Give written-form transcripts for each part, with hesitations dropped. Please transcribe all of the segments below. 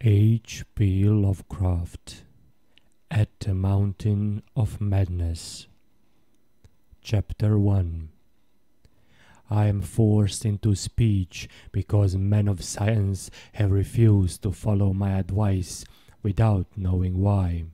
H.P. Lovecraft At the Mountain of Madness. Chapter 1. I am forced into speech because men of science have refused to follow my advice without knowing why.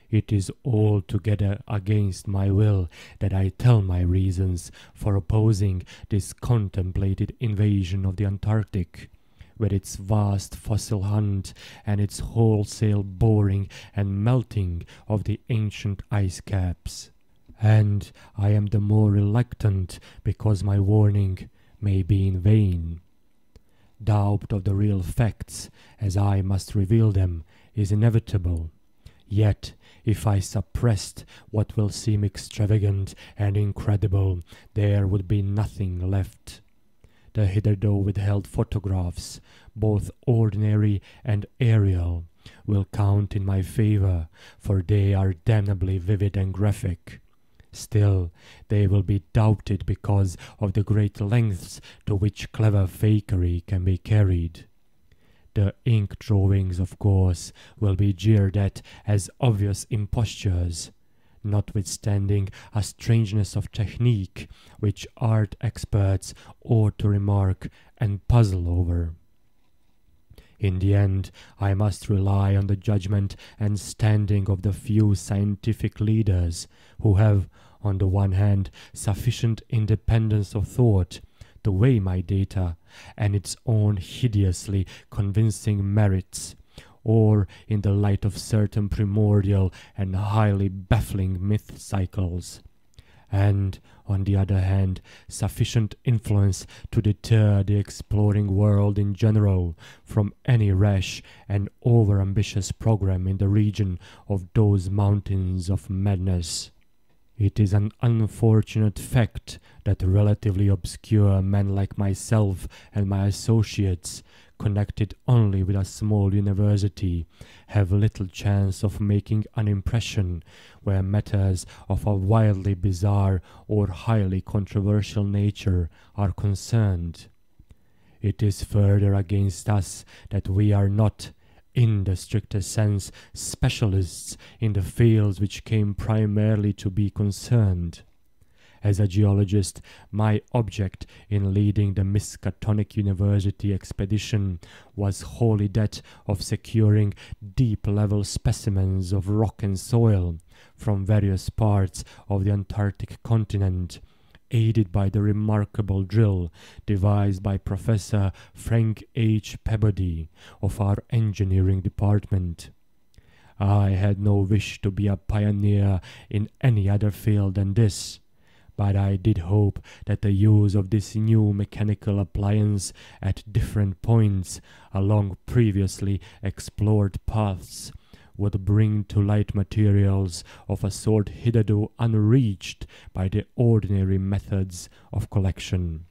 It is altogether against my will that I tell my reasons for opposing this contemplated invasion of the Antarctic, with its vast fossil hunt and its wholesale boring and melting of the ancient ice caps. And I am the more reluctant because my warning may be in vain. Doubt of the real facts, as I must reveal them, is inevitable. Yet, if I suppressed what will seem extravagant and incredible, there would be nothing left. The hitherto withheld photographs, both ordinary and aerial, will count in my favor, for they are damnably vivid and graphic. Still, they will be doubted because of the great lengths to which clever fakery can be carried. The ink drawings, of course, will be jeered at as obvious impostures, notwithstanding a strangeness of technique which art experts ought to remark and puzzle over. In the end, I must rely on the judgment and standing of the few scientific leaders who have, on the one hand, sufficient independence of thought to weigh my data and its own hideously convincing merits, or in the light of certain primordial and highly baffling myth cycles, and, on the other hand, sufficient influence to deter the exploring world in general from any rash and over-ambitious program in the region of those mountains of madness. It is an unfortunate fact that relatively obscure men like myself and my associates, connected only with a small university, have little chance of making an impression where matters of a wildly bizarre or highly controversial nature are concerned. It is further against us that we are not, in the strictest sense, specialists in the fields which came primarily to be concerned. As a geologist, my object in leading the Miskatonic University expedition was wholly that of securing deep-level specimens of rock and soil from various parts of the Antarctic continent, aided by the remarkable drill devised by Professor Frank H. Peabody of our engineering department. I had no wish to be a pioneer in any other field than this, but I did hope that the use of this new mechanical appliance at different points along previously explored paths would bring to light materials of a sort hitherto unreached by the ordinary methods of collection.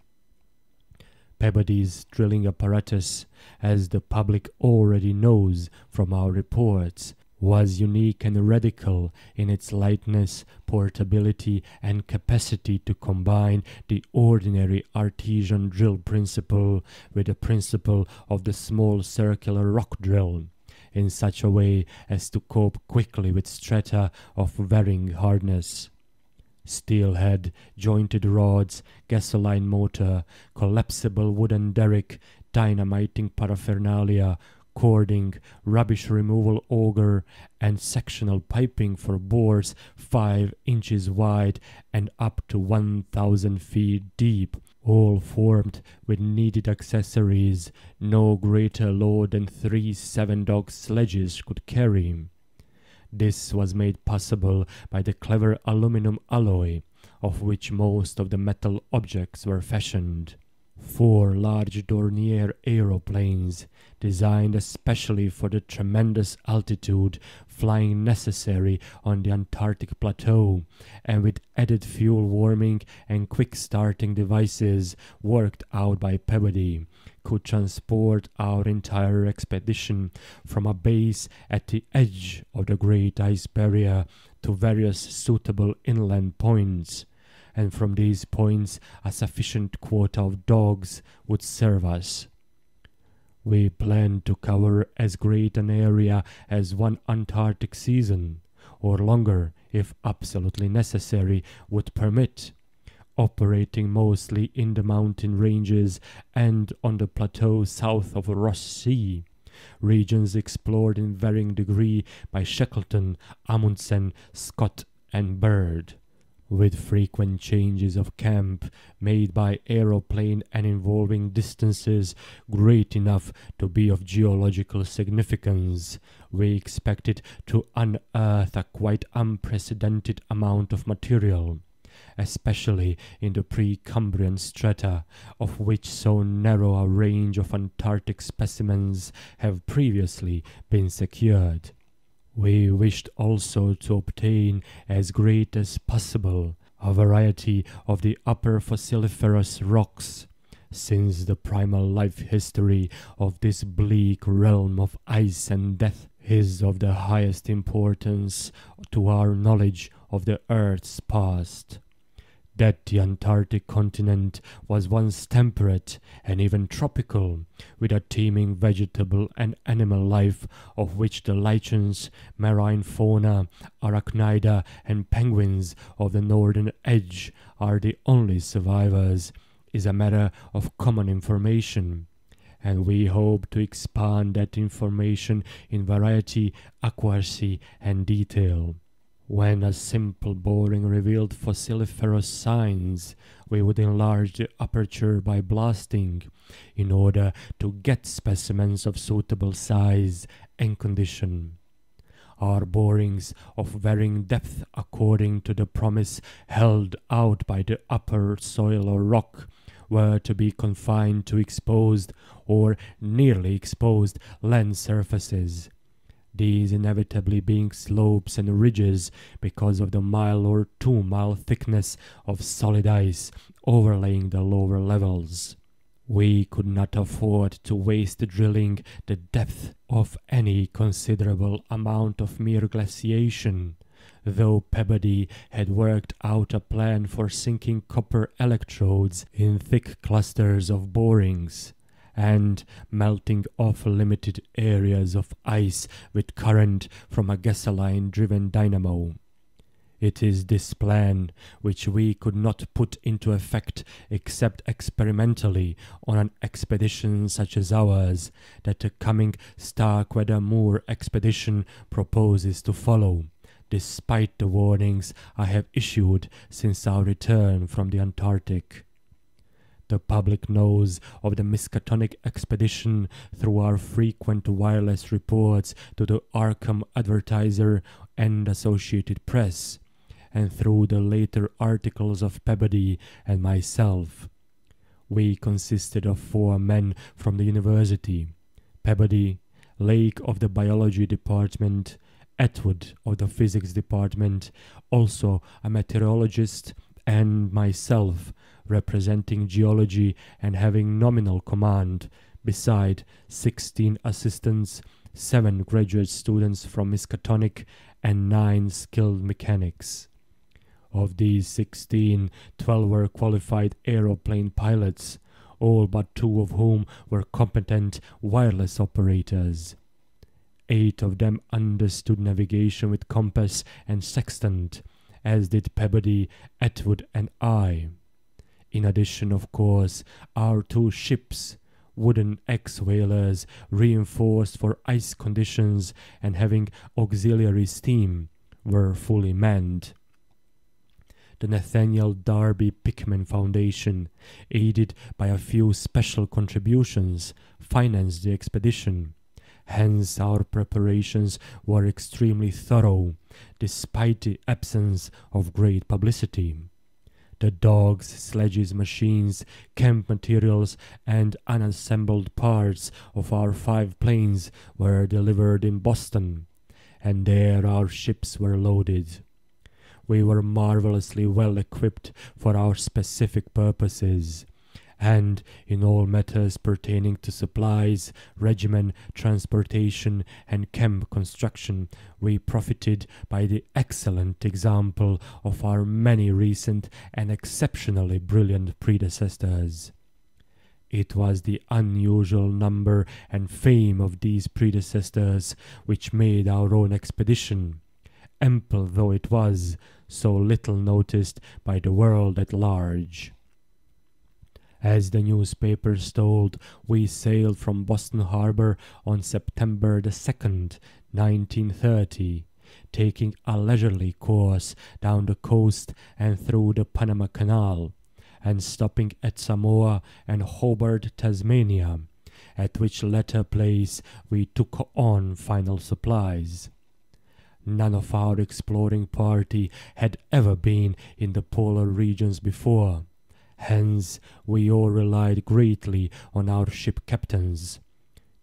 Peabody's drilling apparatus, as the public already knows from our reports, was unique and radical in its lightness, portability, and capacity to combine the ordinary artesian drill principle with the principle of the small circular rock drill, in such a way as to cope quickly with strata of varying hardness. Steel head, jointed rods, gasoline motor, collapsible wooden derrick, dynamiting paraphernalia, cording, rubbish removal auger, and sectional piping for bores 5 inches wide and up to 1,000 feet deep, all formed with needed accessories no greater load than 3 7-dog sledges could carry. This was made possible by the clever aluminum alloy, of which most of the metal objects were fashioned. 4 large Dornier aeroplanes, designed especially for the tremendous altitude flying necessary on the Antarctic plateau, and with added fuel warming and quick starting devices worked out by Peabody, could transport our entire expedition from a base at the edge of the Great Ice Barrier to various suitable inland points, and from these points a sufficient quota of dogs would serve us. We planned to cover as great an area as one Antarctic season, or longer if absolutely necessary would permit, operating mostly in the mountain ranges and on the plateau south of Ross Sea, regions explored in varying degree by Shackleton, Amundsen, Scott, and Bird, with frequent changes of camp made by aeroplane and involving distances great enough to be of geological significance. We expected to unearth a quite unprecedented amount of material, especially in the Precambrian strata, of which so narrow a range of Antarctic specimens have previously been secured. We wished also to obtain as great as possible a variety of the upper fossiliferous rocks, since the primal life history of this bleak realm of ice and death is of the highest importance to our knowledge of the Earth's past. That the Antarctic continent was once temperate and even tropical, with a teeming vegetable and animal life of which the lichens, marine fauna, arachnida, and penguins of the northern edge are the only survivors, is a matter of common information, and we hope to expand that information in variety, accuracy, and detail. When a simple boring revealed fossiliferous signs, we would enlarge the aperture by blasting, in order to get specimens of suitable size and condition. Our borings of varying depth according to the promise held out by the upper soil or rock were to be confined to exposed or nearly exposed land surfaces, these inevitably being slopes and ridges because of the mile or 2 mile thickness of solid ice overlaying the lower levels. We could not afford to waste drilling the depth of any considerable amount of mere glaciation, though Peabody had worked out a plan for sinking copper electrodes in thick clusters of borings, and melting off limited areas of ice with current from a gasoline-driven dynamo. It is this plan, which we could not put into effect except experimentally on an expedition such as ours, that the coming Starkweather-Moore expedition proposes to follow, despite the warnings I have issued since our return from the Antarctic. The public knows of the Miskatonic expedition through our frequent wireless reports to the Arkham Advertiser and Associated Press, and through the later articles of Peabody and myself. We consisted of 4 men from the university: Peabody, Lake of the biology department, Atwood of the physics department, also a meteorologist, and myself, representing geology and having nominal command, beside 16 assistants, 7 graduate students from Miskatonic, and 9 skilled mechanics. Of these 16, 12 were qualified aeroplane pilots, all but 2 of whom were competent wireless operators. 8 of them understood navigation with compass and sextant, as did Peabody, Atwood, and I. In addition, of course, our 2 ships, wooden ex-whalers reinforced for ice conditions and having auxiliary steam, were fully manned. The Nathaniel Darby Pickman Foundation, aided by a few special contributions, financed the expedition. Hence our preparations were extremely thorough, despite the absence of great publicity. The dogs, sledges, machines, camp materials, and unassembled parts of our 5 planes were delivered in Boston, and there our ships were loaded. We were marvelously well equipped for our specific purposes, and in all matters pertaining to supplies, regimen, transportation, and camp construction, we profited by the excellent example of our many recent and exceptionally brilliant predecessors. It was the unusual number and fame of these predecessors which made our own expedition, ample though it was, so little noticed by the world at large. As the newspapers told, we sailed from Boston Harbor on September the 2nd, 1930, taking a leisurely course down the coast and through the Panama Canal, and stopping at Samoa and Hobart, Tasmania, at which latter place we took on final supplies. None of our exploring party had ever been in the polar regions before. Hence, we all relied greatly on our ship captains.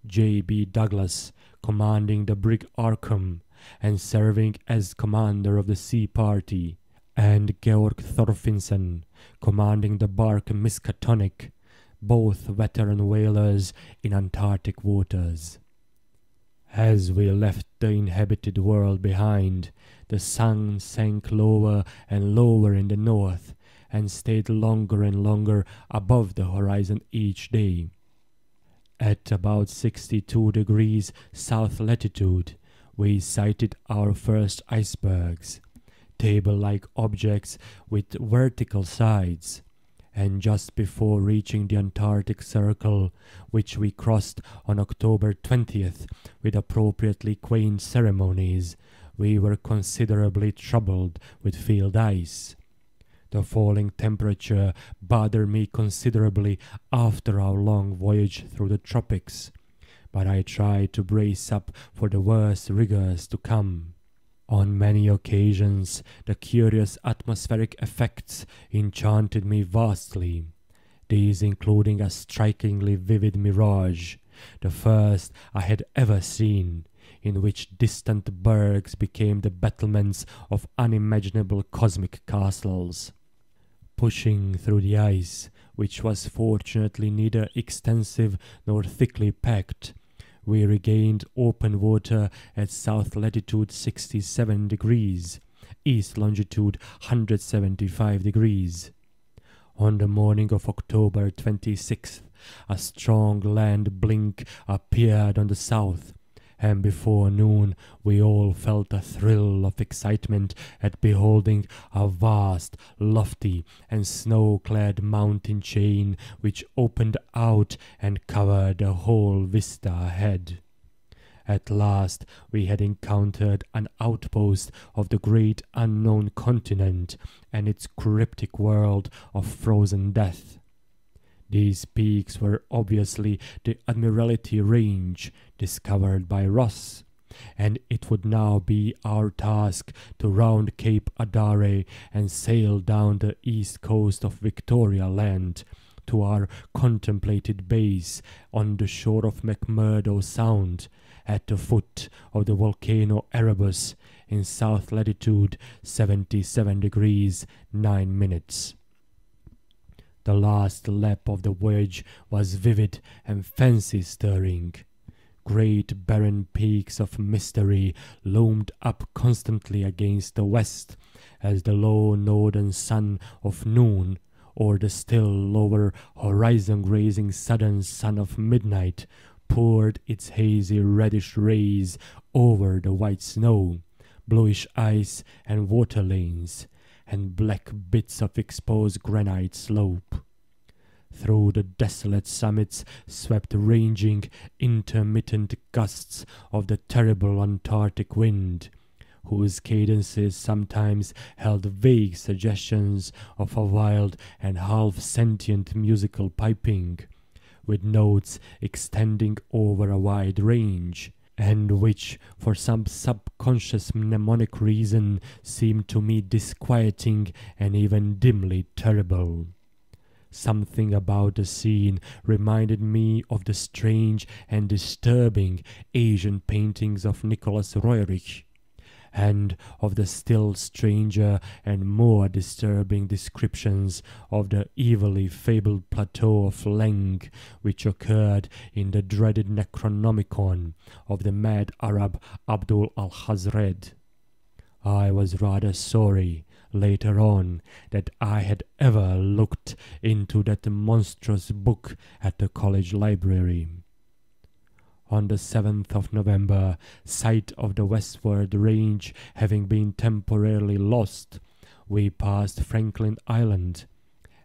J.B. Douglas, commanding the brig Arkham, and serving as commander of the sea party, and Georg Thorfinsen, commanding the bark Miskatonic, both veteran whalers in Antarctic waters. As we left the inhabited world behind, the sun sank lower and lower in the north, and stayed longer and longer above the horizon each day. At about 62 degrees south latitude, we sighted our first icebergs, table-like objects with vertical sides, and just before reaching the Antarctic Circle, which we crossed on October 20th with appropriately quaint ceremonies, we were considerably troubled with field ice. The falling temperature bothered me considerably after our long voyage through the tropics, but I tried to brace up for the worst rigors to come. On many occasions, the curious atmospheric effects enchanted me vastly, these including a strikingly vivid mirage, the first I had ever seen, in which distant bergs became the battlements of unimaginable cosmic castles. Pushing through the ice, which was fortunately neither extensive nor thickly packed, we regained open water at south latitude 67 degrees, east longitude 175 degrees. On the morning of October 26th, a strong land blink appeared on the south, and before noon we all felt a thrill of excitement at beholding a vast, lofty, and snow-clad mountain chain which opened out and covered the whole vista ahead. At last we had encountered an outpost of the great unknown continent and its cryptic world of frozen death. These peaks were obviously the Admiralty Range discovered by Ross, and it would now be our task to round Cape Adare and sail down the east coast of Victoria Land to our contemplated base on the shore of McMurdo Sound at the foot of the volcano Erebus in south latitude 77 degrees 9 minutes. The last lap of the voyage was vivid and fancy-stirring. Great barren peaks of mystery loomed up constantly against the west as the low northern sun of noon, or the still lower horizon-grazing southern sun of midnight, poured its hazy reddish rays over the white snow, bluish ice and water lanes, and black bits of exposed granite slope. Through the desolate summits swept ranging, intermittent gusts of the terrible Antarctic wind, whose cadences sometimes held vague suggestions of a wild and half-sentient musical piping, with notes extending over a wide range, and which, for some subconscious mnemonic reason, seemed to me disquieting and even dimly terrible. Something about the scene reminded me of the strange and disturbing Asian paintings of Nicholas Roerich, and of the still stranger and more disturbing descriptions of the evilly fabled plateau of Leng, which occurred in the dreaded Necronomicon of the mad Arab Abdul al-Hazred. I was rather sorry, later on that I had ever looked into that monstrous book at the college library. On the 7th of November, sight of the westward range having been temporarily lost, we passed Franklin Island,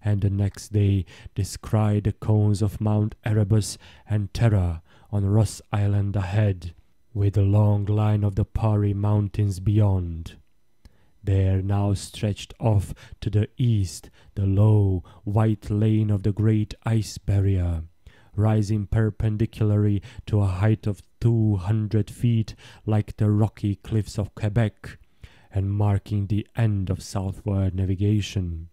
and the next day descried the cones of Mount Erebus and Terror on Ross Island ahead, with a long line of the Pari Mountains beyond. There now stretched off to the east the low, white lane of the great ice barrier, rising perpendicularly to a height of 200 feet like the rocky cliffs of Quebec, and marking the end of southward navigation.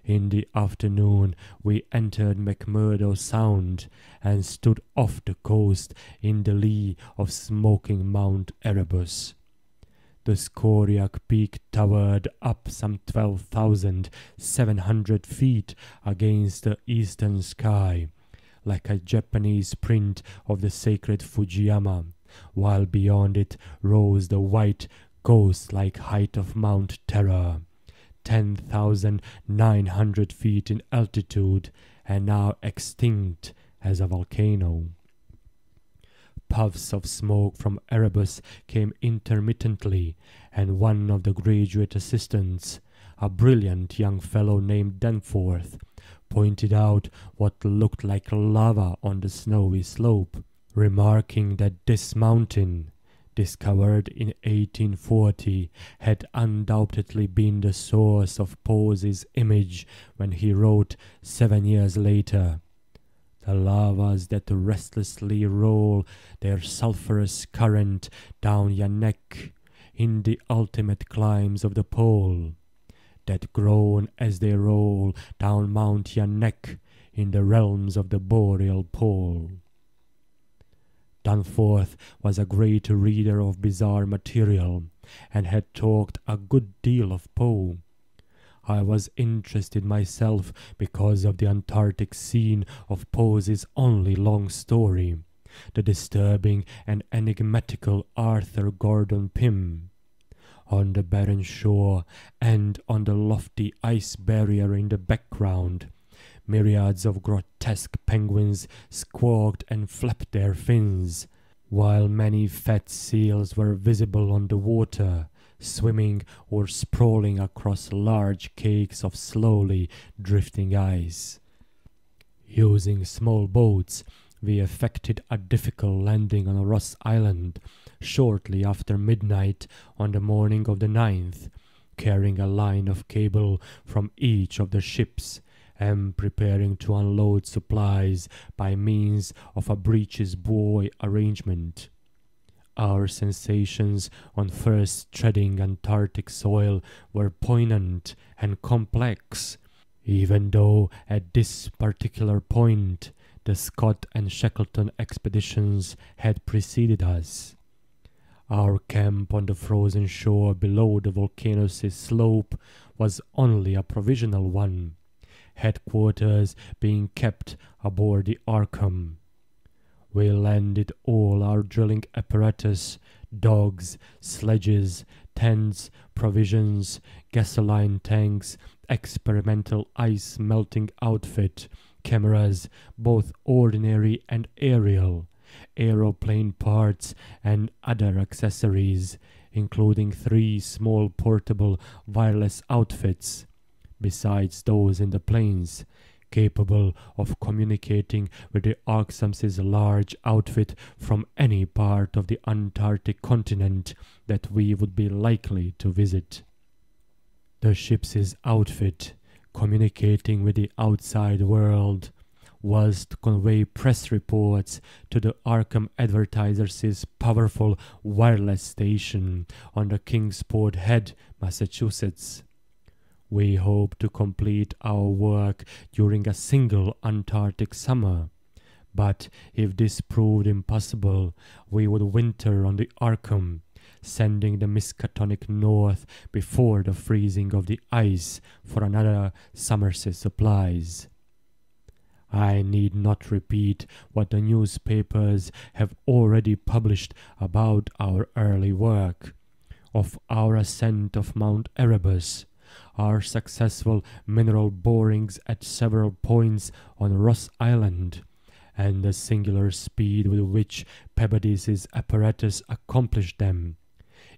In the afternoon we entered McMurdo Sound and stood off the coast in the lee of smoking Mount Erebus. The Skoriak Peak towered up some 12,700 feet against the eastern sky, like a Japanese print of the sacred Fujiyama, while beyond it rose the white, ghost-like height of Mount Terror, 10,900 feet in altitude, and now extinct as a volcano. Puffs of smoke from Erebus came intermittently, and one of the graduate assistants, a brilliant young fellow named Danforth, pointed out what looked like lava on the snowy slope, remarking that this mountain, discovered in 1840, had undoubtedly been the source of Poe's image when he wrote 7 years later, "The lavas that restlessly roll their sulphurous current down your neck in the ultimate climbs of the pole, that groan as they roll down Mount your neck in the realms of the boreal pole." Danforth was a great reader of bizarre material, and had talked a good deal of Poe. I was interested myself because of the Antarctic scene of Poe's only long story, the disturbing and enigmatical Arthur Gordon Pym. On the barren shore and on the lofty ice barrier in the background, myriads of grotesque penguins squawked and flapped their fins, while many fat seals were visible on the water, swimming or sprawling across large cakes of slowly drifting ice. Using small boats, we effected a difficult landing on Ross Island shortly after midnight on the morning of the 9th, carrying a line of cable from each of the ships, and preparing to unload supplies by means of a breeches buoy arrangement. Our sensations on first treading Antarctic soil were poignant and complex, even though at this particular point the Scott and Shackleton expeditions had preceded us. Our camp on the frozen shore below the volcano's slope was only a provisional one, headquarters being kept aboard the Arkham. We landed all our drilling apparatus, dogs, sledges, tents, provisions, gasoline tanks, experimental ice melting outfit, cameras, both ordinary and aerial, aeroplane parts, and other accessories, including 3 small portable wireless outfits, besides those in the planes, capable of communicating with the Arksum's large outfit from any part of the Antarctic continent that we would be likely to visit. The ship's outfit, communicating with the outside world, was to convey press reports to the Arkham Advertiser's powerful wireless station on the Kingsport Head, Massachusetts. We hope to complete our work during a single Antarctic summer, but if this proved impossible, we would winter on the Arkham, sending the Miskatonic north before the freezing of the ice for another summer's supplies. I need not repeat what the newspapers have already published about our early work, of our ascent of Mount Erebus, our successful mineral borings at several points on Ross Island, and the singular speed with which Peabody's apparatus accomplished them,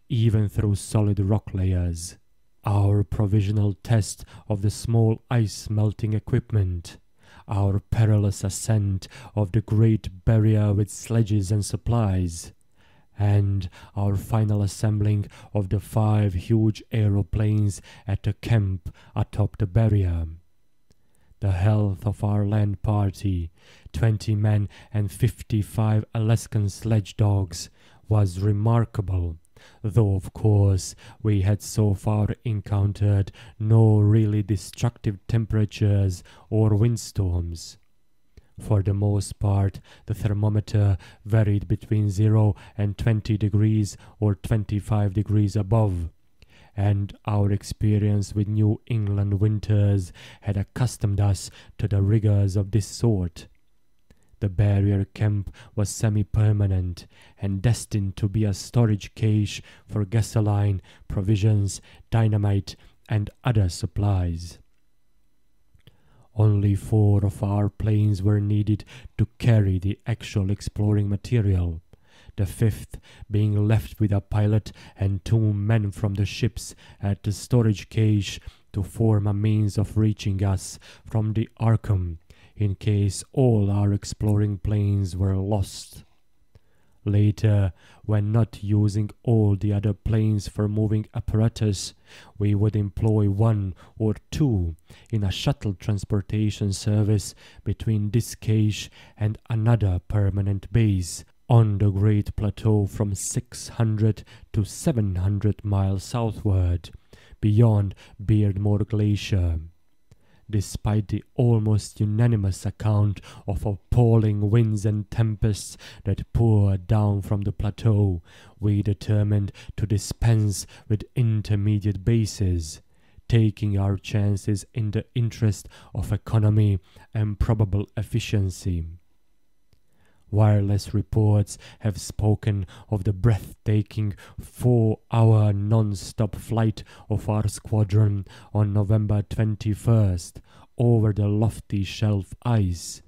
even through solid rock layers. Our provisional test of the small ice-melting equipment, our perilous ascent of the Great Barrier with sledges and supplies, and our final assembling of the 5 huge aeroplanes at the camp atop the barrier. The health of our land party, 20 men and 55 Alaskan sledge dogs, was remarkable, though of course we had so far encountered no really destructive temperatures or windstorms. For the most part, the thermometer varied between 0 and 20 degrees or 25 degrees above, and our experience with New England winters had accustomed us to the rigors of this sort. The barrier camp was semi-permanent and destined to be a storage cache for gasoline, provisions, dynamite, and other supplies. Only 4 of our planes were needed to carry the actual exploring material, the 5th being left with a pilot and 2 men from the ships at the storage cache to form a means of reaching us from the Arkham, in case all our exploring planes were lost. Later, when not using all the other planes for moving apparatus, we would employ 1 or 2 in a shuttle transportation service between this cache and another permanent base on the Great Plateau from 600 to 700 miles southward, beyond Beardmore Glacier. Despite the almost unanimous account of appalling winds and tempests that poured down from the plateau, we determined to dispense with intermediate bases, taking our chances in the interest of economy and probable efficiency. Wireless reports have spoken of the breathtaking 4-hour non-stop flight of our squadron on November 21st over the lofty shelf ice,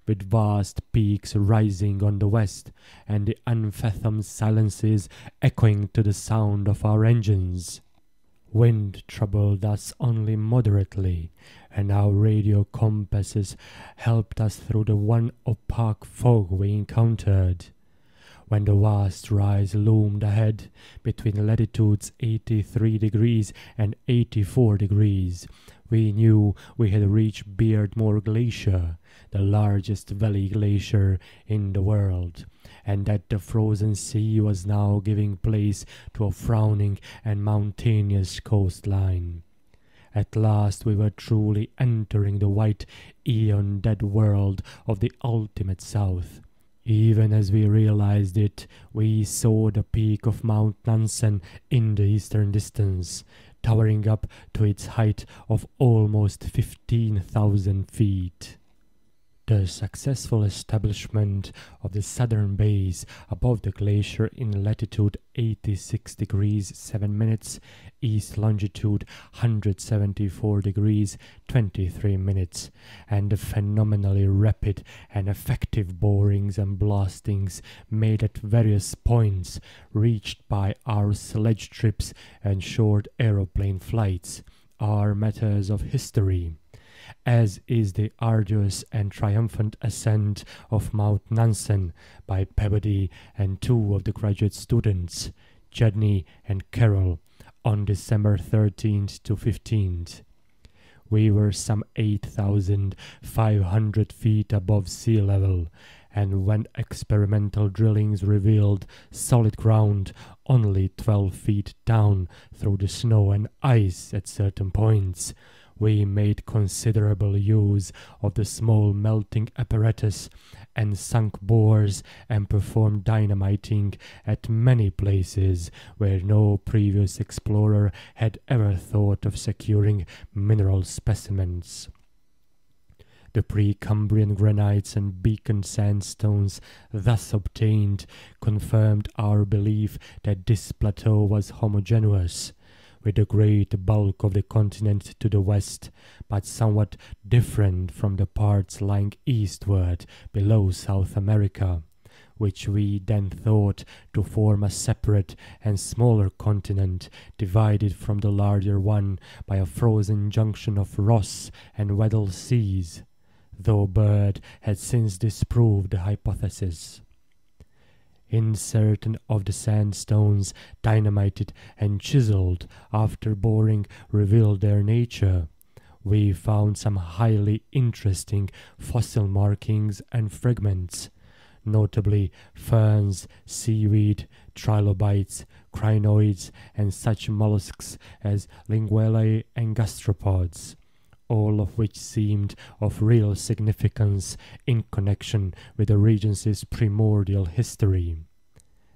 with vast peaks rising on the west and the unfathomed silences echoing to the sound of our engines. Wind troubled us only moderately, and our radio compasses helped us through the one opaque fog we encountered. When the vast rise loomed ahead between latitudes 83 degrees and 84 degrees, we knew we had reached Beardmore Glacier, the largest valley glacier in the world, and that the frozen sea was now giving place to a frowning and mountainous coastline. At last we were truly entering the white, eon-dead world of the ultimate south. Even as we realized it, we saw the peak of Mount Nansen in the eastern distance, towering up to its height of almost 15,000 feet. The successful establishment of the southern base above the glacier in latitude 86 degrees 7 minutes, east longitude 174 degrees 23 minutes, and the phenomenally rapid and effective borings and blastings made at various points reached by our sledge trips and short aeroplane flights are matters of history, as is the arduous and triumphant ascent of Mount Nansen by Peabody and 2 of the graduate students, Judney and Carroll, on December 13th to 15th. We were some 8,500 feet above sea level, and when experimental drillings revealed solid ground only 12 feet down through the snow and ice at certain points, we made considerable use of the small melting apparatus and sunk bores and performed dynamiting at many places where no previous explorer had ever thought of securing mineral specimens. The Precambrian granites and Beacon sandstones thus obtained confirmed our belief that this plateau was homogeneous, with the great bulk of the continent to the west, but somewhat different from the parts lying eastward below South America, which we then thought to form a separate and smaller continent, divided from the larger one by a frozen junction of Ross and Weddell seas, though Bird had since disproved the hypothesis. In certain of the sandstones, dynamited and chiseled after boring revealed their nature, we found some highly interesting fossil markings and fragments, notably ferns, seaweed, trilobites, crinoids, and such mollusks as linguae and gastropods, all of which seemed of real significance in connection with the region's primordial history.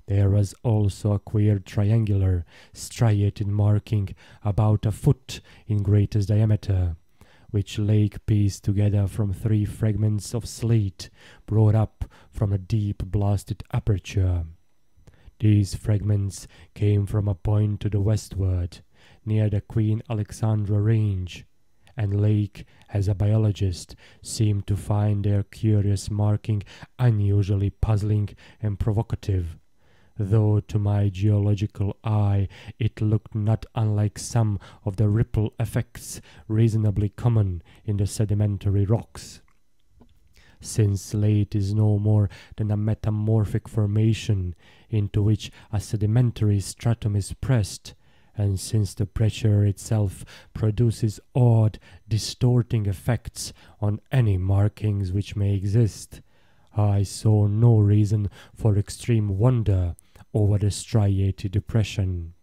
There was also a queer triangular, striated marking about a foot in greatest diameter, which Lake pieced together from 3 fragments of slate brought up from a deep blasted aperture. These fragments came from a point to the westward, near the Queen Alexandra Range, and Lake, as a biologist, seemed to find their curious marking unusually puzzling and provocative, though to my geological eye it looked not unlike some of the ripple effects reasonably common in the sedimentary rocks. Since slate is no more than a metamorphic formation into which a sedimentary stratum is pressed, and since the pressure itself produces odd, distorting effects on any markings which may exist, I saw no reason for extreme wonder over the striated depression.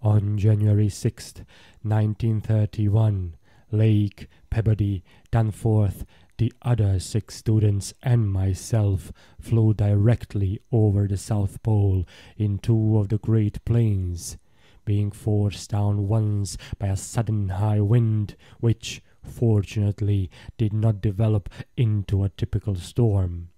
On January 6th, 1931, Lake, Peabody, Danforth, the other 6 students, and myself flew directly over the South Pole in 2 of the Great Plains, being forced down once by a sudden high wind, which, fortunately, did not develop into a typical storm.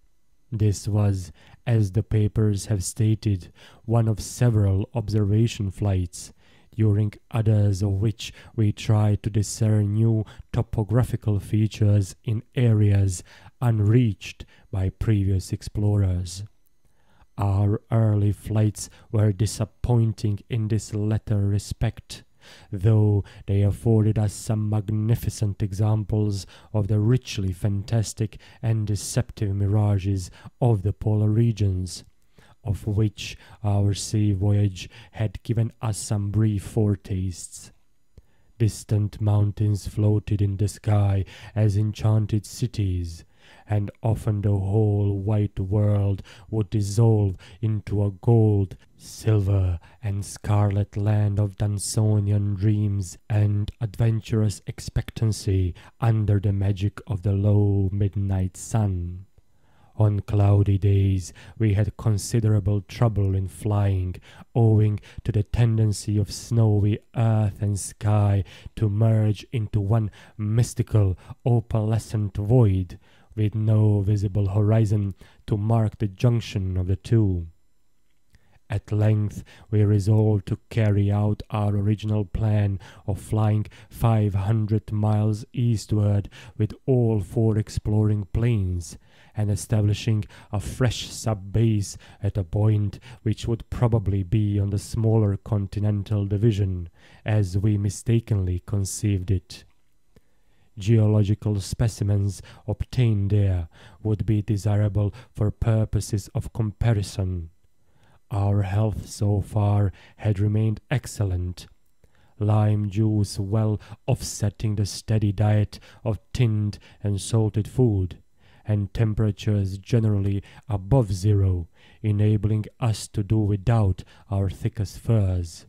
This was, as the papers have stated, one of several observation flights, during others of which we tried to discern new topographical features in areas unreached by previous explorers. Our early flights were disappointing in this latter respect, though they afforded us some magnificent examples of the richly fantastic and deceptive mirages of the polar regions, of which our sea voyage had given us some brief foretastes. Distant mountains floated in the sky as enchanted cities, and often the whole white world would dissolve into a gold, silver, and scarlet land of Dansonian dreams and adventurous expectancy under the magic of the low midnight sun. On cloudy days we had considerable trouble in flying, owing to the tendency of snowy earth and sky to merge into one mystical opalescent void, with no visible horizon to mark the junction of the two. At length we resolved to carry out our original plan of flying 500 miles eastward with all 4 exploring planes, and establishing a fresh sub-base at a point which would probably be on the smaller continental division, as we mistakenly conceived it. Geological specimens obtained there would be desirable for purposes of comparison. Our health so far had remained excellent, lime juice well offsetting the steady diet of tinned and salted food, and temperatures generally above 0, enabling us to do without our thickest furs.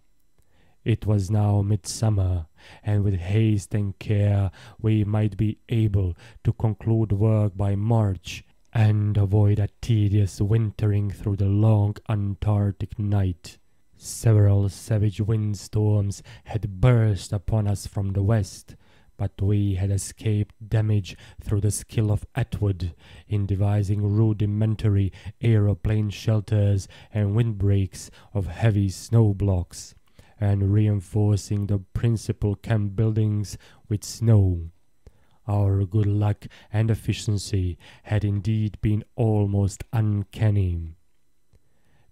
It was now midsummer, and with haste and care we might be able to conclude work by March and avoid a tedious wintering through the long Antarctic night. Several savage windstorms had burst upon us from the west, but we had escaped damage through the skill of Atwood in devising rudimentary aeroplane shelters and windbreaks of heavy snow blocks, and reinforcing the principal camp buildings with snow. Our good luck and efficiency had indeed been almost uncanny.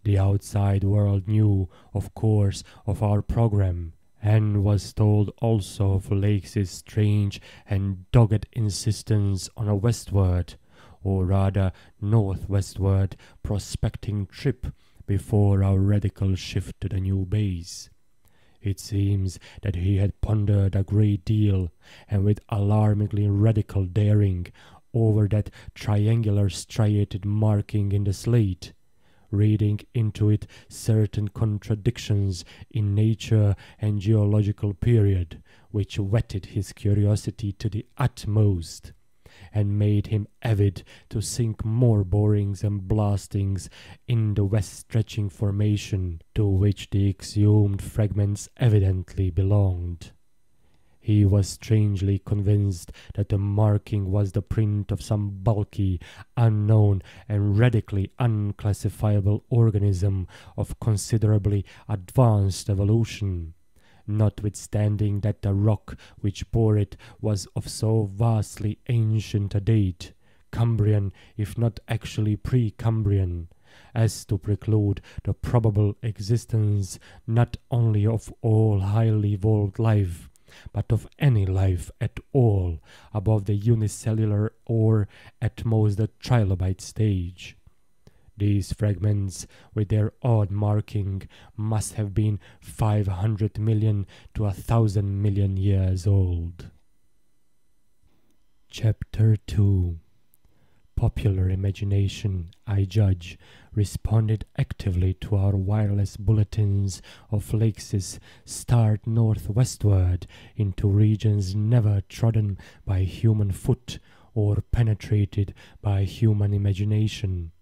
The outside world knew, of course, of our program, and was told also of Lake's strange and dogged insistence on a westward, or rather northwestward, prospecting trip before our radical shift to the new base. It seems that he had pondered a great deal, and with alarmingly radical daring, over that triangular striated marking in the slate, reading into it certain contradictions in nature and geological period, which whetted his curiosity to the utmost, and made him avid to sink more borings and blastings in the west-stretching formation to which the exhumed fragments evidently belonged. He was strangely convinced that the marking was the print of some bulky, unknown, and radically unclassifiable organism of considerably advanced evolution, notwithstanding that the rock which bore it was of so vastly ancient a date, Cambrian, if not actually pre-Cambrian, as to preclude the probable existence not only of all highly evolved life, but of any life at all above the unicellular or at most the trilobite stage. These fragments, with their odd marking, must have been 500 million to 1,000 million years old. Chapter 2. Popular imagination, I judge, responded actively to our wireless bulletins of Lake's start northwestward into regions never trodden by human foot or penetrated by human imagination,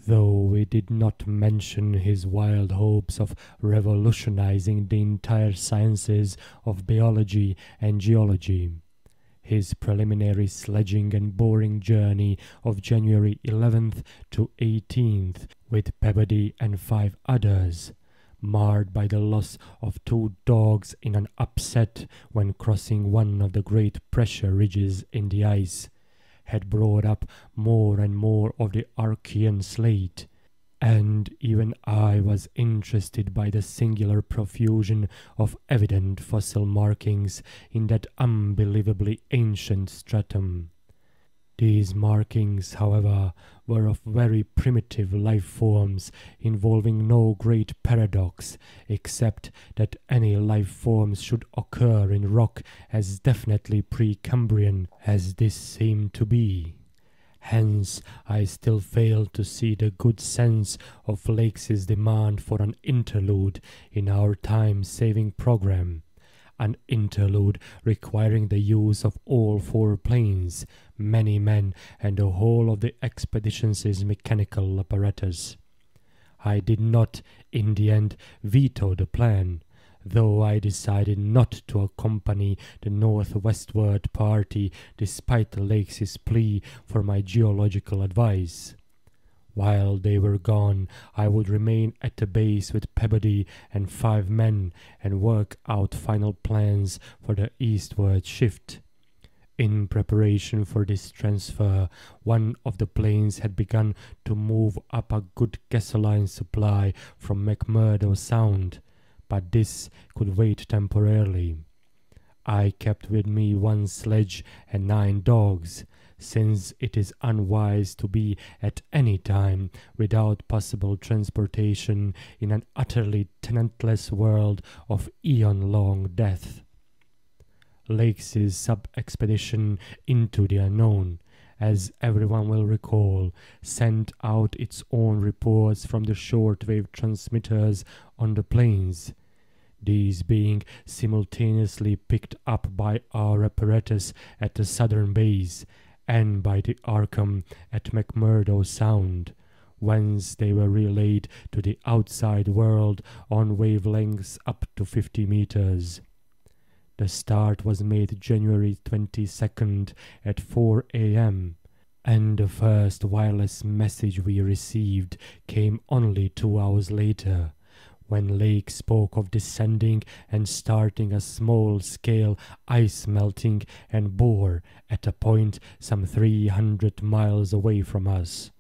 though we did not mention his wild hopes of revolutionizing the entire sciences of biology and geology. His preliminary sledging and boring journey of January 11th to 18th with Peabody and 5 others, marred by the loss of 2 dogs in an upset when crossing one of the great pressure ridges in the ice, had brought up more and more of the Archean slate, and even I was interested by the singular profusion of evident fossil markings in that unbelievably ancient stratum. These markings, however, were of very primitive life forms, involving no great paradox, except that any life forms should occur in rock as definitely pre-Cambrian as this seemed to be. Hence, I still fail to see the good sense of Lake's demand for an interlude in our time-saving program, an interlude requiring the use of all 4 planes, many men, and the whole of the expedition's mechanical apparatus. I did not, in the end, veto the plan, though I decided not to accompany the northwestward party despite Lake's plea for my geological advice. While they were gone, I would remain at the base with Peabody and 5 men and work out final plans for the eastward shift. In preparation for this transfer, one of the planes had begun to move up a good gasoline supply from McMurdo Sound, but this could wait temporarily. I kept with me 1 sledge and 9 dogs, since it is unwise to be at any time without possible transportation in an utterly tenantless world of eon-long death. Lake's sub-expedition into the unknown, as everyone will recall, sent out its own reports from the shortwave transmitters on the plains, these being simultaneously picked up by our apparatus at the southern base and by the Arkham at McMurdo Sound, whence they were relayed to the outside world on wavelengths up to 50 meters. The start was made January 22nd at 4 a.m., and the first wireless message we received came only 2 hours later, When Lake spoke of descending and starting a small-scale ice melting and bore at a point some 300 miles away from us.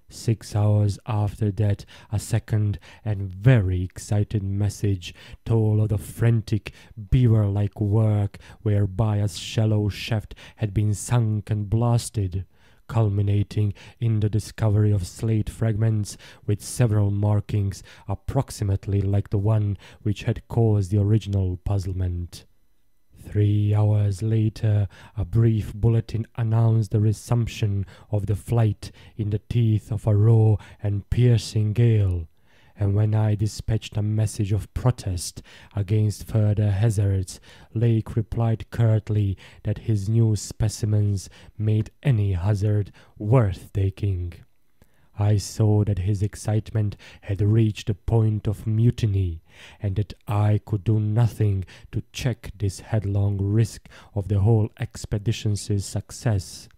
6 hours after that, a second and very excited message told of the frantic, beaver-like work whereby a shallow shaft had been sunk and blasted, culminating in the discovery of slate fragments with several markings approximately like the one which had caused the original puzzlement. 3 hours later, a brief bulletin announced the resumption of the flight in the teeth of a raw and piercing gale, and when I dispatched a message of protest against further hazards, Lake replied curtly that his new specimens made any hazard worth taking. I saw that his excitement had reached the point of mutiny, and that I could do nothing to check this headlong risk of the whole expedition's success.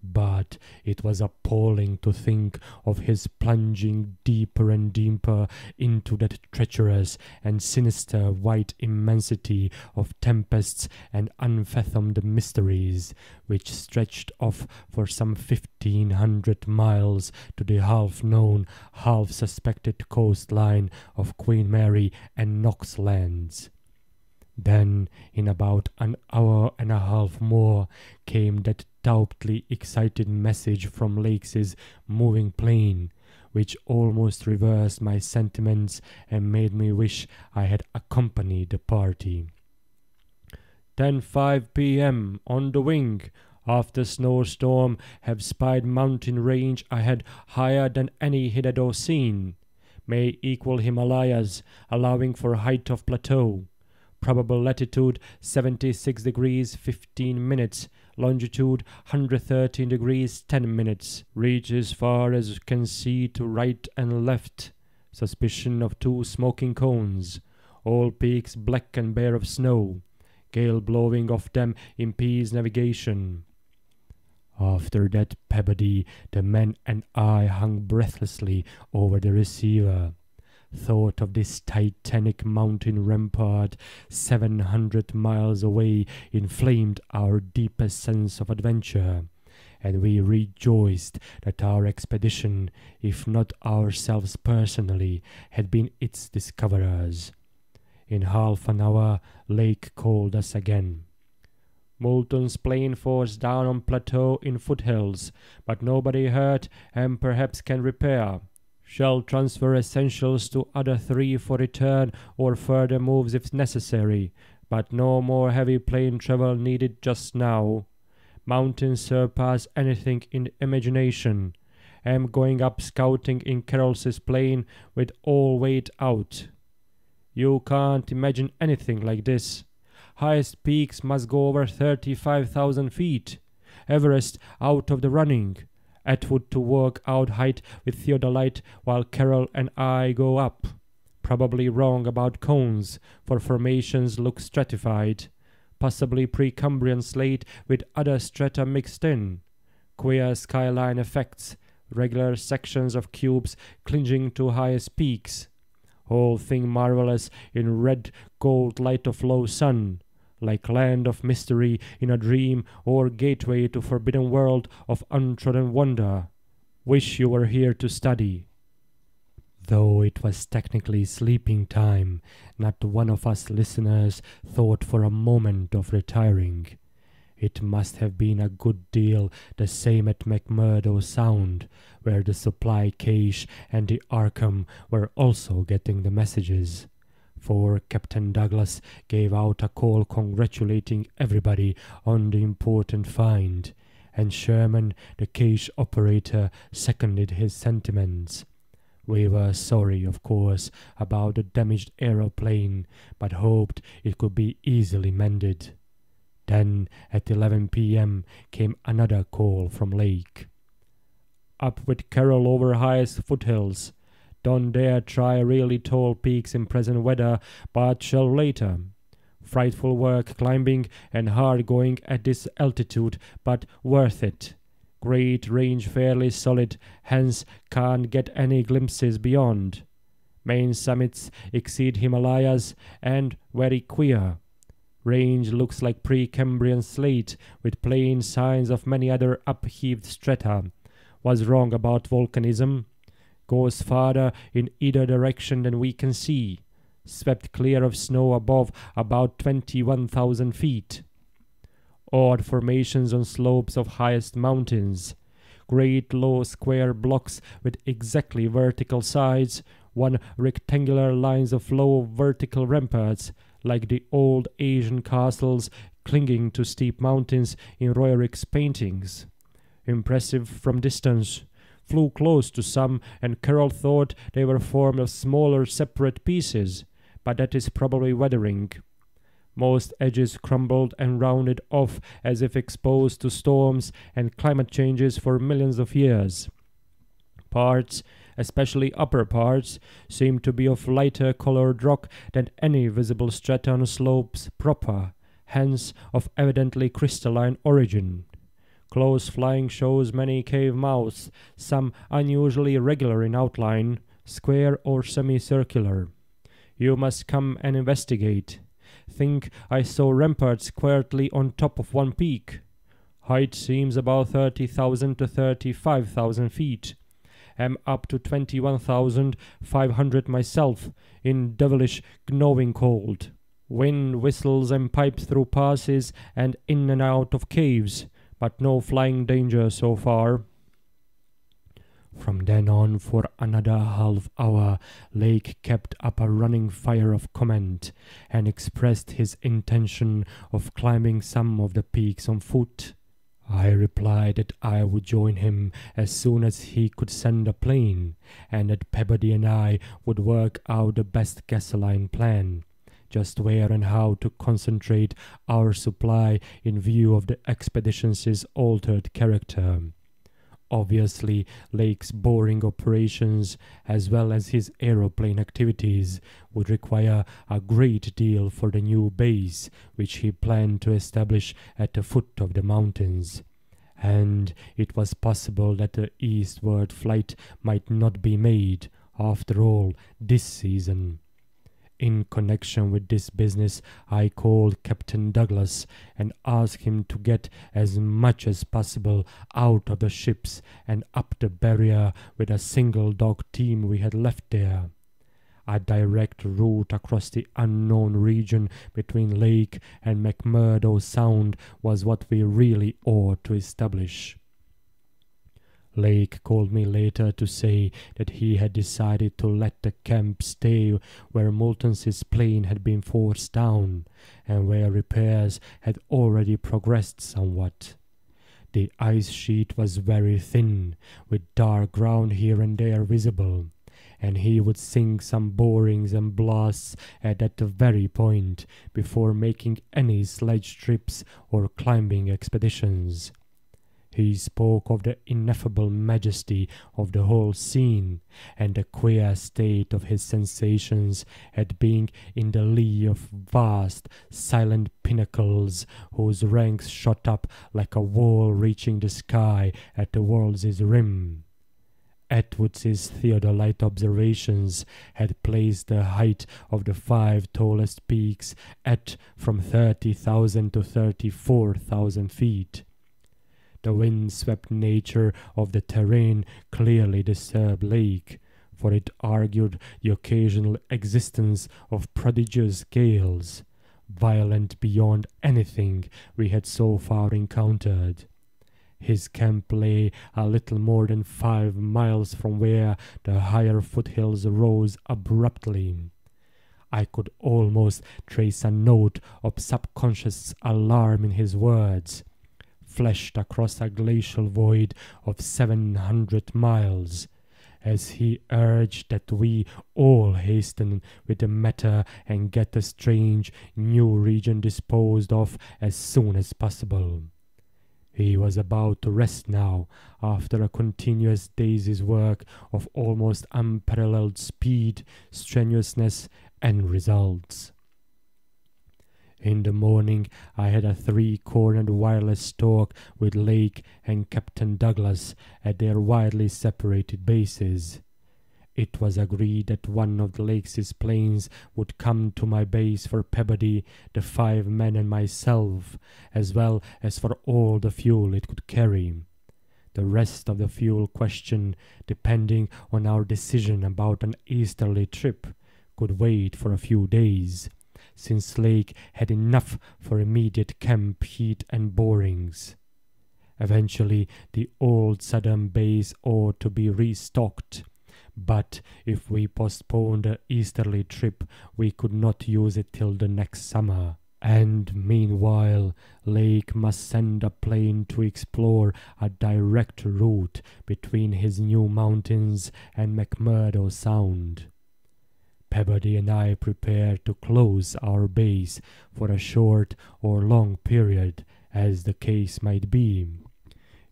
But it was appalling to think of his plunging deeper and deeper into that treacherous and sinister white immensity of tempests and unfathomed mysteries, which stretched off for some 1,500 miles to the half-known, half-suspected coastline of Queen Mary and Knox Lands. Then, in about an hour and a half more, came that doubtfully excited message from Lake's moving plane, which almost reversed my sentiments and made me wish I had accompanied the party. 10:05 p.m. on the wing. After snowstorm, have spied mountain range ahead higher than any hitherto seen. May equal Himalayas, allowing for height of plateau. Probable latitude 76 degrees 15 minutes, longitude 113 degrees 10 minutes. Reach as far as can see to right and left. Suspicion of 2 smoking cones. All peaks black and bare of snow. Gale blowing off them impedes navigation. After that Peabody, the men and I hung breathlessly over the receiver. Thought of this titanic mountain rampart 700 miles away inflamed our deepest sense of adventure, and we rejoiced that our expedition, if not ourselves personally, had been its discoverers. In half an hour, Lake called us again. Moulton's plane force down on plateau in foothills, but nobody hurt and perhaps can repair. Shall transfer essentials to other 3 for return or further moves if necessary, but no more heavy plane travel needed just now. Mountains surpass anything in imagination. Am going up scouting in Carroll's plane with all weight out. You can't imagine anything like this. Highest peaks must go over 35,000 feet. Everest out of the running. Atwood to work out height with theodolite while Carroll and I go up. Probably wrong about cones, for formations look stratified. Possibly Precambrian slate with other strata mixed in. Queer skyline effects, regular sections of cubes clinging to highest peaks. Whole thing marvelous in red gold light of low sun. Like land of mystery in a dream or gateway to forbidden world of untrodden wonder. Wish you were here to study. Though it was technically sleeping time, not one of us listeners thought for a moment of retiring. It must have been a good deal the same at McMurdo Sound, where the supply cache and the Arkham were also getting the messages. For Captain Douglas gave out a call congratulating everybody on the important find, and Sherman, the cache operator, seconded his sentiments. We were sorry, of course, about the damaged aeroplane, but hoped it could be easily mended. Then, at 11 p.m., came another call from Lake. Up with Carroll over highest foothills. Don't dare try really tall peaks in present weather, but shall later. Frightful work climbing and hard going at this altitude, but worth it. Great range fairly solid, hence can't get any glimpses beyond. Main summits exceed Himalayas and very queer. Range looks like Precambrian slate with plain signs of many other upheaved strata. Was wrong about volcanism. Goes farther in either direction than we can see. Swept clear of snow above about 21,000 feet. Odd formations on slopes of highest mountains. Great low square blocks with exactly vertical sides, one rectangular lines of low vertical ramparts, like the old Asian castles clinging to steep mountains in Royerich's paintings. Impressive from distance. Flew close to some, and Carroll thought they were formed of smaller separate pieces, but that is probably weathering. Most edges crumbled and rounded off as if exposed to storms and climate changes for millions of years. Parts, especially upper parts, seemed to be of lighter colored rock than any visible strata on slopes proper, hence of evidently crystalline origin. Close flying shows many cave mouths, some unusually irregular in outline, square or semicircular. You must come and investigate. Think I saw ramparts squarely on top of one peak. Height seems about 30,000 to 35,000 feet. Am up to 21,500 myself, in devilish gnawing cold. Wind whistles and pipes through passes and in and out of caves, but no flying danger so far. From then on, for another half hour, Lake kept up a running fire of comment, and expressed his intention of climbing some of the peaks on foot. I replied that I would join him as soon as he could send a plane, and that Peabody and I would work out the best gasoline plan, just where and how to concentrate our supply in view of the expedition's altered character. Obviously, Lake's boring operations, as well as his aeroplane activities, would require a great deal for the new base which he planned to establish at the foot of the mountains, and it was possible that the eastward flight might not be made, after all, this season. In connection with this business, I called Captain Douglas and asked him to get as much as possible out of the ships and up the barrier with a single dog team we had left there. A direct route across the unknown region between Lake and McMurdo Sound was what we really ought to establish. Lake called me later to say that he had decided to let the camp stay where Moulton's plane had been forced down, and where repairs had already progressed somewhat. The ice sheet was very thin, with dark ground here and there visible, and he would sink some borings and blasts at that very point before making any sledge trips or climbing expeditions. He spoke of the ineffable majesty of the whole scene, and the queer state of his sensations at being in the lee of vast, silent pinnacles whose ranks shot up like a wall reaching the sky at the world's rim. Atwood's theodolite observations had placed the height of the 5 tallest peaks at from 30,000 to 34,000 feet. The wind-swept nature of the terrain clearly disturbed Lake, for it argued the occasional existence of prodigious gales, violent beyond anything we had so far encountered. His camp lay a little more than 5 miles from where the higher foothills rose abruptly. I could almost trace a note of subconscious alarm in his words, fleshed across a glacial void of 700 miles, as he urged that we all hasten with the matter and get the strange new region disposed of as soon as possible. He was about to rest now, after a continuous day's work of almost unparalleled speed, strenuousness, and results. In the morning I had a 3-cornered wireless talk with Lake and Captain Douglas at their widely separated bases. It was agreed that one of the lake's planes would come to my base for Peabody, the 5 men and myself, as well as for all the fuel it could carry. The rest of the fuel question, depending on our decision about an easterly trip, could wait for a few days, since Lake had enough for immediate camp heat and borings. Eventually, the old southern base ought to be restocked, but if we postponed the easterly trip, we could not use it till the next summer. And meanwhile, Lake must send a plane to explore a direct route between his new mountains and McMurdo Sound. Peabody and I prepared to close our base for a short or long period, as the case might be.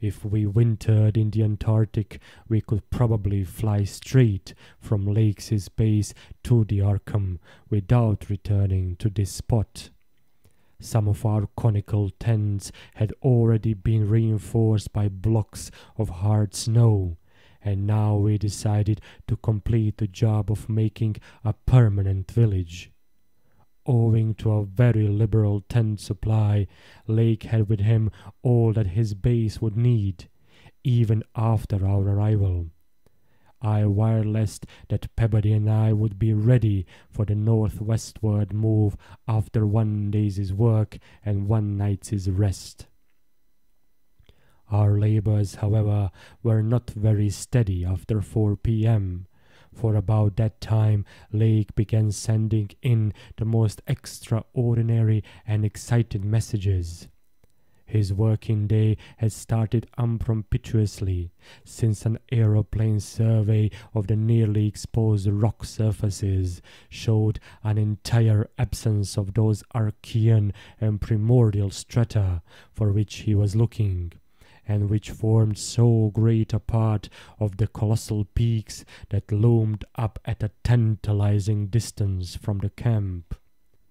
If we wintered in the Antarctic, we could probably fly straight from Lake's base to the Arkham without returning to this spot. Some of our conical tents had already been reinforced by blocks of hard snow, and now we decided to complete the job of making a permanent village. Owing to a very liberal tent supply, Lake had with him all that his base would need, even after our arrival. I wirelessed that Peabody and I would be ready for the northwestward move after 1 day's work and 1 night's rest. Our labors, however, were not very steady after 4 p.m., for about that time Lake began sending in the most extraordinary and exciting messages. His working day had started unpropitiously, since an aeroplane survey of the nearly exposed rock surfaces showed an entire absence of those Archean and primordial strata for which he was looking, and which formed so great a part of the colossal peaks that loomed up at a tantalizing distance from the camp.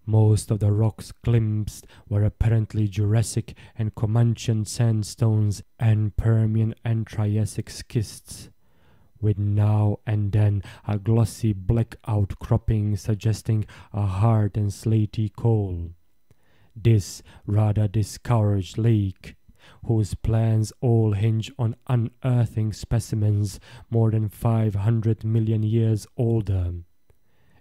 Most of the rocks glimpsed were apparently Jurassic and Comanchian sandstones and Permian and Triassic schists, with now and then a glossy black outcropping suggesting a hard and slaty coal. This rather discouraged Lake, whose plans all hinge on unearthing specimens more than 500 million years older.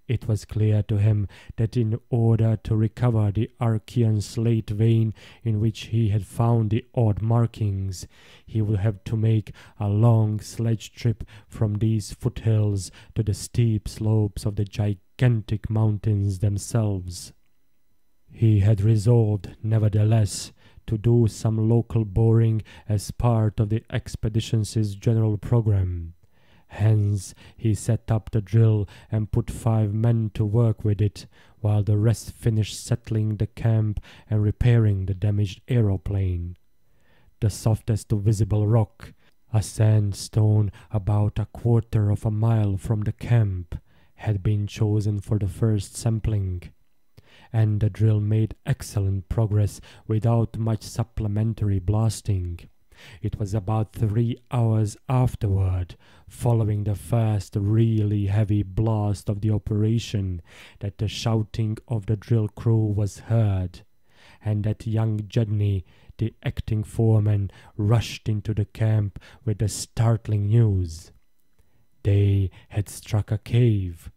It was clear to him that in order to recover the Archean slate vein in which he had found the odd markings, he would have to make a long sledge trip from these foothills to the steep slopes of the gigantic mountains themselves. He had resolved, nevertheless, to do some local boring as part of the expedition's general program. Hence, he set up the drill and put 5 men to work with it, while the rest finished settling the camp and repairing the damaged aeroplane. The softest visible rock, a sandstone about 1/4 of a mile from the camp, had been chosen for the first sampling, and the drill made excellent progress without much supplementary blasting. It was about 3 hours afterward, following the first really heavy blast of the operation, that the shouting of the drill crew was heard, and that young Judney, the acting foreman, rushed into the camp with the startling news. They had struck a cave.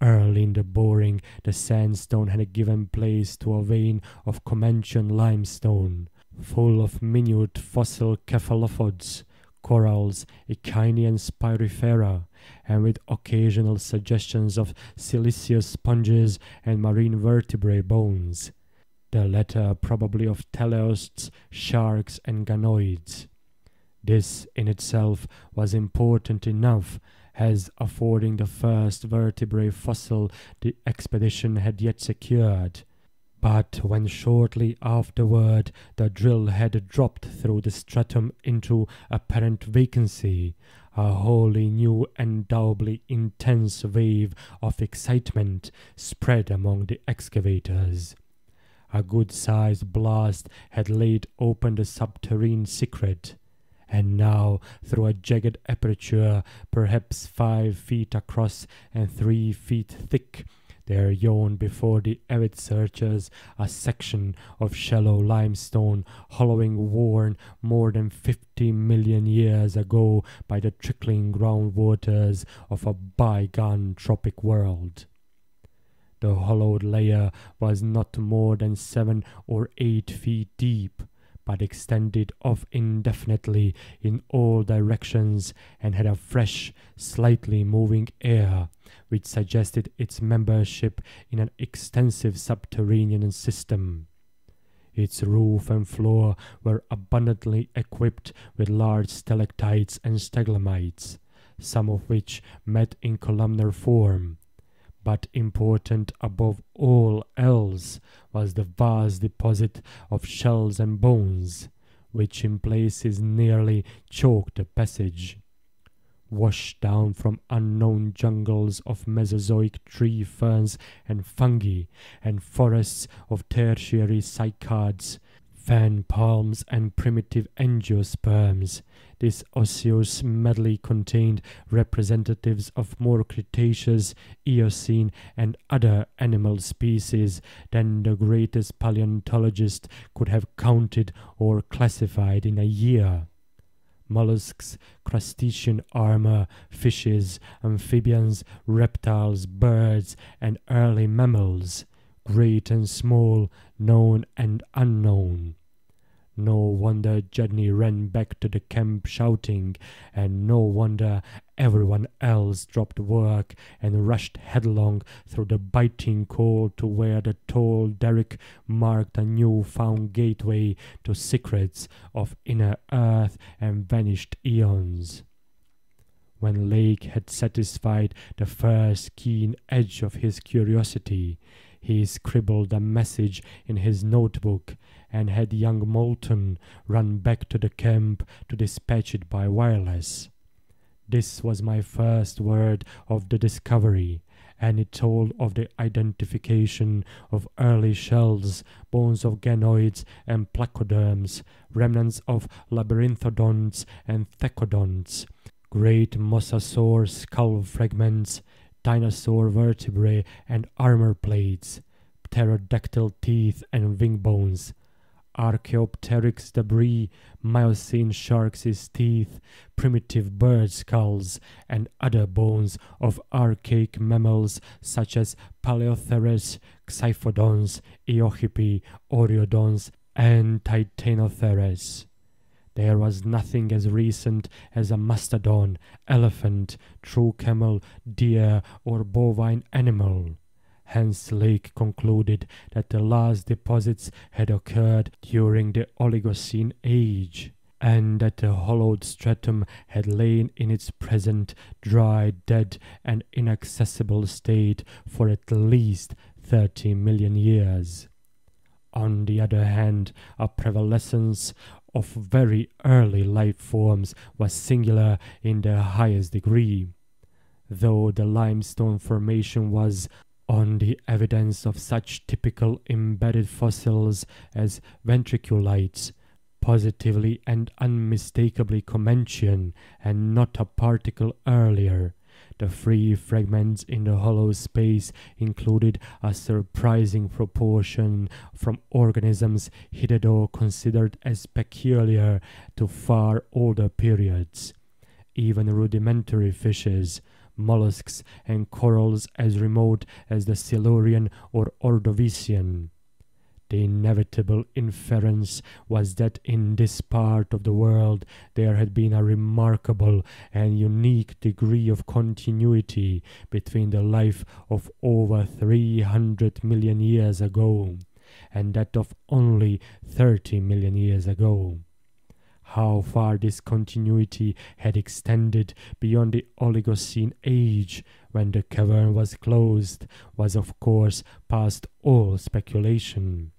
Early in the boring, the sandstone had given place to a vein of Comanchian limestone, full of minute fossil cephalopods, corals, echini and spirifera, and with occasional suggestions of siliceous sponges and marine vertebrate bones, the latter probably of teleosts, sharks, and ganoids. This in itself was important enough, as affording the first vertebrate fossil the expedition had yet secured. But when shortly afterward the drill had dropped through the stratum into apparent vacancy, a wholly new and doubly intense wave of excitement spread among the excavators. A good-sized blast had laid open the subterranean secret, and now, through a jagged aperture, perhaps 5 feet across and 3 feet thick, there yawned before the avid searchers a section of shallow limestone, hollowing worn more than 50 million years ago by the trickling groundwaters of a bygone tropic world. The hollowed layer was not more than 7 or 8 feet deep, but extended off indefinitely in all directions and had a fresh, slightly moving air, which suggested its membership in an extensive subterranean system. Its roof and floor were abundantly equipped with large stalactites and stalagmites, some of which met in columnar form. But important above all else was the vast deposit of shells and bones, which in places nearly choked the passage. Washed down from unknown jungles of Mesozoic tree ferns and fungi, and forests of tertiary cycads, fan palms and primitive angiosperms, this osseous medley contained representatives of more Cretaceous, Eocene, and other animal species than the greatest paleontologist could have counted or classified in a year. Mollusks, crustacean armor, fishes, amphibians, reptiles, birds, and early mammals, great and small, known and unknown. No wonder Judney ran back to the camp shouting, and no wonder everyone else dropped work and rushed headlong through the biting cold to where the tall derrick marked a new-found gateway to secrets of inner earth and vanished eons. When Lake had satisfied the first keen edge of his curiosity, he scribbled a message in his notebook and had young Moulton run back to the camp to dispatch it by wireless. This was my first word of the discovery, and it told of the identification of early shells, bones of ganoids and placoderms, remnants of labyrinthodonts and thecodonts, great mosasaur skull fragments, dinosaur vertebrae and armor plates, pterodactyl teeth and wing bones, Archaeopteryx debris, Miocene sharks' teeth, primitive bird skulls, and other bones of archaic mammals such as Paleotheres, Xiphodons, Eohipi, Oreodons, and Titanotheres. There was nothing as recent as a mastodon, elephant, true camel, deer, or bovine animal. Hence Lake concluded that the last deposits had occurred during the Oligocene age, and that the hollowed stratum had lain in its present dry, dead, and inaccessible state for at least 30 million years. On the other hand, a prevalence of very early life forms was singular in the highest degree, though the limestone formation was, on the evidence of such typical embedded fossils as ventriculites, positively and unmistakably Comanchean, and not a particle earlier. The free fragments in the hollow space included a surprising proportion from organisms hitherto considered as peculiar to far older periods. Even rudimentary fishes, mollusks, and corals as remote as the Silurian or Ordovician. The inevitable inference was that in this part of the world there had been a remarkable and unique degree of continuity between the life of over 300 million years ago and that of only 30 million years ago. How far this continuity had extended beyond the Oligocene age, when the cavern was closed, was of course past all speculation.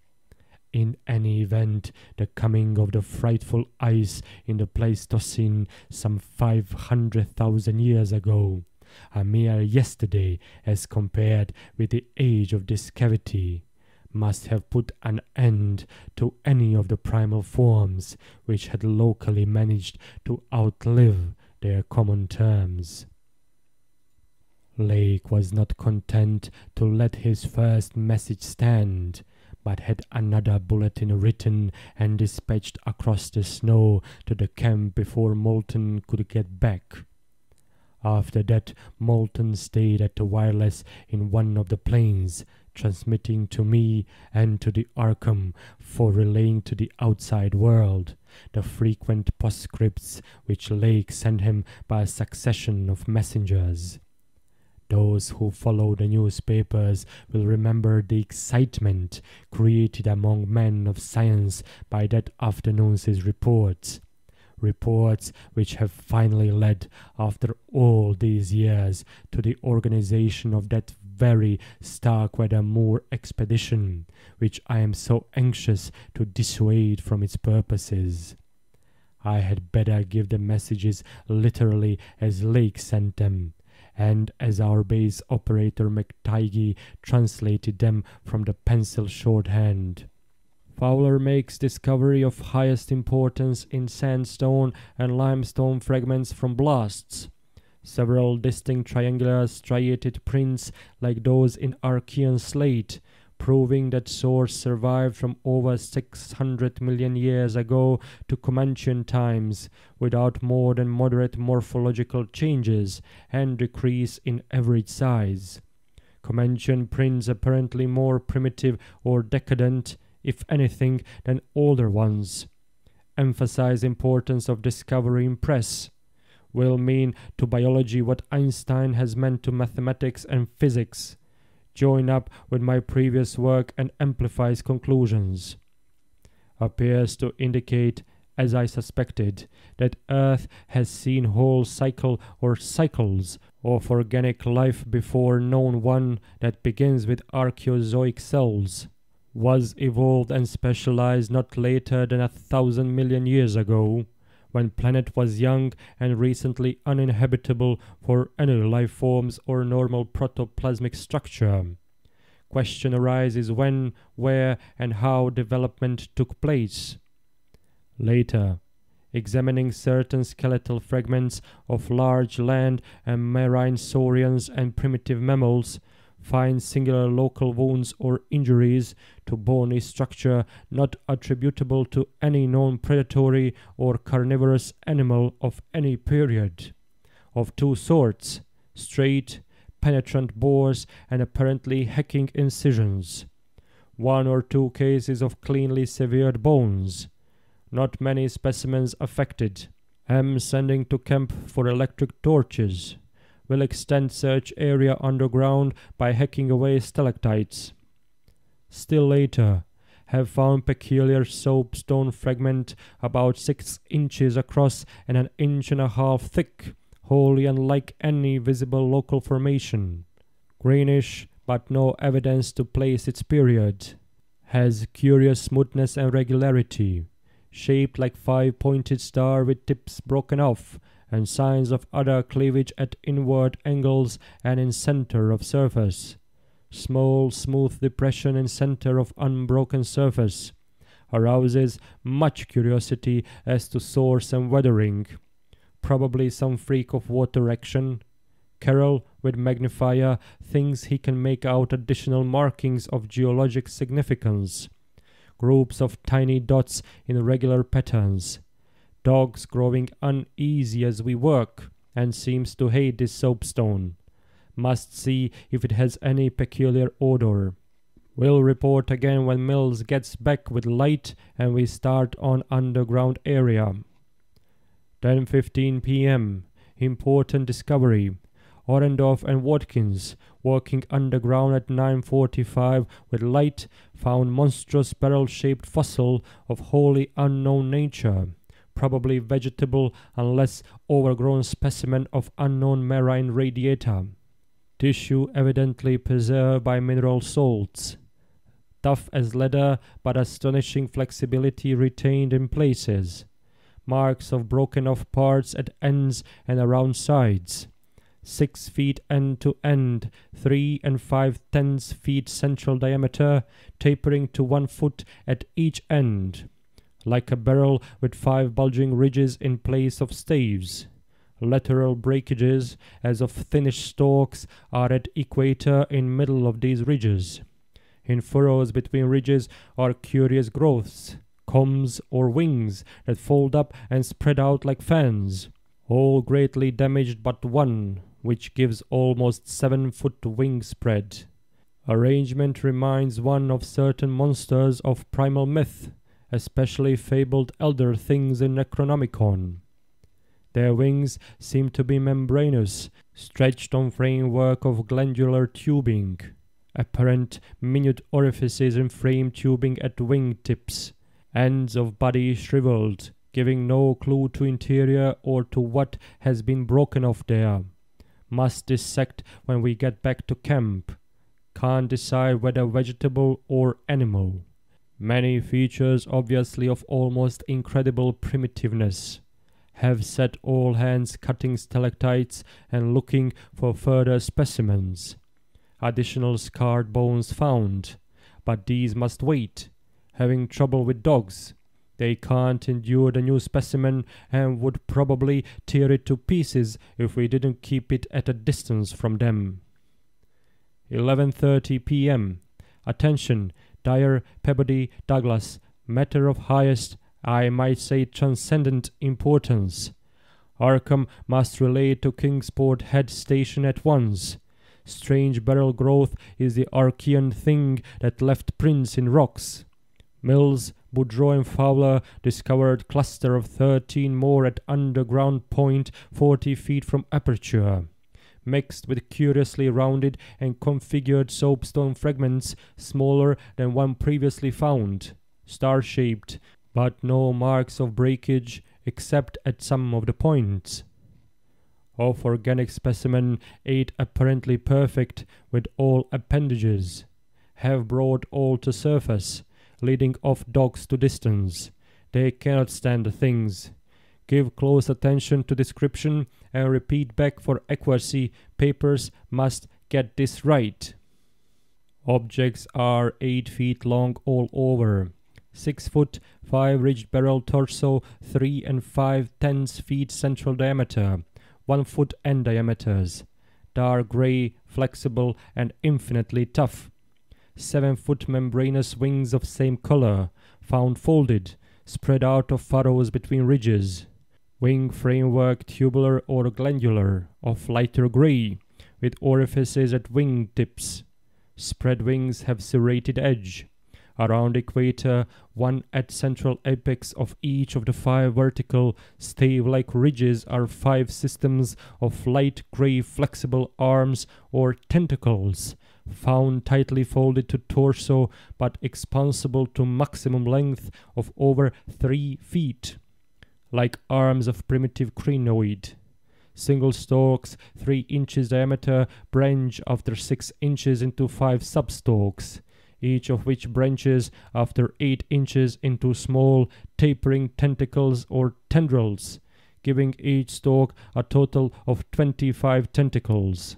In any event, the coming of the frightful ice in the Pleistocene some 500,000 years ago, a mere yesterday as compared with the age of this cavity, must have put an end to any of the primal forms which had locally managed to outlive their common terms. Lake was not content to let his first message stand, but had another bulletin written and dispatched across the snow to the camp before Moulton could get back. After that, Moulton stayed at the wireless in one of the planes, transmitting to me and to the Arkham for relaying to the outside world the frequent postscripts which Lake sent him by a succession of messengers. Those who follow the newspapers will remember the excitement created among men of science by that afternoon's reports which have finally led, after all these years, to the organization of that very Starkweather Moor expedition, which I am so anxious to dissuade from its purposes. I had better give the messages literally as Lake sent them, and as our base operator McTighe translated them from the pencil shorthand. Fowler makes discovery of highest importance in sandstone and limestone fragments from blasts. Several distinct triangular striated prints like those in Archean slate, proving that source survived from over 600 million years ago to Comanchean times, without more than moderate morphological changes and decrease in average size. Comanchean prints apparently more primitive or decadent, if anything, than older ones. Emphasize importance of discovery in press. Will mean to biology what Einstein has meant to mathematics and physics. Join up with my previous work and amplifies conclusions. Appears to indicate, as I suspected, that Earth has seen whole cycle or cycles of organic life before known one that begins with archaeozoic cells, was evolved and specialized not later than 1,000 million years ago, when planet was young and recently uninhabitable for any life forms or normal protoplasmic structure. Question arises when, where, and how development took place. Later, examining certain skeletal fragments of large land and marine saurians and primitive mammals, find singular local wounds or injuries to bony structure not attributable to any known predatory or carnivorous animal of any period, of two sorts, straight, penetrant bores and apparently hacking incisions. One or two cases of cleanly severed bones. Not many specimens affected. Am sending to camp for electric torches. Will extend search area underground by hacking away stalactites. Still later, have found peculiar soapstone fragment about 6 inches across and 1.5 inches thick, wholly unlike any visible local formation. Greenish, but no evidence to place its period. Has curious smoothness and regularity, shaped like 5-pointed star with tips broken off, and signs of other cleavage at inward angles and in center of surface. Small, smooth depression in center of unbroken surface. Arouses much curiosity as to source and weathering. Probably some freak of water action. Carroll, with magnifier, thinks he can make out additional markings of geologic significance. Groups of tiny dots in regular patterns. Dogs growing uneasy as we work, and seems to hate this soapstone. Must see if it has any peculiar odor. Will report again when Mills gets back with light and we start on underground area. 10:15 p.m. Important discovery. Orendorff and Watkins, working underground at 9:45 with light, found monstrous barrel-shaped fossil of wholly unknown nature. Probably vegetable unless overgrown specimen of unknown marine radiata. Tissue evidently preserved by mineral salts. Tough as leather, but astonishing flexibility retained in places. Marks of broken off parts at ends and around sides. 6 feet end to end, 3 5/10 feet central diameter, tapering to 1 foot at each end, like a barrel with 5 bulging ridges in place of staves. Lateral breakages, as of thinnish stalks, are at equator in middle of these ridges. In furrows between ridges are curious growths, combs or wings that fold up and spread out like fans, all greatly damaged but one, which gives almost 7-foot wing spread. Arrangement reminds one of certain monsters of primal myth, especially fabled elder things in Necronomicon. Their wings seem to be membranous, stretched on framework of glandular tubing, apparent minute orifices in frame tubing at wing tips, ends of body shriveled, giving no clue to interior or to what has been broken off there. Must dissect when we get back to camp. Can't decide whether vegetable or animal. Many features obviously of almost incredible primitiveness. Have set all hands cutting stalactites and looking for further specimens. Additional scarred bones found, but these must wait. Having trouble with dogs. They can't endure the new specimen and would probably tear it to pieces if we didn't keep it at a distance from them. 11:30 p.m. Attention, Dyer, Peabody, Douglas. Matter of highest, I might say transcendent importance. Arkham must relay to Kingsport Head Station at once. Strange barrel growth is the Archean thing that left prints in rocks. Mills, Boudreau and Fowler discovered cluster of 13 more at underground point 40 feet from aperture, mixed with curiously rounded and configured soapstone fragments smaller than one previously found, star-shaped, but no marks of breakage except at some of the points. Of organic specimen 8 apparently perfect with all appendages, have brought all to surface, leading off dogs to distance. They cannot stand the things. Give close attention to description and repeat back for accuracy. Papers must get this right. Objects are 8 feet long all over. 6 foot, 5 ridged barrel torso, 3 5/10 feet central diameter, 1 foot end diameters. Dark gray, flexible, and infinitely tough. 7-foot membranous wings of same color, found folded, spread out of furrows between ridges. Wing framework tubular or glandular, of lighter gray, with orifices at wing tips. Spread wings have serrated edge. Around equator, one at central apex of each of the 5 vertical, stave-like ridges are 5 systems of light gray flexible arms or tentacles, found tightly folded to torso but expansible to maximum length of over 3 feet, like arms of primitive crinoid. Single stalks, 3 inches diameter, branch after 6 inches into 5 substalks, each of which branches after 8 inches into small, tapering tentacles or tendrils, giving each stalk a total of 25 tentacles.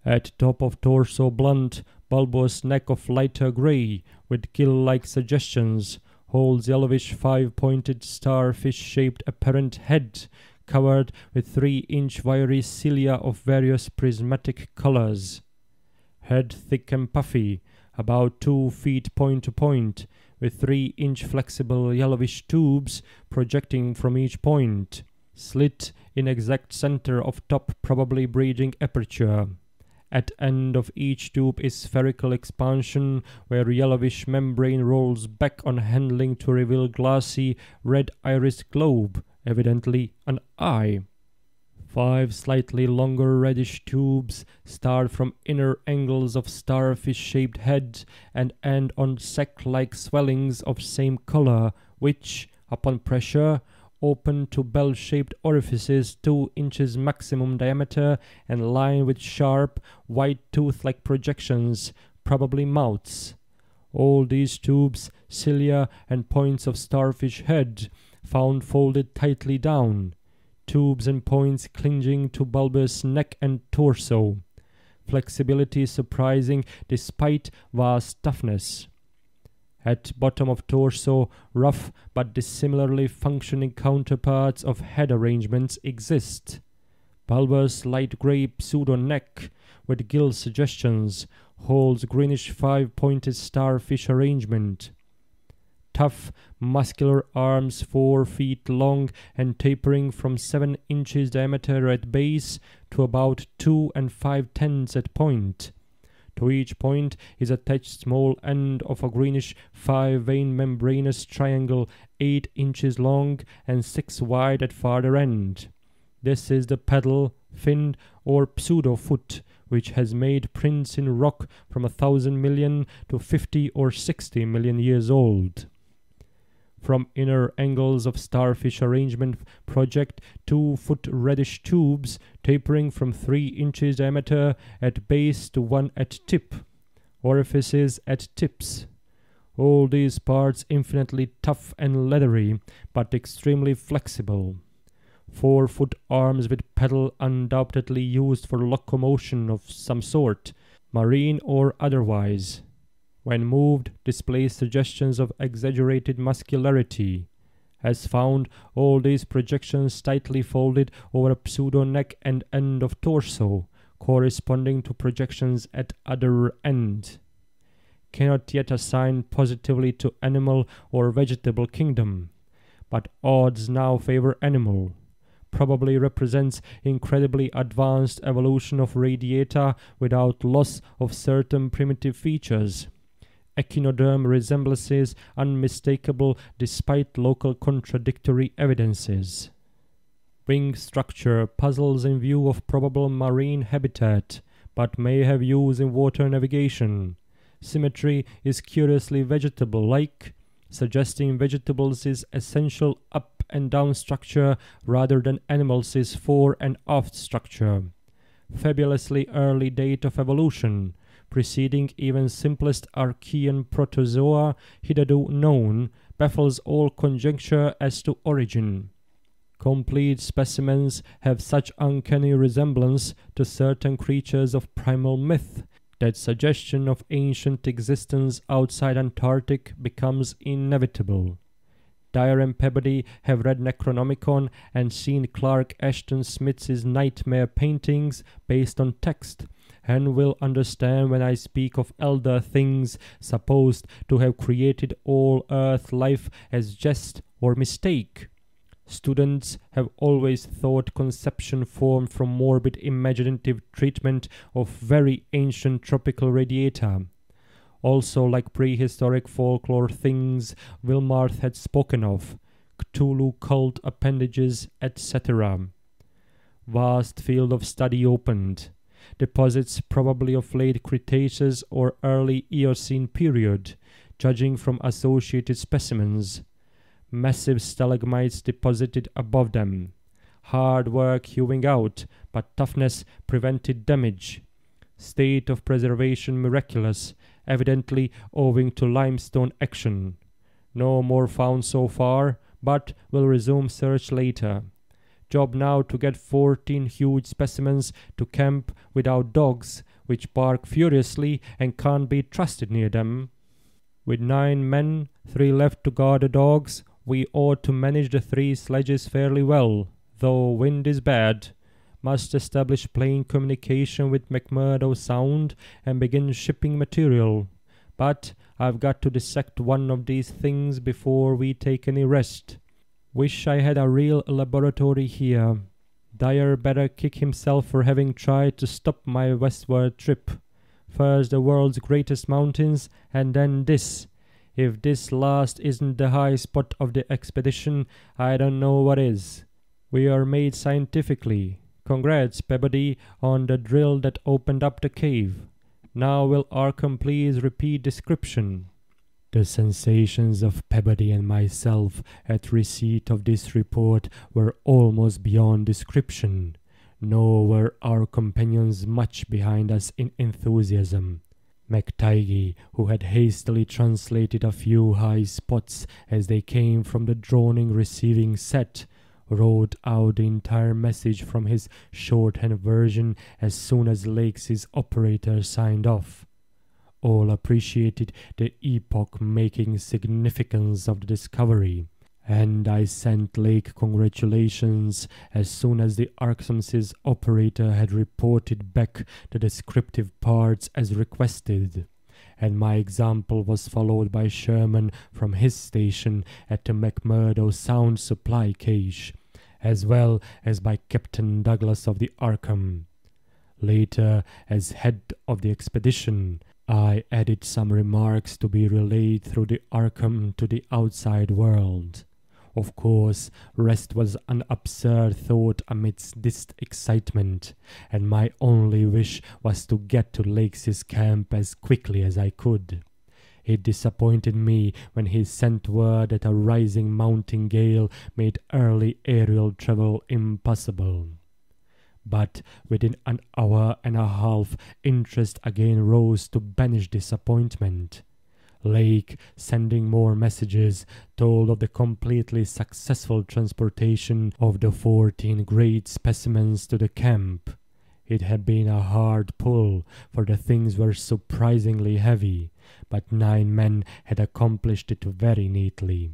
At top of torso blunt, bulbous neck of lighter gray, with gill-like suggestions, holds yellowish 5-pointed starfish-shaped apparent head, covered with 3-inch wiry cilia of various prismatic colors. Head thick and puffy, about 2 feet point to point, with 3-inch flexible yellowish tubes projecting from each point, slit in exact center of top probably breeding aperture. At end of each tube is spherical expansion, where yellowish membrane rolls back on handling to reveal glassy red iris globe, evidently an eye. 5 slightly longer reddish tubes start from inner angles of starfish-shaped head and end on sac-like swellings of same color, which, upon pressure, open to bell-shaped orifices 2 inches maximum diameter and lined with sharp, white tooth-like projections, probably mouths. All these tubes, cilia, and points of starfish head, found folded tightly down. tubes and points clinging to bulbous neck and torso. Flexibility surprising despite vast toughness. At bottom of torso, rough but dissimilarly functioning counterparts of head arrangements exist. Bulbous light grey pseudo-neck with gill suggestions holds greenish five-pointed starfish arrangement. Tough, muscular arms 4 feet long and tapering from 7 inches diameter at base to about 2 5/10 at point. To each point is attached small end of a greenish 5-vein membranous triangle 8 inches long and 6 wide at farther end. This is the pedal, fin, or pseudo-foot, which has made prints in rock from 1,000 million to 50 or 60 million years old. From inner angles of starfish arrangement project 2-foot reddish tubes tapering from 3 inches diameter at base to 1 at tip, orifices at tips. All these parts infinitely tough and leathery, but extremely flexible. 4-foot arms with pedal undoubtedly used for locomotion of some sort, marine or otherwise. When moved, displays suggestions of exaggerated muscularity. Has found all these projections tightly folded over a pseudo-neck and end of torso, corresponding to projections at other end. Cannot yet assign positively to animal or vegetable kingdom, but odds now favor animal. Probably represents incredibly advanced evolution of radiata without loss of certain primitive features. Echinoderm resemblances unmistakable despite local contradictory evidences. Wing structure puzzles in view of probable marine habitat, but may have use in water navigation. Symmetry is curiously vegetable-like, suggesting vegetables is essential up and down structure rather than animals is fore and aft structure. Fabulously early date of evolution, preceding even simplest Archean protozoa hitherto known, baffles all conjecture as to origin. Complete specimens have such uncanny resemblance to certain creatures of primal myth that suggestion of ancient existence outside Antarctic becomes inevitable. Dyer and Peabody have read Necronomicon and seen Clark Ashton Smith's nightmare paintings based on text, and will understand when I speak of elder things supposed to have created all earth life as jest or mistake. Students have always thought conception formed from morbid imaginative treatment of very ancient tropical radiata. Also, like prehistoric folklore things Wilmarth had spoken of, Cthulhu cult appendages, etc. Vast field of study opened. Deposits probably of late Cretaceous or early Eocene period, judging from associated specimens. Massive stalagmites deposited above them. Hard work hewing out, but toughness prevented damage. State of preservation miraculous, evidently owing to limestone action. No more found so far, but will resume search later. Job now to get 14 huge specimens to camp without dogs, which bark furiously and can't be trusted near them. With 9 men, 3 left to guard the dogs, we ought to manage the 3 sledges fairly well, though wind is bad. Must establish plain communication with McMurdo Sound and begin shipping material. But I've got to dissect one of these things before we take any rest. Wish I had a real laboratory here. Dyer better kick himself for having tried to stop my westward trip. First the world's greatest mountains, and then this. If this last isn't the high spot of the expedition, I don't know what is. We are made scientifically. Congrats, Peabody, on the drill that opened up the cave. Now will Arkham please repeat description? The sensations of Peabody and myself at receipt of this report were almost beyond description, nor were our companions much behind us in enthusiasm. McTighe, who had hastily translated a few high spots as they came from the droning receiving set, wrote out the entire message from his shorthand version as soon as Lake's operator signed off. All appreciated the epoch-making significance of the discovery, and I sent Lake congratulations as soon as the Arkansas's operator had reported back the descriptive parts as requested, and my example was followed by Sherman from his station at the McMurdo Sound supply cache, as well as by Captain Douglas of the Arkham. Later, as head of the expedition, I added some remarks to be relayed through the Arkham to the outside world. Of course, rest was an absurd thought amidst this excitement, and my only wish was to get to Lake's camp as quickly as I could. It disappointed me when he sent word that a rising mountain gale made early aerial travel impossible. But within an hour and a half, interest again rose to banish disappointment. Lake, sending more messages, told of the completely successful transportation of the 14 great specimens to the camp. It had been a hard pull, for the things were surprisingly heavy, but 9 men had accomplished it very neatly.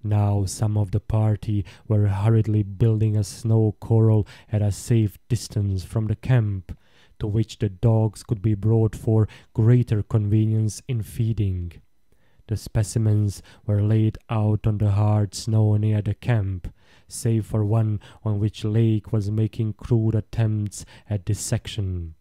Now some of the party were hurriedly building a snow corral at a safe distance from the camp, to which the dogs could be brought for greater convenience in feeding. The specimens were laid out on the hard snow near the camp, save for one on which Lake was making crude attempts at dissection.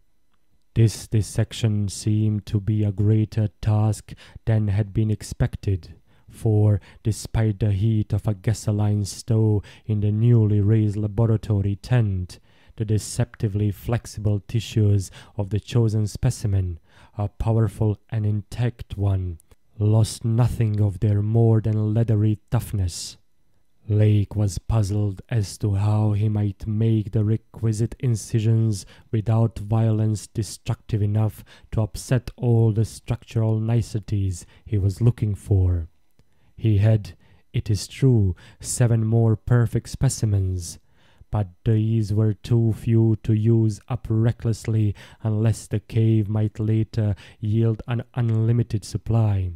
This dissection seemed to be a greater task than had been expected, for, despite the heat of a gasoline stove in the newly raised laboratory tent, the deceptively flexible tissues of the chosen specimen, a powerful and intact one, lost nothing of their more than leathery toughness. Lake was puzzled as to how he might make the requisite incisions without violence destructive enough to upset all the structural niceties he was looking for. He had, it is true, 7 more perfect specimens, but these were too few to use up recklessly unless the cave might later yield an unlimited supply.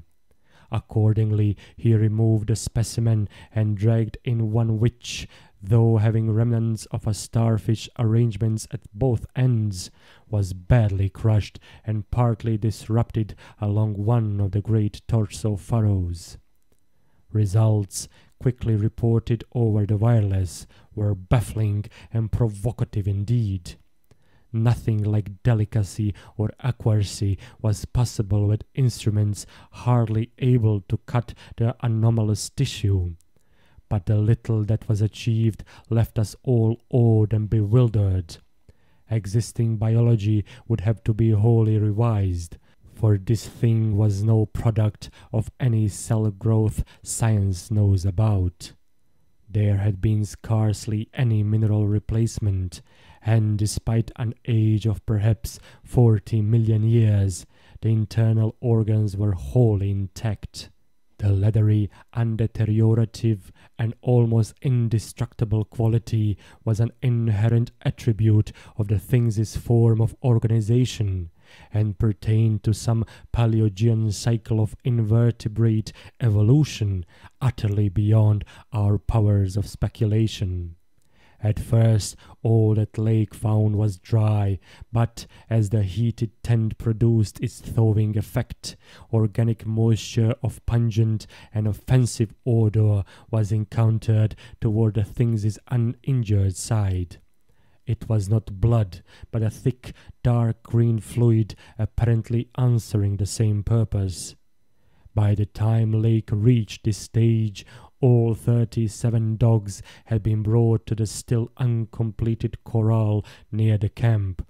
Accordingly, he removed a specimen and dragged in one which, though having remnants of a starfish arrangements at both ends, was badly crushed and partly disrupted along one of the great torso furrows. Results, quickly reported over the wireless, were baffling and provocative indeed. Nothing like delicacy or accuracy was possible with instruments hardly able to cut the anomalous tissue, but the little that was achieved left us all awed and bewildered. Existing biology would have to be wholly revised, for this thing was no product of any cell growth science knows about. There had been scarcely any mineral replacement, and despite an age of perhaps 40 million years, the internal organs were wholly intact. The leathery, undeteriorative, and almost indestructible quality was an inherent attribute of the thing's form of organization, and pertained to some Paleogean cycle of invertebrate evolution utterly beyond our powers of speculation. At first, all that Lake found was dry, but as the heated tent produced its thawing effect, organic moisture of pungent and offensive odor was encountered toward the thing's uninjured side. It was not blood, but a thick, dark green fluid apparently answering the same purpose. By the time Lake reached this stage, all 37 dogs had been brought to the still uncompleted corral near the camp,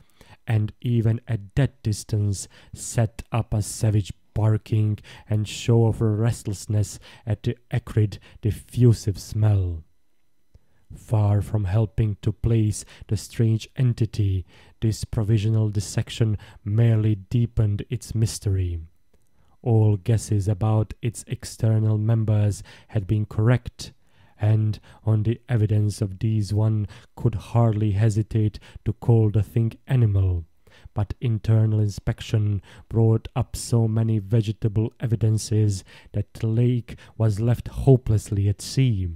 and even at that distance set up a savage barking and show of restlessness at the acrid, diffusive smell. Far from helping to place the strange entity, this provisional dissection merely deepened its mystery. All guesses about its external members had been correct, and on the evidence of these one could hardly hesitate to call the thing animal. But internal inspection brought up so many vegetable evidences that the lake was left hopelessly at sea.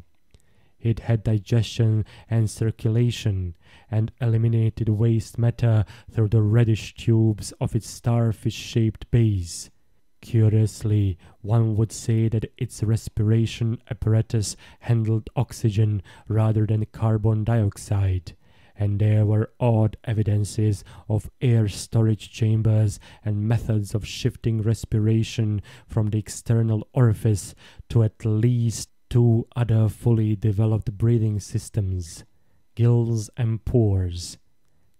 It had digestion and circulation, and eliminated waste matter through the reddish tubes of its starfish-shaped base. Curiously, one would say that its respiration apparatus handled oxygen rather than carbon dioxide, and there were odd evidences of air storage chambers and methods of shifting respiration from the external orifice to at least 2 other fully developed breathing systems, gills and pores.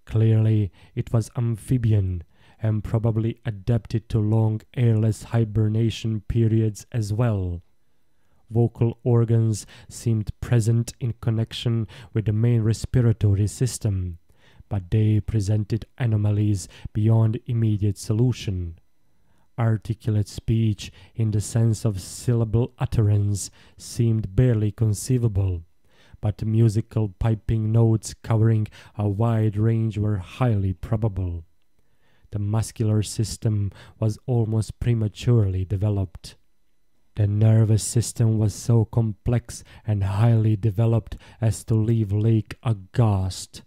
Clearly, it was amphibian, and probably adapted to long airless hibernation periods as well. Vocal organs seemed present in connection with the main respiratory system, but they presented anomalies beyond immediate solution. Articulate speech, in the sense of syllable utterance, seemed barely conceivable, but musical piping notes covering a wide range were highly probable. The muscular system was almost prematurely developed. The nervous system was so complex and highly developed as to leave Lake aghast.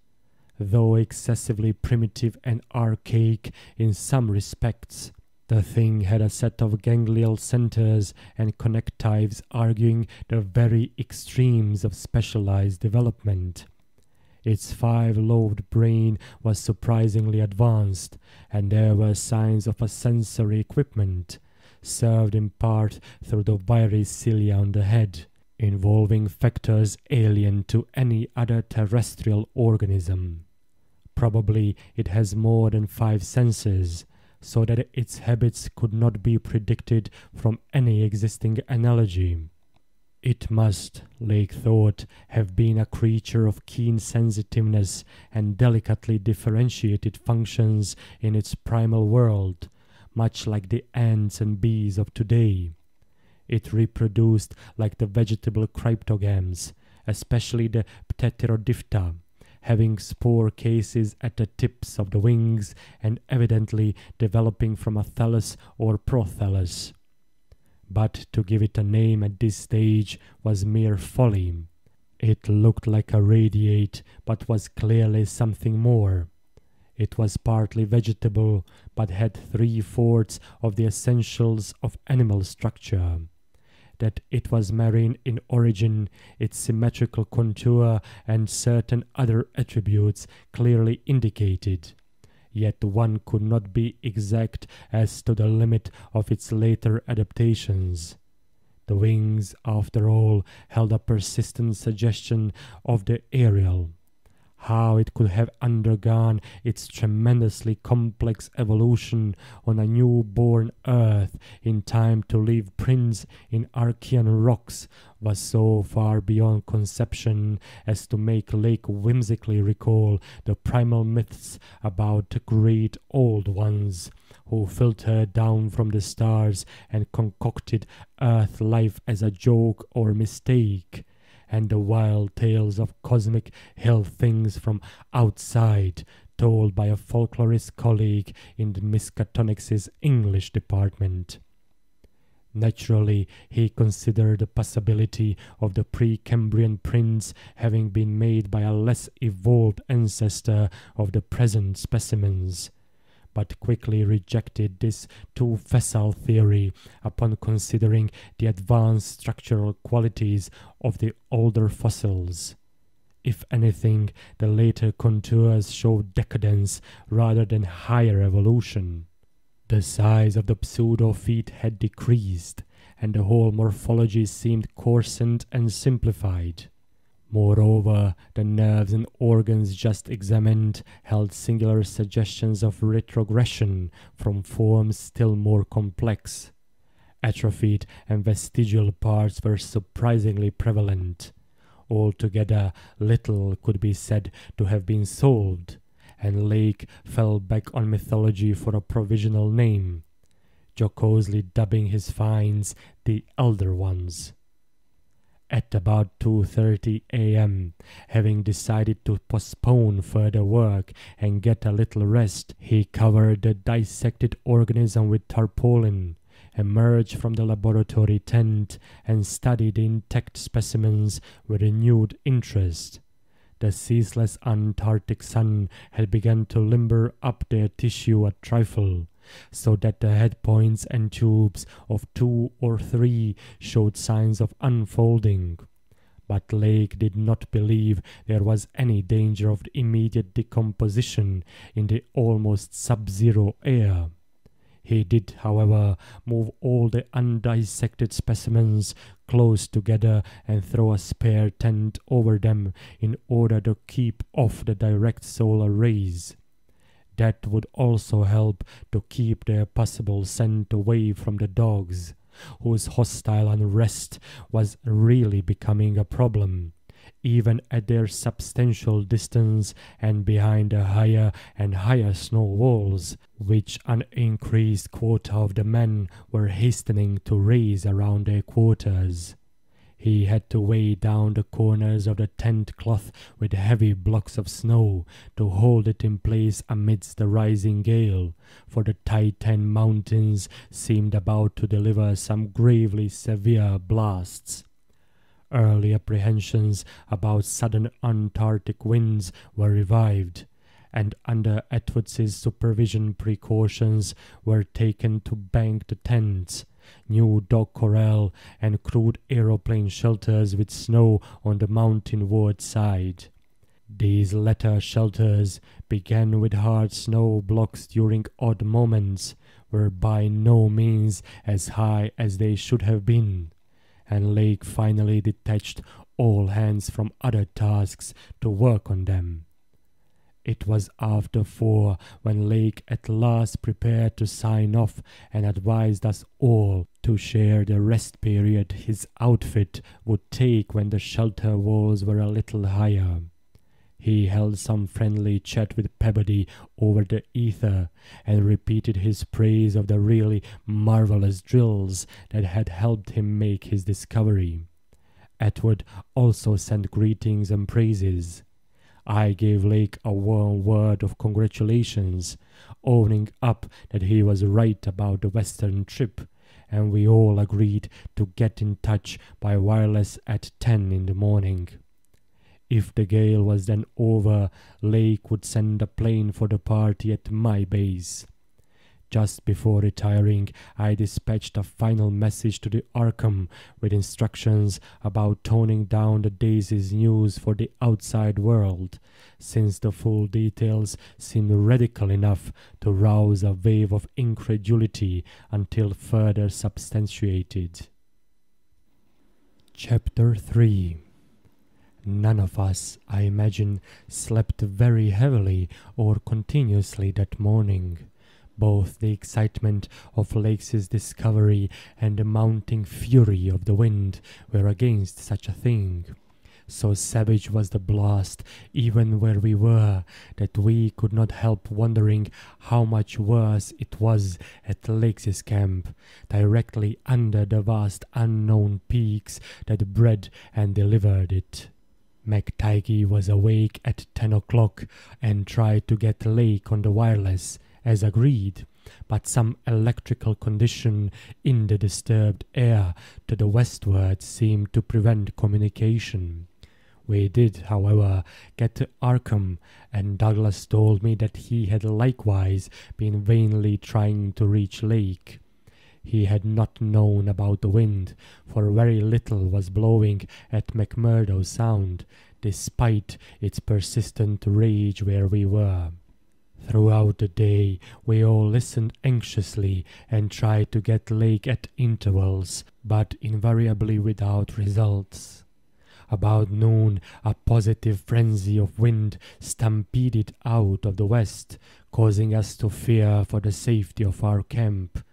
Though excessively primitive and archaic in some respects, the thing had a set of ganglial centers and connectives arguing the very extremes of specialized development. Its 5-lobed brain was surprisingly advanced, and there were signs of a sensory equipment, served in part through the wiry cilia on the head, involving factors alien to any other terrestrial organism. Probably it has more than 5 senses, so that its habits could not be predicted from any existing analogy. It must, Lake thought, have been a creature of keen sensitiveness and delicately differentiated functions in its primal world, much like the ants and bees of today. It reproduced like the vegetable cryptogams, especially the Pterodipta, having spore cases at the tips of the wings and evidently developing from a thallus or prothallus. But to give it a name at this stage was mere folly. It looked like a radiate, but was clearly something more. It was partly vegetable, but had 3/4 of the essentials of animal structure. That it was marine in origin, its symmetrical contour and certain other attributes clearly indicated. Yet one could not be exact as to the limit of its later adaptations. The wings, after all, held a persistent suggestion of the aerial. How it could have undergone its tremendously complex evolution on a new-born Earth in time to leave prints in Archean rocks was so far beyond conception as to make Lake whimsically recall the primal myths about the great old ones, who filtered down from the stars and concocted Earth life as a joke or mistake, and the wild tales of cosmic hill things from outside, told by a folklorist colleague in the Miskatonic's English department. Naturally, he considered the possibility of the Precambrian prints having been made by a less evolved ancestor of the present specimens, but quickly rejected this too facile theory upon considering the advanced structural qualities of the older fossils. If anything, the later contours showed decadence rather than higher evolution. The size of the pseudo-feet had decreased, and the whole morphology seemed coarsened and simplified. Moreover, the nerves and organs just examined held singular suggestions of retrogression from forms still more complex. Atrophied and vestigial parts were surprisingly prevalent. Altogether, little could be said to have been solved, and Lake fell back on mythology for a provisional name, jocosely dubbing his finds the Elder Ones. At about 2:30 a.m., having decided to postpone further work and get a little rest, he covered the dissected organism with tarpaulin, emerged from the laboratory tent, and studied the intact specimens with renewed interest. The ceaseless Antarctic sun had begun to limber up their tissue a trifle, so that the head points and tubes of 2 or 3 showed signs of unfolding. But Lake did not believe there was any danger of immediate decomposition in the almost sub-zero air. He did, however, move all the undissected specimens close together and throw a spare tent over them in order to keep off the direct solar rays. That would also help to keep their possible scent away from the dogs, whose hostile unrest was really becoming a problem, even at their substantial distance and behind the higher and higher snow walls, which an increased quota of the men were hastening to raise around their quarters. He had to weigh down the corners of the tent cloth with heavy blocks of snow to hold it in place amidst the rising gale, for the Titan Mountains seemed about to deliver some gravely severe blasts. Early apprehensions about sudden Antarctic winds were revived, and under Atwoods's supervision precautions were taken to bank the tents, new dog corral, and crude aeroplane shelters with snow on the mountainward side. These latter shelters began with hard snow blocks during odd moments, were by no means as high as they should have been, and Lake finally detached all hands from other tasks to work on them. It was after 4 when Lake at last prepared to sign off and advised us all to share the rest period his outfit would take when the shelter walls were a little higher. He held some friendly chat with Peabody over the ether and repeated his praise of the really marvelous drills that had helped him make his discovery. Atwood also sent greetings and praises. I gave Lake a warm word of congratulations, owning up that he was right about the western trip, and we all agreed to get in touch by wireless at 10 in the morning. If the gale was then over, Lake would send a plane for the party at my base. Just before retiring, I dispatched a final message to the Arkham with instructions about toning down the day's news for the outside world, since the full details seemed radical enough to rouse a wave of incredulity until further substantiated. Chapter 3. None of us, I imagine, slept very heavily or continuously that morning. Both the excitement of Lake's discovery and the mounting fury of the wind were against such a thing. So savage was the blast, even where we were, that we could not help wondering how much worse it was at Lake's camp, directly under the vast unknown peaks that bred and delivered it. McTighe was awake at 10 o'clock and tried to get Lake on the wireless, as agreed, but some electrical condition in the disturbed air to the westward seemed to prevent communication. We did, however, get to Arkham, and Douglas told me that he had likewise been vainly trying to reach Lake. He had not known about the wind, for very little was blowing at McMurdo Sound, despite its persistent rage where we were. Throughout the day, we all listened anxiously and tried to get Lake at intervals, but invariably without results. About noon, a positive frenzy of wind stampeded out of the west, causing us to fear for the safety of our camp.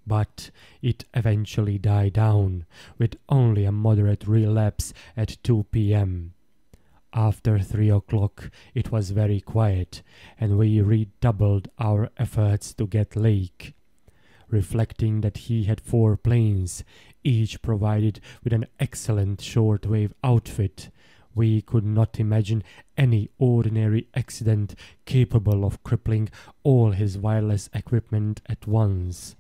But it eventually died down, with only a moderate relapse at 2 p.m. After 3 o'clock it was very quiet, and we redoubled our efforts to get Lake. reflecting that he had 4 planes, each provided with an excellent shortwave outfit. We could not imagine any ordinary accident capable of crippling all his wireless equipment at once.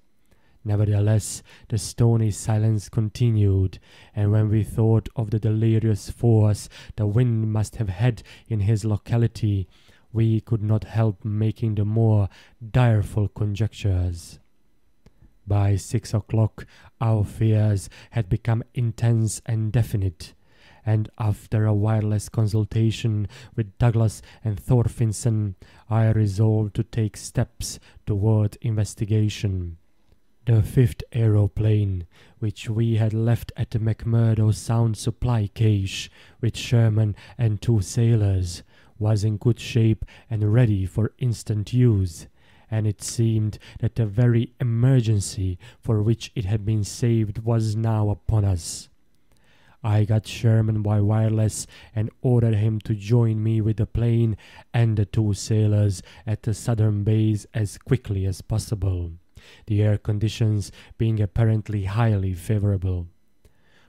Nevertheless, the stony silence continued, and when we thought of the delirious force the wind must have had in his locality, we could not help making the more direful conjectures. By 6 o'clock, our fears had become intense and definite, and after a wireless consultation with Douglas and Thorfinson, I resolved to take steps toward investigation. The 5th aeroplane, which we had left at the McMurdo Sound supply cache with Sherman and 2 sailors, was in good shape and ready for instant use, and it seemed that the very emergency for which it had been saved was now upon us. I got Sherman by wireless and ordered him to join me with the plane and the 2 sailors at the southern base as quickly as possible, the air conditions being apparently highly favorable.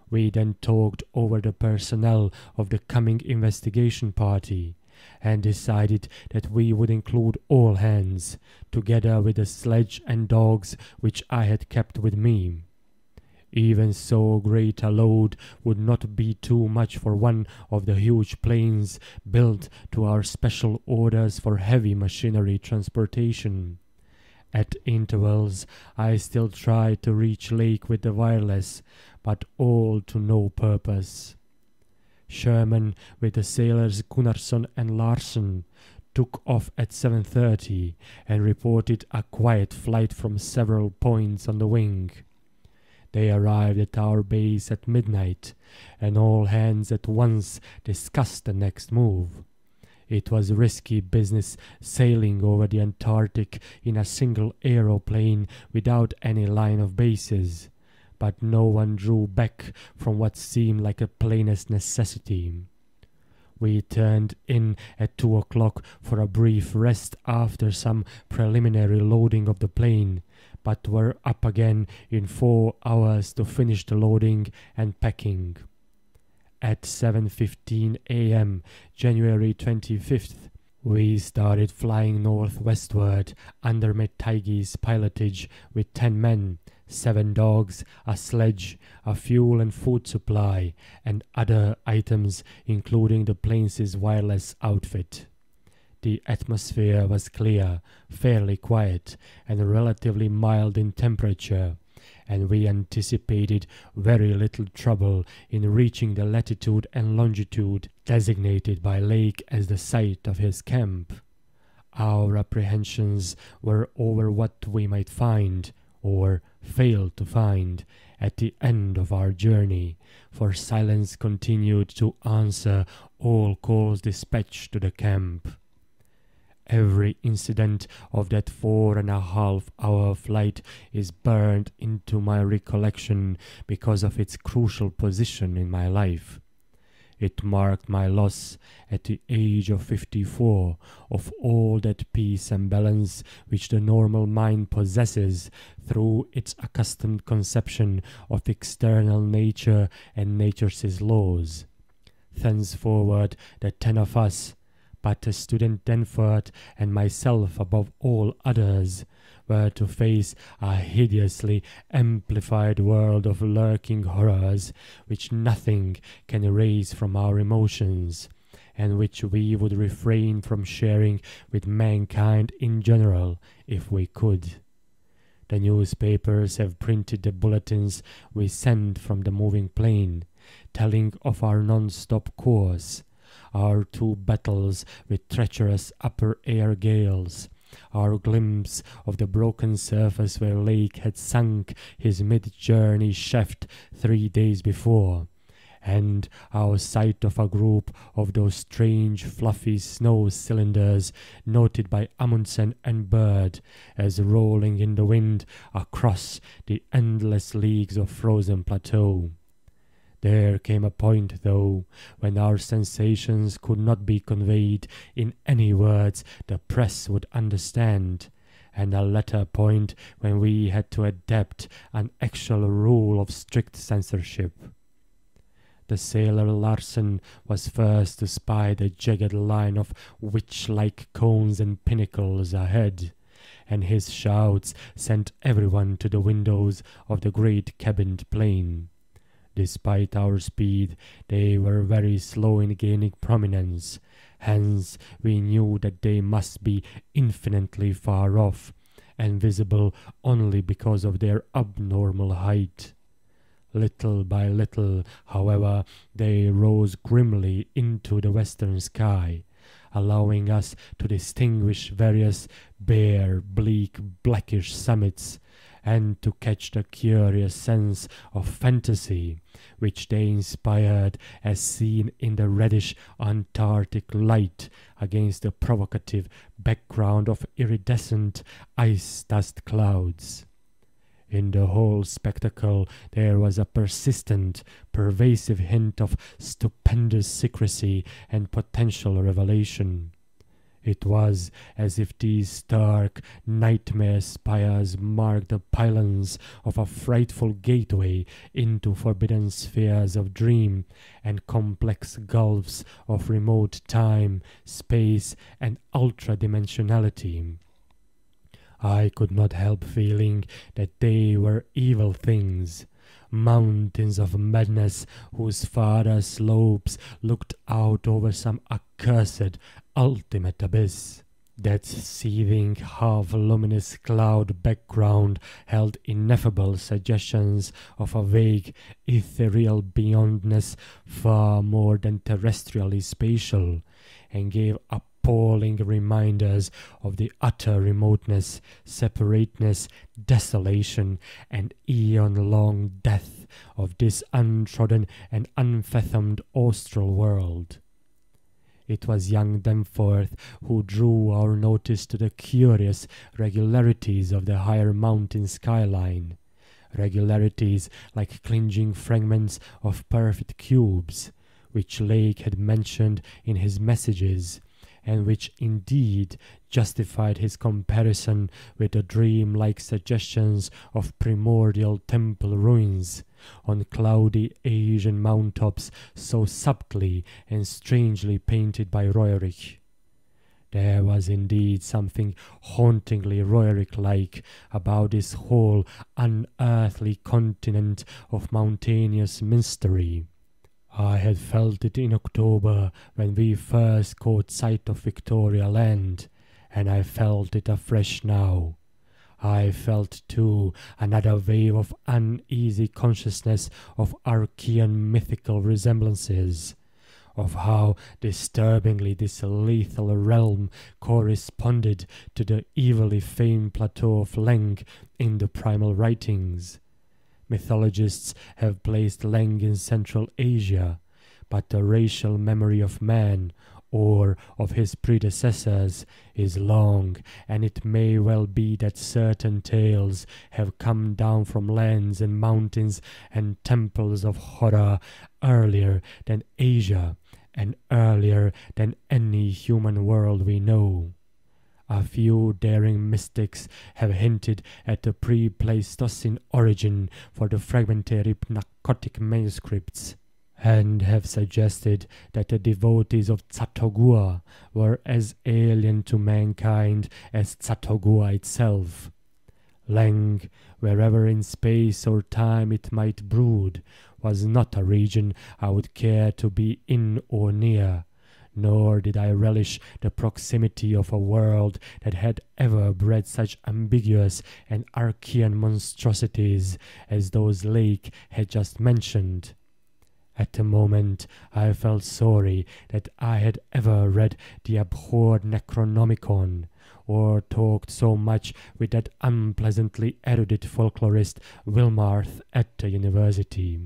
We then talked over the personnel of the coming investigation party, and decided that we would include all hands, together with the sledge and dogs which I had kept with me. Even so great a load would not be too much for one of the huge planes built to our special orders for heavy machinery transportation. At intervals, I still tried to reach Lake with the wireless, but all to no purpose. Sherman, with the sailors Gunnarsson and Larsen, took off at 7:30 and reported a quiet flight from several points on the wing. They arrived at our base at midnight, and all hands at once discussed the next move. It was risky business sailing over the Antarctic in a single aeroplane without any line of bases, but no one drew back from what seemed like the plainest necessity. We turned in at 2 o'clock for a brief rest after some preliminary loading of the plane, but were up again in 4 hours to finish the loading and packing. At 7:15 a.m., January 25th, we started flying northwestward under Metaigi's pilotage with 10 men, 7 dogs, a sledge, a fuel and food supply, and other items, including the plane's wireless outfit. The atmosphere was clear, fairly quiet, and relatively mild in temperature, and we anticipated very little trouble in reaching the latitude and longitude designated by Lake as the site of his camp. Our apprehensions were over what we might find, or fail to find, at the end of our journey, for silence continued to answer all calls dispatched to the camp. Every incident of that 4.5-hour flight is burned into my recollection because of its crucial position in my life. It marked my loss, at the age of 54, of all that peace and balance which the normal mind possesses through its accustomed conception of external nature and nature's laws. Thenceforward, the 10 of us, but the student Denford and myself above all others, were to face a hideously amplified world of lurking horrors which nothing can erase from our emotions, and which we would refrain from sharing with mankind in general if we could. The newspapers have printed the bulletins we sent from the moving plane, telling of our non-stop course, our 2 battles with treacherous upper air gales, our glimpse of the broken surface where Lake had sunk his mid-journey shaft 3 days before, and our sight of a group of those strange fluffy snow cylinders noted by Amundsen and Bird as rolling in the wind across the endless leagues of frozen plateau. There came a point, though, when our sensations could not be conveyed in any words the press would understand, and a later point when we had to adapt an actual rule of strict censorship. The sailor Larsen was first to spy the jagged line of witch-like cones and pinnacles ahead, and his shouts sent everyone to the windows of the great cabined plane. Despite our speed, they were very slow in gaining prominence. Hence, we knew that they must be infinitely far off, and visible only because of their abnormal height. Little by little, however, they rose grimly into the western sky, allowing us to distinguish various bare, bleak, blackish summits, and to catch the curious sense of fantasy which they inspired as seen in the reddish Antarctic light against the provocative background of iridescent ice dust clouds. In the whole spectacle there was a persistent, pervasive hint of stupendous secrecy and potential revelation. It was as if these stark nightmare spires marked the pylons of a frightful gateway into forbidden spheres of dream and complex gulfs of remote time, space, and ultra-dimensionality. I could not help feeling that they were evil things, mountains of madness whose farther slopes looked out over some accursed ultimate abyss. That seething half-luminous cloud background held ineffable suggestions of a vague, ethereal beyondness far more than terrestrially spatial, and gave appalling reminders of the utter remoteness, separateness, desolation, and eon-long death of this untrodden and unfathomed austral world. It was young Danforth who drew our notice to the curious regularities of the higher mountain skyline, regularities like clinging fragments of perfect cubes, which Lake had mentioned in his messages, and which indeed justified his comparison with the dream-like suggestions of primordial temple ruins on cloudy Asian mountaintops so subtly and strangely painted by Roerich. There was indeed something hauntingly Roerich-like about this whole unearthly continent of mountainous mystery. I had felt it in October when we first caught sight of Victoria Land, and I felt it afresh now. I felt, too, another wave of uneasy consciousness of Archean mythical resemblances, of how disturbingly this lethal realm corresponded to the evilly famed plateau of Leng in the primal writings. Mythologists have placed Leng in Central Asia, but the racial memory of man, or of his predecessors, is long, and it may well be that certain tales have come down from lands and mountains and temples of horror earlier than Asia, and earlier than any human world we know. A few daring mystics have hinted at the pre-Pleistocene origin for the fragmentary Pnakotic manuscripts, and have suggested that the devotees of Tsathoggua were as alien to mankind as Tsathoggua itself. Leng, wherever in space or time it might brood, was not a region I would care to be in or near, nor did I relish the proximity of a world that had ever bred such ambiguous and Archean monstrosities as those Lake had just mentioned. At the moment I felt sorry that I had ever read the abhorred Necronomicon, or talked so much with that unpleasantly erudite folklorist Wilmarth at the university.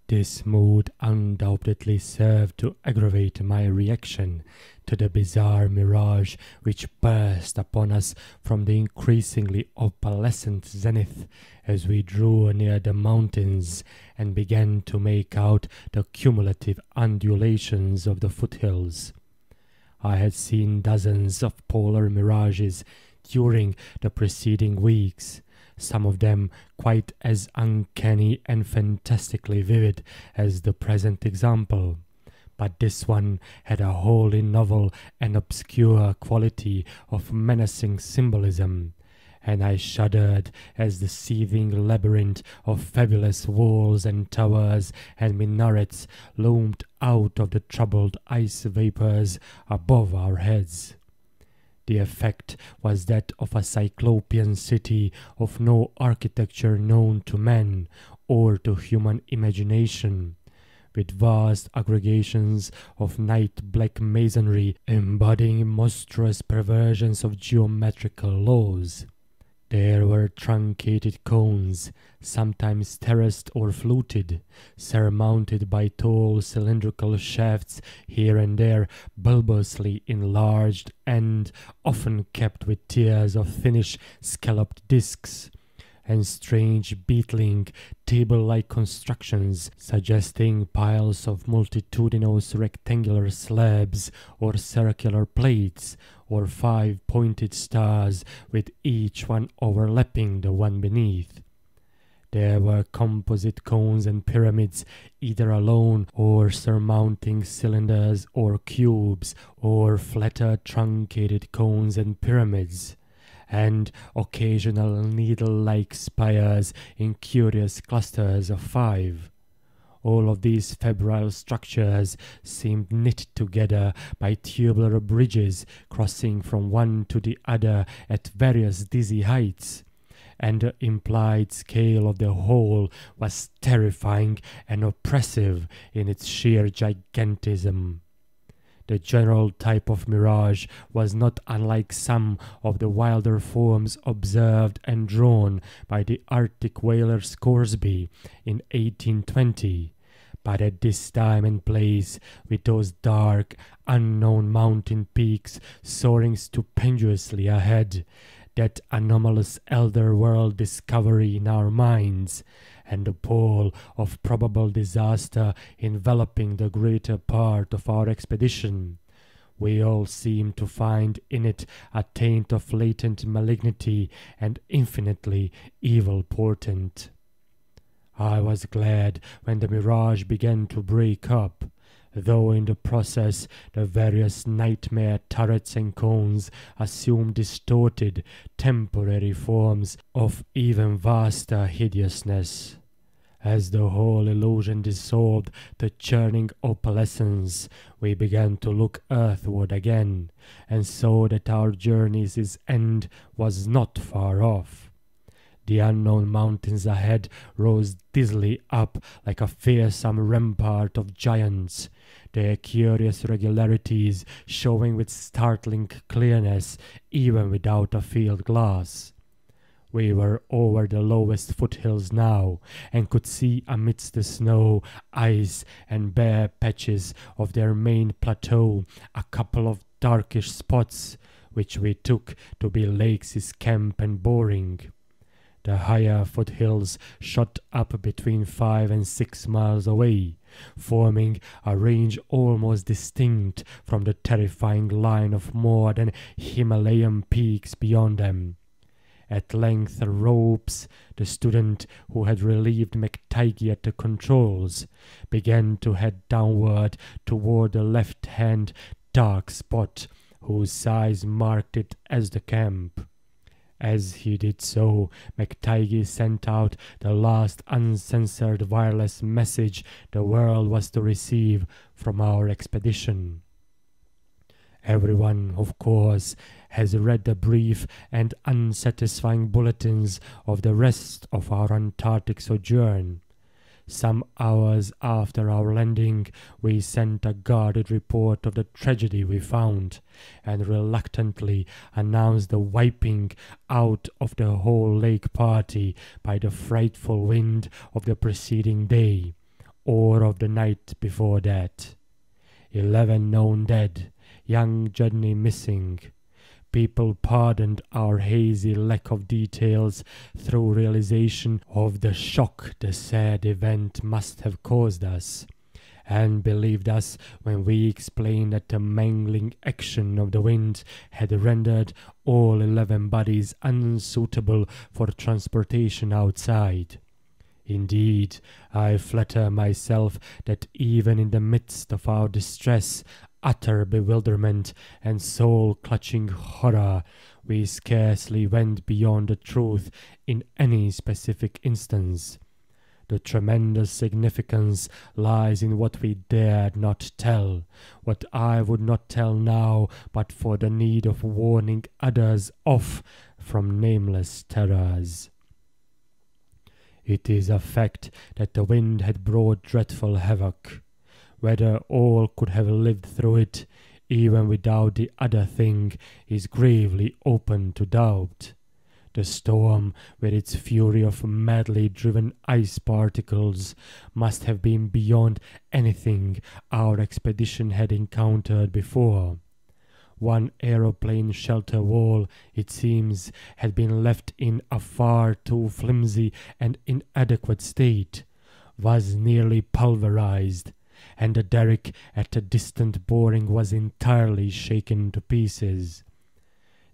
This mood undoubtedly served to aggravate my reaction to the bizarre mirage which burst upon us from the increasingly opalescent zenith as we drew near the mountains and began to make out the cumulative undulations of the foothills. I had seen dozens of polar mirages during the preceding weeks, some of them quite as uncanny and fantastically vivid as the present example. But this one had a wholly novel and obscure quality of menacing symbolism, and I shuddered as the seething labyrinth of fabulous walls and towers and minarets loomed out of the troubled ice vapors above our heads. The effect was that of a cyclopean city of no architecture known to man or to human imagination, with vast aggregations of night-black masonry embodying monstrous perversions of geometrical laws. There were truncated cones, sometimes terraced or fluted, surmounted by tall cylindrical shafts here and there bulbously enlarged and often capped with tiers of thinnish scalloped discs, and strange beetling table-like constructions suggesting piles of multitudinous rectangular slabs or circular plates, or 5 pointed stars with each one overlapping the one beneath. There were composite cones and pyramids, either alone or surmounting cylinders or cubes, or flatter truncated cones and pyramids, and occasional needle-like spires in curious clusters of 5. All of these febrile structures seemed knit together by tubular bridges crossing from one to the other at various dizzy heights, and the implied scale of the whole was terrifying and oppressive in its sheer gigantism. The general type of mirage was not unlike some of the wilder forms observed and drawn by the Arctic whaler Scoresby in 1820, but at this time and place, with those dark, unknown mountain peaks soaring stupendously ahead, that anomalous elder world discovery in our minds, and the pall of probable disaster enveloping the greater part of our expedition, we all seemed to find in it a taint of latent malignity and infinitely evil portent. I was glad when the mirage began to break up, though in the process the various nightmare turrets and cones assumed distorted, temporary forms of even vaster hideousness. As the whole illusion dissolved to churning opalescence, we began to look earthward again, and saw that our journey's end was not far off. The unknown mountains ahead rose dizzily up like a fearsome rampart of giants, their curious regularities showing with startling clearness even without a field glass. We were over the lowest foothills now, and could see amidst the snow, ice, and bare patches of their main plateau a couple of darkish spots, which we took to be Lakes' camp and boring. The higher foothills shot up between 5 and 6 miles away, forming a range almost distinct from the terrifying line of more than Himalayan peaks beyond them. At length Ropes, the student who had relieved McTighe at the controls, began to head downward toward the left-hand dark spot whose size marked it as the camp. As he did so, McTighe sent out the last uncensored wireless message the world was to receive from our expedition. Everyone, of course, has read the brief and unsatisfying bulletins of the rest of our Antarctic sojourn. Some hours after our landing, we sent a guarded report of the tragedy we found, and reluctantly announced the wiping out of the whole lake party by the frightful wind of the preceding day, or of the night before that. 11 known dead, young Judney missing. People pardoned our hazy lack of details through realization of the shock the sad event must have caused us, and believed us when we explained that the mangling action of the wind had rendered all 11 bodies unsuitable for transportation outside. Indeed, I flatter myself that even in the midst of our distress, utter bewilderment, and soul-clutching horror, we scarcely went beyond the truth in any specific instance. The tremendous significance lies in what we dared not tell, what I would not tell now but for the need of warning others off from nameless terrors. It is a fact that the wind had brought dreadful havoc. Whether all could have lived through it, even without the other thing, is gravely open to doubt. The storm, with its fury of madly driven ice particles, must have been beyond anything our expedition had encountered before. One aeroplane shelter wall, it seems, had been left in a far too flimsy and inadequate state, was nearly pulverized, and the derrick at a distant boring was entirely shaken to pieces.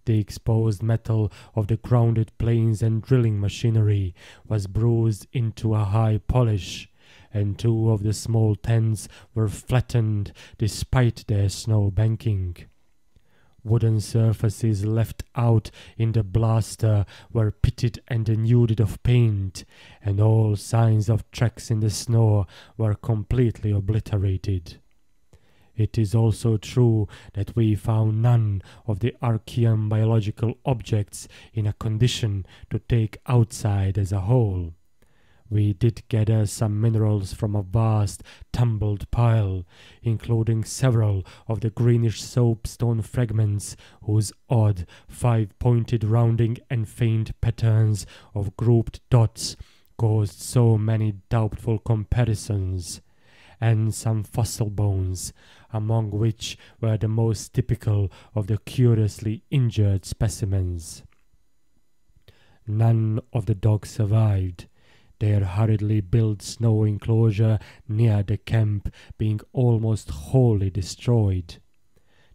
The exposed metal of the grounded planes and drilling machinery was bruised into a high polish, and 2 of the small tents were flattened despite their snow banking. Wooden surfaces left out in the blaster were pitted and denuded of paint, and all signs of tracks in the snow were completely obliterated. It is also true that we found none of the archaean biological objects in a condition to take outside as a whole. We did gather some minerals from a vast tumbled pile, including several of the greenish soapstone fragments whose odd 5-pointed rounding and faint patterns of grouped dots caused so many doubtful comparisons, and some fossil bones, among which were the most typical of the curiously injured specimens. None of the dogs survived, their hurriedly built snow enclosure near the camp being almost wholly destroyed.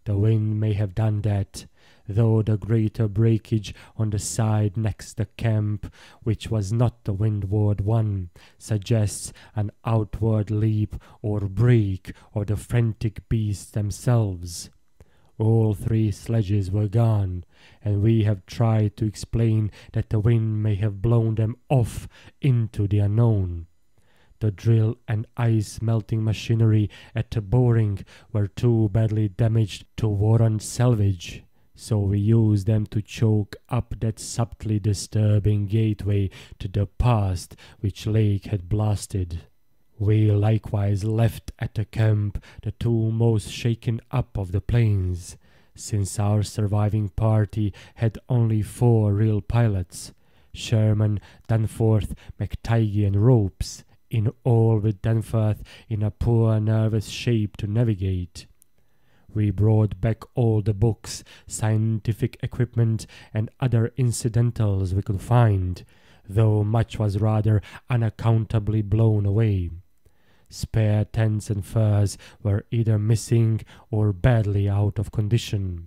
The wind may have done that, though the greater breakage on the side next the camp, which was not the windward one, suggests an outward leap or break of the frantic beasts themselves. All 3 sledges were gone, and we have tried to explain that the wind may have blown them off into the unknown. The drill and ice-melting machinery at the boring were too badly damaged to warrant salvage, so we used them to choke up that subtly disturbing gateway to the past which Lake had blasted. We likewise left at the camp the 2 most shaken up of the planes, since our surviving party had only 4 real pilots, Sherman, Danforth, McTighe, and Ropes, in all with Danforth in a poor nervous shape to navigate. We brought back all the books, scientific equipment, and other incidentals we could find, though much was rather unaccountably blown away. Spare tents and furs were either missing or badly out of condition.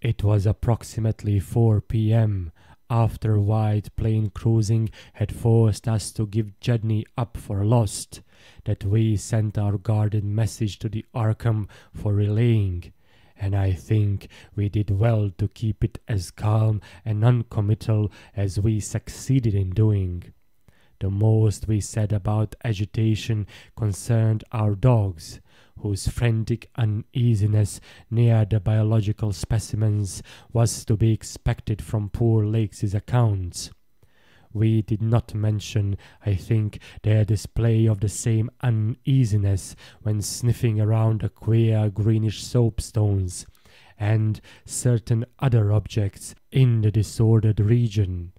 It was approximately 4 p.m., after white plane cruising had forced us to give Jedney up for lost, that we sent our guarded message to the Arkham for relaying, and I think we did well to keep it as calm and non-committal as we succeeded in doing. The most we said about agitation concerned our dogs, whose frantic uneasiness near the biological specimens was to be expected from poor Lake's accounts. We did not mention, I think, their display of the same uneasiness when sniffing around the queer greenish soapstones, and certain other objects in the disordered region.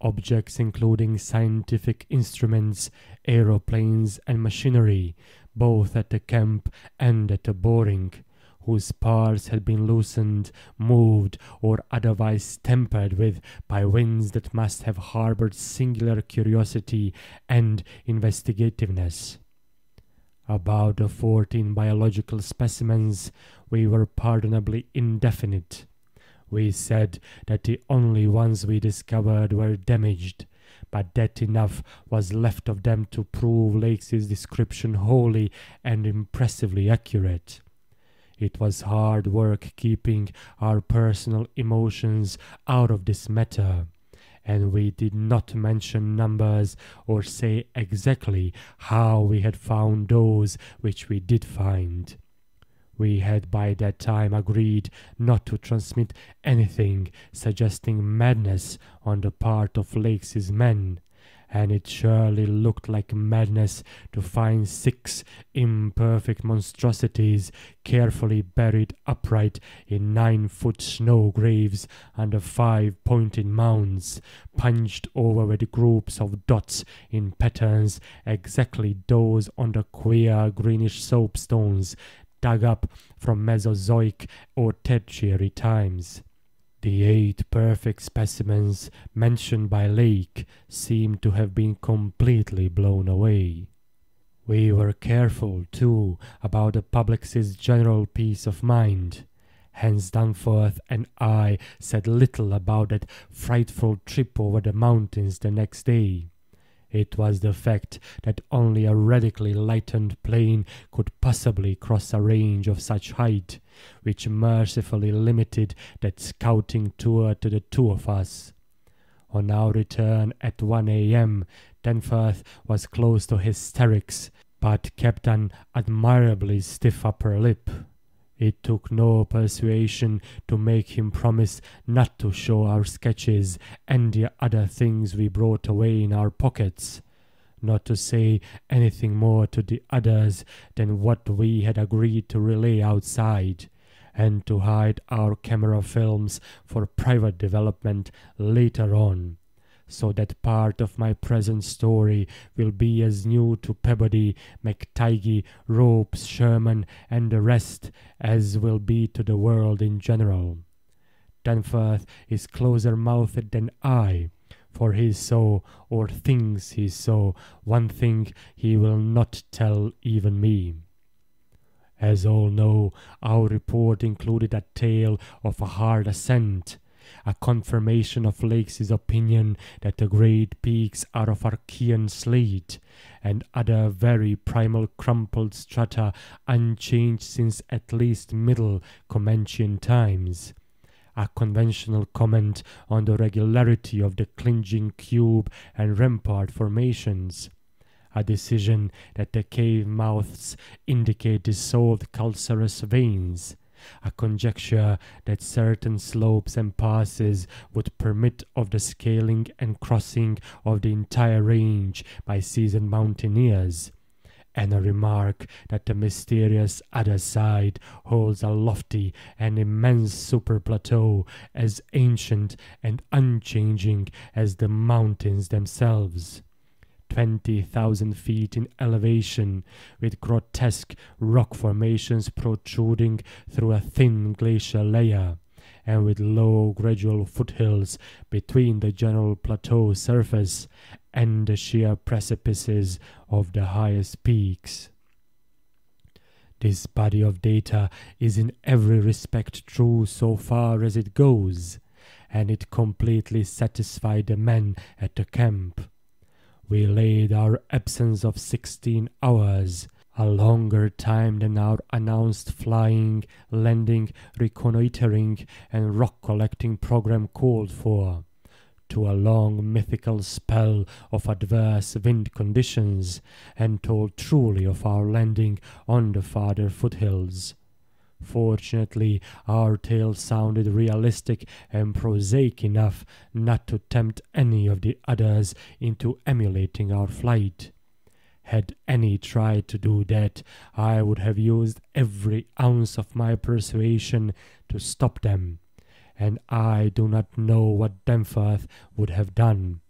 Objects including scientific instruments, aeroplanes, and machinery, both at the camp and at the boring, whose parts had been loosened, moved, or otherwise tampered with by winds that must have harbored singular curiosity and investigativeness. About the 14 biological specimens, we were pardonably indefinite. We said that the only ones we discovered were damaged, but that enough was left of them to prove Lakes' description wholly and impressively accurate. It was hard work keeping our personal emotions out of this matter, and we did not mention numbers or say exactly how we had found those which we did find. We had by that time agreed not to transmit anything suggesting madness on the part of Lakes' men, and it surely looked like madness to find 6 imperfect monstrosities carefully buried upright in 9-foot snow graves under 5 pointed mounds, punched over with groups of dots in patterns exactly those on the queer greenish soapstones dug up from Mesozoic or Tertiary times. The 8 perfect specimens mentioned by Lake seemed to have been completely blown away. We were careful, too, about the public's general peace of mind. Hence Danforth and I said little about that frightful trip over the mountains the next day. It was the fact that only a radically lightened plane could possibly cross a range of such height, which mercifully limited that scouting tour to the 2 of us. On our return at 1 a.m., Danforth was close to hysterics, but kept an admirably stiff upper lip. It took no persuasion to make him promise not to show our sketches and the other things we brought away in our pockets, not to say anything more to the others than what we had agreed to relay outside, and to hide our camera films for private development later on, so that part of my present story will be as new to Peabody, McTighe, Ropes, Sherman, and the rest as will be to the world in general. Danforth is closer-mouthed than I, for he saw, or thinks he saw, one thing he will not tell even me. As all know, our report included a tale of a hard ascent, a confirmation of Lakes' opinion that the great peaks are of Archean slate, and other very primal crumpled strata unchanged since at least middle Comanchean times. A conventional comment on the regularity of the clinging cube and rampart formations. A decision that the cave mouths indicate dissolved calcareous veins. A conjecture that certain slopes and passes would permit of the scaling and crossing of the entire range by seasoned mountaineers, and a remark that the mysterious other side holds a lofty and immense super-plateau as ancient and unchanging as the mountains themselves. 20,000 feet in elevation, with grotesque rock formations protruding through a thin glacial layer, and with low gradual foothills between the general plateau surface and the sheer precipices of the highest peaks. This body of data is in every respect true so far as it goes, and it completely satisfied the men at the camp. We laid our absence of 16 hours, a longer time than our announced flying, landing, reconnoitering, and rock-collecting program called for, to a long mythical spell of adverse wind conditions, and told truly of our landing on the farther foothills. Fortunately, our tale sounded realistic and prosaic enough not to tempt any of the others into emulating our flight. Had any tried to do that, I would have used every ounce of my persuasion to stop them, and I do not know what Danforth would have done.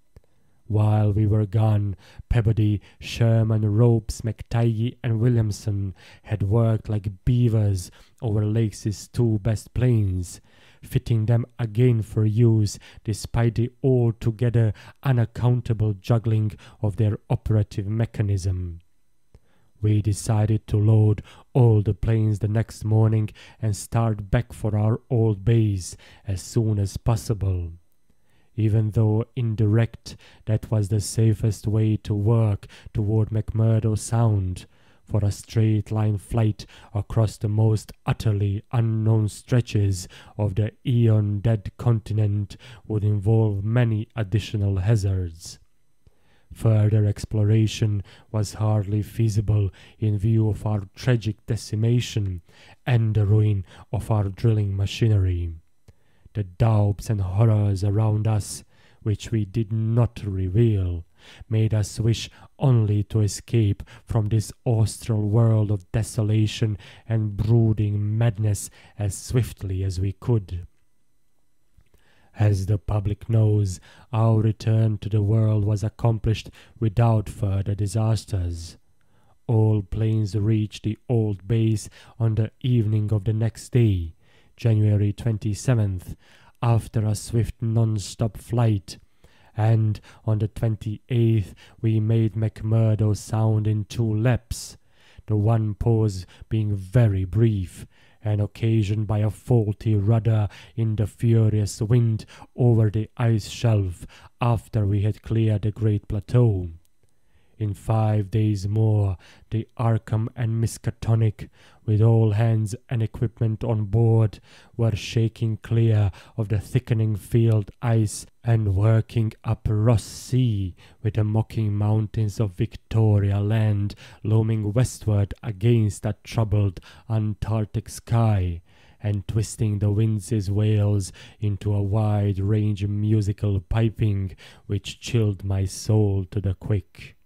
While we were gone, Peabody, Sherman, Ropes, McTighe, and Williamson had worked like beavers over Lakes' 2 best planes, fitting them again for use despite the altogether unaccountable juggling of their operative mechanism. We decided to load all the planes the next morning and start back for our old base as soon as possible. Even though indirect, that was the safest way to work toward McMurdo Sound, for a straight-line flight across the most utterly unknown stretches of the eon-dead continent would involve many additional hazards. Further exploration was hardly feasible in view of our tragic decimation and the ruin of our drilling machinery. The daubs and horrors around us, which we did not reveal, made us wish only to escape from this austral world of desolation and brooding madness as swiftly as we could. As the public knows, our return to the world was accomplished without further disasters. All planes reached the old base on the evening of the next day, January 27th, after a swift non-stop flight, and on the 28th we made McMurdo Sound in 2 laps, the one pause being very brief, and occasioned by a faulty rudder in the furious wind over the ice shelf after we had cleared the great plateau. In 5 days more, the Arkham and Miskatonic, with all hands and equipment on board, were shaking clear of the thickening field ice and working up Ross Sea, with the mocking mountains of Victoria Land looming westward against a troubled Antarctic sky, and twisting the winds' wails into a wide-range musical piping which chilled my soul to the quick.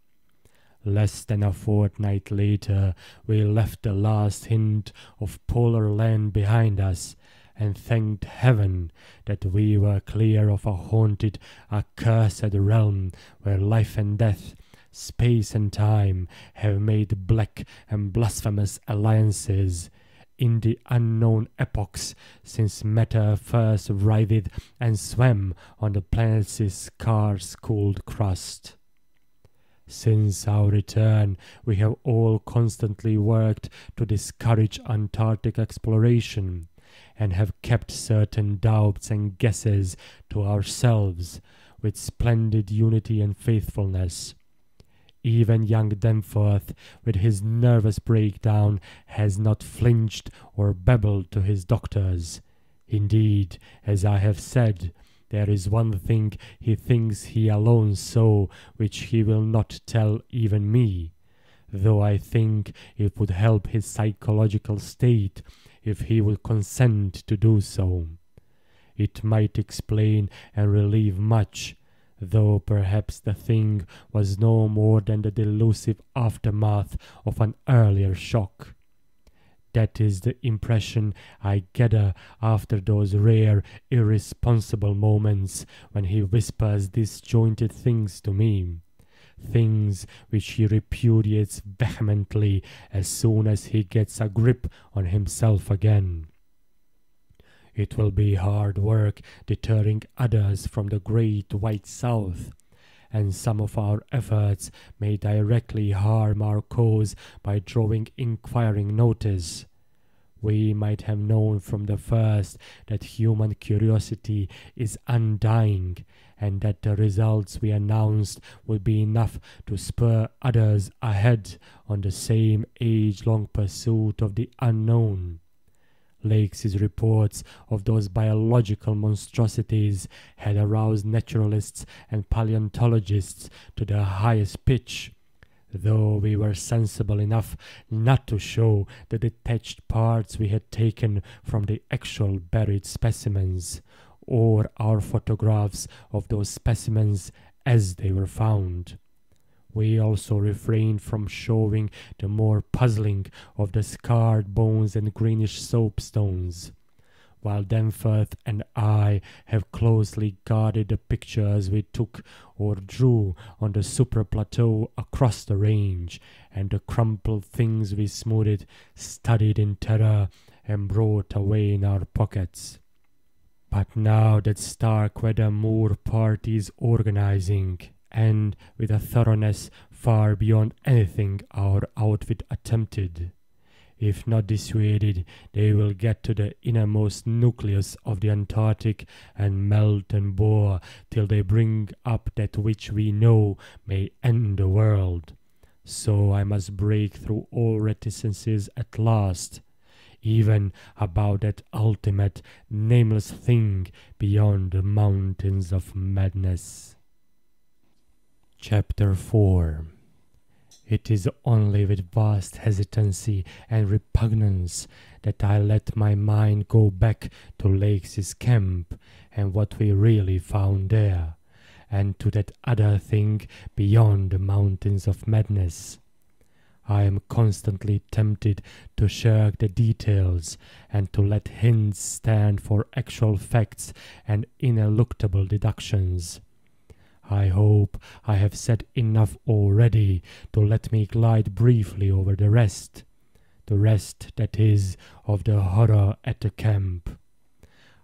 Less than a fortnight later, we left the last hint of polar land behind us, and thanked heaven that we were clear of a haunted, accursed realm where life and death, space and time have made black and blasphemous alliances in the unknown epochs since matter first writhed and swam on the planet's scarce-cooled crust. Since our return, we have all constantly worked to discourage Antarctic exploration, and have kept certain doubts and guesses to ourselves with splendid unity and faithfulness. Even young Danforth, with his nervous breakdown, has not flinched or babbled to his doctors. Indeed, as I have said, there is one thing he thinks he alone saw, which he will not tell even me, though I think it would help his psychological state if he would consent to do so. It might explain and relieve much, though perhaps the thing was no more than the delusive aftermath of an earlier shock. That is the impression I gather after those rare, irresponsible moments when he whispers disjointed things to me, things which he repudiates vehemently as soon as he gets a grip on himself again. It will be hard work deterring others from the great white South, and some of our efforts may directly harm our cause by drawing inquiring notice. We might have known from the first that human curiosity is undying, and that the results we announced would be enough to spur others ahead on the same age-long pursuit of the unknown. Lakes' reports of those biological monstrosities had aroused naturalists and paleontologists to the highest pitch, though we were sensible enough not to show the detached parts we had taken from the actual buried specimens, or our photographs of those specimens as they were found. We also refrained from showing the more puzzling of the scarred bones and greenish soapstones, while Danforth and I have closely guarded the pictures we took or drew on the super-plateau across the range, and the crumpled things we smoothed, studied in terror, and brought away in our pockets. But now that Starkweather Moor party is organizing, and with a thoroughness far beyond anything our outfit attempted. If not dissuaded, they will get to the innermost nucleus of the Antarctic and melt and bore till they bring up that which we know may end the world. So I must break through all reticences at last, even about that ultimate, nameless thing beyond the mountains of madness. Chapter 4. It is only with vast hesitancy and repugnance that I let my mind go back to Lakes' camp and what we really found there, and to that other thing beyond the mountains of madness. I am constantly tempted to shirk the details and to let hints stand for actual facts and ineluctable deductions. I hope I have said enough already to let me glide briefly over the rest, that is, of the horror at the camp.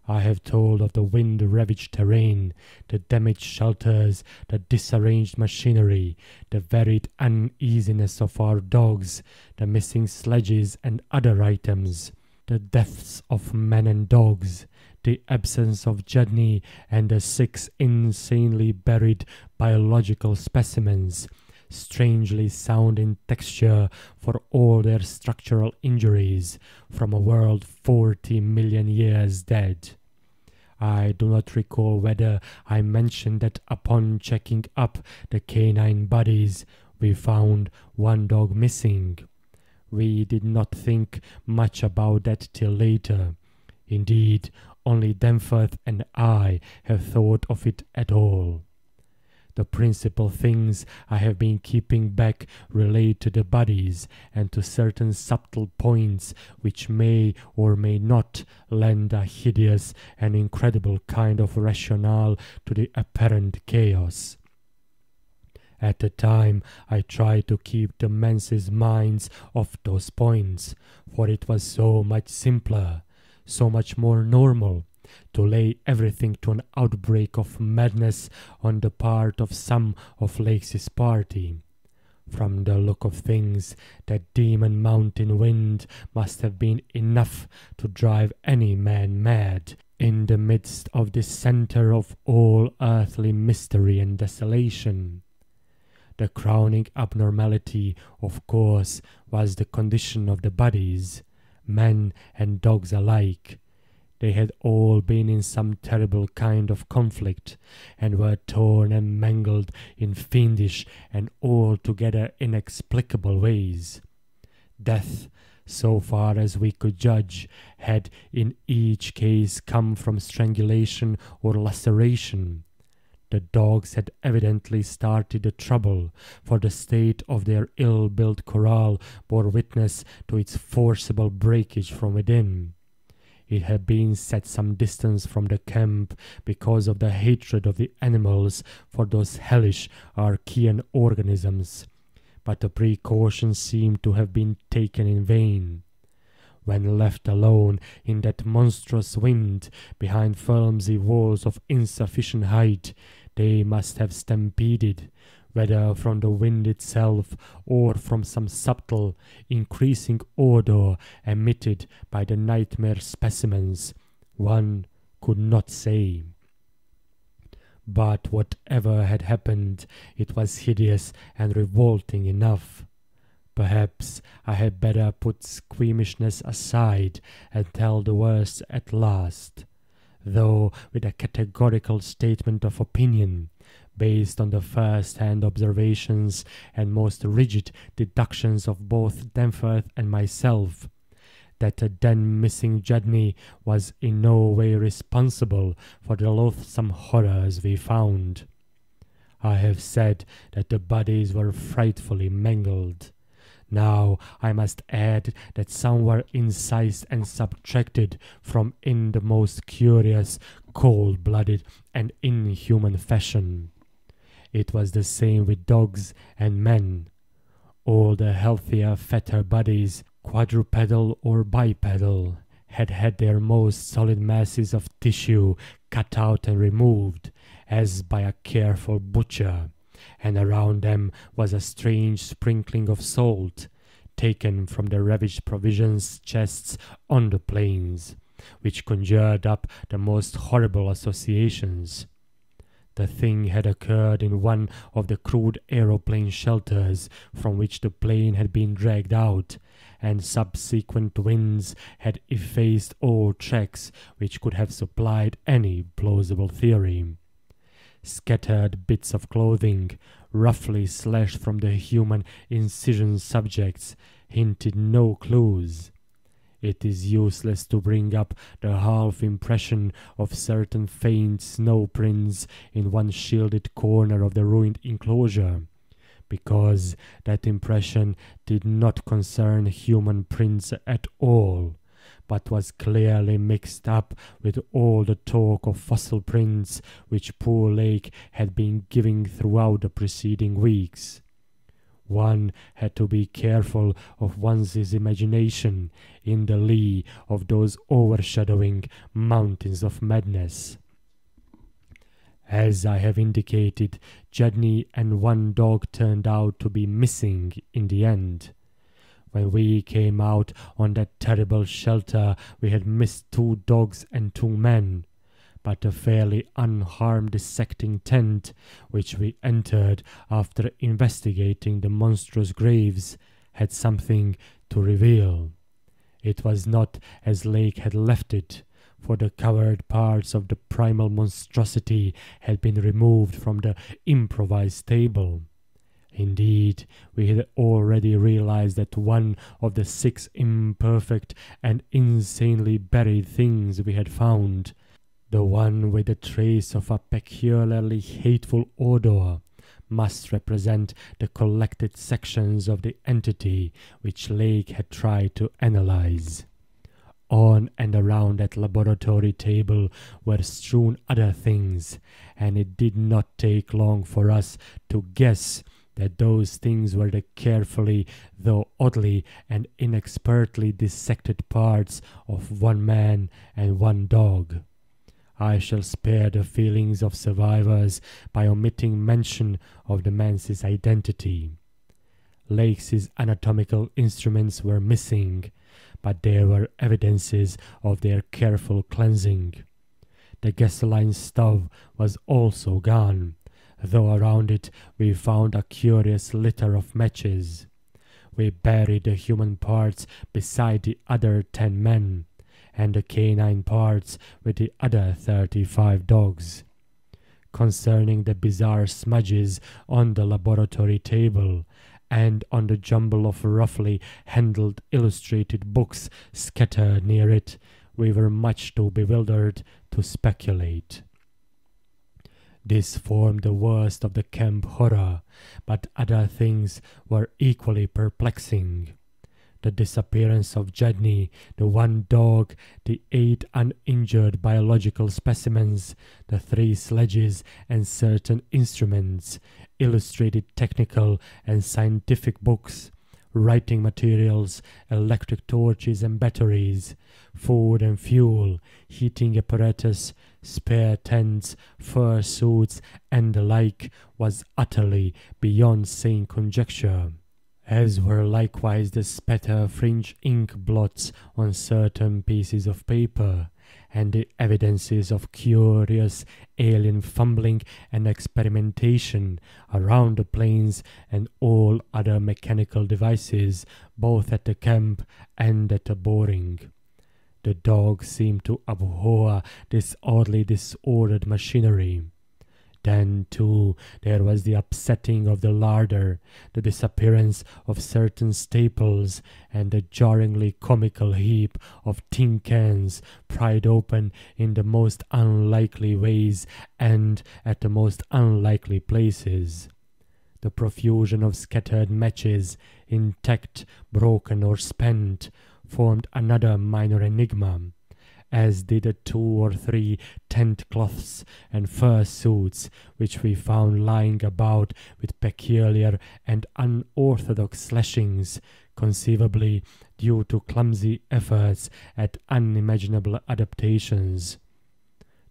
I have told of the wind-ravaged terrain, the damaged shelters, the disarranged machinery, the varied uneasiness of our dogs, the missing sledges and other items, the deaths of men and dogs, the absence of Judney and the 6 insanely buried biological specimens, strangely sound in texture for all their structural injuries, from a world 40 million years dead. I do not recall whether I mentioned that upon checking up the canine bodies, we found 1 dog missing. We did not think much about that till later. Indeed, only Danforth and I have thought of it at all. The principal things I have been keeping back relate to the bodies and to certain subtle points which may or may not lend a hideous and incredible kind of rationale to the apparent chaos. At the time, I tried to keep the men's minds off those points, for it was so much simpler, so much more normal, to lay everything to an outbreak of madness on the part of some of Lakes' party. From the look of things, that demon mountain wind must have been enough to drive any man mad in the midst of this center of all earthly mystery and desolation. The crowning abnormality, of course, was the condition of the bodies, men and dogs alike. They had all been in some terrible kind of conflict, and were torn and mangled in fiendish and altogether inexplicable ways. Death, so far as we could judge, had in each case come from strangulation or laceration. The dogs had evidently started the trouble, for the state of their ill-built corral bore witness to its forcible breakage from within. It had been set some distance from the camp because of the hatred of the animals for those hellish Archean organisms, but the precaution seemed to have been taken in vain. When left alone in that monstrous wind, behind flimsy walls of insufficient height, they must have stampeded, whether from the wind itself or from some subtle, increasing odor emitted by the nightmare specimens, one could not say. But whatever had happened, it was hideous and revolting enough. Perhaps I had better put squeamishness aside and tell the worst at last, though with a categorical statement of opinion, based on the first-hand observations and most rigid deductions of both Danforth and myself, that the then missing Judney was in no way responsible for the loathsome horrors we found. I have said that the bodies were frightfully mangled. Now I must add that some were incised and subtracted from in the most curious, cold-blooded, and inhuman fashion. It was the same with dogs and men. All the healthier, fatter bodies, quadrupedal or bipedal, had had their most solid masses of tissue cut out and removed, as by a careful butcher, and around them was a strange sprinkling of salt, taken from the ravaged provisions chests on the plains, which conjured up the most horrible associations. The thing had occurred in one of the crude aeroplane shelters from which the plane had been dragged out, and subsequent winds had effaced all tracks which could have supplied any plausible theory. Scattered bits of clothing, roughly slashed from the human incision subjects, hinted no clues. It is useless to bring up the half impression of certain faint snow prints in one shielded corner of the ruined enclosure, because that impression did not concern human prints at all, but was clearly mixed up with all the talk of fossil prints which poor Lake had been giving throughout the preceding weeks. One had to be careful of one's imagination in the lee of those overshadowing mountains of madness. As I have indicated, Jedney and one dog turned out to be missing in the end. When we came out on that terrible shelter, we had missed 2 dogs and 2 men, but a fairly unharmed dissecting tent, which we entered after investigating the monstrous graves, had something to reveal. It was not as Lake had left it, for the covered parts of the primal monstrosity had been removed from the improvised table. Indeed, we had already realized that one of the 6 imperfect and insanely buried things we had found, the one with a trace of a peculiarly hateful odor, must represent the collected sections of the entity which Lake had tried to analyze. On and around that laboratory table were strewn other things, and it did not take long for us to guess that those things were the carefully, though oddly and inexpertly dissected parts of 1 man and 1 dog. I shall spare the feelings of survivors by omitting mention of the man's identity. Lake's anatomical instruments were missing, but there were evidences of their careful cleansing. The gasoline stove was also gone, though around it we found a curious litter of matches. We buried the human parts beside the other 10 men, and the canine parts with the other 35 dogs. Concerning the bizarre smudges on the laboratory table, and on the jumble of roughly handled illustrated books scattered near it, we were much too bewildered to speculate. This formed the worst of the camp horror, but other things were equally perplexing. The disappearance of Jedney, the 1 dog, the 8 uninjured biological specimens, the 3 sledges and certain instruments, illustrated technical and scientific books, writing materials, electric torches and batteries, food and fuel, heating apparatus, spare tents, fur suits, and the like, was utterly beyond sane conjecture, as were likewise the spatter fringe ink blots on certain pieces of paper, and the evidences of curious alien fumbling and experimentation around the planes and all other mechanical devices, both at the camp and at the boring. The dog seemed to abhor this oddly disordered machinery. Then, too, there was the upsetting of the larder, the disappearance of certain staples, and the jarringly comical heap of tin cans pried open in the most unlikely ways and at the most unlikely places. The profusion of scattered matches, intact, broken, or spent, formed another minor enigma, as did the 2 or 3 tent cloths and fur suits which we found lying about with peculiar and unorthodox slashings, conceivably due to clumsy efforts at unimaginable adaptations.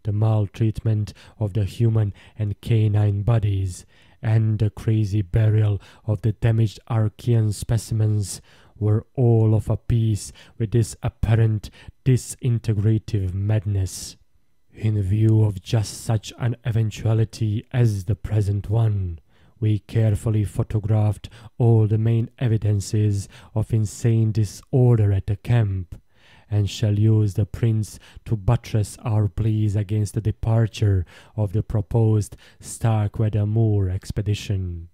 The maltreatment of the human and canine bodies, and the crazy burial of the damaged Archean specimens were all of a piece with this apparent disintegrative madness. In view of just such an eventuality as the present one, we carefully photographed all the main evidences of insane disorder at the camp, and shall use the prints to buttress our pleas against the departure of the proposed Starkweather Moor expedition.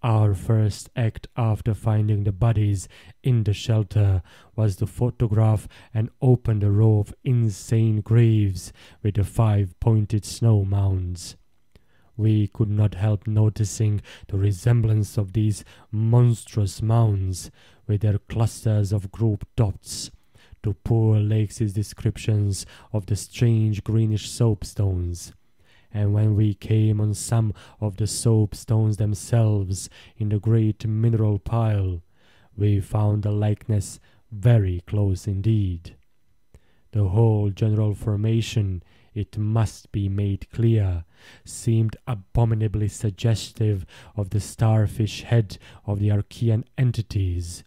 Our first act after finding the bodies in the shelter was to photograph and open the row of insane graves with the 5-pointed snow mounds. We could not help noticing the resemblance of these monstrous mounds, with their clusters of grouped dots, to poor Lakes' descriptions of the strange greenish soapstones. And when we came on some of the soapstones themselves in the great mineral pile, we found the likeness very close indeed. The whole general formation, it must be made clear, seemed abominably suggestive of the starfish head of the Archean entities,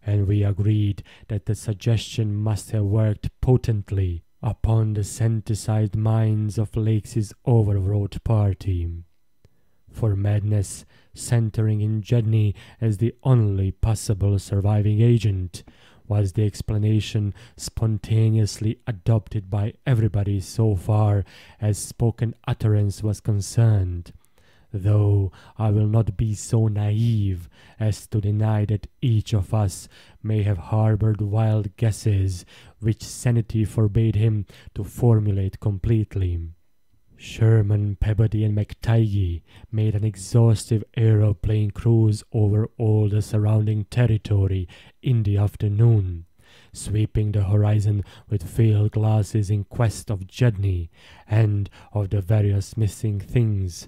and we agreed that the suggestion must have worked potently upon the synthesized minds of Lakes' overwrought party. For madness, centering in Jedni as the only possible surviving agent, was the explanation spontaneously adopted by everybody so far as spoken utterance was concerned, though I will not be so naive as to deny that each of us may have harbored wild guesses which sanity forbade him to formulate completely. Sherman, Peabody, and McTighe made an exhaustive aeroplane cruise over all the surrounding territory in the afternoon, sweeping the horizon with field glasses in quest of Jedni and of the various missing things,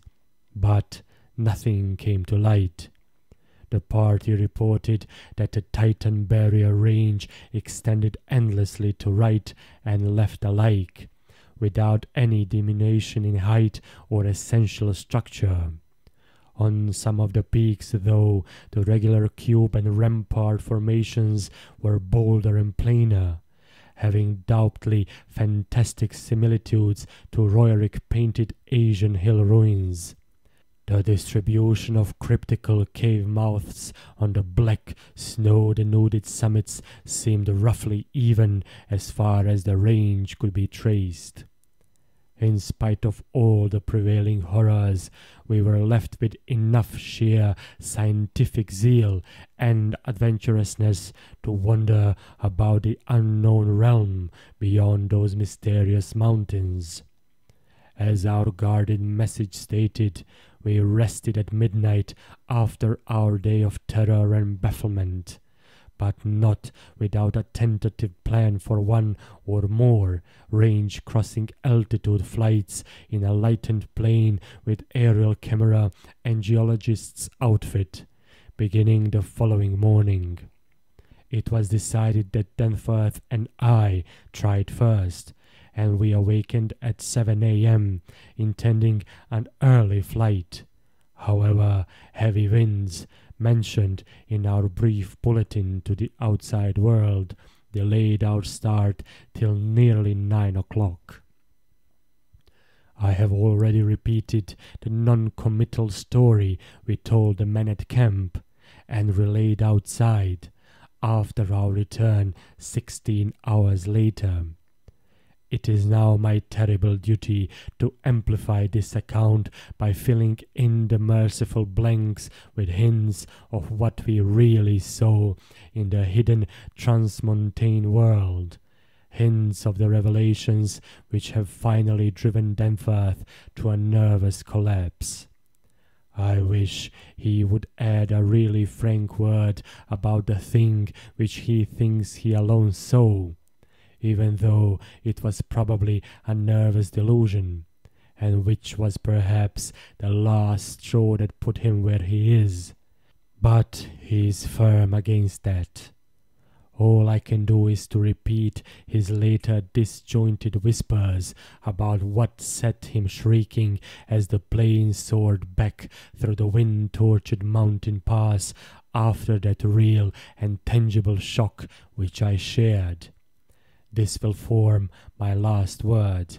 but nothing came to light. The party reported that the Titan Barrier Range extended endlessly to right and left alike, without any diminution in height or essential structure. On some of the peaks, though, the regular cube and rampart formations were bolder and plainer, having doubtly fantastic similitudes to Roeric-painted Asian hill ruins. The distribution of cryptical cave mouths on the black, snow-denuded summits seemed roughly even as far as the range could be traced. In spite of all the prevailing horrors, we were left with enough sheer scientific zeal and adventurousness to wander about the unknown realm beyond those mysterious mountains. As our guarded message stated, we rested at midnight after our day of terror and bafflement, but not without a tentative plan for one or more range-crossing altitude flights in a lightened plane with aerial camera and geologist's outfit, beginning the following morning. It was decided that Danforth and I tried first, and we awakened at 7 a.m., intending an early flight. However, heavy winds, mentioned in our brief bulletin to the outside world, delayed our start till nearly 9 o'clock. I have already repeated the non-committal story we told the men at camp, and relayed outside, after our return 16 hours later. It is now my terrible duty to amplify this account by filling in the merciful blanks with hints of what we really saw in the hidden transmontane world, hints of the revelations which have finally driven Danforth to a nervous collapse. I wish he would add a really frank word about the thing which he thinks he alone saw, even though it was probably a nervous delusion, and which was perhaps the last straw that put him where he is. But he is firm against that. All I can do is to repeat his later disjointed whispers about what set him shrieking as the plane soared back through the wind-tortured mountain pass after that real and tangible shock which I shared. This will form my last word.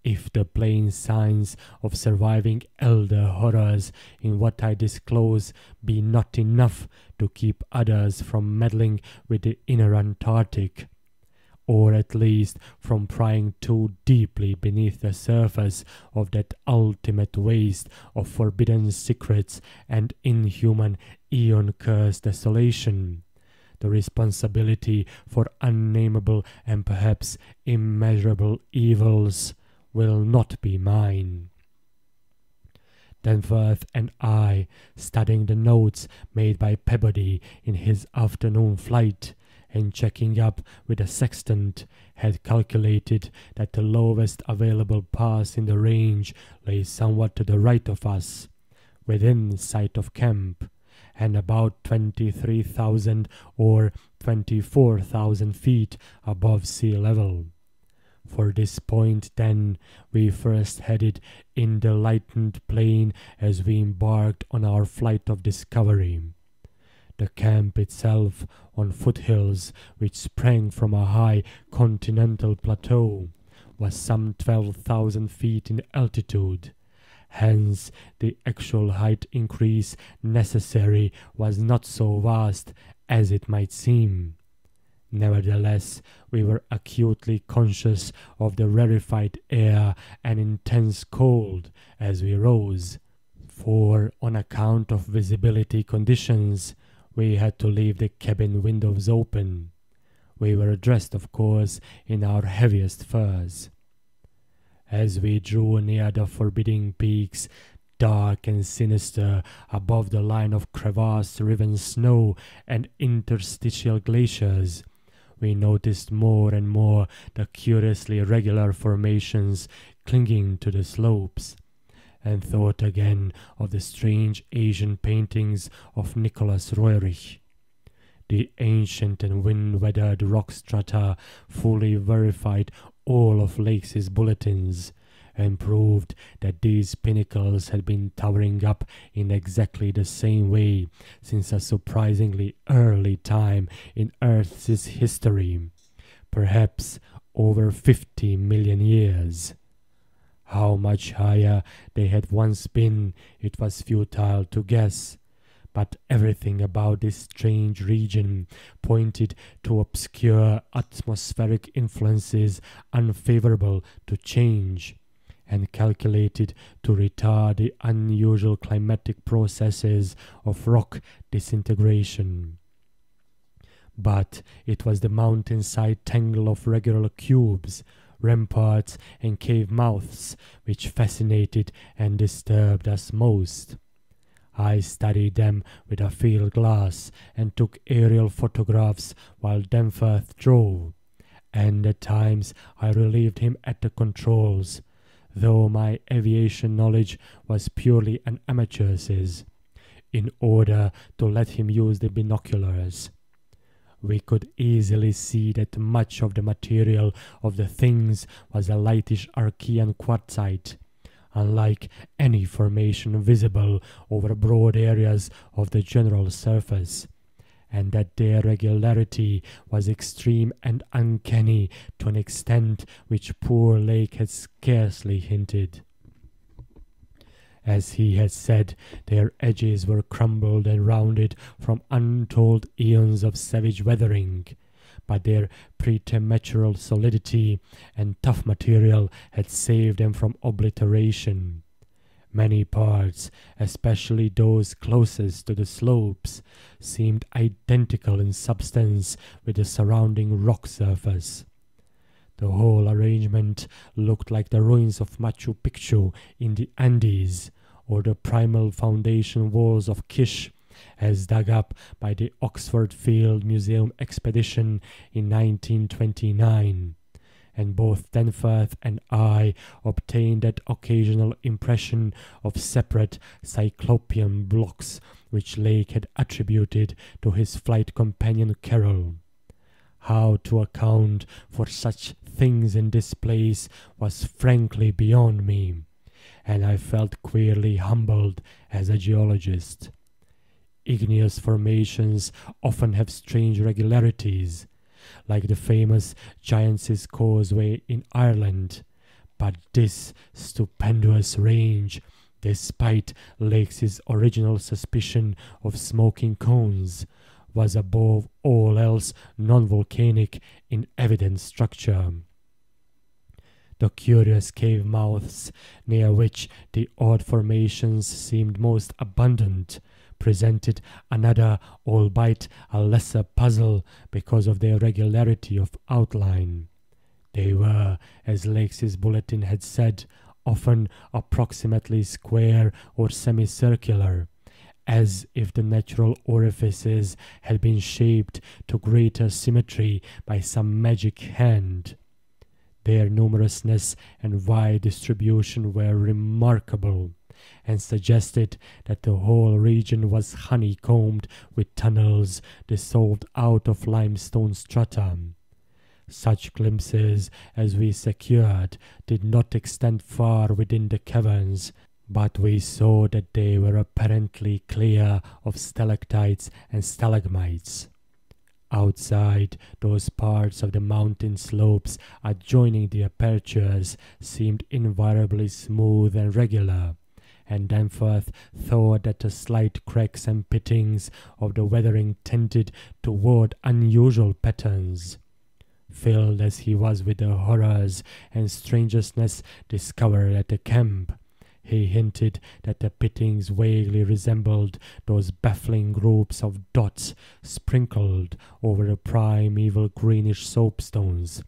If the plain signs of surviving elder horrors in what I disclose be not enough to keep others from meddling with the inner Antarctic, or at least from prying too deeply beneath the surface of that ultimate waste of forbidden secrets and inhuman eon-cursed desolation, the responsibility for unnameable and perhaps immeasurable evils will not be mine. Danforth and I, studying the notes made by Peabody in his afternoon flight, and checking up with a sextant, had calculated that the lowest available pass in the range lay somewhat to the right of us, within sight of camp, and about 23,000 or 24,000 feet above sea level. For this point, then, we first headed in the lightened plain as we embarked on our flight of discovery. The camp itself, on foothills which sprang from a high continental plateau, was some 12,000 feet in altitude. Hence, the actual height increase necessary was not so vast as it might seem. Nevertheless, we were acutely conscious of the rarefied air and intense cold as we rose, for on account of visibility conditions, we had to leave the cabin windows open. We were dressed, of course, in our heaviest furs. As we drew near the forbidding peaks, dark and sinister above the line of crevasse-riven snow and interstitial glaciers, we noticed more and more the curiously regular formations clinging to the slopes, and thought again of the strange Asian paintings of Nicholas Roerich. The ancient and wind-weathered rock strata fully verified all of Lakes' bulletins, and proved that these pinnacles had been towering up in exactly the same way since a surprisingly early time in Earth's history, perhaps over 50 million years. How much higher they had once been, it was futile to guess, but everything about this strange region pointed to obscure atmospheric influences unfavorable to change, and calculated to retard the unusual climatic processes of rock disintegration. But it was the mountainside tangle of regular cubes, ramparts, and cave mouths which fascinated and disturbed us most. I studied them with a field glass and took aerial photographs while Danforth drove, and at times I relieved him at the controls, though my aviation knowledge was purely an amateur's, in order to let him use the binoculars. We could easily see that much of the material of the things was a lightish Archean quartzite, unlike any formation visible over broad areas of the general surface, and that their regularity was extreme and uncanny to an extent which poor Lake had scarcely hinted. As he had said, their edges were crumbled and rounded from untold eons of savage weathering, but their preternatural solidity and tough material had saved them from obliteration. Many parts, especially those closest to the slopes, seemed identical in substance with the surrounding rock surface. The whole arrangement looked like the ruins of Machu Picchu in the Andes, or the primal foundation walls of Kish, as dug up by the Oxford Field Museum expedition in 1929. And both Danforth and I obtained that occasional impression of separate cyclopean blocks which Lake had attributed to his flight companion Carroll. How to account for such things in this place was frankly beyond me, and I felt queerly humbled as a geologist. Igneous formations often have strange regularities, like the famous Giant's Causeway in Ireland, but this stupendous range, despite Lake's original suspicion of smoking cones, was above all else non-volcanic in evident structure. The curious cave mouths, near which the odd formations seemed most abundant, presented another, albeit a lesser puzzle because of their regularity of outline. They were, as Lake's bulletin had said, often approximately square or semicircular, as if the natural orifices had been shaped to greater symmetry by some magic hand. Their numerousness and wide distribution were remarkable, and suggested that the whole region was honeycombed with tunnels dissolved out of limestone strata. Such glimpses as we secured did not extend far within the caverns, but we saw that they were apparently clear of stalactites and stalagmites. Outside, those parts of the mountain slopes adjoining the apertures seemed invariably smooth and regular, and Danforth thought that the slight cracks and pittings of the weathering tended toward unusual patterns. Filled as he was with the horrors and strangeness discovered at the camp, he hinted that the pittings vaguely resembled those baffling groups of dots sprinkled over the primeval greenish soapstones,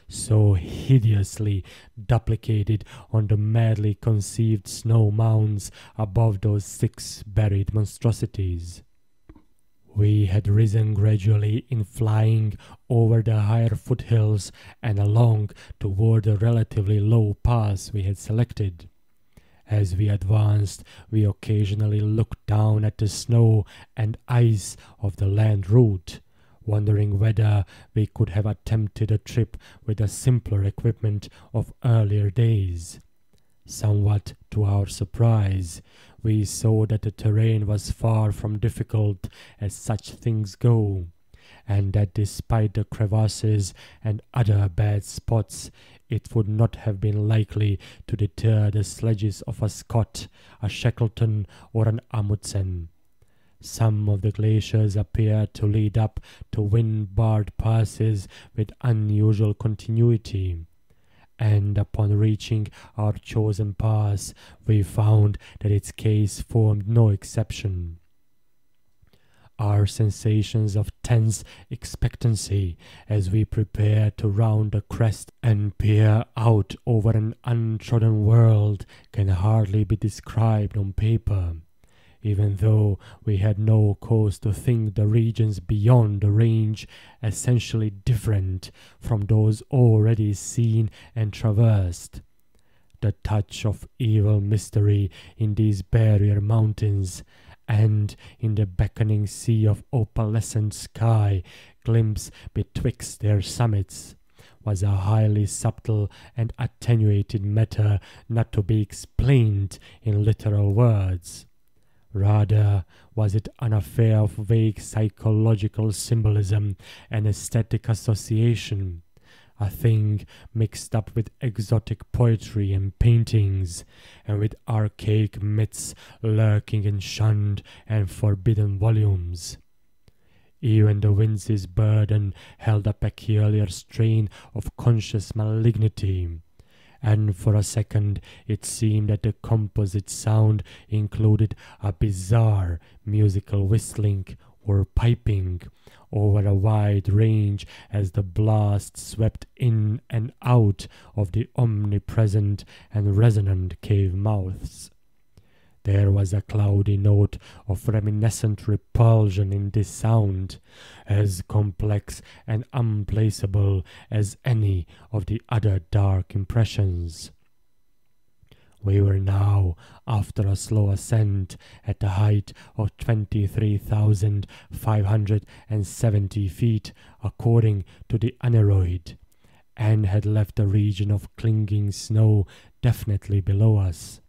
so hideously duplicated on the madly conceived snow mounds above those 6 buried monstrosities. We had risen gradually in flying over the higher foothills and along toward the relatively low pass we had selected. As we advanced, we occasionally looked down at the snow and ice of the land route, wondering whether we could have attempted a trip with the simpler equipment of earlier days. Somewhat to our surprise, we saw that the terrain was far from difficult as such things go, and that despite the crevasses and other bad spots, it would not have been likely to deter the sledges of a Scott, a Shackleton, or an Amundsen. Some of the glaciers appeared to lead up to wind-barred passes with unusual continuity, and upon reaching our chosen pass, we found that its case formed no exception. Our sensations of tense expectancy as we prepared to round the crest and peer out over an untrodden world can hardly be described on paper, even though we had no cause to think the regions beyond the range essentially different from those already seen and traversed. The touch of evil mystery in these barrier mountains, and in the beckoning sea of opalescent sky glimpsed betwixt their summits, was a highly subtle and attenuated matter not to be explained in literal words. Rather was it an affair of vague psychological symbolism and aesthetic association, a thing mixed up with exotic poetry and paintings, and with archaic myths lurking in shunned and forbidden volumes. Even the wind's burden held a peculiar strain of conscious malignity, and for a second it seemed that the composite sound included a bizarre musical whistling or piping over a wide range as the blast swept in and out of the omnipresent and resonant cave mouths. There was a cloudy note of reminiscent repulsion in this sound, as complex and unplaceable as any of the other dark impressions. We were now, after a slow ascent, at a height of 23,570 feet, according to the aneroid, and had left a region of clinging snow definitely below us.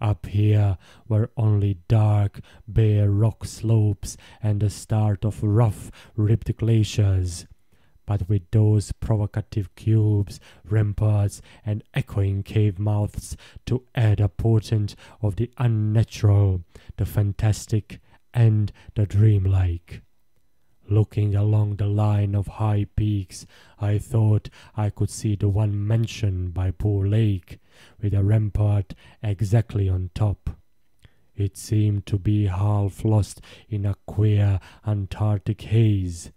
Up here were only dark, bare rock slopes and the start of rough, ribbed glaciers. But with those provocative cubes, ramparts, and echoing cave mouths to add a portent of the unnatural, the fantastic, and the dreamlike. Looking along the line of high peaks, I thought I could see the one mentioned by poor Lake, with a rampart exactly on top. It seemed to be half lost in a queer Antarctic haze,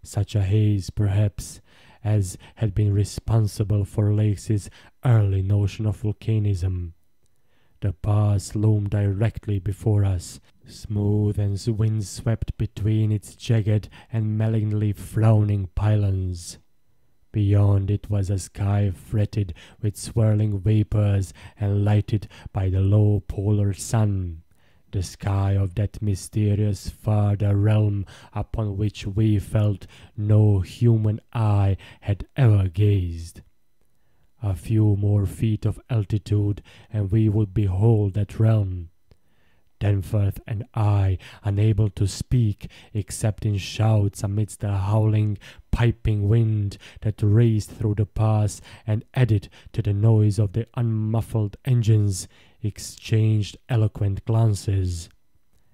such a haze, perhaps, as had been responsible for Lake's early notion of volcanism. The pass loomed directly before us, smooth and wind-swept between its jagged and malignly frowning pylons. Beyond it was a sky fretted with swirling vapors and lighted by the low polar sun, the sky of that mysterious farther realm upon which we felt no human eye had ever gazed. A few more feet of altitude, and we would behold that realm. Danforth and I, unable to speak except in shouts amidst the howling, piping wind that raced through the pass and added to the noise of the unmuffled engines, exchanged eloquent glances.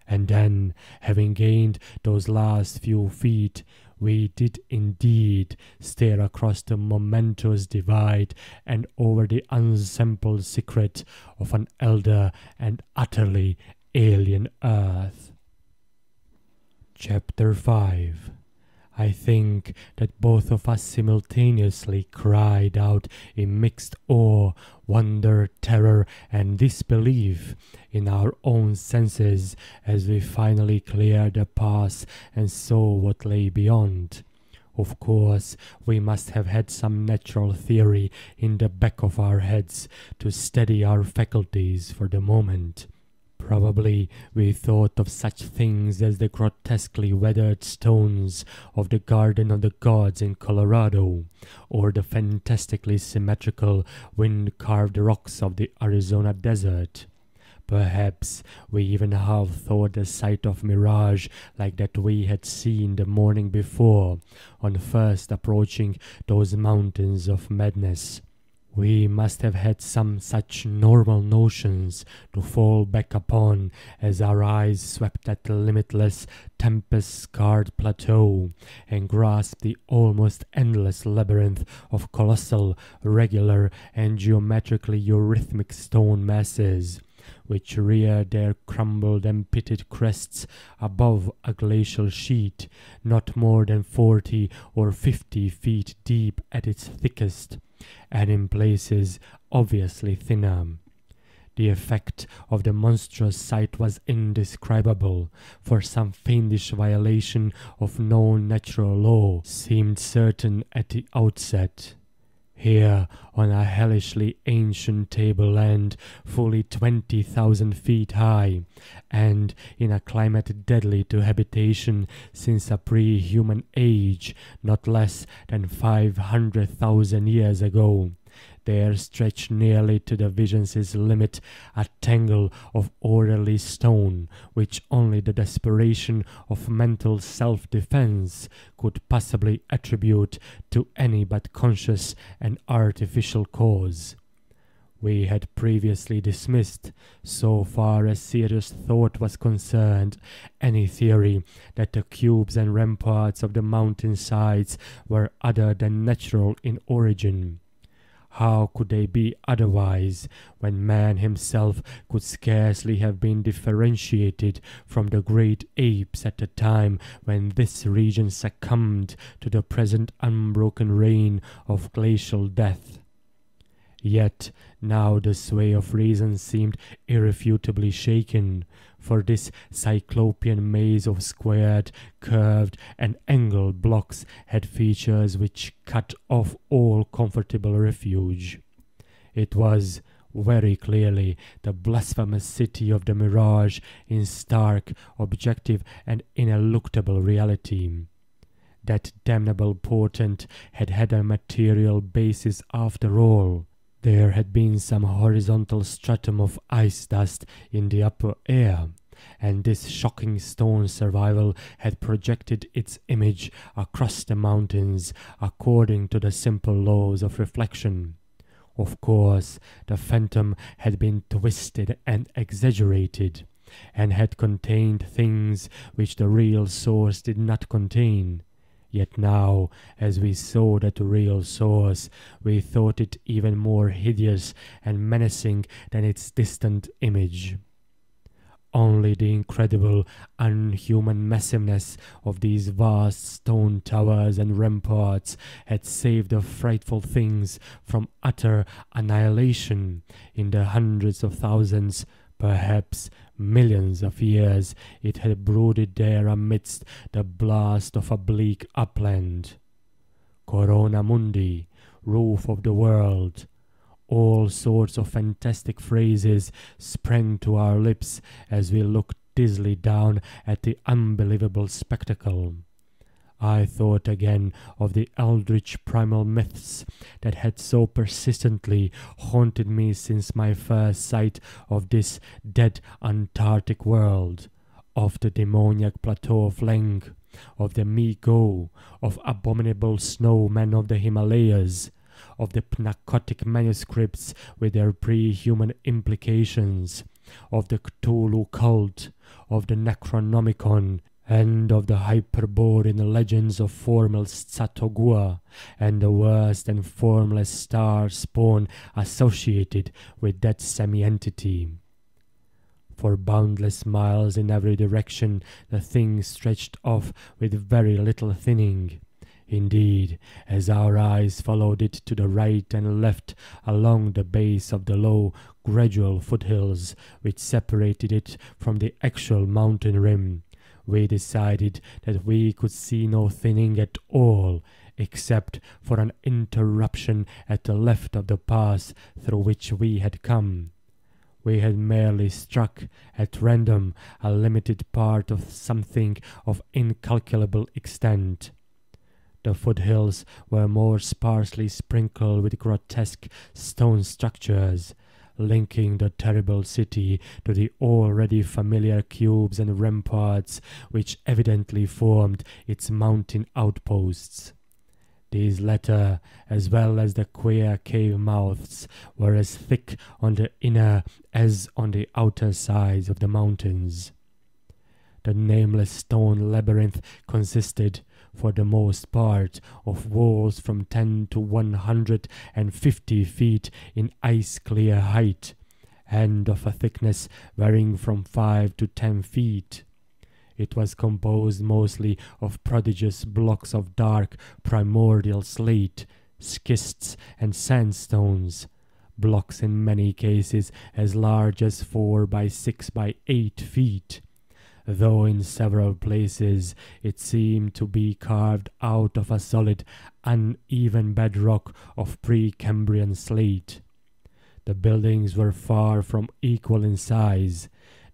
And then, having gained those last few feet, we did indeed stare across the momentous divide and over the unsampled secret of an elder and utterly alien earth. Chapter 5. I think that both of us simultaneously cried out in mixed awe, wonder, terror, and disbelief in our own senses as we finally cleared the pass and saw what lay beyond. Of course, we must have had some natural theory in the back of our heads to steady our faculties for the moment. Probably we thought of such things as the grotesquely weathered stones of the Garden of the Gods in Colorado, or the fantastically symmetrical wind-carved rocks of the Arizona desert. Perhaps we even half thought the sight of mirage like that we had seen the morning before, on first approaching those mountains of madness. We must have had some such normal notions to fall back upon as our eyes swept that limitless, tempest-scarred plateau and grasped the almost endless labyrinth of colossal, regular, and geometrically eurythmic stone masses, which reared their crumbled and pitted crests above a glacial sheet not more than 40 or 50 feet deep at its thickest, and in places obviously thinner. The effect of the monstrous sight was indescribable, for some fiendish violation of known natural law seemed certain at the outset. Here, on a hellishly ancient tableland fully 20,000 feet high, and in a climate deadly to habitation since a pre-human age not less than 500,000 years ago, there stretched nearly to the vision's limit a tangle of orderly stone, which only the desperation of mental self-defense could possibly attribute to any but conscious and artificial cause. We had previously dismissed, so far as serious thought was concerned, any theory that the cubes and ramparts of the mountain sides were other than natural in origin. How could they be otherwise, when man himself could scarcely have been differentiated from the great apes at the time when this region succumbed to the present unbroken reign of glacial death? Yet now the sway of reason seemed irrefutably shaken, for this cyclopean maze of squared, curved, and angled blocks had features which cut off all comfortable refuge. It was, very clearly the blasphemous city of the mirage in stark, objective, and ineluctable reality. That damnable portent had had a material basis after all. There had been some horizontal stratum of ice dust in the upper air, and this shocking stone survival had projected its image across the mountains according to the simple laws of reflection. Of course, the phantom had been twisted and exaggerated, and had contained things which the real source did not contain. Yet now, as we saw that real source, we thought it even more hideous and menacing than its distant image. Only the incredible, unhuman massiveness of these vast stone towers and ramparts had saved the frightful things from utter annihilation in the hundreds of thousands, perhaps millions of years it had brooded there amidst the blast of a bleak upland. Corona mundi, roof of the world. All sorts of fantastic phrases sprang to our lips as we looked dizzily down at the unbelievable spectacle. I thought again of the eldritch primal myths that had so persistently haunted me since my first sight of this dead Antarctic world, of the demoniac plateau of Leng, of the Mi-Go, of abominable snowmen of the Himalayas, of the Pnakotic manuscripts with their pre-human implications, of the Cthulhu cult, of the Necronomicon, and of the Hyperborean legends of formless Tsatogua, and the worst and formless star spawn associated with that semi-entity. For boundless miles in every direction the thing stretched off with very little thinning. Indeed, as our eyes followed it to the right and left along the base of the low, gradual foothills which separated it from the actual mountain rim, we decided that we could see no thinning at all, except for an interruption at the left of the pass through which we had come. We had merely struck, at random, a limited part of something of incalculable extent. The foothills were more sparsely sprinkled with grotesque stone structures, linking the terrible city to the already familiar cubes and ramparts which evidently formed its mountain outposts. These latter, as well as the queer cave mouths, were as thick on the inner as on the outer sides of the mountains. The nameless stone labyrinth consisted, for the most part, of walls from 10 to 150 feet in ice-clear height, and of a thickness varying from 5 to 10 feet. It was composed mostly of prodigious blocks of dark primordial slate, schists, and sandstones, blocks in many cases as large as 4 by 6 by 8 feet, though in several places it seemed to be carved out of a solid, uneven bedrock of Precambrian slate. The buildings were far from equal in size,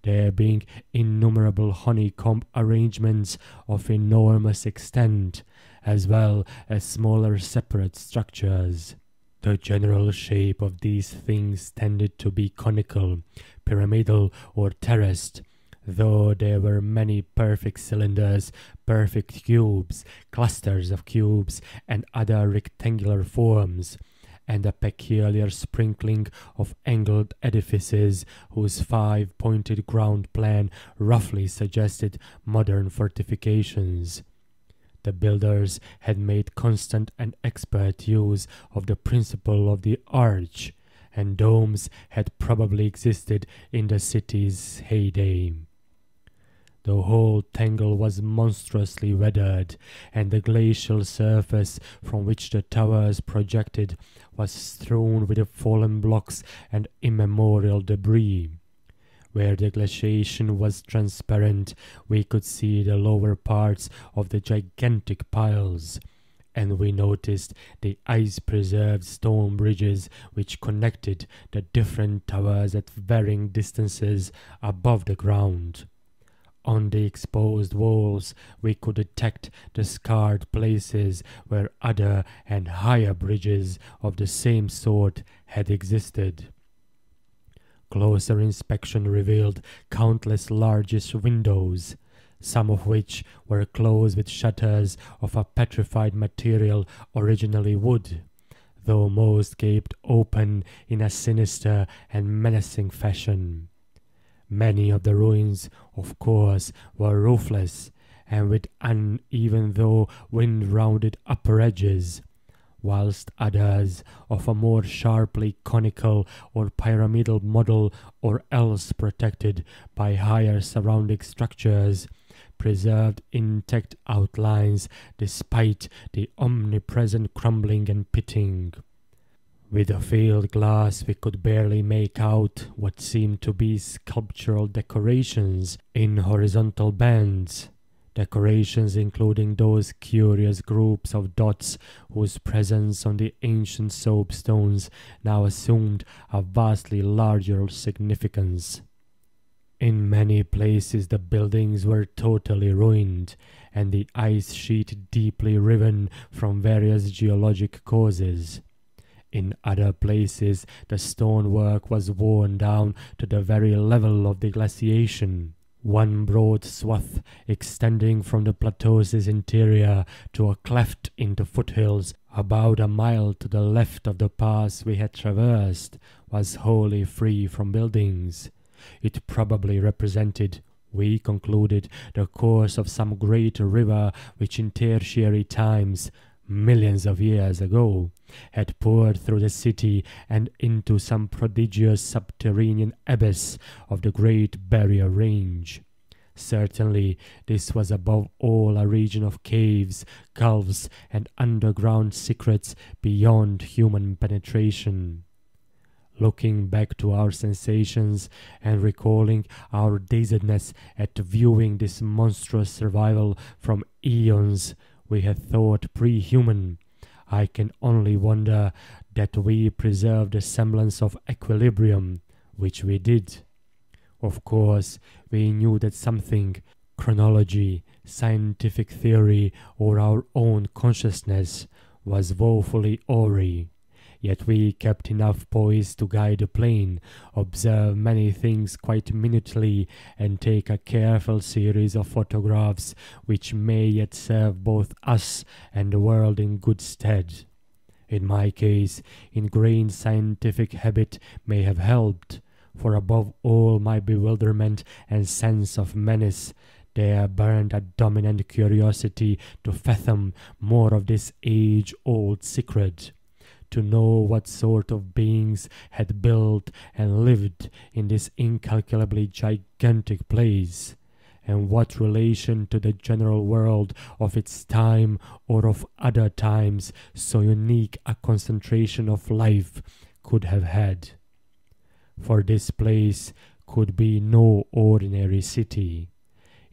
there being innumerable honeycomb arrangements of enormous extent, as well as smaller separate structures. The general shape of these things tended to be conical, pyramidal, or terraced, though there were many perfect cylinders, perfect cubes, clusters of cubes, and other rectangular forms, and a peculiar sprinkling of angled edifices whose 5-pointed ground plan roughly suggested modern fortifications. The builders had made constant and expert use of the principle of the arch, and domes had probably existed in the city's heyday. The whole tangle was monstrously weathered, and the glacial surface from which the towers projected was strewn with fallen blocks and immemorial debris. Where the glaciation was transparent, we could see the lower parts of the gigantic piles, and we noticed the ice-preserved stone bridges which connected the different towers at varying distances above the ground. On the exposed walls we could detect the scarred places where other and higher bridges of the same sort had existed. Closer inspection revealed countless largish windows, some of which were closed with shutters of a petrified material, originally wood, though most gaped open in a sinister and menacing fashion. Many of the ruins, of course, were roofless, and with uneven though wind-rounded upper edges, whilst others, of a more sharply conical or pyramidal model, or else protected by higher surrounding structures, preserved intact outlines despite the omnipresent crumbling and pitting. With a field glass we could barely make out what seemed to be sculptural decorations in horizontal bands, decorations including those curious groups of dots whose presence on the ancient soapstones now assumed a vastly larger significance. In many places the buildings were totally ruined, and the ice sheet deeply riven from various geologic causes. In other places the stonework was worn down to the very level of the glaciation. One broad swath, extending from the plateau's interior to a cleft in the foothills about a mile to the left of the pass we had traversed, was wholly free from buildings. It probably represented, we concluded, the course of some great river which in tertiary times, millions of years ago, had poured through the city and into some prodigious subterranean abyss of the Great Barrier Range. Certainly this was above all a region of caves, gulfs, and underground secrets beyond human penetration. Looking back to our sensations and recalling our dazedness at viewing this monstrous survival from eons we had thought pre-human, I can only wonder that we preserved a semblance of equilibrium, which we did. Of course, we knew that something, chronology, scientific theory, or our own consciousness, was woefully awry. Yet we kept enough poise to guide the plane, observe many things quite minutely, and take a careful series of photographs which may yet serve both us and the world in good stead. In my case, ingrained scientific habit may have helped, for above all my bewilderment and sense of menace, there burned a dominant curiosity to fathom more of this age-old secret, to know what sort of beings had built and lived in this incalculably gigantic place, and what relation to the general world of its time or of other times so unique a concentration of life could have had. For this place could be no ordinary city.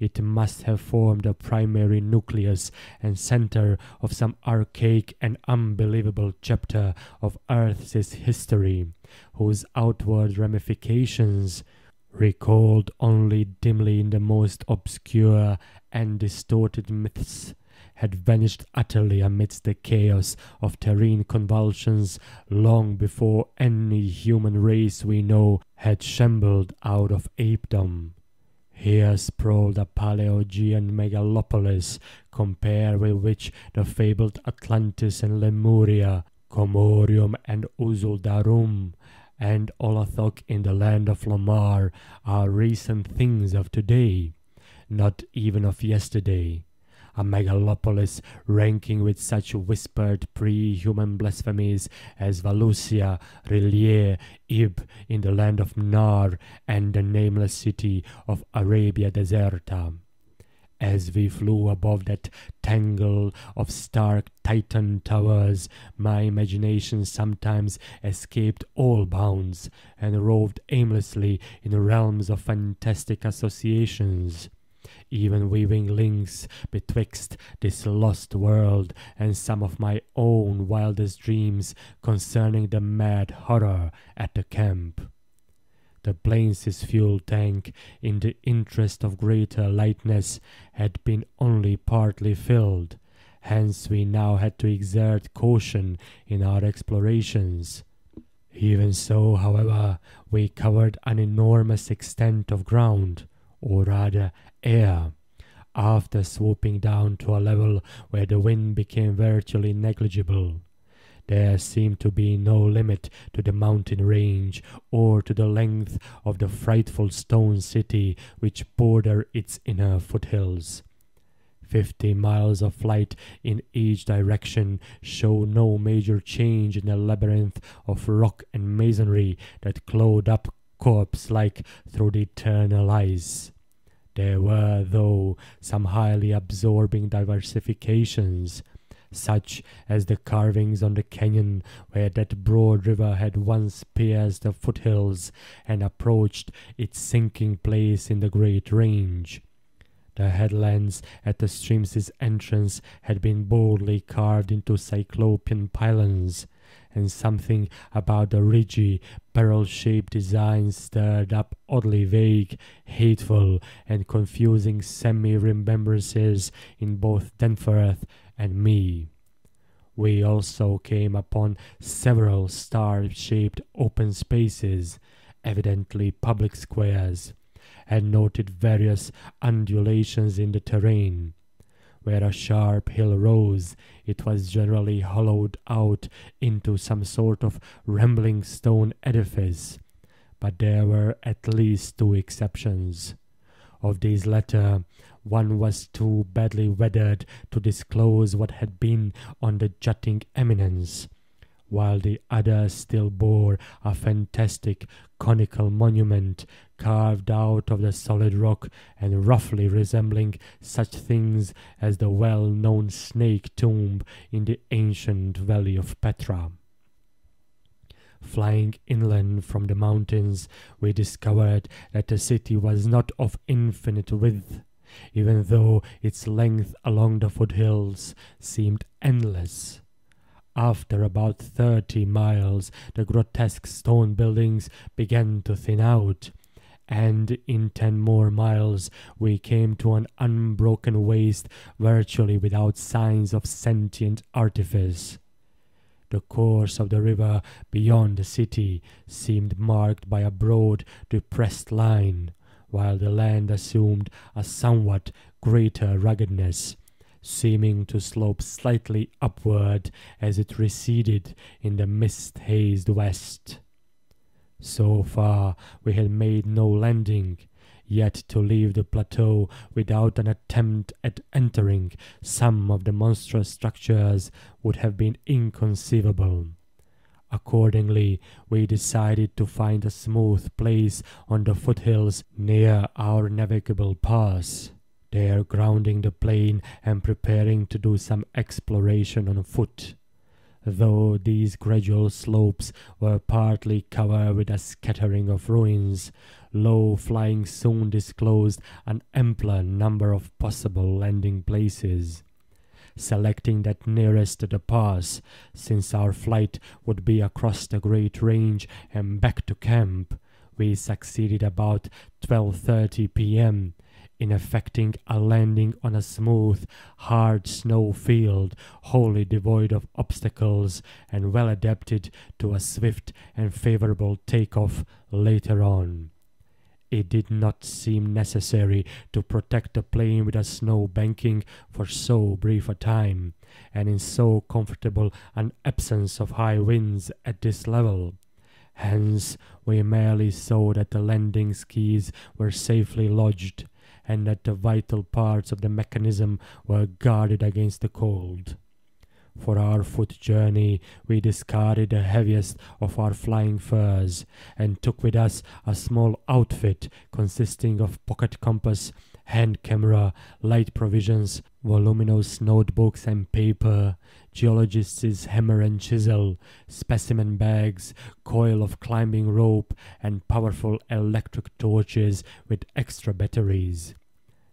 It must have formed the primary nucleus and center of some archaic and unbelievable chapter of Earth's history, whose outward ramifications, recalled only dimly in the most obscure and distorted myths, had vanished utterly amidst the chaos of terrene convulsions long before any human race we know had shambled out of apedom. Here sprawled a Paleogean megalopolis, compared with which the fabled Atlantis and Lemuria, Comorium and Uzuldarum, and Olathok in the land of Lomar are recent things of today, not even of yesterday. A megalopolis ranking with such whispered pre-human blasphemies as Valusia, Rillier, Ib in the land of Nar, and the nameless city of Arabia Deserta. As we flew above that tangle of stark Titan towers, my imagination sometimes escaped all bounds and roved aimlessly in realms of fantastic associations. even weaving links betwixt this lost world and some of my own wildest dreams concerning the mad horror at the camp. The plane's fuel tank, in the interest of greater lightness, had been only partly filled. Hence we now had to exert caution in our explorations. Even so, however, we covered an enormous extent of ground, or rather air, after swooping down to a level where the wind became virtually negligible. There seemed to be no limit to the mountain range or to the length of the frightful stone city which bordered its inner foothills. 50 miles of flight in each direction showed no major change in the labyrinth of rock and masonry that clothed up corpse-like through the eternal ice. There were, though, some highly absorbing diversifications, such as the carvings on the canyon where that broad river had once pierced the foothills and approached its sinking place in the great range. The headlands at the stream's entrance had been boldly carved into cyclopean pylons, and something about the ridgy, barrel-shaped design stirred up oddly vague, hateful, and confusing semi-remembrances in both Danforth and me. We also came upon several star-shaped open spaces, evidently public squares, and noted various undulations in the terrain. Where a sharp hill rose, it was generally hollowed out into some sort of rambling stone edifice, but there were at least 2 exceptions. Of these latter, one was too badly weathered to disclose what had been on the jutting eminence, while the other still bore a fantastic conical monument carved out of the solid rock and roughly resembling such things as the well-known snake tomb in the ancient valley of Petra. Flying inland from the mountains, we discovered that the city was not of infinite width, even though its length along the foothills seemed endless. After about 30 miles, the grotesque stone buildings began to thin out, and in 10 more miles we came to an unbroken waste virtually without signs of sentient artifice. The course of the river beyond the city seemed marked by a broad, depressed line, while the land assumed a somewhat greater ruggedness, seeming to slope slightly upward as it receded in the mist-hazed west. So far we had made no landing, yet to leave the plateau without an attempt at entering some of the monstrous structures would have been inconceivable. Accordingly, we decided to find a smooth place on the foothills near our navigable pass, there grounding the plane and preparing to do some exploration on foot. Though these gradual slopes were partly covered with a scattering of ruins, low flying soon disclosed an ampler number of possible landing places. Selecting that nearest to the pass, since our flight would be across the great range and back to camp, we succeeded about 12:30 p.m. in effecting a landing on a smooth, hard snow field wholly devoid of obstacles and well adapted to a swift and favorable takeoff later on. It did not seem necessary to protect the plane with a snow banking for so brief a time, and in so comfortable an absence of high winds at this level. Hence, we merely saw that the landing skis were safely lodged, and that the vital parts of the mechanism were guarded against the cold. For our foot journey, we discarded the heaviest of our flying furs, and took with us a small outfit consisting of pocket compass, hand camera, light provisions, voluminous notebooks and paper, geologist's hammer and chisel, specimen bags, coil of climbing rope, and powerful electric torches with extra batteries.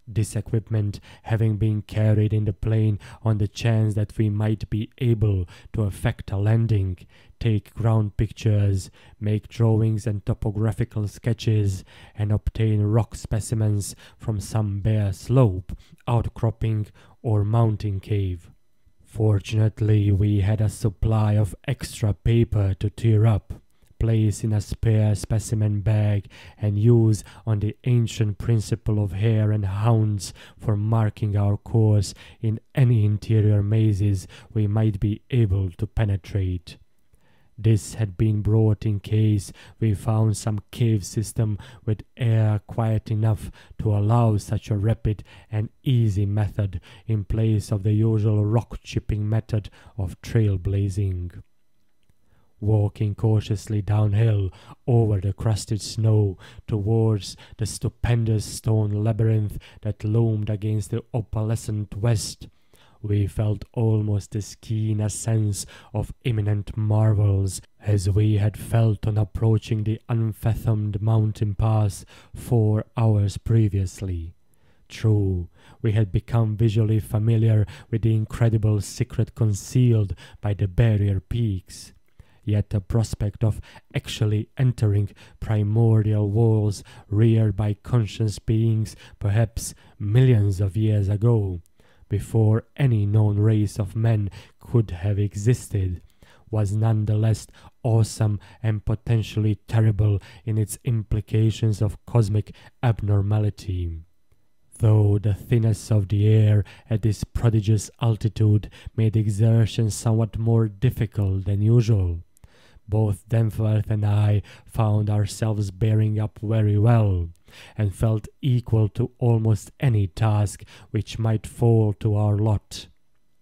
This equipment having been carried in the plane on the chance that we might be able to effect a landing, take ground pictures, make drawings and topographical sketches, and obtain rock specimens from some bare slope, outcropping, or mountain cave. Fortunately, we had a supply of extra paper to tear up, place in a spare specimen bag, and use on the ancient principle of hare and hounds for marking our course in any interior mazes we might be able to penetrate. This had been brought in case we found some cave system with air quiet enough to allow such a rapid and easy method in place of the usual rock-chipping method of trailblazing. Walking cautiously downhill over the crusted snow towards the stupendous stone labyrinth that loomed against the opalescent west, we felt almost as keen a sense of imminent marvels as we had felt on approaching the unfathomed mountain pass 4 hours previously. True, we had become visually familiar with the incredible secret concealed by the barrier peaks. Yet the prospect of actually entering primordial walls reared by conscious beings perhaps millions of years ago, before any known race of men could have existed, was nonetheless awesome and potentially terrible in its implications of cosmic abnormality. Though the thinness of the air at this prodigious altitude made exertion somewhat more difficult than usual, both Danforth and I found ourselves bearing up very well, and felt equal to almost any task which might fall to our lot.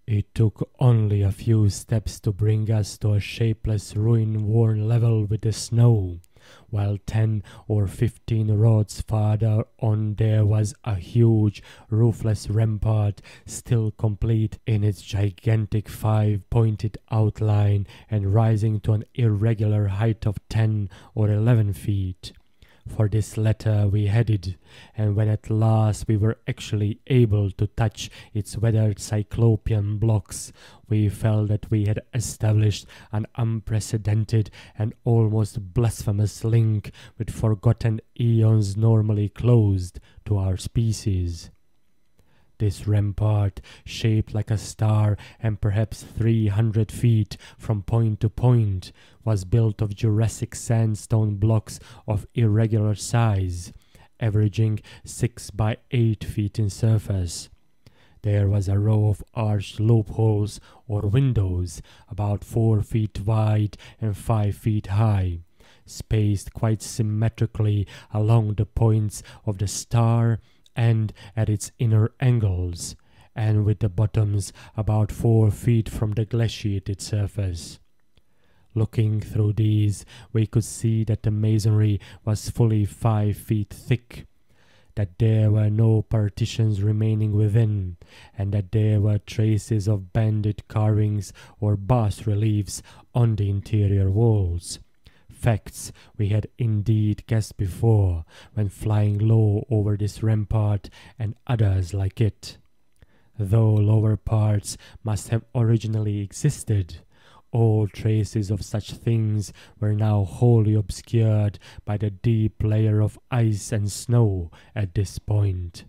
It took only a few steps to bring us to a shapeless ruin-worn level with the snow, while 10 or 15 rods farther on there was a huge, roofless rampart, still complete in its gigantic 5-pointed outline and rising to an irregular height of 10 or 11 feet. For this latter we headed, and when at last we were actually able to touch its weathered cyclopean blocks, we felt that we had established an unprecedented and almost blasphemous link with forgotten eons normally closed to our species. This rampart, shaped like a star and perhaps 300 feet from point to point, was built of Jurassic sandstone blocks of irregular size, averaging 6 by 8 feet in surface. There was a row of arched loopholes or windows about 4 feet wide and 5 feet high, spaced quite symmetrically along the points of the star and at its inner angles, and with the bottoms about 4 feet from the glaciated surface. Looking through these, we could see that the masonry was fully 5 feet thick, that there were no partitions remaining within, and that there were traces of banded carvings or bas-reliefs on the interior walls. Facts we had indeed guessed before when flying low over this rampart and others like it. Though lower parts must have originally existed, all traces of such things were now wholly obscured by the deep layer of ice and snow at this point.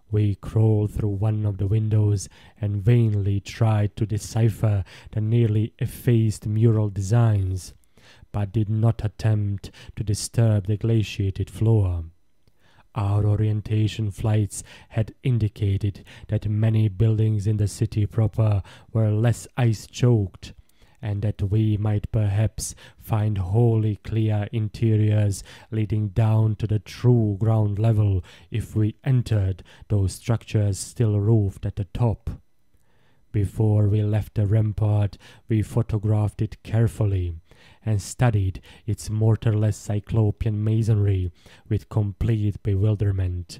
We crawled through one of the windows and vainly tried to decipher the nearly effaced mural designs, but did not attempt to disturb the glaciated floor. Our orientation flights had indicated that many buildings in the city proper were less ice-choked, and that we might perhaps find wholly clear interiors leading down to the true ground level if we entered those structures still roofed at the top. Before we left the rampart, we photographed it carefully, and studied its mortarless cyclopean masonry with complete bewilderment.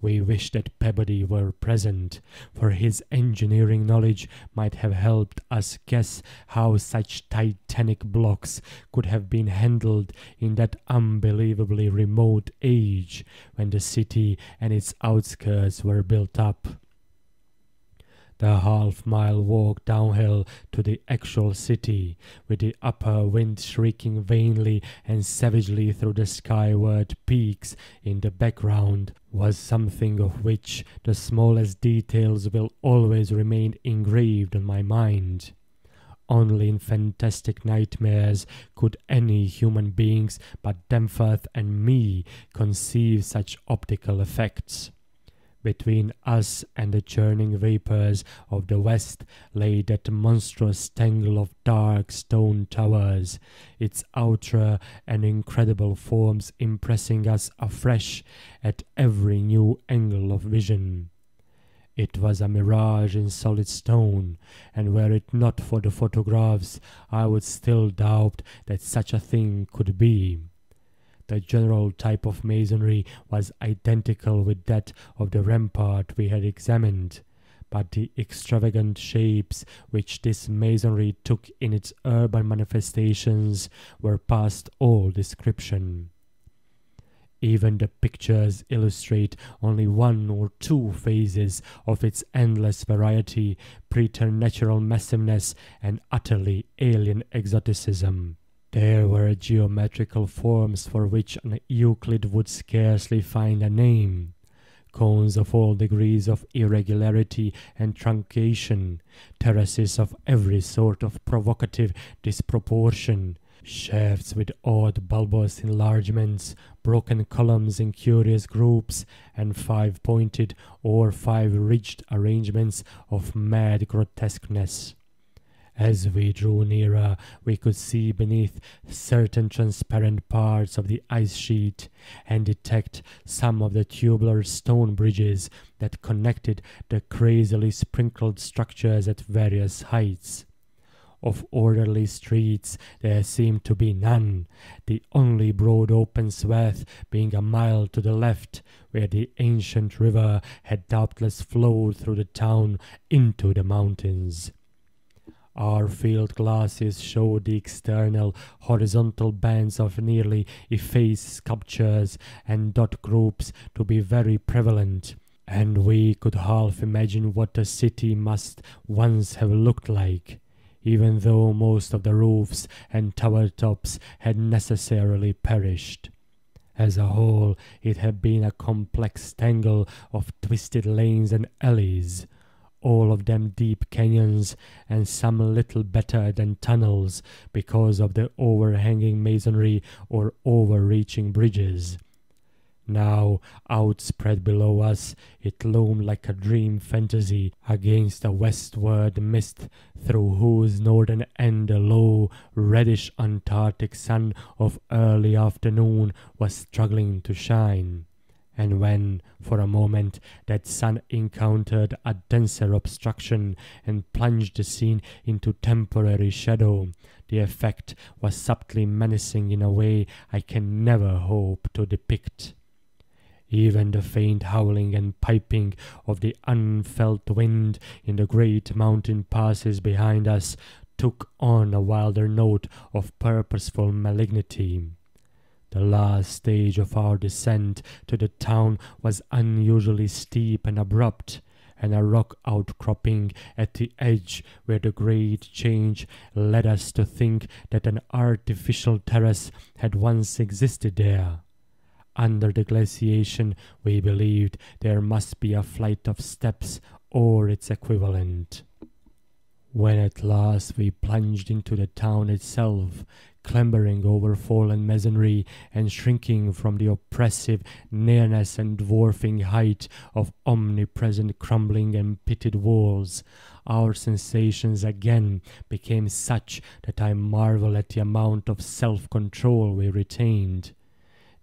We wished that Peabody were present, for his engineering knowledge might have helped us guess how such titanic blocks could have been handled in that unbelievably remote age when the city and its outskirts were built up. The half-mile walk downhill to the actual city, with the upper wind shrieking vainly and savagely through the skyward peaks in the background, was something of which the smallest details will always remain engraved on my mind. Only in fantastic nightmares could any human beings but Danforth and me conceive such optical effects. Between us and the churning vapors of the west lay that monstrous tangle of dark stone towers, its outer and incredible forms impressing us afresh at every new angle of vision. It was a mirage in solid stone, and were it not for the photographs, I would still doubt that such a thing could be. The general type of masonry was identical with that of the rampart we had examined, but the extravagant shapes which this masonry took in its urban manifestations were past all description. Even the pictures illustrate only one or two phases of its endless variety, preternatural massiveness, and utterly alien exoticism. There were geometrical forms for which an Euclid would scarcely find a name, cones of all degrees of irregularity and truncation, terraces of every sort of provocative disproportion, shafts with odd bulbous enlargements, broken columns in curious groups, and five-pointed or five-ridged arrangements of mad grotesqueness. As we drew nearer, we could see beneath certain transparent parts of the ice sheet, and detect some of the tubular stone bridges that connected the crazily sprinkled structures at various heights. Of orderly streets there seemed to be none, the only broad open swath being a mile to the left, where the ancient river had doubtless flowed through the town into the mountains. Our field glasses showed the external horizontal bands of nearly effaced sculptures and dot groups to be very prevalent, and we could half imagine what the city must once have looked like, even though most of the roofs and tower tops had necessarily perished. As a whole, it had been a complex tangle of twisted lanes and alleys, all of them deep canyons, and some little better than tunnels because of the overhanging masonry or overreaching bridges. Now, outspread below us, it loomed like a dream fantasy against the westward mist through whose northern end the low, reddish Antarctic sun of early afternoon was struggling to shine. And when, for a moment, that sun encountered a denser obstruction and plunged the scene into temporary shadow, the effect was subtly menacing in a way I can never hope to depict. Even the faint howling and piping of the unfelt wind in the great mountain passes behind us took on a wilder note of purposeful malignity. The last stage of our descent to the town was unusually steep and abrupt, and a rock outcropping at the edge where the great change led us to think that an artificial terrace had once existed there. Under the glaciation, we believed there must be a flight of steps or its equivalent. When at last we plunged into the town itself, clambering over fallen masonry and shrinking from the oppressive nearness and dwarfing height of omnipresent crumbling and pitted walls, our sensations again became such that I marvel at the amount of self-control we retained.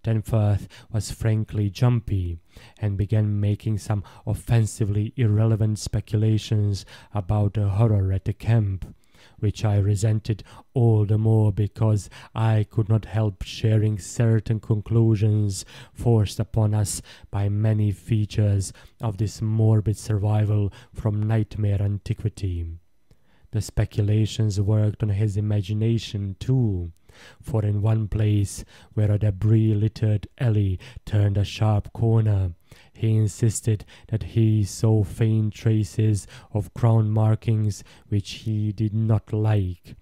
Danforth was frankly jumpy, and began making some offensively irrelevant speculations about the horror at the camp, which I resented all the more because I could not help sharing certain conclusions forced upon us by many features of this morbid survival from nightmare antiquity. The speculations worked on his imagination too, for in one place, where a debris-littered alley turned a sharp corner, he insisted that he saw faint traces of ground markings which he did not like,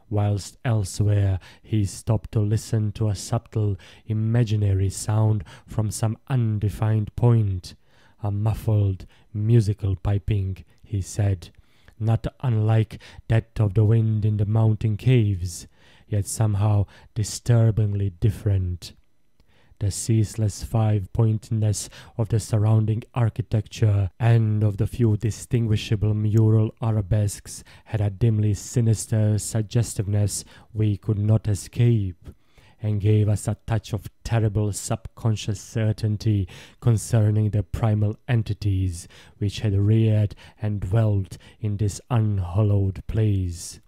whilst elsewhere he stopped to listen to a subtle, imaginary sound from some undefined point, a muffled, musical piping, he said, not unlike that of the wind in the mountain caves, yet somehow disturbingly different. The ceaseless five-pointedness of the surrounding architecture and of the few distinguishable mural arabesques had a dimly sinister suggestiveness we could not escape, and gave us a touch of terrible subconscious certainty concerning the primal entities which had reared and dwelt in this unhallowed place.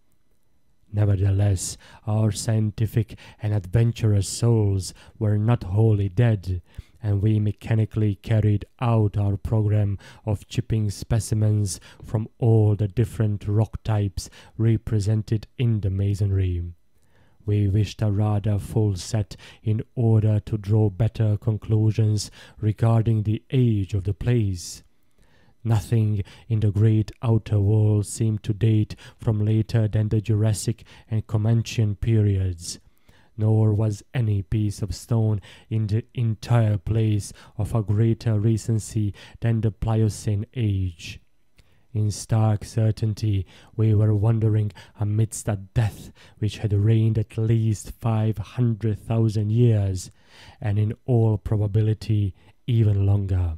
Nevertheless, our scientific and adventurous souls were not wholly dead, and we mechanically carried out our program of chipping specimens from all the different rock types represented in the masonry. We wished a rather full set in order to draw better conclusions regarding the age of the place. Nothing in the great outer wall seemed to date from later than the Jurassic and Comanchean periods, nor was any piece of stone in the entire place of a greater recency than the Pliocene age. In stark certainty, we were wandering amidst a death which had reigned at least 500,000 years, and in all probability even longer.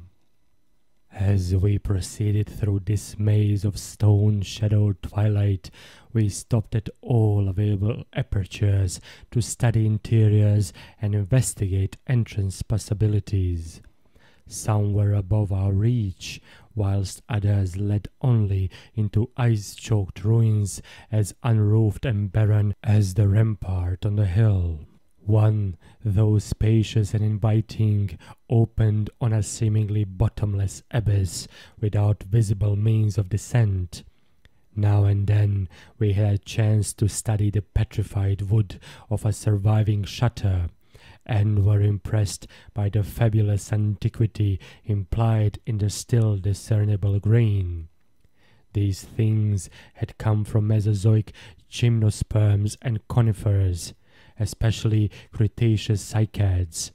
As we proceeded through this maze of stone-shadowed twilight, we stopped at all available apertures to study interiors and investigate entrance possibilities. Some were above our reach, whilst others led only into ice-choked ruins as unroofed and barren as the rampart on the hill. One, though spacious and inviting, opened on a seemingly bottomless abyss without visible means of descent. Now and then we had a chance to study the petrified wood of a surviving shutter, and were impressed by the fabulous antiquity implied in the still discernible grain. These things had come from Mesozoic gymnosperms and conifers, especially Cretaceous cycads,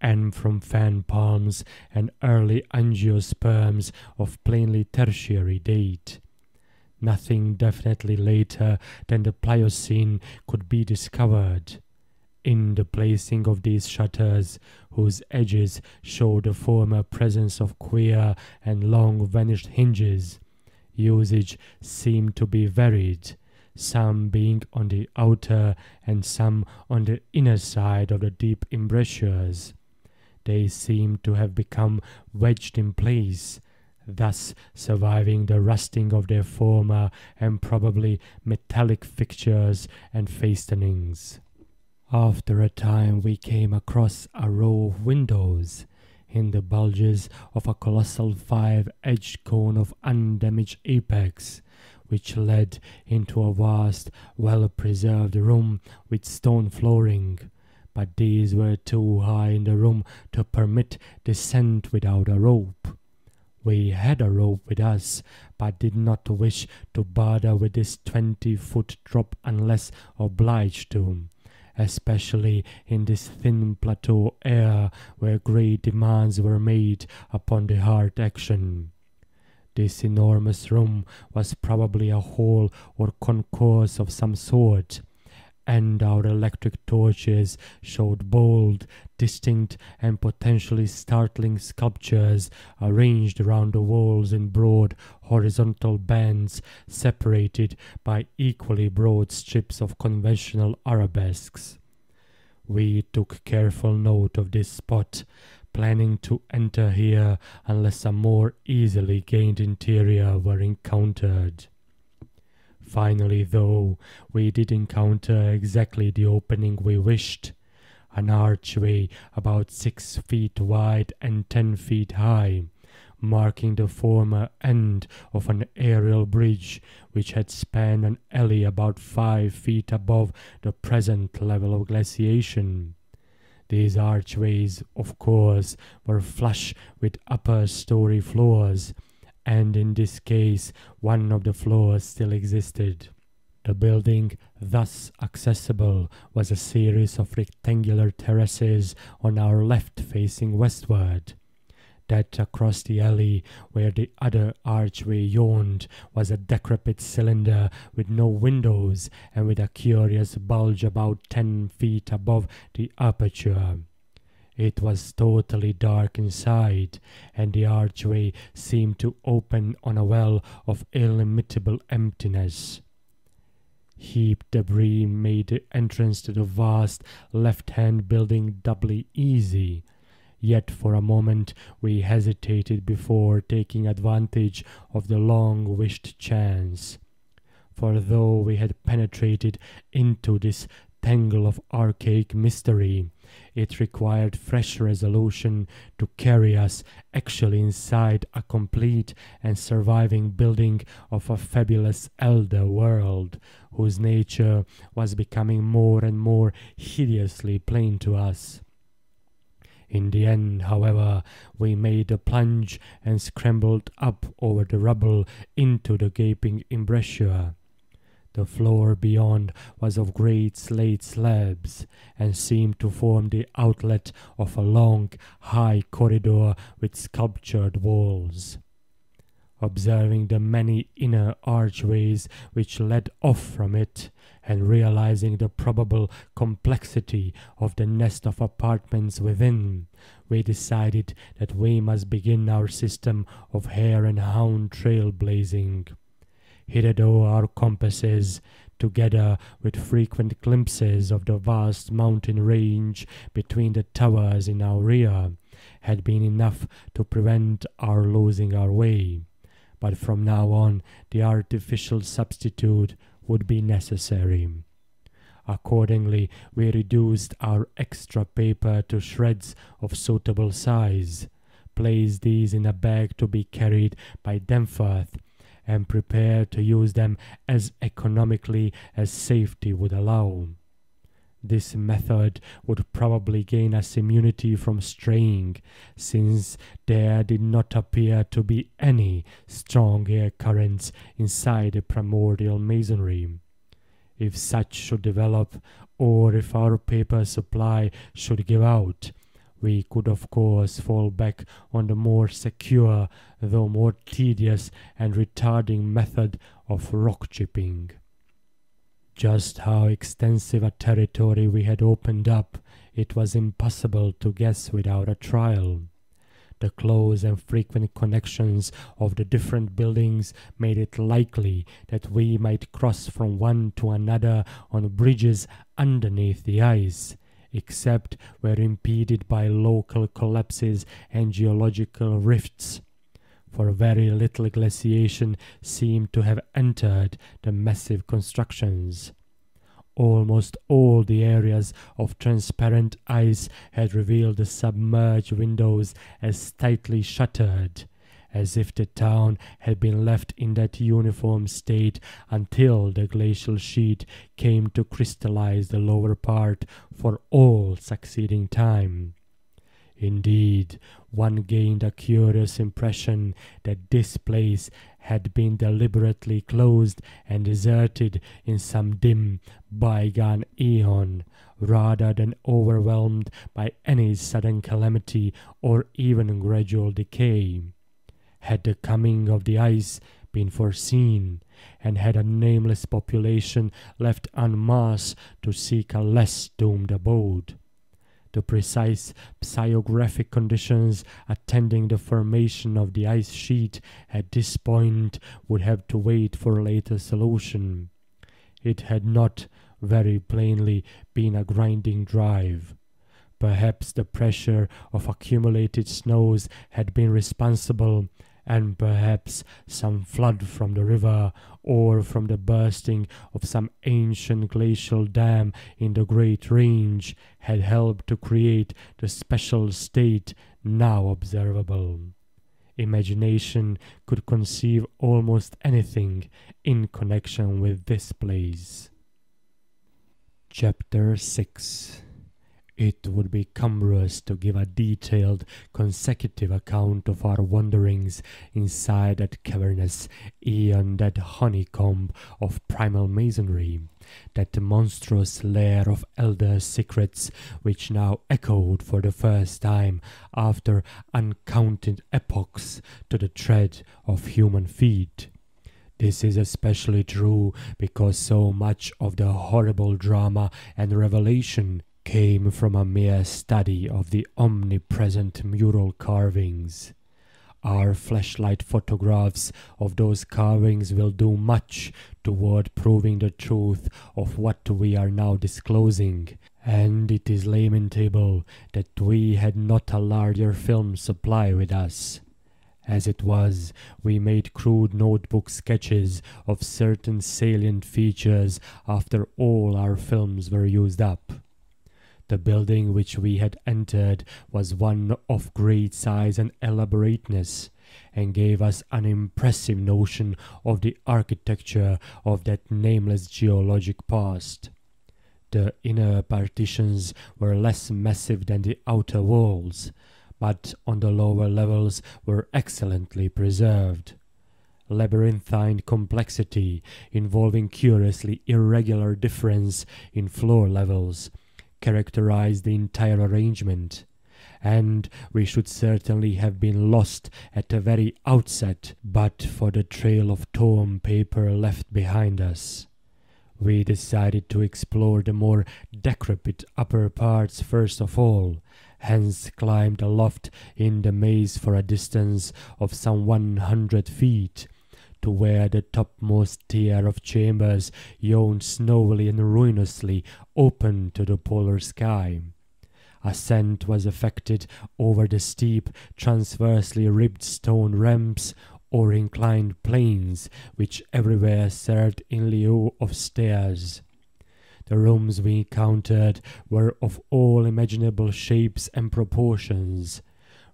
and from fan palms and early angiosperms of plainly tertiary date. Nothing definitely later than the Pliocene could be discovered. In the placing of these shutters, whose edges showed the former presence of queer and long-vanished hinges, usage seemed to be varied, some being on the outer and some on the inner side of the deep embrasures. They seemed to have become wedged in place, thus surviving the rusting of their former and probably metallic fixtures and fastenings. After a time we came across a row of windows in the bulges of a colossal five-edged cone of undamaged apex, which led into a vast, well-preserved room with stone flooring, but these were too high in the room to permit descent without a rope. We had a rope with us, but did not wish to bother with this 20-foot drop unless obliged to, especially in this thin plateau air where great demands were made upon the heart action. This enormous room was probably a hall or concourse of some sort, and our electric torches showed bold, distinct, and potentially startling sculptures arranged around the walls in broad, horizontal bands separated by equally broad strips of conventional arabesques. We took careful note of this spot, planning to enter here unless a more easily gained interior were encountered. Finally, though, we did encounter exactly the opening we wished, an archway about 6 feet wide and 10 feet high, marking the former end of an aerial bridge which had spanned an alley about 5 feet above the present level of glaciation. These archways, of course, were flush with upper-story floors, and in this case one of the floors still existed. The building thus accessible was a series of rectangular terraces on our left facing westward. That across the alley where the other archway yawned was a decrepit cylinder with no windows and with a curious bulge about 10 feet above the aperture. It was totally dark inside, and the archway seemed to open on a well of illimitable emptiness. Heaped debris made the entrance to the vast left-hand building doubly easy. Yet for a moment we hesitated before taking advantage of the long-wished chance. For though we had penetrated into this tangle of archaic mystery, it required fresh resolution to carry us actually inside a complete and surviving building of a fabulous elder world, whose nature was becoming more and more hideously plain to us. In the end, however, we made the plunge and scrambled up over the rubble into the gaping embrasure. The floor beyond was of great slate slabs, and seemed to form the outlet of a long, high corridor with sculptured walls. Observing the many inner archways which led off from it, and realizing the probable complexity of the nest of apartments within, we decided that we must begin our system of hare and hound trailblazing. Hitherto our compasses, together with frequent glimpses of the vast mountain range between the towers in our rear, had been enough to prevent our losing our way. But from now on the artificial substitute would be necessary. Accordingly, we reduced our extra paper to shreds of suitable size, placed these in a bag to be carried by Danforth, and prepared to use them as economically as safety would allow. This method would probably gain us immunity from straying, since there did not appear to be any strong air currents inside the primordial masonry. If such should develop, or if our paper supply should give out, we could of course fall back on the more secure, though more tedious and retarding method of rock chipping. Just how extensive a territory we had opened up, it was impossible to guess without a trial. The close and frequent connections of the different buildings made it likely that we might cross from one to another on bridges underneath the ice, except where impeded by local collapses and geological rifts, for very little glaciation seemed to have entered the massive constructions. Almost all the areas of transparent ice had revealed the submerged windows as tightly shuttered, as if the town had been left in that uniform state until the glacial sheet came to crystallize the lower part for all succeeding time. Indeed, one gained a curious impression that this place had been deliberately closed and deserted in some dim, bygone aeon, rather than overwhelmed by any sudden calamity or even gradual decay. Had the coming of the ice been foreseen, and had a nameless population left en masse to seek a less doomed abode? The precise physiographic conditions attending the formation of the ice sheet at this point would have to wait for later solution. It had not, very plainly, been a grinding drive. Perhaps the pressure of accumulated snows had been responsible, and perhaps some flood from the river or from the bursting of some ancient glacial dam in the Great Range had helped to create the special state now observable. Imagination could conceive almost anything in connection with this place. Chapter 6. It would be cumbrous to give a detailed, consecutive account of our wanderings inside that cavernous, aeon-dead honeycomb of primal masonry, that monstrous lair of elder secrets which now echoed for the first time after uncounted epochs to the tread of human feet. This is especially true because so much of the horrible drama and revelation came from a mere study of the omnipresent mural carvings. Our flashlight photographs of those carvings will do much toward proving the truth of what we are now disclosing, and it is lamentable that we had not a larger film supply with us. As it was, we made crude notebook sketches of certain salient features after all our films were used up. The building which we had entered was one of great size and elaborateness, and gave us an impressive notion of the architecture of that nameless geologic past. The inner partitions were less massive than the outer walls, but on the lower levels were excellently preserved. Labyrinthine complexity, involving curiously irregular difference in floor levels, characterized the entire arrangement, and we should certainly have been lost at the very outset but for the trail of torn paper left behind us. We decided to explore the more decrepit upper parts first of all, hence climbed aloft in the maze for a distance of some 100 feet, to where the topmost tier of chambers yawned snowily and ruinously open to the polar sky. Ascent was effected over the steep, transversely ribbed stone ramps or inclined planes, which everywhere served in lieu of stairs. The rooms we encountered were of all imaginable shapes and proportions,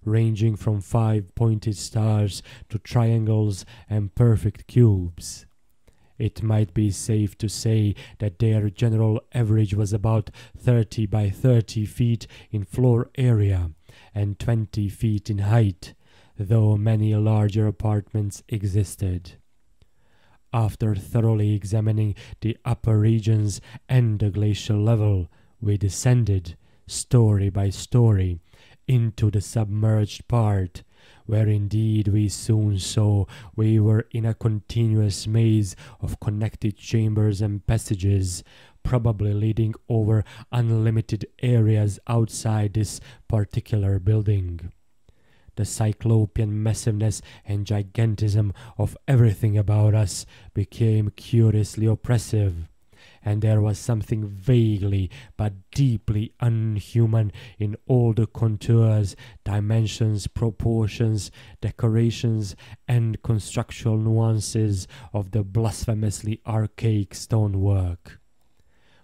ranging from 5-pointed stars to triangles and perfect cubes. It might be safe to say that their general average was about 30 by 30 feet in floor area and 20 feet in height, though many larger apartments existed. After thoroughly examining the upper regions and the glacial level, we descended, story by story, into the submerged part, where indeed we soon saw we were in a continuous maze of connected chambers and passages, probably leading over unlimited areas outside this particular building. The cyclopean massiveness and gigantism of everything about us became curiously oppressive, and there was something vaguely but deeply unhuman in all the contours, dimensions, proportions, decorations, and constructional nuances of the blasphemously archaic stonework.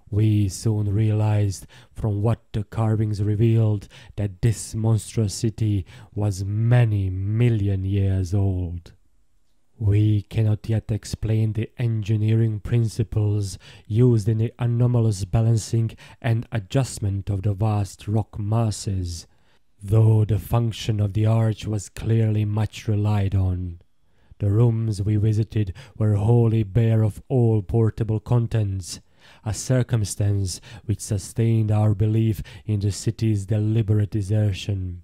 We soon realized from what the carvings revealed that this monstrosity was many million years old. We cannot yet explain the engineering principles used in the anomalous balancing and adjustment of the vast rock masses, though the function of the arch was clearly much relied on. The rooms we visited were wholly bare of all portable contents, a circumstance which sustained our belief in the city's deliberate desertion.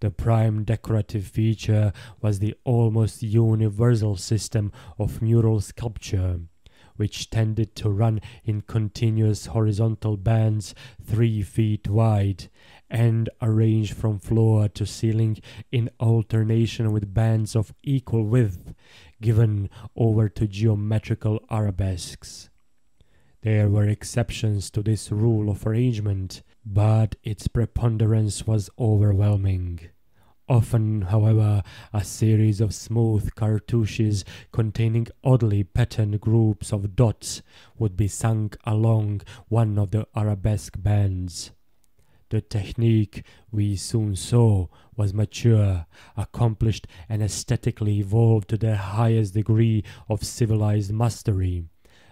The prime decorative feature was the almost universal system of mural sculpture, which tended to run in continuous horizontal bands 3 feet wide, and arranged from floor to ceiling in alternation with bands of equal width, given over to geometrical arabesques. There were exceptions to this rule of arrangement, but its preponderance was overwhelming. Often, however, a series of smooth cartouches containing oddly patterned groups of dots would be sung along one of the arabesque bands. The technique, we soon saw, was mature, accomplished, and aesthetically evolved to the highest degree of civilized mastery,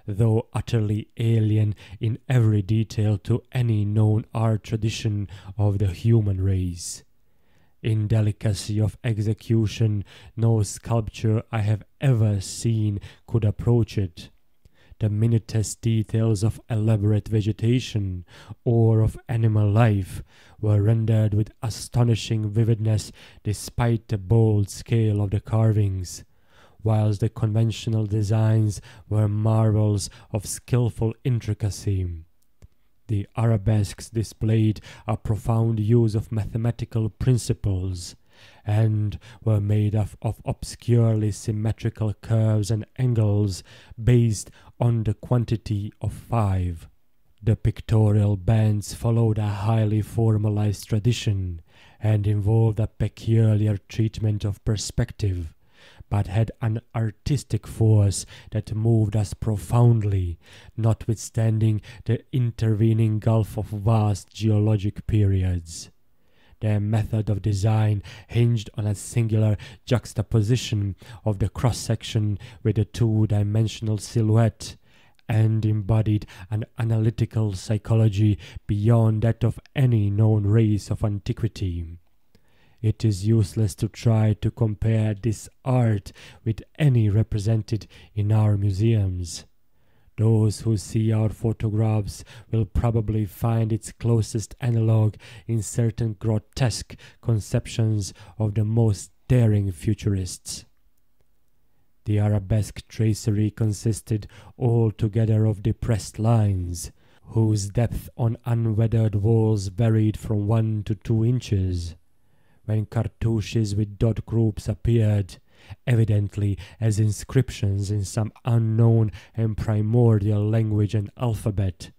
though utterly alien in every detail to any known art tradition of the human race. In delicacy of execution, no sculpture I have ever seen could approach it. The minutest details of elaborate vegetation or of animal life were rendered with astonishing vividness despite the bold scale of the carvings, whilst the conventional designs were marvels of skilful intricacy. The arabesques displayed a profound use of mathematical principles, and were made of obscurely symmetrical curves and angles based on the quantity of 5. The pictorial bands followed a highly formalized tradition and involved a peculiar treatment of perspective, but had an artistic force that moved us profoundly, notwithstanding the intervening gulf of vast geologic periods. Their method of design hinged on a singular juxtaposition of the cross-section with the two-dimensional silhouette, and embodied an analytical psychology beyond that of any known race of antiquity. It is useless to try to compare this art with any represented in our museums. Those who see our photographs will probably find its closest analogue in certain grotesque conceptions of the most daring futurists. The arabesque tracery consisted altogether of depressed lines, whose depth on unweathered walls varied from 1 to 2 inches. When cartouches with dot groups appeared, evidently as inscriptions in some unknown and primordial language and alphabet,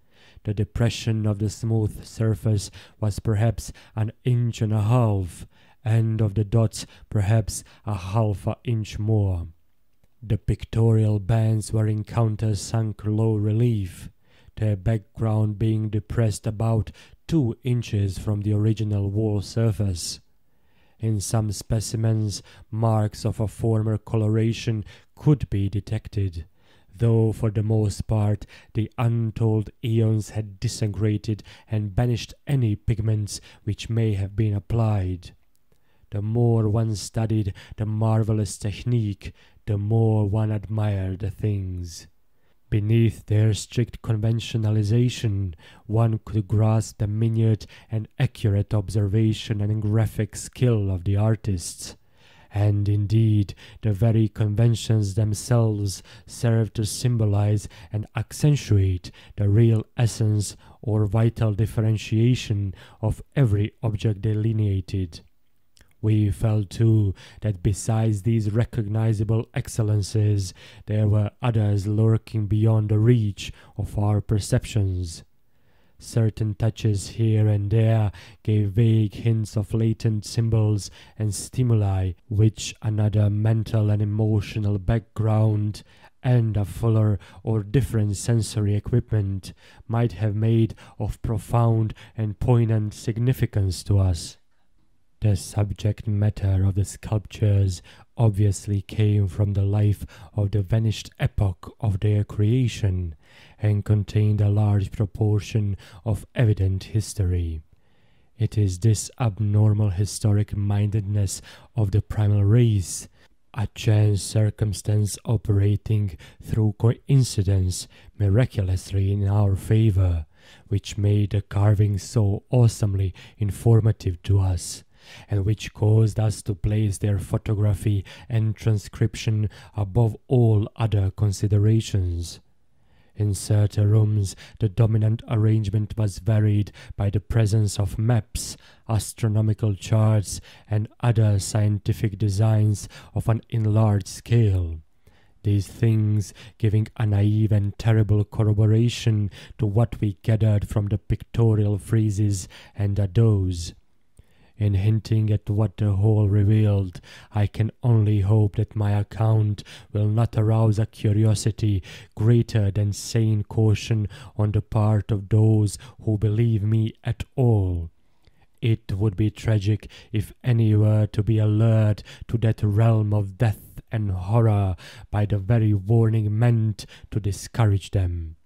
the depression of the smooth surface was perhaps 1.5 inches, and of the dots perhaps 1/2 inch more. The pictorial bands were in countersunk low relief, their background being depressed about 2 inches from the original wall surface. In some specimens, marks of a former coloration could be detected, though for the most part the untold eons had disintegrated and banished any pigments which may have been applied. The more one studied the marvelous technique, the more one admired the things. Beneath their strict conventionalization, one could grasp the minute and accurate observation and graphic skill of the artists, and indeed the very conventions themselves serve to symbolize and accentuate the real essence or vital differentiation of every object delineated. We felt too that besides these recognizable excellences, there were others lurking beyond the reach of our perceptions. Certain touches here and there gave vague hints of latent symbols and stimuli which another mental and emotional background and a fuller or different sensory equipment might have made of profound and poignant significance to us. The subject matter of the sculptures obviously came from the life of the vanished epoch of their creation, and contained a large proportion of evident history. It is this abnormal historic mindedness of the primal race, a chance circumstance operating through coincidence miraculously in our favor, which made the carving so awesomely informative to us, and which caused us to place their photography and transcription above all other considerations. In certain rooms, the dominant arrangement was varied by the presence of maps, astronomical charts, and other scientific designs of an enlarged scale. These things giving a naive and terrible corroboration to what we gathered from the pictorial friezes and addos. In hinting at what the whole revealed, I can only hope that my account will not arouse a curiosity greater than sane caution on the part of those who believe me at all. It would be tragic if any were to be allured to that realm of death and horror by the very warning meant to discourage them.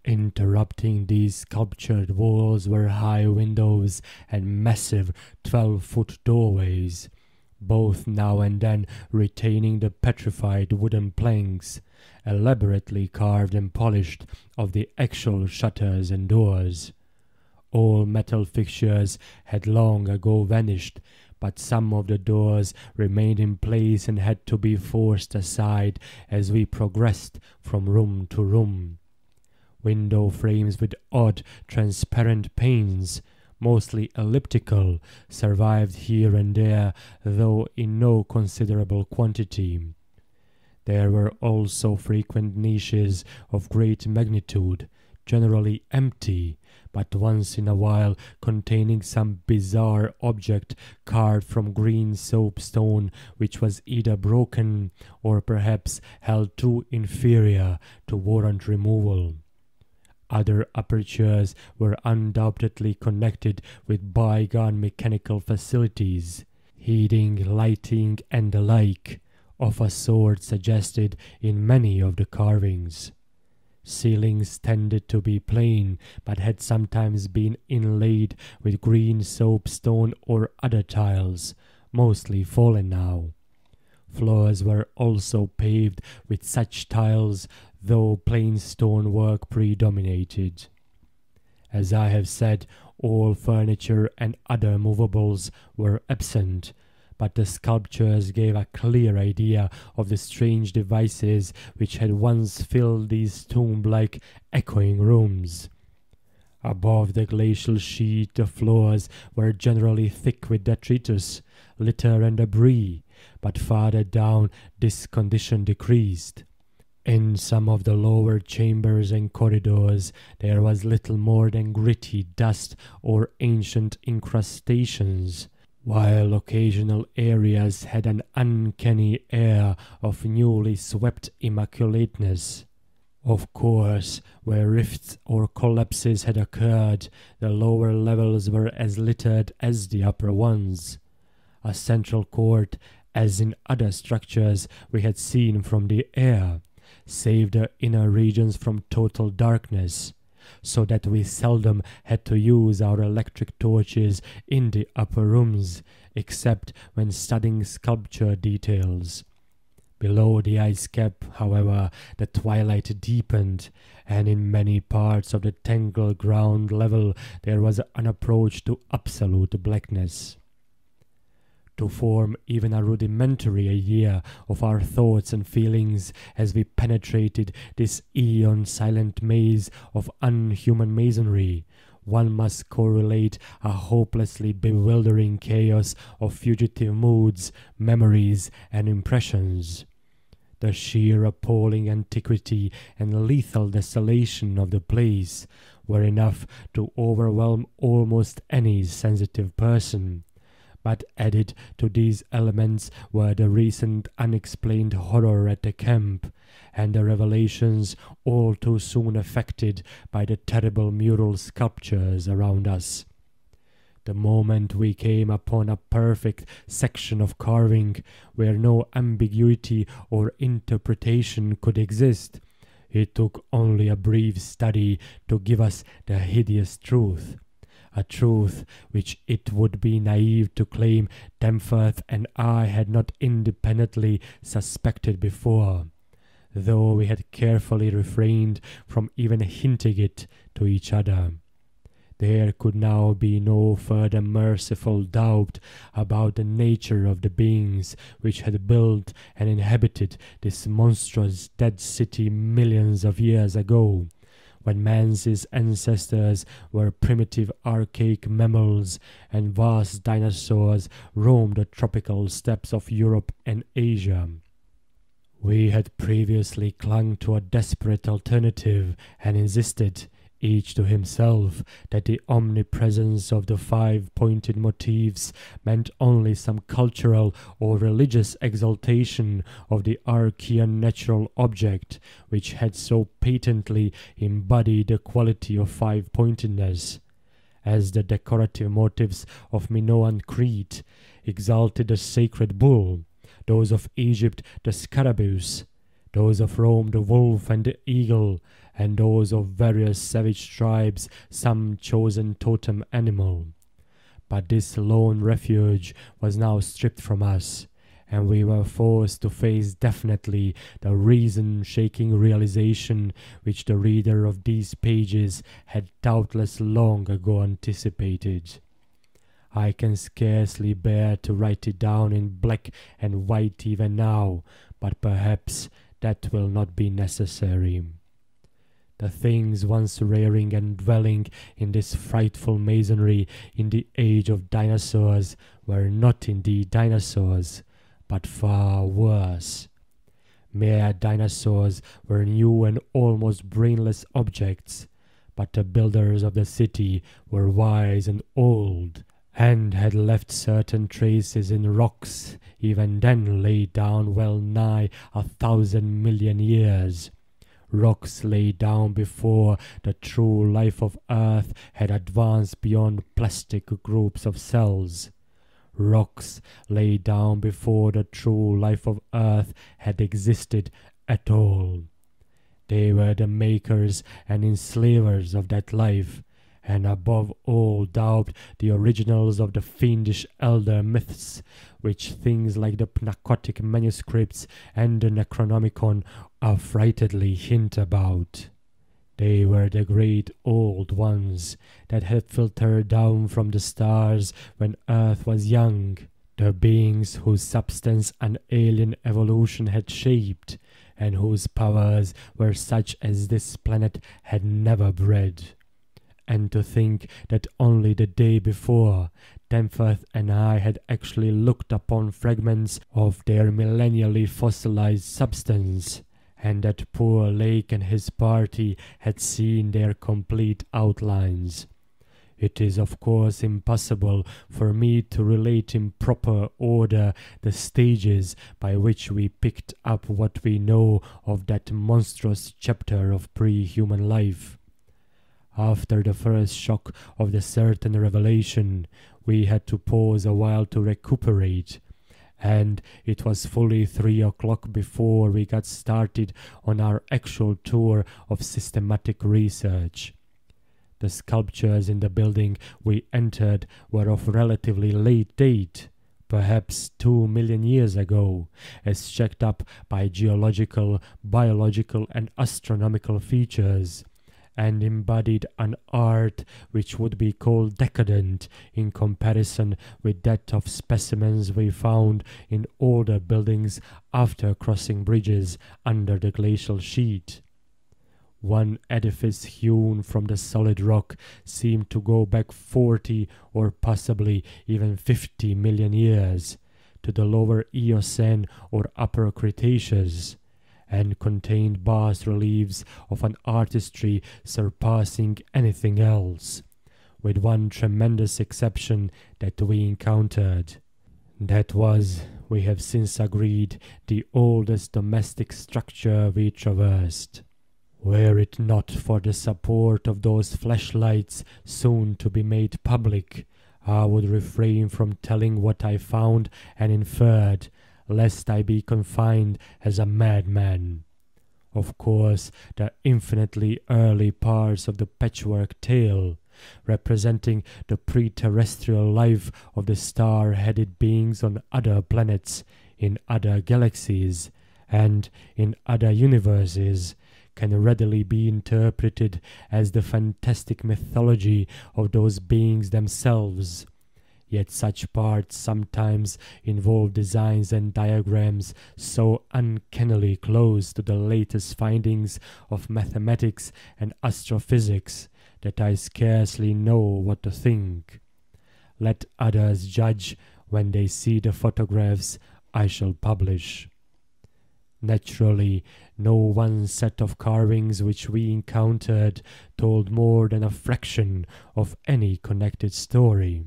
Interrupting these sculptured walls were high windows and massive 12-foot doorways, both now and then retaining the petrified wooden planks, elaborately carved and polished, of the actual shutters and doors. All metal fixtures had long ago vanished, but some of the doors remained in place and had to be forced aside as we progressed from room to room. Window frames with odd, transparent panes, mostly elliptical, survived here and there, though in no considerable quantity. There were also frequent niches of great magnitude, generally empty, but once in a while containing some bizarre object carved from green soapstone which was either broken or perhaps held too inferior to warrant removal. Other apertures were undoubtedly connected with bygone mechanical facilities, heating, lighting, and the like, of a sort suggested in many of the carvings. Ceilings tended to be plain, but had sometimes been inlaid with green soapstone or other tiles, mostly fallen now. Floors were also paved with such tiles, though plain stonework predominated. As I have said, all furniture and other movables were absent, but the sculptures gave a clear idea of the strange devices which had once filled these tomb-like echoing rooms. Above the glacial sheet the floors were generally thick with detritus, litter and debris, but farther down this condition decreased. In some of the lower chambers and corridors there was little more than gritty dust or ancient incrustations, while occasional areas had an uncanny air of newly swept immaculateness. Of course, where rifts or collapses had occurred, the lower levels were as littered as the upper ones. A central court, as in other structures we had seen from the air, saved the inner regions from total darkness, so that we seldom had to use our electric torches in the upper rooms, except when studying sculpture details. Below the ice cap, however, the twilight deepened, and in many parts of the tangled ground level there was an approach to absolute blackness. To form even a rudimentary idea of our thoughts and feelings as we penetrated this aeon-silent maze of unhuman masonry, one must correlate a hopelessly bewildering chaos of fugitive moods, memories, and impressions. The sheer appalling antiquity and lethal desolation of the place were enough to overwhelm almost any sensitive person. But added to these elements were the recent unexplained horror at the camp, and the revelations all too soon effected by the terrible mural sculptures around us. The moment we came upon a perfect section of carving, where no ambiguity or interpretation could exist, it took only a brief study to give us the hideous truth. A truth which it would be naive to claim Danforth and I had not independently suspected before, though we had carefully refrained from even hinting it to each other. There could now be no further merciful doubt about the nature of the beings which had built and inhabited this monstrous dead city millions of years ago, when man's ancestors were primitive archaic mammals and vast dinosaurs roamed the tropical steppes of Europe and Asia. We had previously clung to a desperate alternative and insisted, each to himself that the omnipresence of the five-pointed motifs meant only some cultural or religious exaltation of the archaean natural object, which had so patently embodied the quality of five-pointedness, as the decorative motifs of Minoan Crete exalted the sacred bull, those of Egypt the scarabæus, those of Rome the wolf and the eagle, and those of various savage tribes some chosen totem animal. But this lone refuge was now stripped from us, and we were forced to face definitely the reason-shaking realization which the reader of these pages had doubtless long ago anticipated. I can scarcely bear to write it down in black and white even now, but perhaps that will not be necessary. The things once rearing and dwelling in this frightful masonry in the age of dinosaurs were not indeed dinosaurs, but far worse. Mere dinosaurs were new and almost brainless objects, but the builders of the city were wise and old, and had left certain traces in rocks even then laid down well nigh 1,000 million years. Rocks laid down before the true life of Earth had advanced beyond plastic groups of cells. Rocks laid down before the true life of Earth had existed at all. They were the makers and enslavers of that life, and above all doubt the originals of the fiendish elder myths, which things like the Pnakotic manuscripts and the Necronomicon affrightedly hint about. They were the great old ones that had filtered down from the stars when Earth was young, the beings whose substance an alien evolution had shaped, and whose powers were such as this planet had never bred. And to think that only the day before, Danforth and I had actually looked upon fragments of their millennially fossilized substance, and that poor Lake and his party had seen their complete outlines. It is of course impossible for me to relate in proper order the stages by which we picked up what we know of that monstrous chapter of pre-human life. After the first shock of the certain revelation, we had to pause a while to recuperate, and it was fully 3 o'clock before we got started on our actual tour of systematic research. The sculptures in the building we entered were of relatively late date, perhaps 2 million years ago, as checked up by geological, biological, and astronomical features, and embodied an art which would be called decadent in comparison with that of specimens we found in older buildings after crossing bridges under the glacial sheet. One edifice hewn from the solid rock seemed to go back 40 or possibly even 50 million years, to the lower Eocene or upper Cretaceous, and contained bas-reliefs of an artistry surpassing anything else, with one tremendous exception that we encountered. That was, we have since agreed, the oldest domestic structure we traversed. Were it not for the support of those flashlights soon to be made public, I would refrain from telling what I found and inferred, lest I be confined as a madman. Of course, the infinitely early parts of the patchwork tale, representing the pre-terrestrial life of the star-headed beings on other planets, in other galaxies, and in other universes, can readily be interpreted as the fantastic mythology of those beings themselves. Yet such parts sometimes involve designs and diagrams so uncannily close to the latest findings of mathematics and astrophysics that I scarcely know what to think. Let others judge when they see the photographs I shall publish. Naturally, no one set of carvings which we encountered told more than a fraction of any connected story,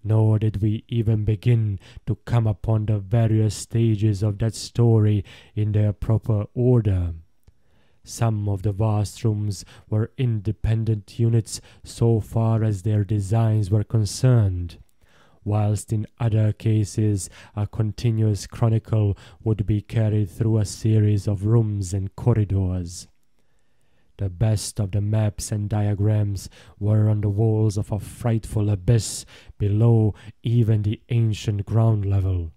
nor did we even begin to come upon the various stages of that story in their proper order. Some of the vast rooms were independent units so far as their designs were concerned, whilst in other cases a continuous chronicle would be carried through a series of rooms and corridors. The best of the maps and diagrams were on the walls of a frightful abyss below even the ancient ground level,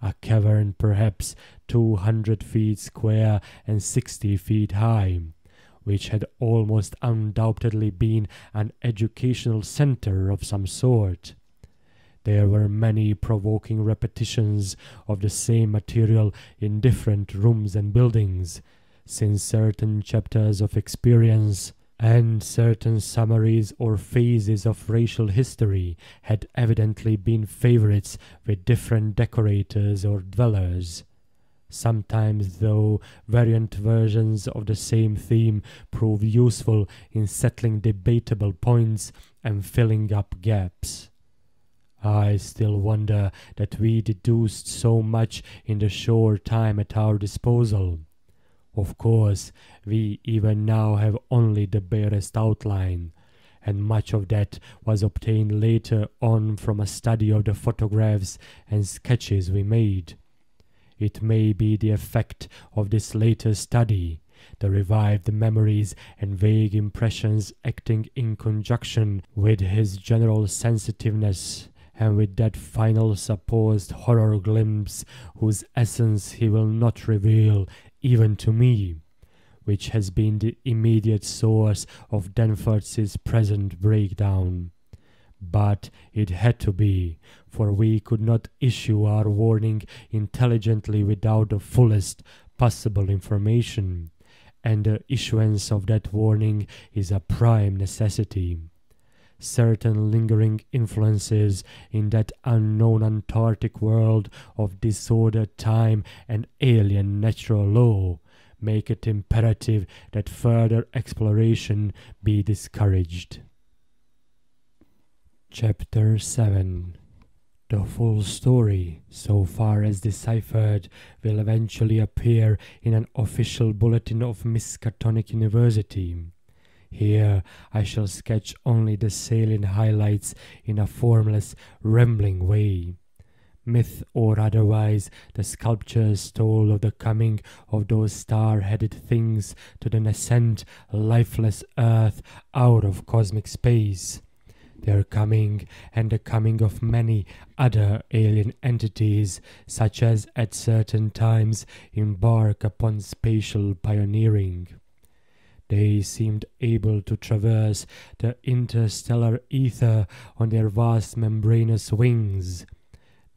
a cavern perhaps 200 feet square and 60 feet high, which had almost undoubtedly been an educational center of some sort. There were many provoking repetitions of the same material in different rooms and buildings, since certain chapters of experience and certain summaries or phases of racial history had evidently been favorites with different decorators or dwellers. Sometimes, though, variant versions of the same theme proved useful in settling debatable points and filling up gaps. I still wonder that we deduced so much in the short time at our disposal. Of course, we even now have only the barest outline, and much of that was obtained later on from a study of the photographs and sketches we made. It may be the effect of this later study, the revived memories and vague impressions acting in conjunction with his general sensitiveness, and with that final supposed horror glimpse whose essence he will not reveal even to me, which has been the immediate source of Danforth's present breakdown. But it had to be, for we could not issue our warning intelligently without the fullest possible information, and the issuance of that warning is a prime necessity. Certain lingering influences in that unknown Antarctic world of disordered time and alien natural law make it imperative that further exploration be discouraged. Chapter 7. The full story, so far as deciphered, will eventually appear in an official bulletin of Miskatonic University. Here I shall sketch only the salient highlights in a formless, rambling way. Myth or otherwise, the sculptures told of the coming of those star-headed things to the nascent, lifeless earth out of cosmic space. Their coming and the coming of many other alien entities, such as at certain times embark upon spatial pioneering. They seemed able to traverse the interstellar ether on their vast membranous wings,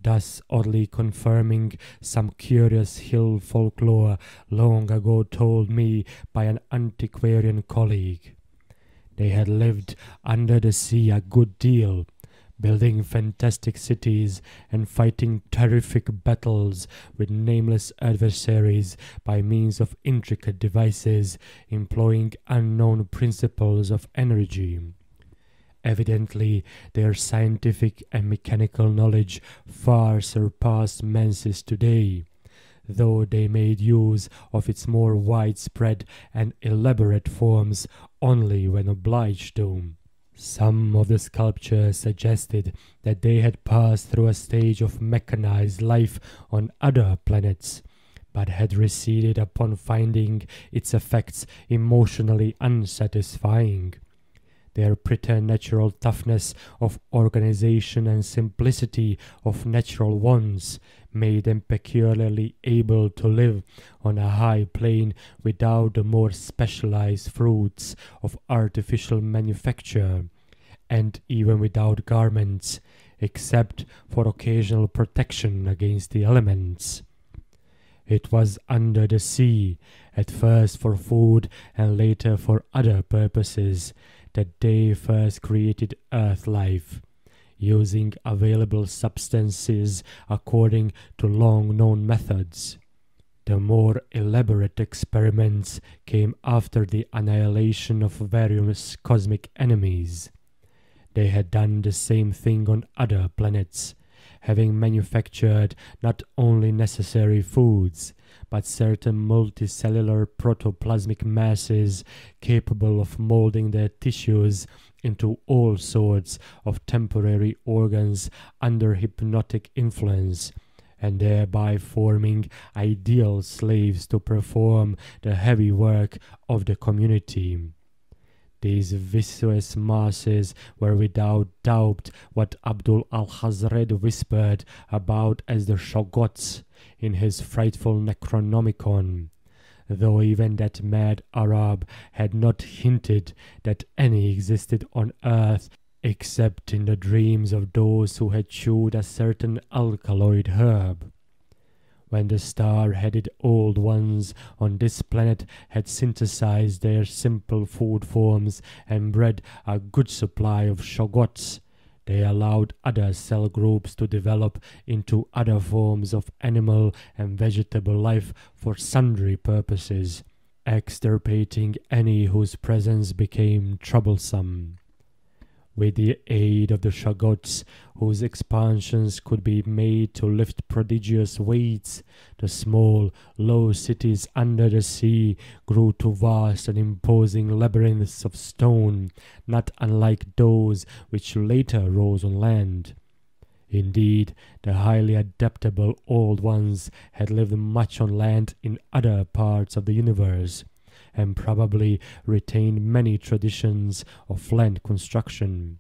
thus oddly confirming some curious hill folklore long ago told me by an antiquarian colleague. They had lived under the sea a good deal, building fantastic cities and fighting terrific battles with nameless adversaries by means of intricate devices, employing unknown principles of energy. Evidently, their scientific and mechanical knowledge far surpassed men's today, though they made use of its more widespread and elaborate forms only when obliged to. Some of the sculptures suggested that they had passed through a stage of mechanized life on other planets, but had receded upon finding its effects emotionally unsatisfying. Their preternatural toughness of organization and simplicity of natural wants made them peculiarly able to live on a high plane without the more specialized fruits of artificial manufacture, and even without garments, except for occasional protection against the elements. It was under the sea, at first for food and later for other purposes, that they first created earth life, using available substances according to long-known methods. The more elaborate experiments came after the annihilation of various cosmic enemies. They had done the same thing on other planets, having manufactured not only necessary foods, but certain multicellular protoplasmic masses capable of molding their tissues into all sorts of temporary organs under hypnotic influence, and thereby forming ideal slaves to perform the heavy work of the community. These viscous masses were without doubt what Abdul al-Hazred whispered about as the Shoggoths in his frightful Necronomicon, though even that mad Arab had not hinted that any existed on earth except in the dreams of those who had chewed a certain alkaloid herb. When the star-headed old ones on this planet had synthesized their simple food forms and bred a good supply of Shoggoths, they allowed other cell groups to develop into other forms of animal and vegetable life for sundry purposes, extirpating any whose presence became troublesome. With the aid of the Shoggoths, whose expansions could be made to lift prodigious weights, the small, low cities under the sea grew to vast and imposing labyrinths of stone, not unlike those which later rose on land. Indeed, the highly adaptable old ones had lived much on land in other parts of the universe, and probably retained many traditions of land construction.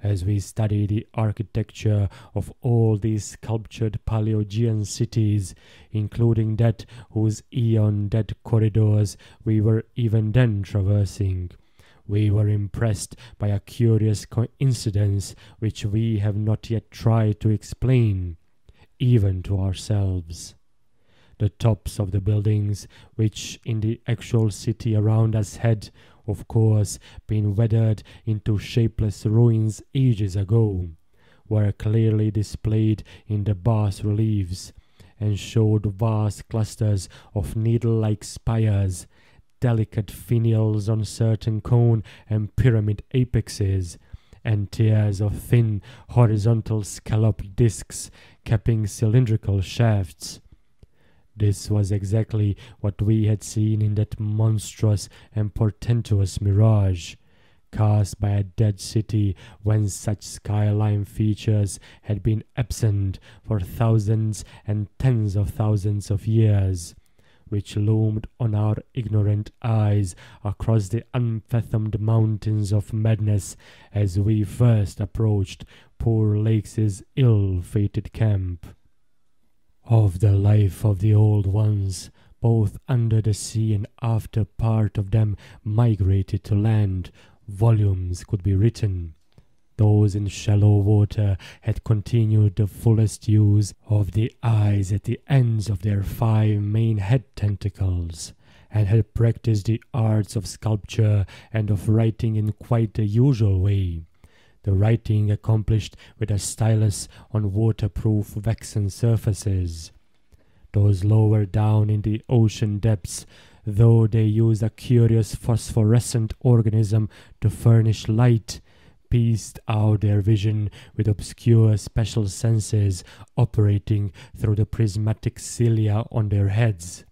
As we study the architecture of all these sculptured Paleogean cities, including that whose eon-dead corridors we were even then traversing, we were impressed by a curious coincidence which we have not yet tried to explain, even to ourselves. The tops of the buildings, which in the actual city around us had, of course, been weathered into shapeless ruins ages ago, were clearly displayed in the bas-reliefs, and showed vast clusters of needle-like spires, delicate finials on certain cone and pyramid apexes, and tiers of thin, horizontal scalloped discs capping cylindrical shafts. This was exactly what we had seen in that monstrous and portentous mirage, cast by a dead city whence such skyline features had been absent for thousands and tens of thousands of years, which loomed on our ignorant eyes across the unfathomed mountains of madness as we first approached poor Lakes's ill-fated camp. Of the life of the old ones, both under the sea and after part of them migrated to land, volumes could be written. Those in shallow water had continued the fullest use of the eyes at the ends of their 5 main head tentacles, and had practiced the arts of sculpture and of writing in quite the usual way, the writing accomplished with a stylus on waterproof waxen surfaces. Those lower down in the ocean depths, though they used a curious phosphorescent organism to furnish light, pieced out their vision with obscure special senses operating through the prismatic cilia on their heads,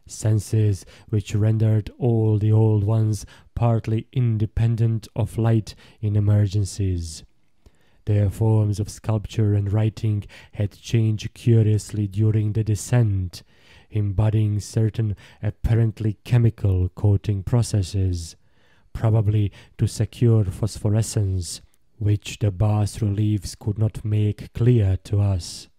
senses which rendered all the old ones partly independent of light in emergencies. Their forms of sculpture and writing had changed curiously during the descent, embodying certain apparently chemical coating processes, probably to secure phosphorescence, which the bas-reliefs could not make clear to us.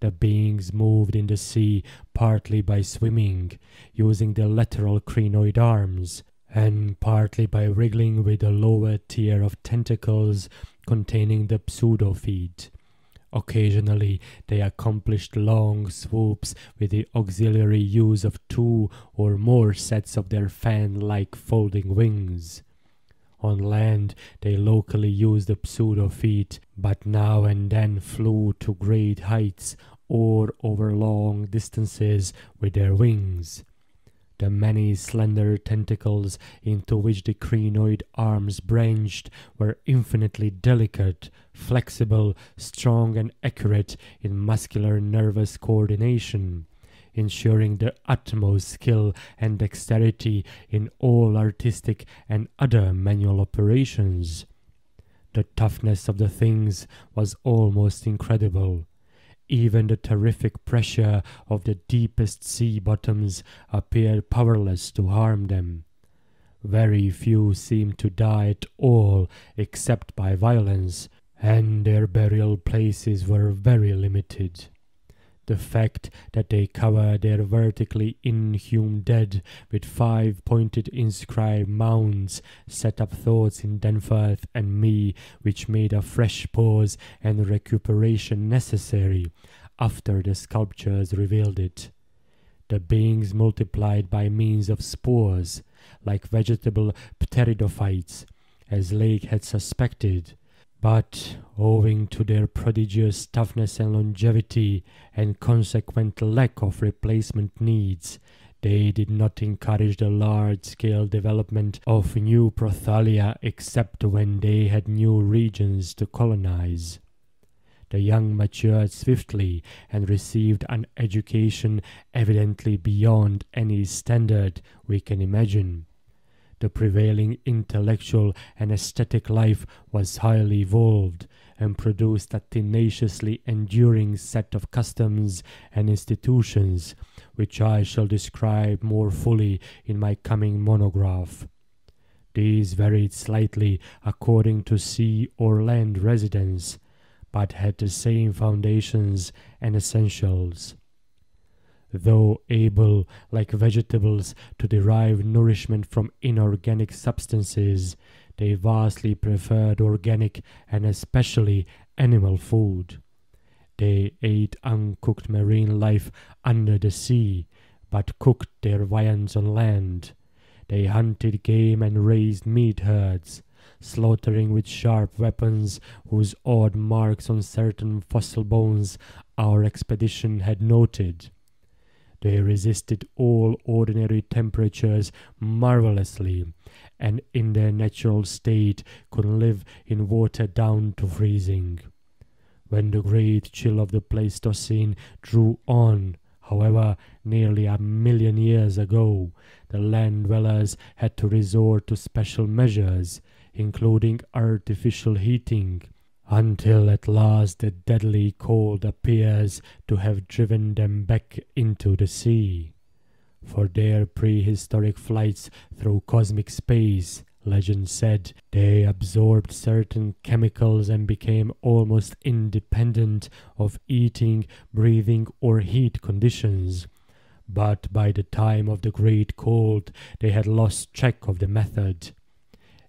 The beings moved in the sea partly by swimming, using the lateral crinoid arms, and partly by wriggling with the lower tier of tentacles containing the pseudo-feet. Occasionally they accomplished long swoops with the auxiliary use of 2 or more sets of their fan-like folding wings. On land they locally used the pseudo-feet, but now and then flew to great heights, or over long distances with their wings. The many slender tentacles into which the crinoid arms branched were infinitely delicate, flexible, strong and accurate in muscular nervous coordination, ensuring the utmost skill and dexterity in all artistic and other manual operations. The toughness of the things was almost incredible. Even the terrific pressure of the deepest sea bottoms appeared powerless to harm them. Very few seemed to die at all except by violence, and their burial places were very limited. The fact that they cover their vertically inhumed dead with 5-pointed inscribed mounds set up thoughts in Danforth and me which made a fresh pause and recuperation necessary after the sculptures revealed it. The beings multiplied by means of spores, like vegetable pteridophytes, as Lake had suspected, but owing to their prodigious toughness and longevity and consequent lack of replacement needs, they did not encourage the large-scale development of new prothalia except when they had new regions to colonize. The young matured swiftly and received an education evidently beyond any standard we can imagine. The prevailing intellectual and aesthetic life was highly evolved and produced a tenaciously enduring set of customs and institutions, which I shall describe more fully in my coming monograph. These varied slightly according to sea or land residence, but had the same foundations and essentials. Though able, like vegetables, to derive nourishment from inorganic substances, they vastly preferred organic and especially animal food. They ate uncooked marine life under the sea, but cooked their viands on land. They hunted game and raised meat herds, slaughtering with sharp weapons whose odd marks on certain fossil bones our expedition had noted. They resisted all ordinary temperatures marvelously, and in their natural state could live in water down to freezing. When the great chill of the Pleistocene drew on, however, nearly 1,000,000 years ago, the land dwellers had to resort to special measures, including artificial heating, until at last the deadly cold appears to have driven them back into the sea. For their prehistoric flights through cosmic space, legend said, they absorbed certain chemicals and became almost independent of eating, breathing, or heat conditions. But by the time of the Great Cold, they had lost track of the method.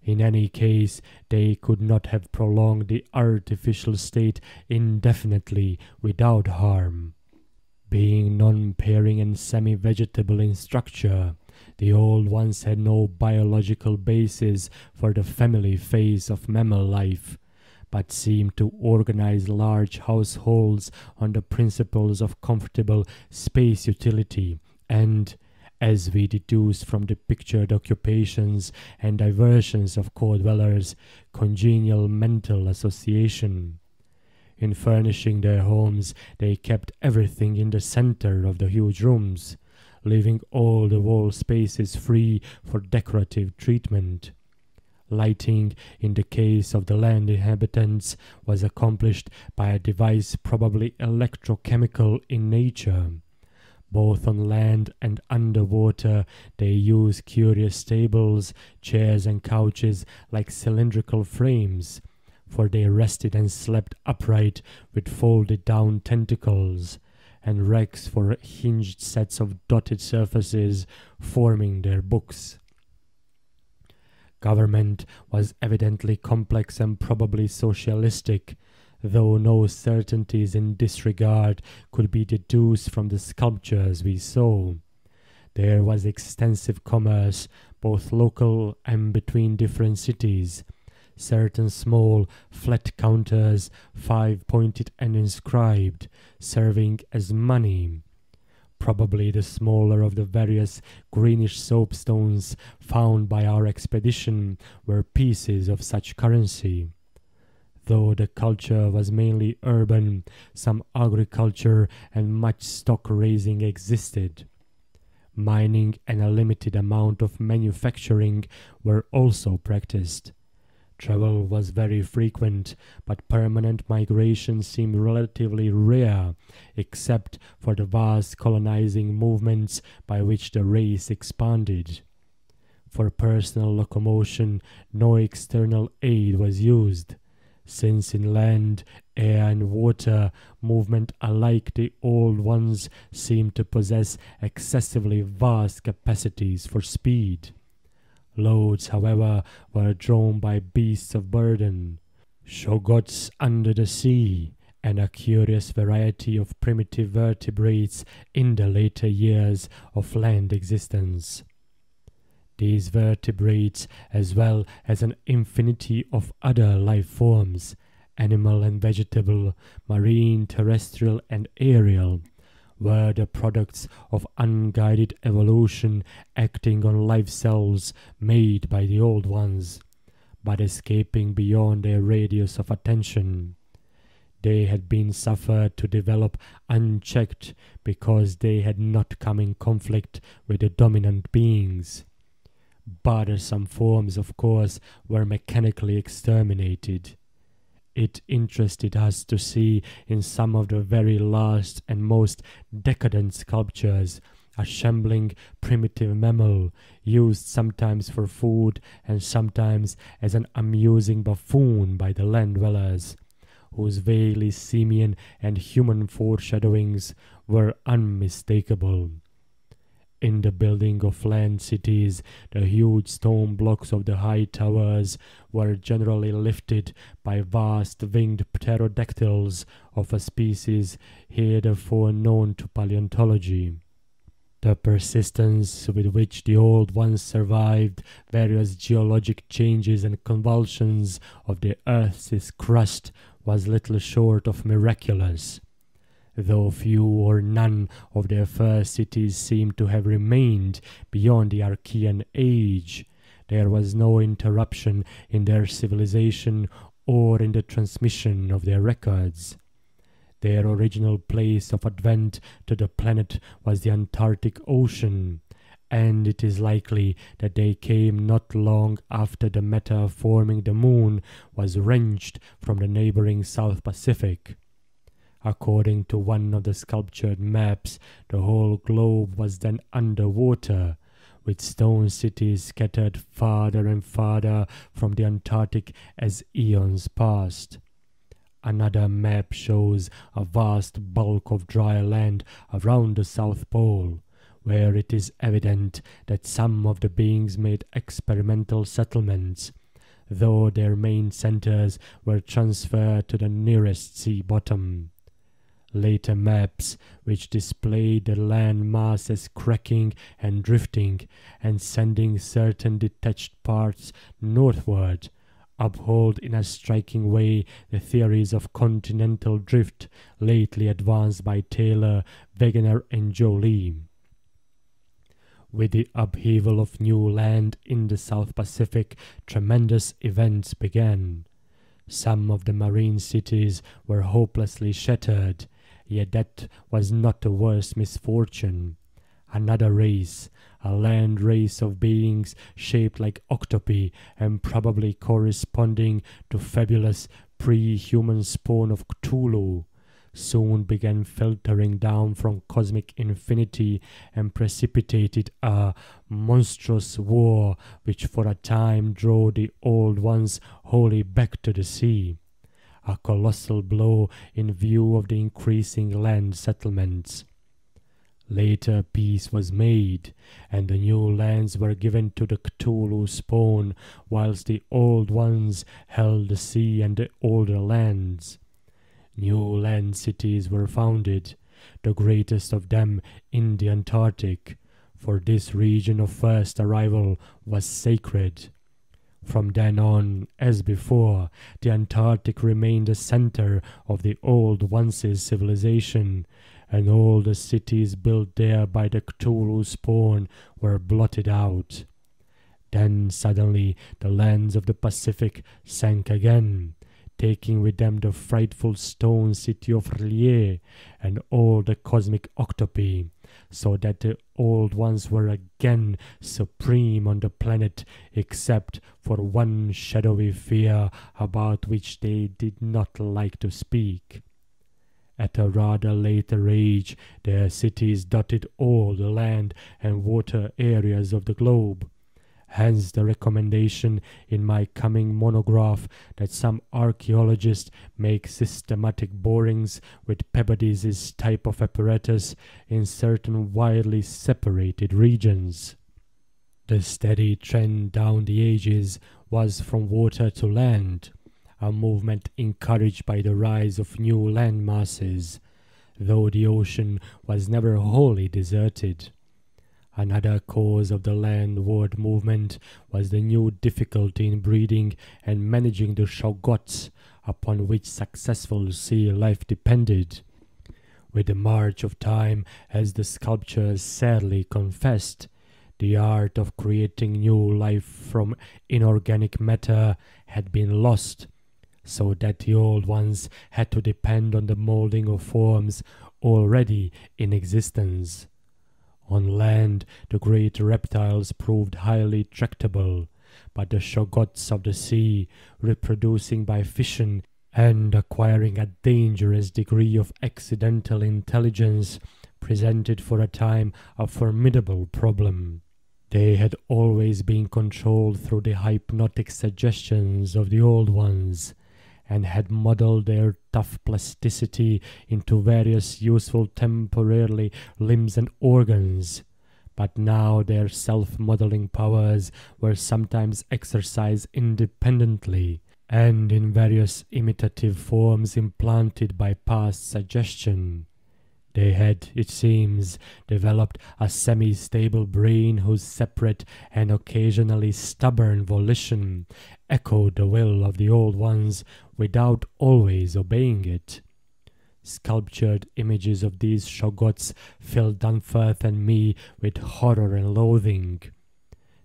In any case, they could not have prolonged the artificial state indefinitely without harm. Being non-pairing and semi-vegetable in structure, the old ones had no biological basis for the family phase of mammal life, but seemed to organize large households on the principles of comfortable space utility and, as we deduce from the pictured occupations and diversions of co-dwellers, congenial mental association. In furnishing their homes, they kept everything in the center of the huge rooms, leaving all the wall spaces free for decorative treatment. Lighting, in the case of the land inhabitants, was accomplished by a device probably electrochemical in nature. Both on land and underwater, they use curious tables, chairs, and couches like cylindrical frames, for they rested and slept upright with folded-down tentacles, and racks for hinged sets of dotted surfaces forming their books. Government was evidently complex and probably socialistic, though no certainties in this regard could be deduced from the sculptures we saw. There was extensive commerce, both local and between different cities, certain small, flat counters, 5-pointed and inscribed, serving as money. Probably the smaller of the various greenish soapstones found by our expedition were pieces of such currency. Though the culture was mainly urban, some agriculture and much stock raising existed. Mining and a limited amount of manufacturing were also practiced. Travel was very frequent, but permanent migration seemed relatively rare, except for the vast colonizing movements by which the race expanded. For personal locomotion, no external aid was used, since in land, air, and water movement alike the old ones seemed to possess excessively vast capacities for speed. Loads, however, were drawn by beasts of burden, shoggoths under the sea, and a curious variety of primitive vertebrates in the later years of land existence. These vertebrates, as well as an infinity of other life forms, animal and vegetable, marine, terrestrial, and aerial, were the products of unguided evolution acting on life cells made by the old ones, but escaping beyond their radius of attention. They had been suffered to develop unchecked because they had not come in conflict with the dominant beings. Bothersome forms, of course, were mechanically exterminated. It interested us to see in some of the very last and most decadent sculptures a shambling primitive mammal, used sometimes for food and sometimes as an amusing buffoon by the land dwellers, whose vaguely simian and human foreshadowings were unmistakable. In the building of land cities, the huge stone blocks of the high towers were generally lifted by vast winged pterodactyls of a species heretofore known to paleontology. The persistence with which the old ones survived various geologic changes and convulsions of the earth's crust was little short of miraculous. Though few or none of their first cities seem to have remained beyond the Archean age, there was no interruption in their civilization or in the transmission of their records. Their original place of advent to the planet was the Antarctic Ocean, and it is likely that they came not long after the matter forming the moon was wrenched from the neighboring South Pacific. According to one of the sculptured maps, the whole globe was then under water, with stone cities scattered farther and farther from the Antarctic as eons passed. Another map shows a vast bulk of dry land around the South Pole, where it is evident that some of the beings made experimental settlements, though their main centers were transferred to the nearest sea bottom. Later maps, which displayed the land masses cracking and drifting and sending certain detached parts northward, uphold in a striking way the theories of continental drift lately advanced by Taylor, Wegener, and Joly. With the upheaval of new land in the South Pacific, tremendous events began. Some of the marine cities were hopelessly shattered, yet that was not the worst misfortune. Another race, a land race of beings shaped like octopi and probably corresponding to fabulous pre-human spawn of Cthulhu, soon began filtering down from cosmic infinity and precipitated a monstrous war which for a time drove the old ones wholly back to the sea. A colossal blow in view of the increasing land settlements. Later peace was made, and the new lands were given to the Cthulhu spawn, whilst the old ones held the sea and the older lands. New land cities were founded, the greatest of them in the Antarctic, for this region of first arrival was sacred. From then on, as before, the Antarctic remained the center of the Old Ones' civilization, and all the cities built there by the Cthulhu spawn were blotted out. Then suddenly the lands of the Pacific sank again, taking with them the frightful stone city of R'lyeh and all the cosmic octopi, so that the Old Ones were again supreme on the planet, except for one shadowy fear about which they did not like to speak. At a rather later age, their cities dotted all the land and water areas of the globe. Hence the recommendation in my coming monograph that some archaeologists make systematic borings with Peabody's type of apparatus in certain widely separated regions. The steady trend down the ages was from water to land, a movement encouraged by the rise of new land masses, though the ocean was never wholly deserted. Another cause of the landward movement was the new difficulty in breeding and managing the shoggoths, upon which successful sea life depended. With the march of time, as the sculptors sadly confessed, the art of creating new life from inorganic matter had been lost, so that the Old Ones had to depend on the molding of forms already in existence. On land, the great reptiles proved highly tractable, but the shoggoths of the sea, reproducing by fission and acquiring a dangerous degree of accidental intelligence, presented for a time a formidable problem. They had always been controlled through the hypnotic suggestions of the Old Ones, and had modeled their tough plasticity into various useful temporarily limbs and organs. But now their self-modeling powers were sometimes exercised independently, and in various imitative forms implanted by past suggestion. They had, it seems, developed a semi-stable brain whose separate and occasionally stubborn volition echoed the will of the Old Ones without always obeying it. Sculptured images of these shoggoths filled Dunferth and me with horror and loathing.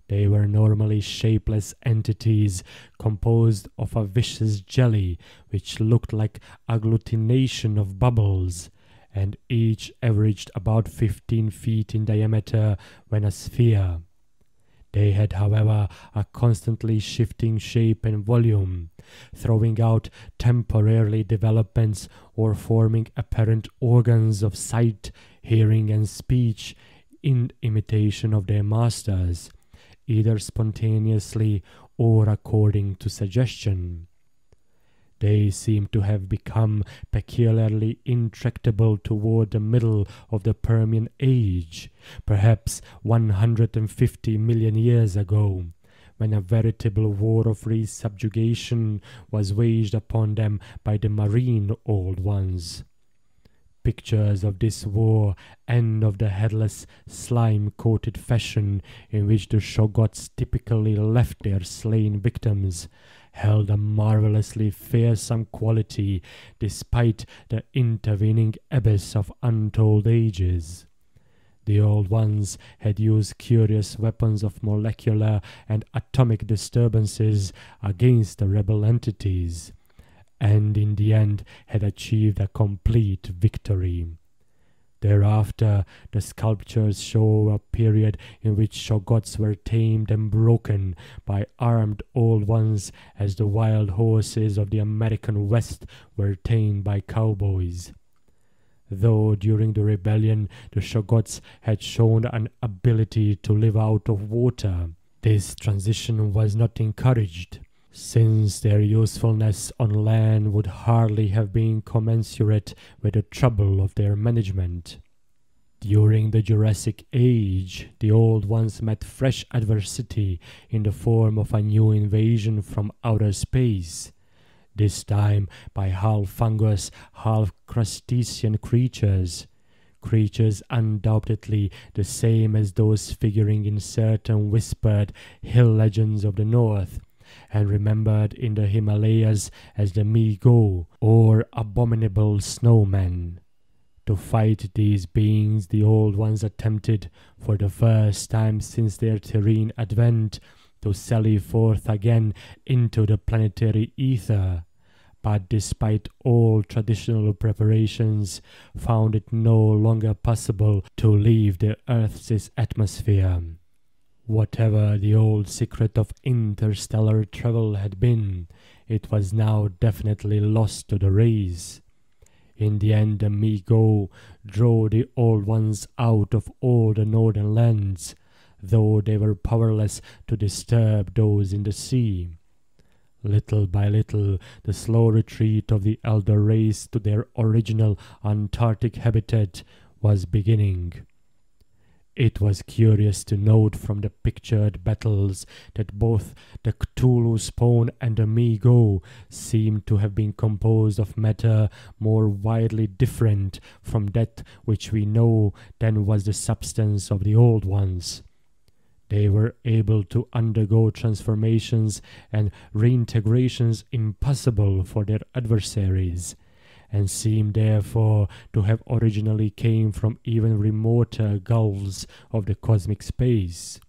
They were normally shapeless entities composed of a viscous jelly which looked like agglutination of bubbles, and each averaged about 15 feet in diameter when a sphere. They had, however, a constantly shifting shape and volume, throwing out temporarily developments or forming apparent organs of sight, hearing, and speech in imitation of their masters, either spontaneously or according to suggestion. They seem to have become peculiarly intractable toward the middle of the Permian Age, perhaps 150 million years ago, when a veritable war of resubjugation was waged upon them by the marine Old Ones. Pictures of this war and of the headless, slime-coated fashion in which the shoggoths typically left their slain victims held a marvelously fearsome quality despite the intervening abyss of untold ages. The Old Ones had used curious weapons of molecular and atomic disturbances against the rebel entities, and in the end had achieved a complete victory. Thereafter, the sculptures show a period in which shoggoths were tamed and broken by armed Old Ones as the wild horses of the American West were tamed by cowboys. Though during the rebellion the shoggoths had shown an ability to live out of water, this transition was not encouraged, since their usefulness on land would hardly have been commensurate with the trouble of their management. During the Jurassic Age, the Old Ones met fresh adversity in the form of a new invasion from outer space, this time by half fungus, half crustacean creatures undoubtedly the same as those figuring in certain whispered hill legends of the north, and remembered in the Himalayas as the Mi-go, or abominable snowmen. To fight these beings, the Old Ones attempted, for the first time since their terrene advent, to sally forth again into the planetary ether, but despite all traditional preparations, found it no longer possible to leave the Earth's atmosphere. Whatever the old secret of interstellar travel had been, it was now definitely lost to the race. In the end, the Mi-go drove the Old Ones out of all the northern lands, though they were powerless to disturb those in the sea. Little by little, the slow retreat of the elder race to their original Antarctic habitat was beginning. It was curious to note from the pictured battles that both the Cthulhu spawn and the Mi-go seemed to have been composed of matter more widely different from that which we know than was the substance of the Old Ones. They were able to undergo transformations and reintegrations impossible for their adversaries, and seem therefore to have originally came from even remoter gulfs of the cosmic space.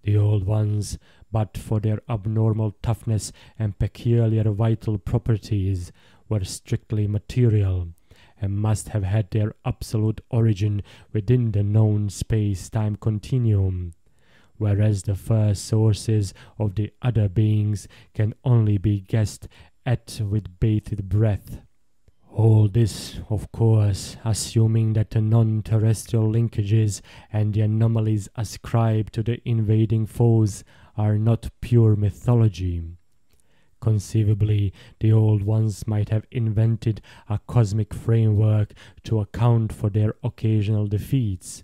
The Old Ones, but for their abnormal toughness and peculiar vital properties, were strictly material, and must have had their absolute origin within the known space-time continuum, whereas the first sources of the other beings can only be guessed at with bated breath. All this, of course, assuming that the non-terrestrial linkages and the anomalies ascribed to the invading foes are not pure mythology. Conceivably, the Old Ones might have invented a cosmic framework to account for their occasional defeats,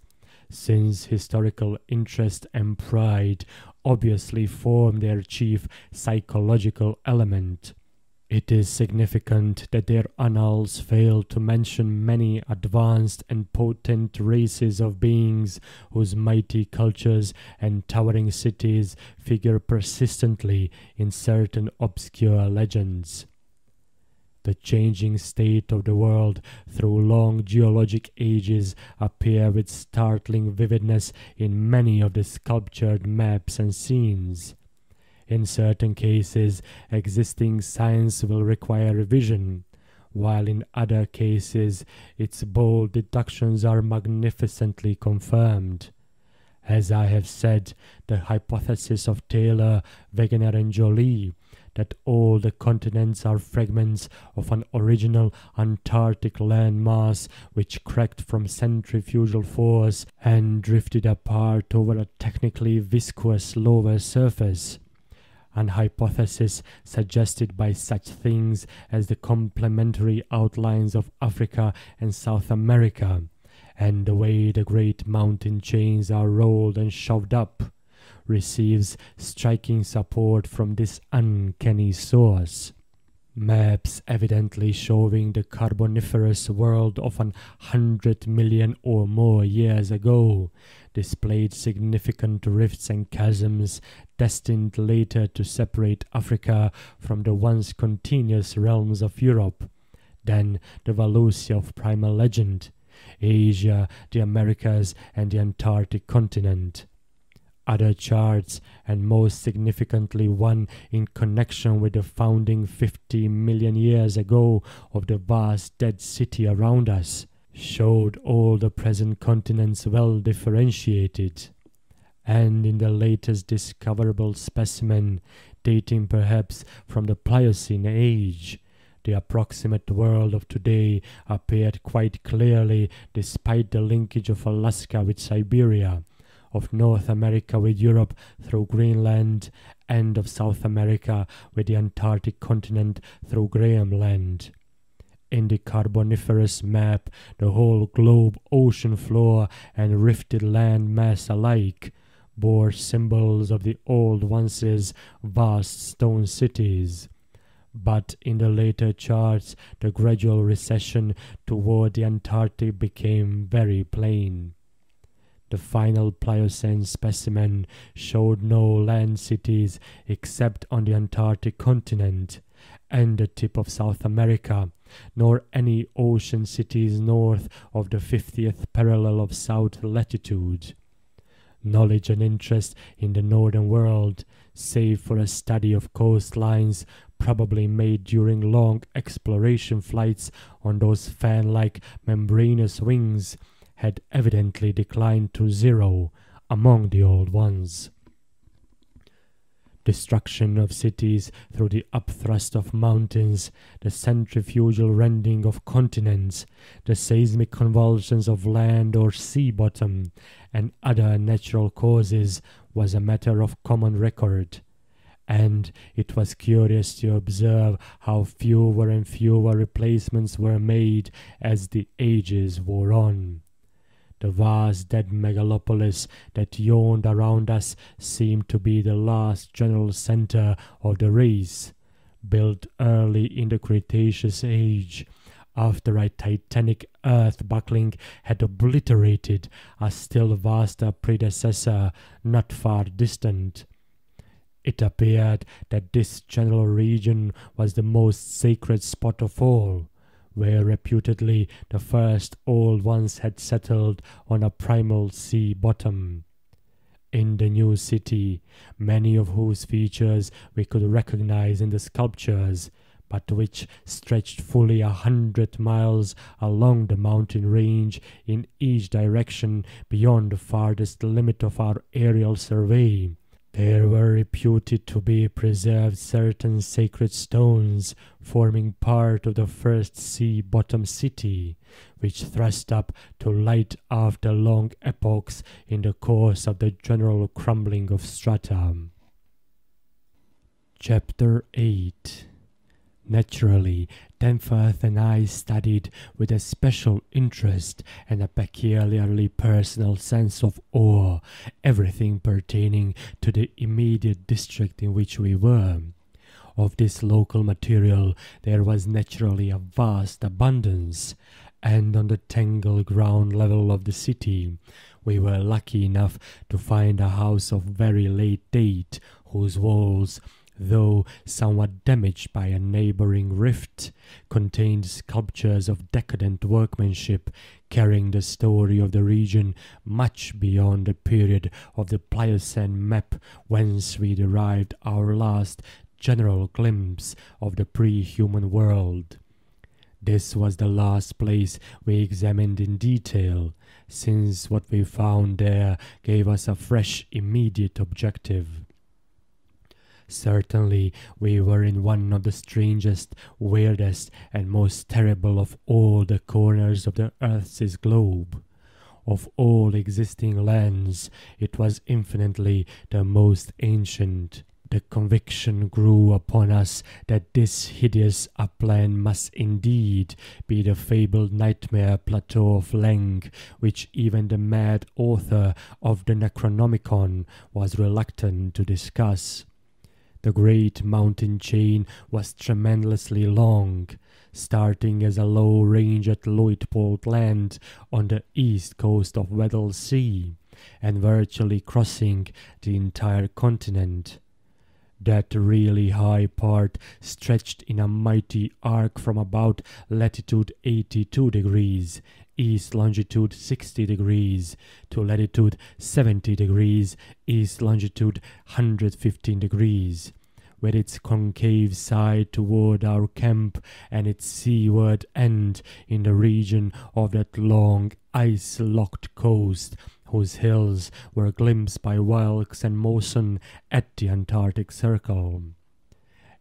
since historical interest and pride obviously form their chief psychological element. It is significant that their annals fail to mention many advanced and potent races of beings whose mighty cultures and towering cities figure persistently in certain obscure legends. The changing state of the world through long geologic ages appear with startling vividness in many of the sculptured maps and scenes. In certain cases, existing science will require revision, while in other cases its bold deductions are magnificently confirmed. As I have said, the hypothesis of Taylor, Wegener and Joly, that all the continents are fragments of an original Antarctic landmass which cracked from centrifugal force and drifted apart over a technically viscous lower surface, an hypothesis suggested by such things as the complementary outlines of Africa and South America, and the way the great mountain chains are rolled and shoved up, receives striking support from this uncanny source. Maps evidently showing the Carboniferous world of 100 million or more years ago displayed significant rifts and chasms destined later to separate Africa from the once continuous realms of Europe, then the Valusia of primal legend, Asia, the Americas, and the Antarctic continent. Other charts, and most significantly one in connection with the founding 50 million years ago of the vast dead city around us, showed all the present continents well differentiated. And in the latest discoverable specimen, dating perhaps from the Pliocene age, the approximate world of today appeared quite clearly despite the linkage of Alaska with Siberia, of North America with Europe through Greenland, and of South America with the Antarctic continent through Graham Land. In the Carboniferous map, the whole globe, ocean floor, and rifted land mass alike bore symbols of the Old Ones' vast stone cities. But in the later charts, the gradual recession toward the Antarctic became very plain. The final Pliocene specimen showed no land cities except on the Antarctic continent and the tip of South America, nor any ocean cities north of the 50th parallel of south latitude. Knowledge and interest in the northern world, save for a study of coastlines probably made during long exploration flights on those fan-like membranous wings, had evidently declined to zero among the old ones. Destruction of cities through the upthrust of mountains, the centrifugal rending of continents, the seismic convulsions of land or sea bottom, and other natural causes was a matter of common record, and it was curious to observe how fewer and fewer replacements were made as the ages wore on. The vast dead megalopolis that yawned around us seemed to be the last general center of the race, built early in the Cretaceous age, after a titanic earth buckling had obliterated a still vaster predecessor not far distant. It appeared that this general region was the most sacred spot of all, where reputedly the first old ones had settled on a primal sea bottom. In the new city, many of whose features we could recognize in the sculptures, but which stretched fully 100 miles along the mountain range in each direction beyond the farthest limit of our aerial survey, there were reputed to be preserved certain sacred stones forming part of the first sea-bottom city, which thrust up to light after long epochs in the course of the general crumbling of strata. Chapter 8. Naturally, Danforth and I studied with a special interest and a peculiarly personal sense of awe everything pertaining to the immediate district in which we were. Of this local material there was naturally a vast abundance, and on the tangled ground level of the city we were lucky enough to find a house of very late date, whose walls, though somewhat damaged by a neighboring rift, contained sculptures of decadent workmanship carrying the story of the region much beyond the period of the Pliocene map whence we derived our last general glimpse of the pre-human world. This was the last place we examined in detail, since what we found there gave us a fresh immediate objective. Certainly we were in one of the strangest, weirdest, and most terrible of all the corners of the earth's globe. Of all existing lands, it was infinitely the most ancient. The conviction grew upon us that this hideous upland must indeed be the fabled nightmare plateau of Leng, which even the mad author of the Necronomicon was reluctant to discuss. The great mountain chain was tremendously long, starting as a low range at Luitpold Land on the east coast of Weddell Sea, and virtually crossing the entire continent. That really high part stretched in a mighty arc from about latitude 82 degrees, east longitude 60 degrees, to latitude 70 degrees, east longitude 115 degrees, with its concave side toward our camp and its seaward end in the region of that long ice-locked coast, whose hills were glimpsed by Wilkes and Mawson at the Antarctic Circle.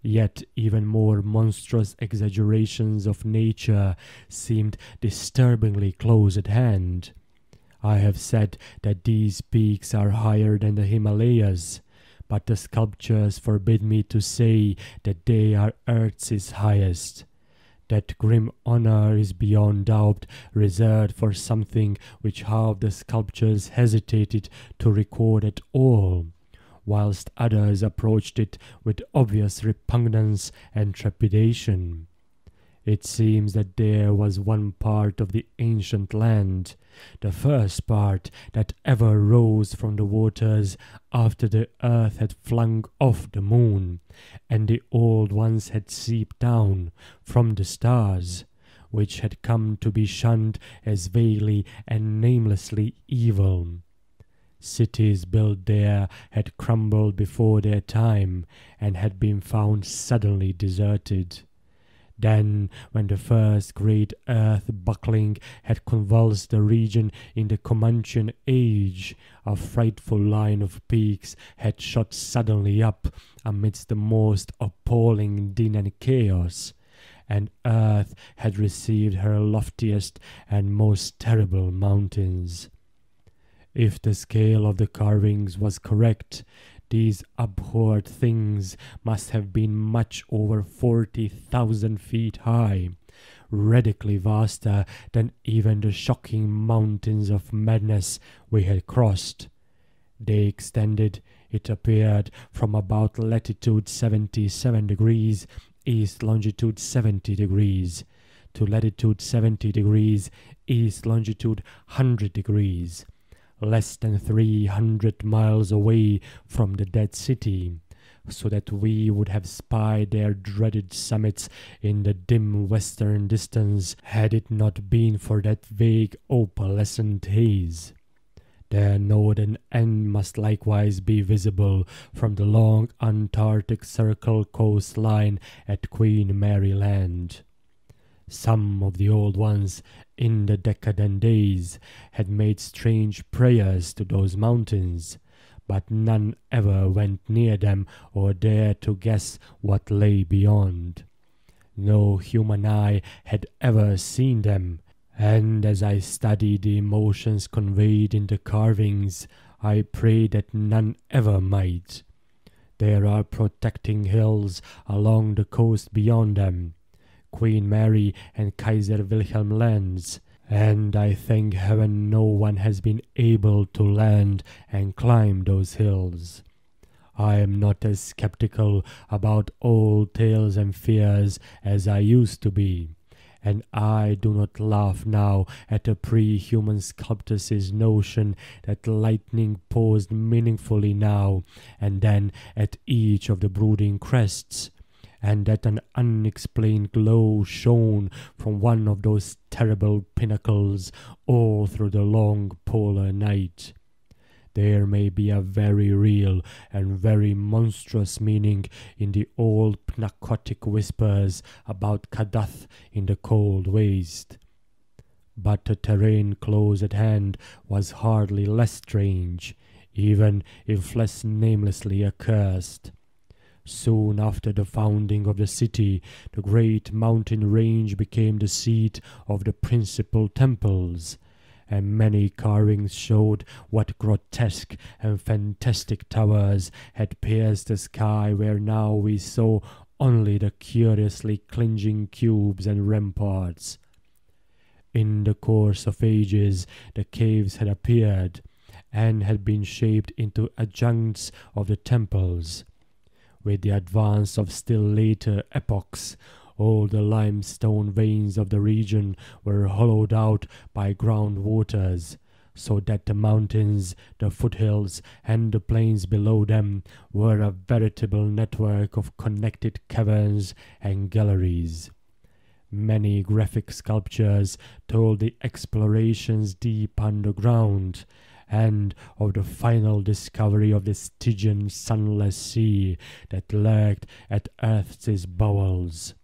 Yet even more monstrous exaggerations of nature seemed disturbingly close at hand. I have said that these peaks are higher than the Himalayas, but the sculptures forbid me to say that they are Earth's highest. That grim honor is beyond doubt reserved for something which half the sculptors hesitated to record at all, whilst others approached it with obvious repugnance and trepidation. It seems that there was one part of the ancient land, the first part that ever rose from the waters after the earth had flung off the moon, and the old ones had seeped down from the stars, which had come to be shunned as vaguely and namelessly evil. Cities built there had crumbled before their time, and had been found suddenly deserted. Then, when the first great earth-buckling had convulsed the region in the Comanchean age, a frightful line of peaks had shot suddenly up amidst the most appalling din and chaos, and earth had received her loftiest and most terrible mountains. If the scale of the carvings was correct, these abhorred things must have been much over 40,000 feet high, radically vaster than even the shocking mountains of madness we had crossed. They extended, it appeared, from about latitude 77 degrees east longitude 70 degrees to latitude 70 degrees east longitude 100 degrees. Less than 300 miles away from the dead city, so that we would have spied their dreaded summits in the dim western distance had it not been for that vague opalescent haze. Their northern end must likewise be visible from the long Antarctic Circle coastline at Queen Mary Land. Some of the old ones, in the decadent days, had made strange prayers to those mountains, but none ever went near them or dared to guess what lay beyond. No human eye had ever seen them, and as I studied the emotions conveyed in the carvings, I prayed that none ever might. There are protecting hills along the coast beyond them, Queen Mary and Kaiser Wilhelm lands, and I thank heaven no one has been able to land and climb those hills. I am not as skeptical about old tales and fears as I used to be, and I do not laugh now at a pre-human sculptor's notion that lightning paused meaningfully now and then at each of the brooding crests, and that an unexplained glow shone from one of those terrible pinnacles all through the long polar night. There may be a very real and very monstrous meaning in the old narcotic whispers about Kadath in the cold waste. But the terrain close at hand was hardly less strange, even if less namelessly accursed. Soon after the founding of the city, the great mountain range became the seat of the principal temples, and many carvings showed what grotesque and fantastic towers had pierced the sky where now we saw only the curiously clinging cubes and ramparts. In the course of ages, the caves had appeared, and had been shaped into adjuncts of the temples. With the advance of still later epochs, all the limestone veins of the region were hollowed out by groundwaters, so that the mountains, the foothills, and the plains below them were a veritable network of connected caverns and galleries. Many graphic sculptures told the explorations deep underground, and of the final discovery of the Stygian sunless sea that lurked at earth's bowels.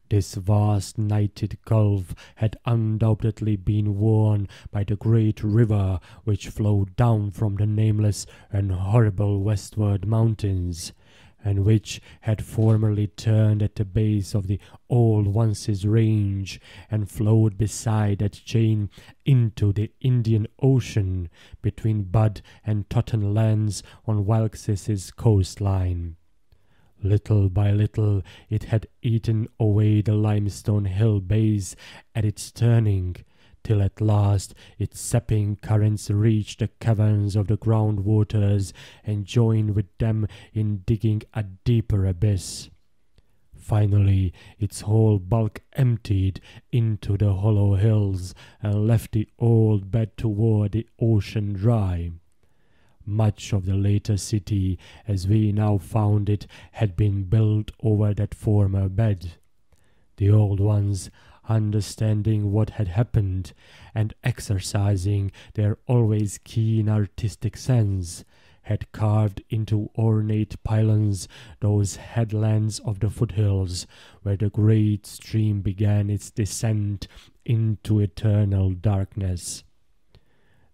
This vast nighted gulf had undoubtedly been worn by the great river which flowed down from the nameless and horrible westward mountains, and which had formerly turned at the base of the Old Ones' range and flowed beside that chain into the Indian Ocean between Bud and Totten lands on Wilkes's coastline. Little by little it had eaten away the limestone hill base at its turning, till at last its sapping currents reached the caverns of the groundwaters and joined with them in digging a deeper abyss. Finally, its whole bulk emptied into the hollow hills and left the old bed toward the ocean dry. Much of the later city, as we now found it, had been built over that former bed. The old ones, understanding what had happened, and exercising their always keen artistic sense, had carved into ornate pylons those headlands of the foothills where the great stream began its descent into eternal darkness.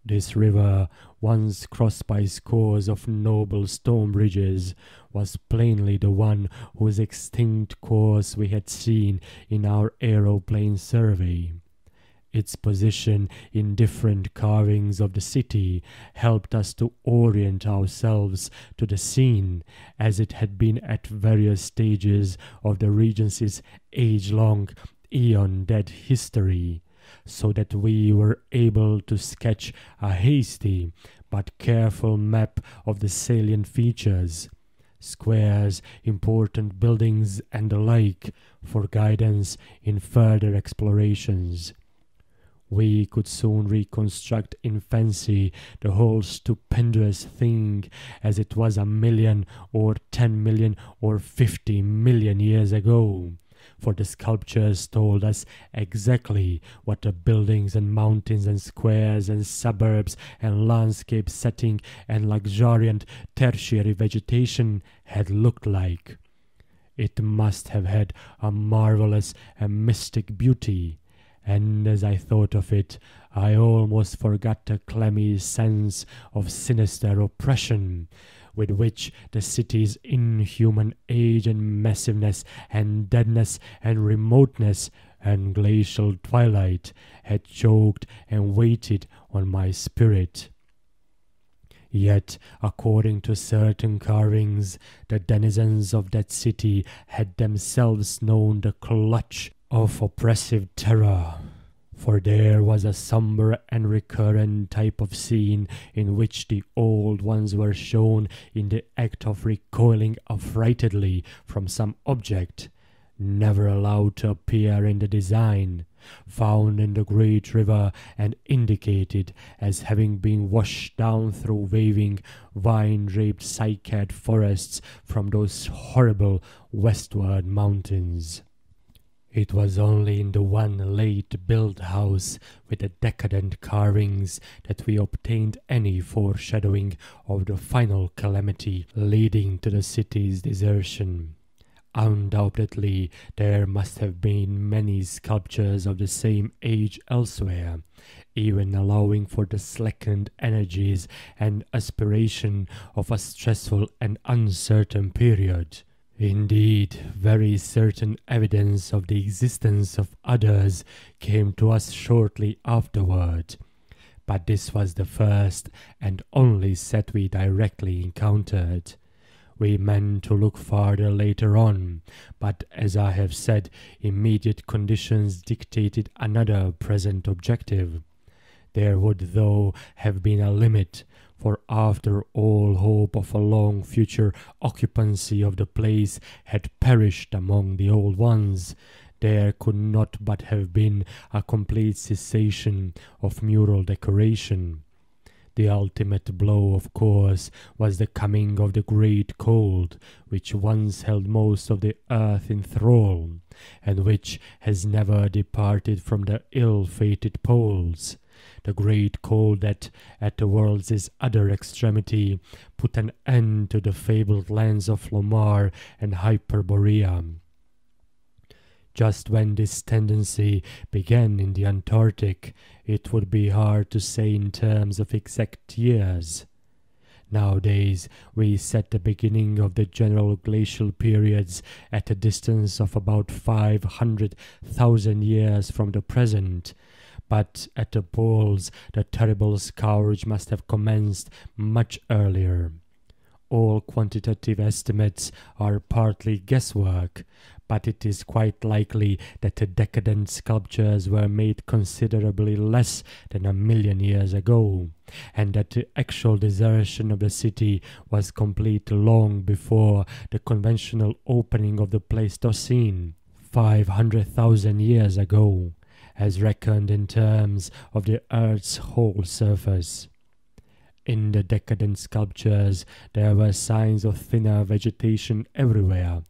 This river, once crossed by scores of noble stone bridges, was plainly the one whose extinct course we had seen in our aeroplane survey. Its position in different carvings of the city helped us to orient ourselves to the scene as it had been at various stages of the Regency's age-long, eon-dead history, so that we were able to sketch a hasty but careful map of the salient features, squares, important buildings, and the like, for guidance in further explorations. We could soon reconstruct in fancy the whole stupendous thing as it was 1,000,000 or 10,000,000 or 50,000,000 years ago, for the sculptures told us exactly what the buildings and mountains and squares and suburbs and landscape setting and luxuriant tertiary vegetation had looked like. It must have had a marvelous and mystic beauty, and as I thought of it, I almost forgot the clammy sense of sinister oppression with which the city's inhuman age and massiveness and deadness and remoteness and glacial twilight had choked and weighted on my spirit. Yet, according to certain carvings, the denizens of that city had themselves known the clutch of oppressive terror, for there was a sombre and recurrent type of scene in which the old ones were shown in the act of recoiling affrightedly from some object, never allowed to appear in the design, found in the great river and indicated as having been washed down through waving, vine-draped cycad forests from those horrible westward mountains. It was only in the one late-built house with the decadent carvings that we obtained any foreshadowing of the final calamity leading to the city's desertion. Undoubtedly, there must have been many sculptures of the same age elsewhere, even allowing for the slackened energies and aspiration of a stressful and uncertain period. Indeed, very certain evidence of the existence of others came to us shortly afterward, but this was the first and only set we directly encountered. We meant to look farther later on, but as I have said, immediate conditions dictated another present objective. There would, though, have been a limit, for after all hope of a long future occupancy of the place had perished among the old ones, there could not but have been a complete cessation of mural decoration. The ultimate blow, of course, was the coming of the great cold, which once held most of the earth in thrall, and which has never departed from the ill-fated poles. The great cold that, at the world's other extremity, put an end to the fabled lands of Lomar and Hyperborea. Just when this tendency began in the Antarctic, it would be hard to say in terms of exact years. Nowadays, we set the beginning of the general glacial periods at a distance of about 500,000 years from the present, but at the poles the terrible scourge must have commenced much earlier. all quantitative estimates are partly guesswork, but it is quite likely that the decadent sculptures were made considerably less than 1,000,000 years ago, and that the actual desertion of the city was complete long before the conventional opening of the Pleistocene, 500,000 years ago, as reckoned in terms of the Earth's whole surface. In the decadent sculptures there were signs of thinner vegetation everywhere,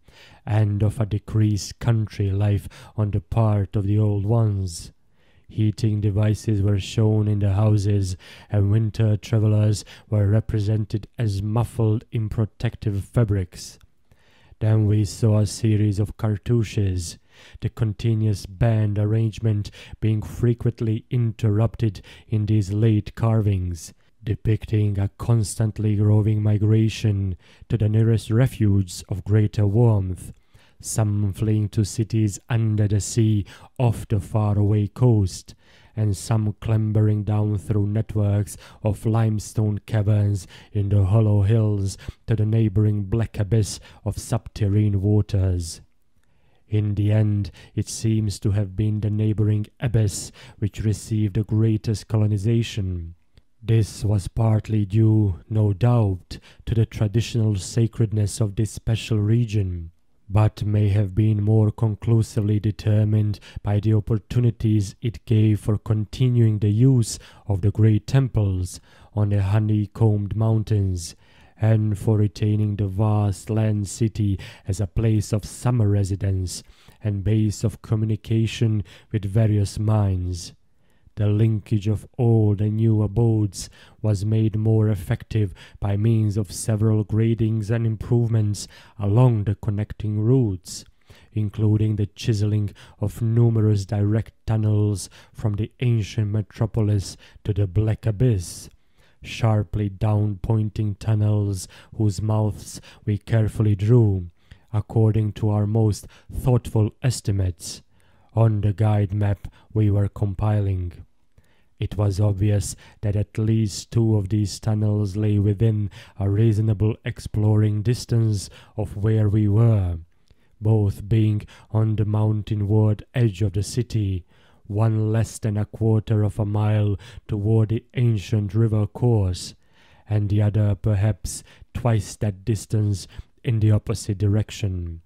and of a decreased country life on the part of the old ones. Heating devices were shown in the houses, and winter travellers were represented as muffled in protective fabrics. Then we saw a series of cartouches, the continuous band arrangement being frequently interrupted in these late carvings, depicting a constantly growing migration to the nearest refuge of greater warmth, some fleeing to cities under the sea off the faraway coast, and some clambering down through networks of limestone caverns in the hollow hills to the neighboring black abyss of subterranean waters. In the end, it seems to have been the neighboring abyss which received the greatest colonization. This was partly due, no doubt, to the traditional sacredness of this special region, but may have been more conclusively determined by the opportunities it gave for continuing the use of the great temples on the honeycombed mountains, and for retaining the vast land city as a place of summer residence and base of communication with various minds. The linkage of old and new abodes was made more effective by means of several gradings and improvements along the connecting routes, including the chiseling of numerous direct tunnels from the ancient metropolis to the Black Abyss, sharply down-pointing tunnels whose mouths we carefully drew, according to our most thoughtful estimates, on the guide map we were compiling. It was obvious that at least 2 of these tunnels lay within a reasonable exploring distance of where we were, both being on the mountainward edge of the city, one less than 1/4 of a mile toward the ancient river course, and the other perhaps twice that distance in the opposite direction.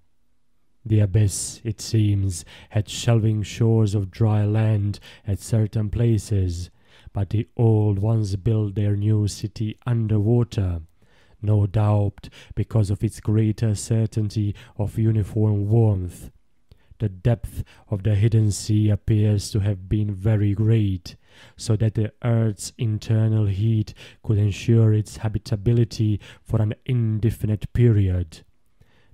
The abyss, it seems, had shelving shores of dry land at certain places, but the old ones built their new city under water, no doubt because of its greater certainty of uniform warmth. The depth of the hidden sea appears to have been very great, so that the earth's internal heat could ensure its habitability for an indefinite period.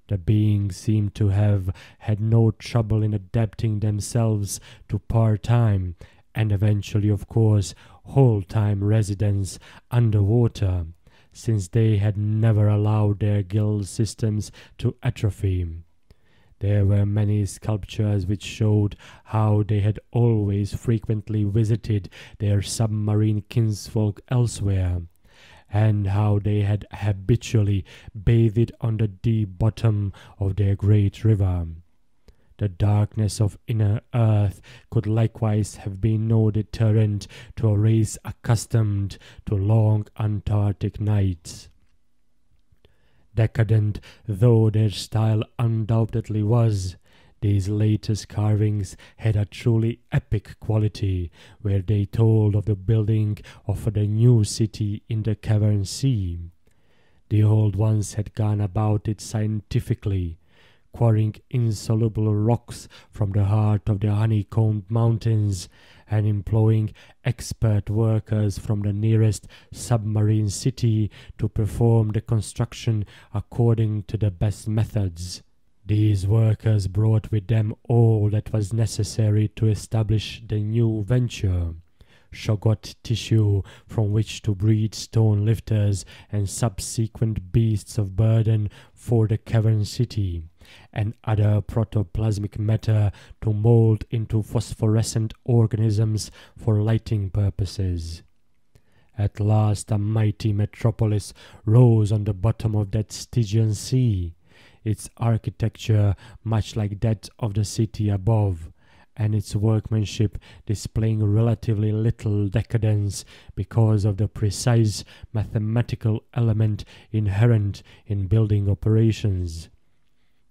The beings seem to have had no trouble in adapting themselves to part-time and eventually, of course, whole-time residence underwater, since they had never allowed their guild systems to atrophy. There were many sculptures which showed how they had always frequently visited their submarine kinsfolk elsewhere, and how they had habitually bathed on the deep bottom of their great river. The darkness of inner earth could likewise have been no deterrent to a race accustomed to long Antarctic nights. Decadent though their style undoubtedly was, these latest carvings had a truly epic quality, where they told of the building of the new city in the cavern sea. The old ones had gone about it scientifically, quarrying insoluble rocks from the heart of the honeycombed mountains, and employing expert workers from the nearest submarine city to perform the construction according to the best methods. These workers brought with them all that was necessary to establish the new venture: shoggoth tissue from which to breed stone lifters and subsequent beasts of burden for the cavern city, and other protoplasmic matter to mold into phosphorescent organisms for lighting purposes. At last a mighty metropolis rose on the bottom of that Stygian sea, its architecture much like that of the city above, and its workmanship displaying relatively little decadence because of the precise mathematical element inherent in building operations.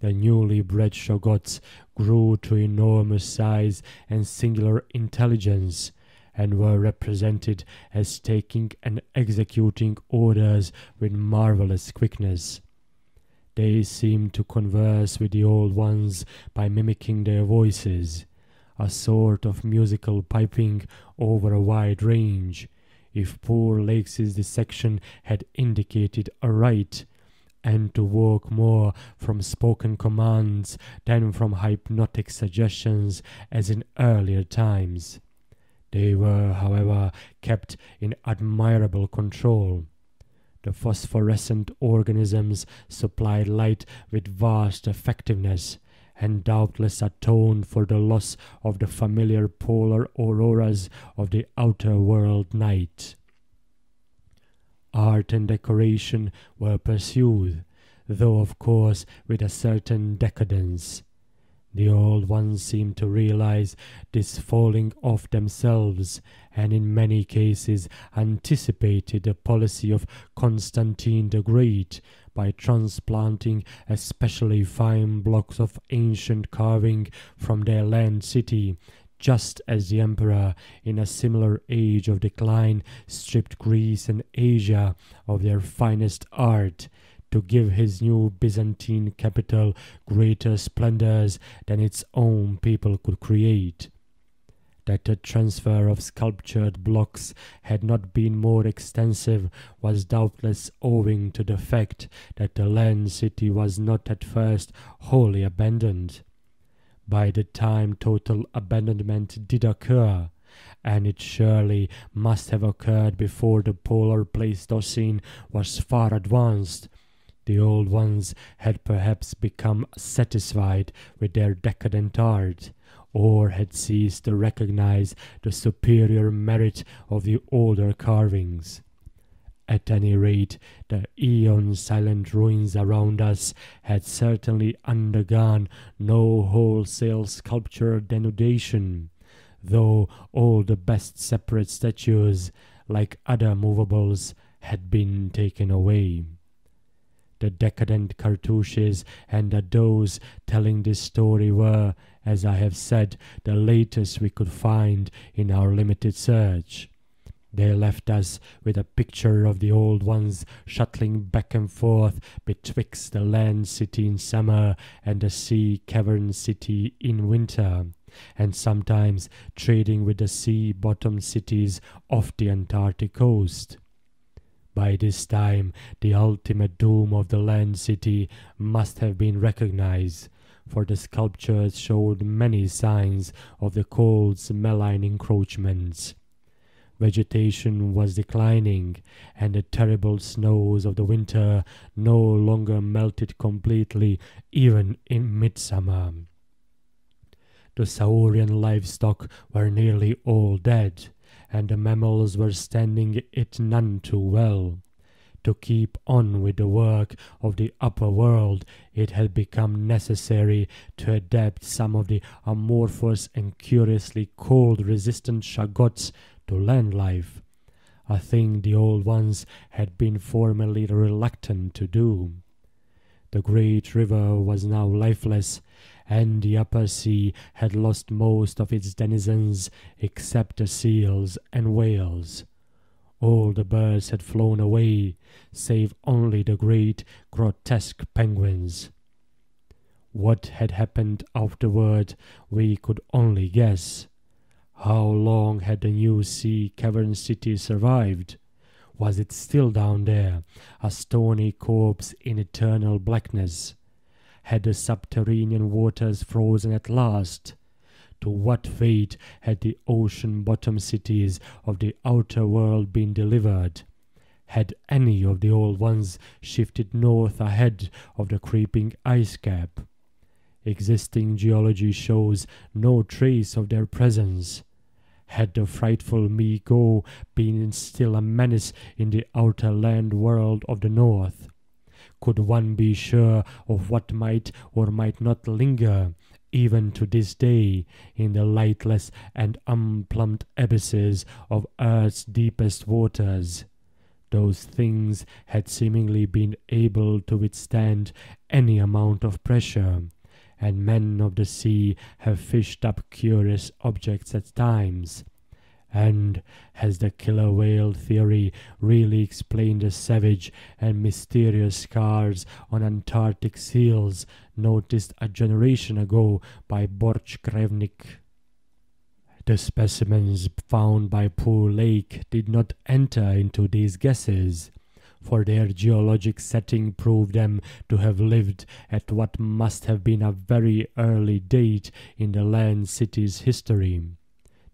The newly bred Shoggoths grew to enormous size and singular intelligence, and were represented as taking and executing orders with marvelous quickness. They seemed to converse with the old ones by mimicking their voices, a sort of musical piping over a wide range. If poor Lakes's dissection had indicated aright, and to work more from spoken commands than from hypnotic suggestions as in earlier times. They were, however, kept in admirable control. The phosphorescent organisms supplied light with vast effectiveness, and doubtless atoned for the loss of the familiar polar auroras of the outer world night. Art and decoration were pursued, though of course with a certain decadence. The old ones seemed to realize this falling off themselves, and in many cases anticipated the policy of Constantine the Great by transplanting especially fine blocks of ancient carving from their land city, just as the emperor, in a similar age of decline, stripped Greece and Asia of their finest art, to give his new Byzantine capital greater splendors than its own people could create. That the transfer of sculptured blocks had not been more extensive was doubtless owing to the fact that the land city was not at first wholly abandoned. By the time total abandonment did occur, and it surely must have occurred before the polar Pleistocene was far advanced, the old ones had perhaps become satisfied with their decadent art, or had ceased to recognize the superior merit of the older carvings. At any rate, the eon-silent ruins around us had certainly undergone no wholesale sculptural denudation, though all the best separate statues, like other movables, had been taken away. The decadent cartouches and the doors telling this story were, as I have said, the latest we could find in our limited search. They left us with a picture of the old ones shuttling back and forth betwixt the land city in summer and the sea cavern city in winter, and sometimes trading with the sea-bottom cities off the Antarctic coast. By this time, the ultimate doom of the land city must have been recognized, for the sculptures showed many signs of the cold's malign encroachments. Vegetation was declining, and the terrible snows of the winter no longer melted completely, even in midsummer. The Saurian livestock were nearly all dead, and the mammals were standing it none too well. To keep on with the work of the upper world, it had become necessary to adapt some of the amorphous and curiously cold-resistant Shoggoths to land life, a thing the old ones had been formerly reluctant to do. The great river was now lifeless, and the upper sea had lost most of its denizens except the seals and whales. All the birds had flown away, save only the great grotesque penguins. What had happened afterward we could only guess. How long had the new sea cavern city survived? Was it still down there, a stony corpse in eternal blackness? Had the subterranean waters frozen at last? To what fate had the ocean-bottom cities of the outer world been delivered? Had any of the old ones shifted north ahead of the creeping ice cap? Existing geology shows no trace of their presence. Had the frightful Mi-Go been still a menace in the outer land world of the north? Could one be sure of what might or might not linger, even to this day, in the lightless and unplumbed abysses of earth's deepest waters? Those things had seemingly been able to withstand any amount of pressure, and men of the sea have fished up curious objects at times. And has the killer whale theory really explained the savage and mysterious scars on Antarctic seals noticed a generation ago by Borchgrevink? The specimens found by Pool Lake did not enter into these guesses, for their geologic setting proved them to have lived at what must have been a very early date in the land city's history.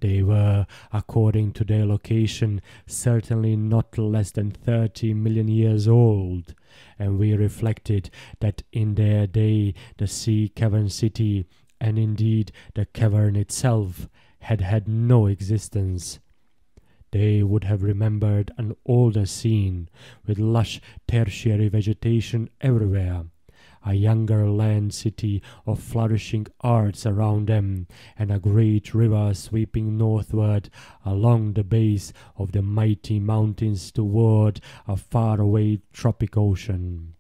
They were, according to their location, certainly not less than 30 million years old, and we reflected that in their day the sea cavern city, and indeed the cavern itself, had had no existence. They would have remembered an older scene, with lush tertiary vegetation everywhere, a younger land city of flourishing arts around them, and a great river sweeping northward along the base of the mighty mountains toward a faraway tropic ocean.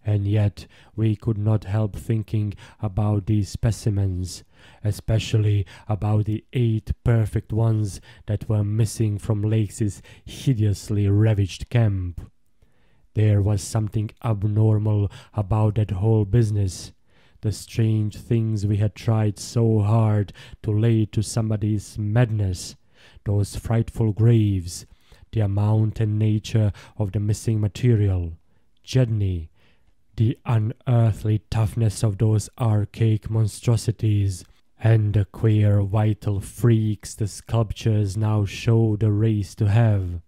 And yet we could not help thinking about these specimens, especially about the 8 perfect ones that were missing from Lake's hideously ravaged camp. There was something abnormal about that whole business. The strange things we had tried so hard to lay to somebody's madness, those frightful graves, the amount and nature of the missing material, Jedney, the unearthly toughness of those archaic monstrosities, and the queer vital freaks the sculptures now show the race to have.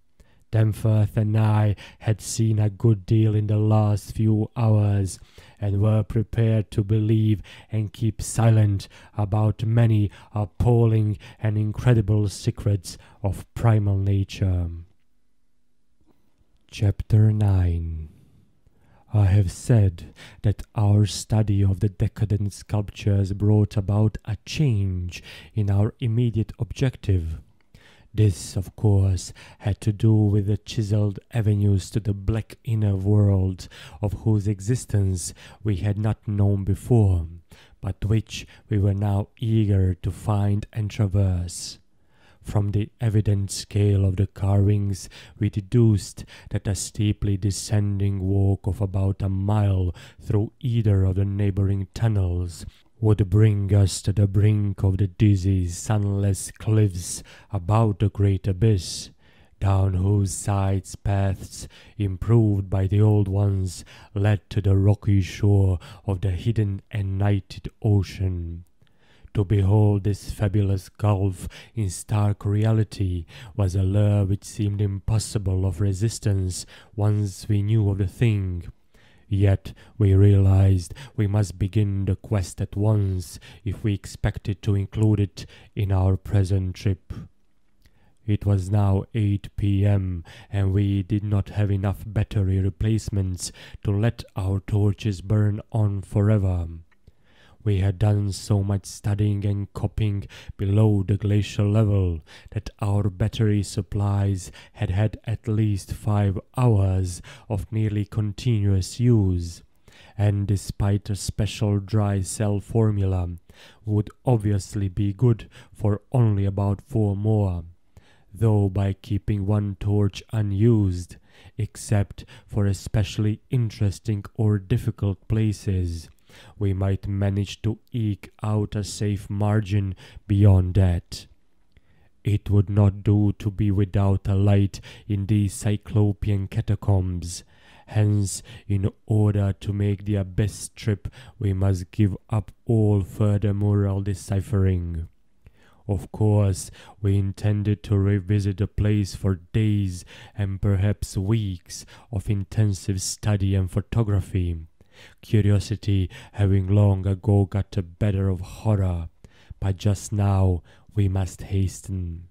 Danforth and I had seen a good deal in the last few hours, and were prepared to believe and keep silent about many appalling and incredible secrets of primal nature. Chapter 9. I have said that our study of the decadent sculptures brought about a change in our immediate objective. This, of course, had to do with the chiseled avenues to the black inner world, of whose existence we had not known before, but which we were now eager to find and traverse. From the evident scale of the carvings, we deduced that a steeply descending walk of about a mile through either of the neighboring tunnels would bring us to the brink of the dizzy, sunless cliffs about the great abyss, down whose sides paths, improved by the old ones, led to the rocky shore of the hidden and nighted ocean. To behold this fabulous gulf in stark reality was a lure which seemed impossible of resistance once we knew of the thing. Yet we realized we must begin the quest at once if we expected to include it in our present trip. It was now 8 p.m. and we did not have enough battery replacements to let our torches burn on forever. We had done so much studying and copying below the glacial level that our battery supplies had had at least 5 hours of nearly continuous use, and despite a special dry cell formula, would obviously be good for only about 4 more, though by keeping one torch unused, except for especially interesting or difficult places, we might manage to eke out a safe margin beyond that. It would not do to be without a light in these cyclopean catacombs. Hence, in order to make the abyss trip, we must give up all further mural deciphering. Of course, we intended to revisit the place for days and perhaps weeks of intensive study and photography, curiosity having long ago got the better of horror, but just now We must hasten.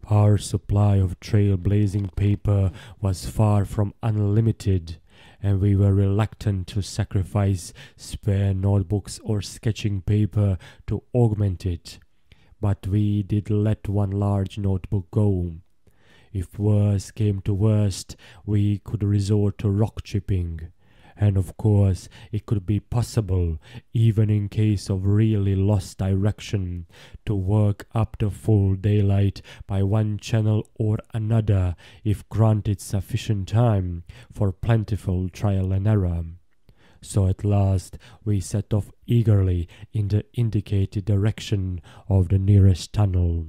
Our supply of trailblazing paper was far from unlimited, and we were reluctant to sacrifice spare notebooks or sketching paper to augment it. But we did let one large notebook go. If worse came to worst, we could resort to rock chipping. And of course, it could be possible, even in case of really lost direction, to work up the full daylight by one channel or another if granted sufficient time for plentiful trial and error. So at last we set off eagerly in the indicated direction of the nearest tunnel.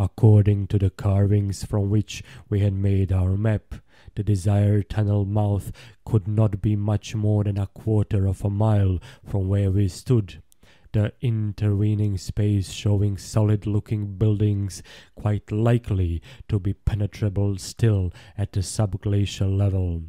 According to the carvings from which we had made our map, the desired tunnel mouth could not be much more than a quarter of a mile from where we stood, the intervening space showing solid-looking buildings quite likely to be penetrable still at the subglacial level.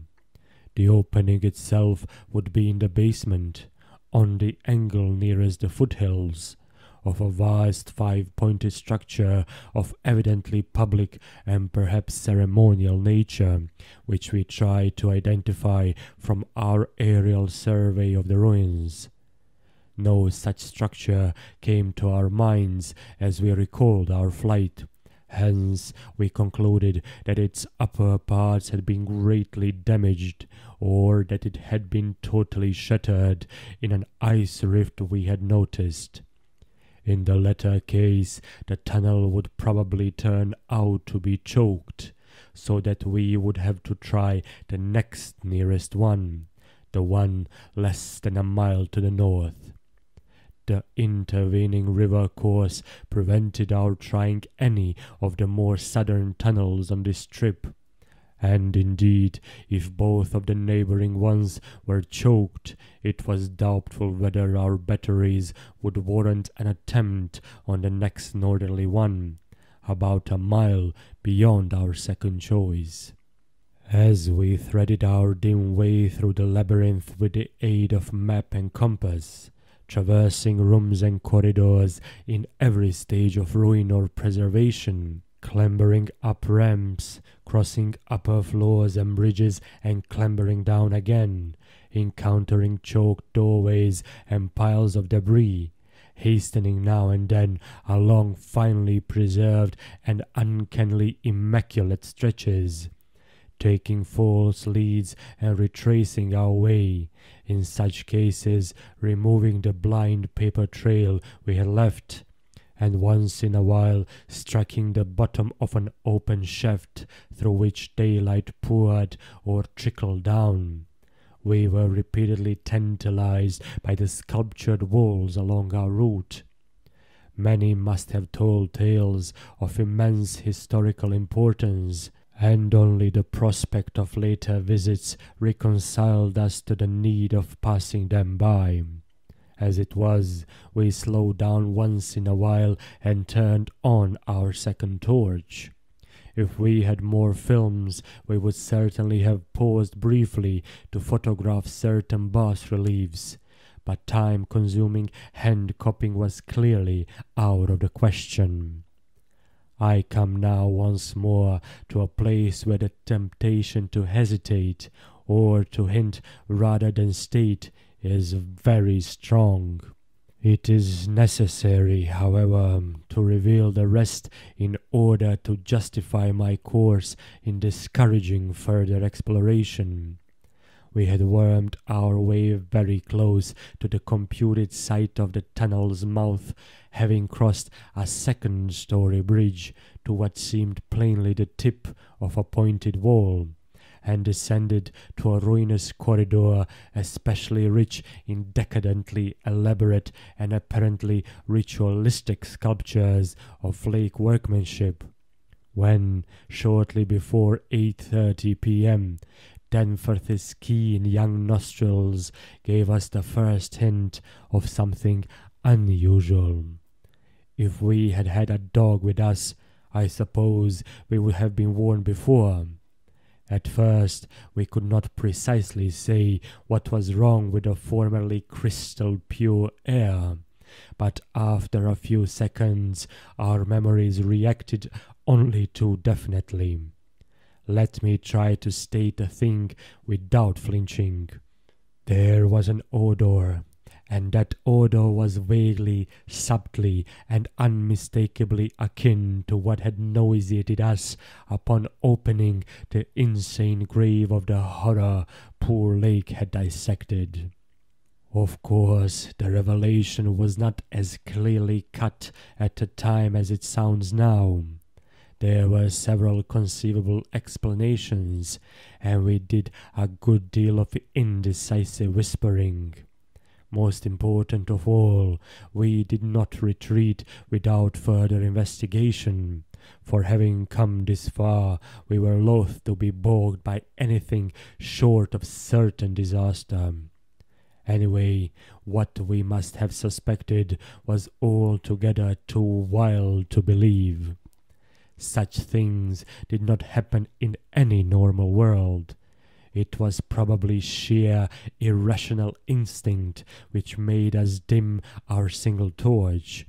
The opening itself would be in the basement, on the angle nearest the foothills, of a vast five-pointed structure of evidently public and perhaps ceremonial nature, which we tried to identify from our aerial survey of the ruins. No such structure came to our minds as we recalled our flight. Hence, we concluded that its upper parts had been greatly damaged, or that it had been totally shattered in an ice rift we had noticed. In the latter case, the tunnel would probably turn out to be choked, so that we would have to try the next nearest one, the one less than a mile to the north. The intervening river course prevented our trying any of the more southern tunnels on this trip, and indeed, if both of the neighboring ones were choked, it was doubtful whether our batteries would warrant an attempt on the next northerly one, about a mile beyond our second choice. As we threaded our dim way through the labyrinth with the aid of map and compass, traversing rooms and corridors in every stage of ruin or preservation, clambering up ramps, crossing upper floors and bridges, and clambering down again, encountering choked doorways and piles of debris, hastening now and then along finely preserved and uncannily immaculate stretches, taking false leads and retracing our way, in such cases removing the blind paper trail we had left, and once in a while striking the bottom of an open shaft through which daylight poured or trickled down. We were repeatedly tantalized by the sculptured walls along our route. Many must have told tales of immense historical importance, and only the prospect of later visits reconciled us to the need of passing them by. As it was, we slowed down once in a while and turned on our second torch. If we had more films, we would certainly have paused briefly to photograph certain bas-reliefs, but time-consuming hand-copying was clearly out of the question. I come now once more to a place where the temptation to hesitate, or to hint rather than state, is very strong. It is necessary, however, to reveal the rest in order to justify my course in discouraging further exploration. We had wormed our way very close to the computed site of the tunnel's mouth, having crossed a second-story bridge to what seemed plainly the tip of a pointed wall, and descended to a ruinous corridor especially rich in decadently elaborate and apparently ritualistic sculptures of flake workmanship, when, shortly before 8:30 p.m., Danforth's keen young nostrils gave us the first hint of something unusual. If we had had a dog with us, I suppose we would have been warned before. At first, we could not precisely say what was wrong with the formerly crystal pure air, but after a few seconds our memories reacted only too definitely. Let me try to state the thing without flinching. There was an odor, and that odor was vaguely, subtly, and unmistakably akin to what had nauseated us upon opening the insane grave of the horror poor Lake had dissected. Of course, the revelation was not as clearly cut at the time as it sounds now. There were several conceivable explanations, and we did a good deal of indecisive whispering. Most important of all, we did not retreat without further investigation, for having come this far, we were loath to be bogged by anything short of certain disaster. Anyway, what we must have suspected was altogether too wild to believe. Such things did not happen in any normal world. It was probably sheer irrational instinct which made us dim our single torch,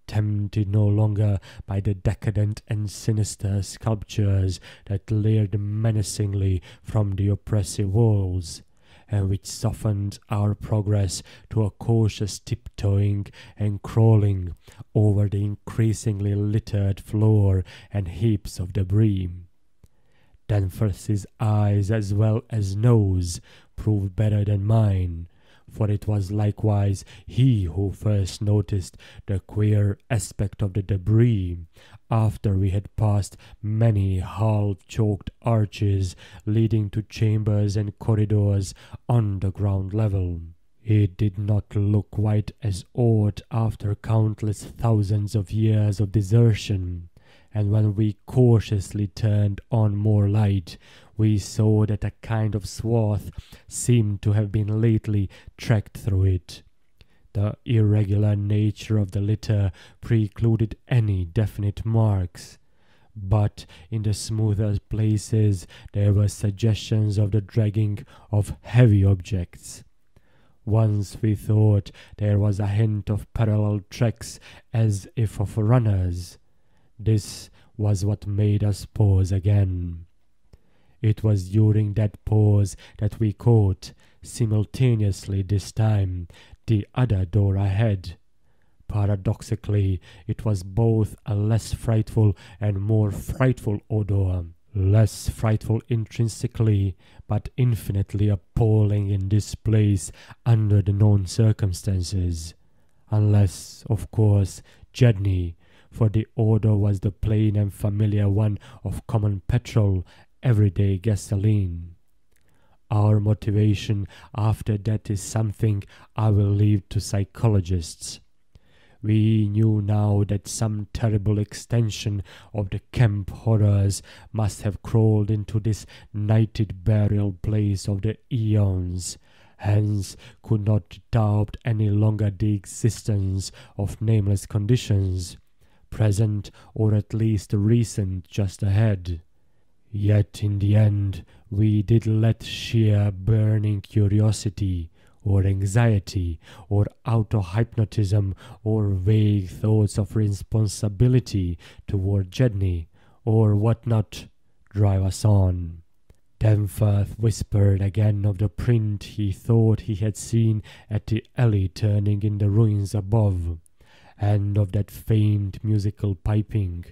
tempted no longer by the decadent and sinister sculptures that leered menacingly from the oppressive walls, and which softened our progress to a cautious tiptoeing and crawling over the increasingly littered floor and heaps of debris. Danforth's eyes as well as nose proved better than mine, for it was likewise he who first noticed the queer aspect of the debris after we had passed many half-choked arches leading to chambers and corridors on the ground level. It did not look quite as odd after countless thousands of years of desertion, and when we cautiously turned on more light, we saw that a kind of swath seemed to have been lately tracked through it. The irregular nature of the litter precluded any definite marks, but in the smoother places there were suggestions of the dragging of heavy objects. Once we thought there was a hint of parallel tracks as if of runners. This was what made us pause again. It was during that pause that we caught, simultaneously this time, the other door ahead. Paradoxically, it was both a less frightful and more frightful odor. Less frightful intrinsically, but infinitely appalling in this place under the known circumstances. Unless, of course, Jedney, for the odor was the plain and familiar one of common petrol, everyday gasoline. Our motivation after that is something I will leave to psychologists. We knew now that some terrible extension of the camp horrors must have crawled into this nighted burial place of the eons, hence could not doubt any longer the existence of nameless conditions, present or at least recent just ahead. Yet in the end we did let sheer burning curiosity, or anxiety, or auto-hypnotism, or vague thoughts of responsibility toward Jedney, or what not, drive us on. Danforth whispered again of the print he thought he had seen at the alley turning in the ruins above, and of that faint musical piping,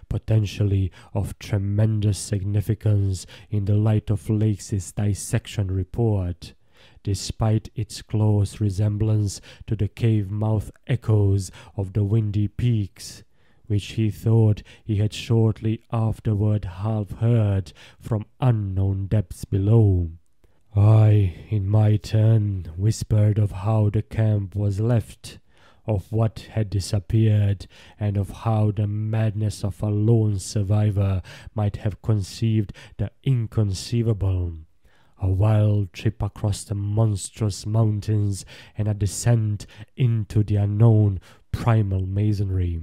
potentially of tremendous significance in the light of Lake's dissection report, despite its close resemblance to the cave-mouth echoes of the windy peaks, which he thought he had shortly afterward half heard from unknown depths below. I, in my turn, whispered of how the camp was left, of what had disappeared, and of how the madness of a lone survivor might have conceived the inconceivable. A wild trip across the monstrous mountains and a descent into the unknown primal masonry.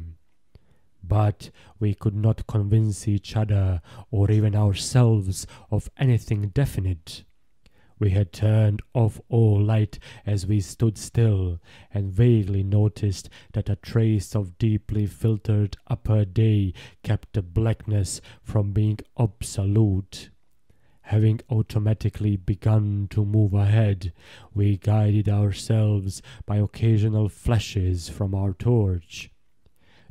But we could not convince each other or even ourselves of anything definite. We had turned off all light as we stood still, and vaguely noticed that a trace of deeply filtered upper day kept the blackness from being absolute. Having automatically begun to move ahead, we guided ourselves by occasional flashes from our torch.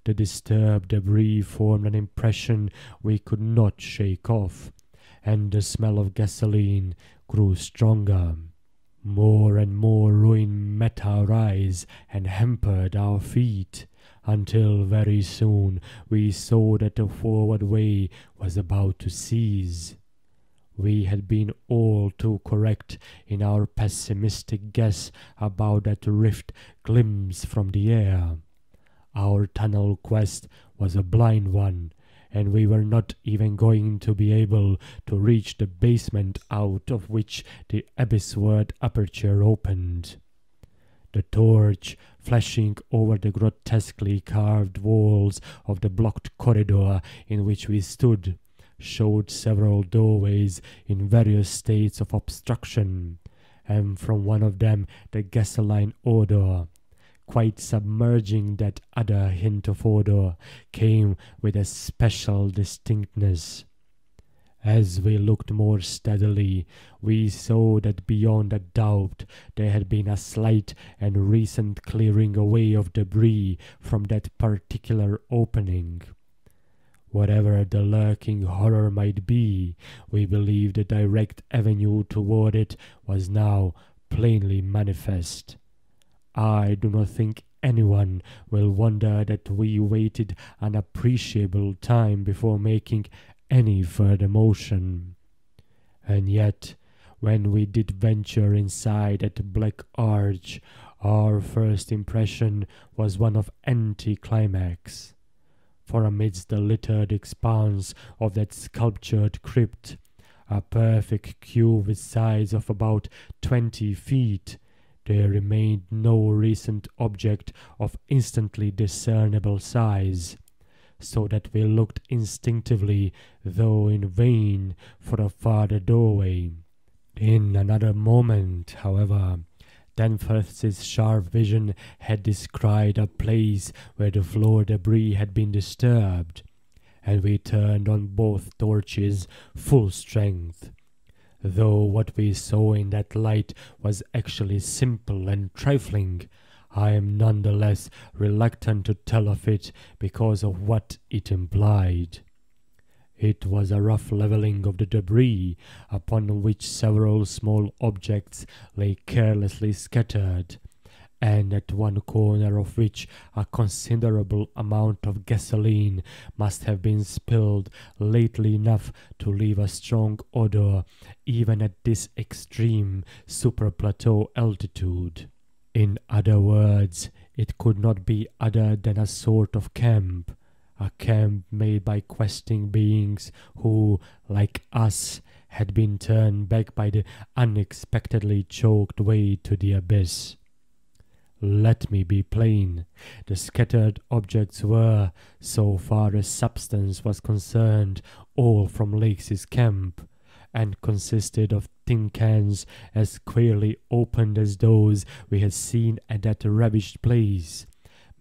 The disturbed debris formed an impression we could not shake off, and the smell of gasoline grew stronger. More and more ruin met our eyes and hampered our feet, until very soon we saw that the forward way was about to cease. We had been all too correct in our pessimistic guess about that rift glimpsed from the air. Our tunnel quest was a blind one, and we were not even going to be able to reach the basement out of which the abyssward aperture opened. The torch, flashing over the grotesquely carved walls of the blocked corridor in which we stood, showed several doorways in various states of obstruction, and from one of them the gasoline odor, quite submerging that other hint of odor, came with a special distinctness. As we looked more steadily, we saw that beyond a doubt there had been a slight and recent clearing away of debris from that particular opening. Whatever the lurking horror might be, we believed the direct avenue toward it was now plainly manifest. I do not think anyone will wonder that we waited an appreciable time before making any further motion. And yet, when we did venture inside that black arch, our first impression was one of anticlimax. For amidst the littered expanse of that sculptured crypt, a perfect cube with sides of about 20 feet, there remained no recent object of instantly discernible size, so that we looked instinctively, though in vain, for a farther doorway. In another moment, however, Danforth's sharp vision had descried a place where the floor debris had been disturbed, and we turned on both torches full strength. Though what we saw in that light was actually simple and trifling, I am none the less reluctant to tell of it because of what it implied. It was a rough levelling of the debris, upon which several small objects lay carelessly scattered, and at one corner of which a considerable amount of gasoline must have been spilled lately enough to leave a strong odor even at this extreme super-plateau altitude. In other words, it could not be other than a sort of camp, a camp made by questing beings who, like us, had been turned back by the unexpectedly choked way to the abyss. Let me be plain. The scattered objects were, so far as substance was concerned, all from Lakes's camp, and consisted of tin cans as queerly opened as those we had seen at that ravished place,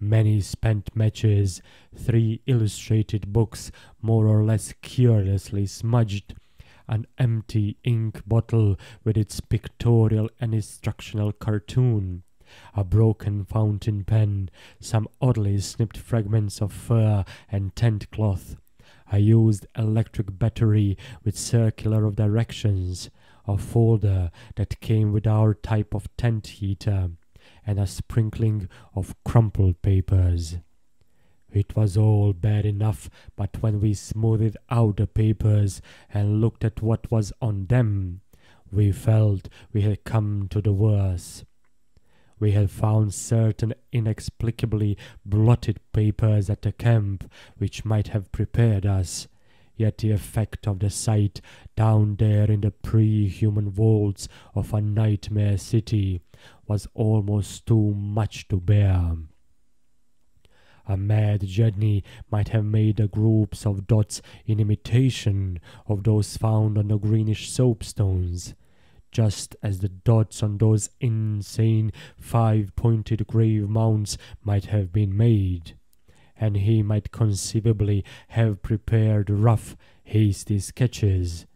many spent matches, 3 illustrated books more or less carelessly smudged, an empty ink bottle with its pictorial and instructional cartoon, a broken fountain pen, some oddly snipped fragments of fur and tent cloth, a used electric battery with circular of directions, a folder that came with our type of tent heater, and a sprinkling of crumpled papers. It was all bad enough, but when we smoothed out the papers and looked at what was on them, we felt we had come to the worst. We had found certain inexplicably blotted papers at the camp which might have prepared us, yet the effect of the sight down there in the pre-human vaults of a nightmare city was almost too much to bear. A mad journey might have made the groups of dots in imitation of those found on the greenish soapstones. just as the dots on those insane 5-pointed grave mounds might have been made, and he might conceivably have prepared rough, hasty sketches,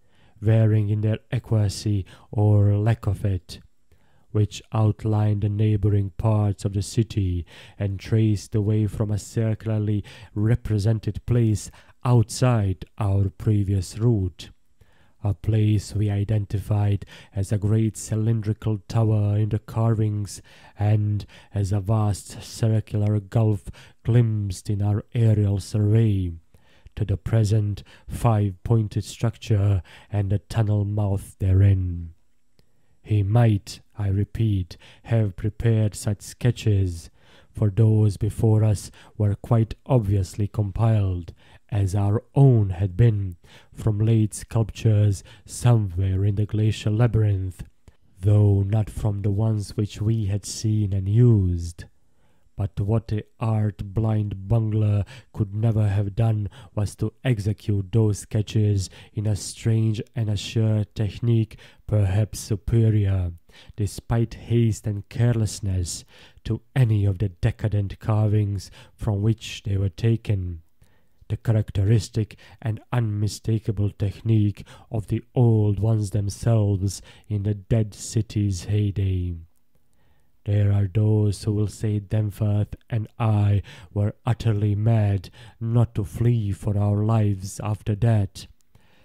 varying in their accuracy or lack of it, which outlined the neighboring parts of the city and traced the way from a circularly represented place outside our previous route, a place we identified as a great cylindrical tower in the carvings and as a vast circular gulf glimpsed in our aerial survey, to the present 5-pointed structure and the tunnel mouth therein. He might, I repeat, have prepared such sketches, for those before us were quite obviously compiled, as our own had been, from late sculptures somewhere in the glacial labyrinth, though not from the ones which we had seen and used. But what the art-blind bungler could never have done was to execute those sketches in a strange and assured technique perhaps superior, despite haste and carelessness, to any of the decadent carvings from which they were taken, the characteristic and unmistakable technique of the old ones themselves in the dead city's heyday. There are those who will say Danforth and I were utterly mad not to flee for our lives after that,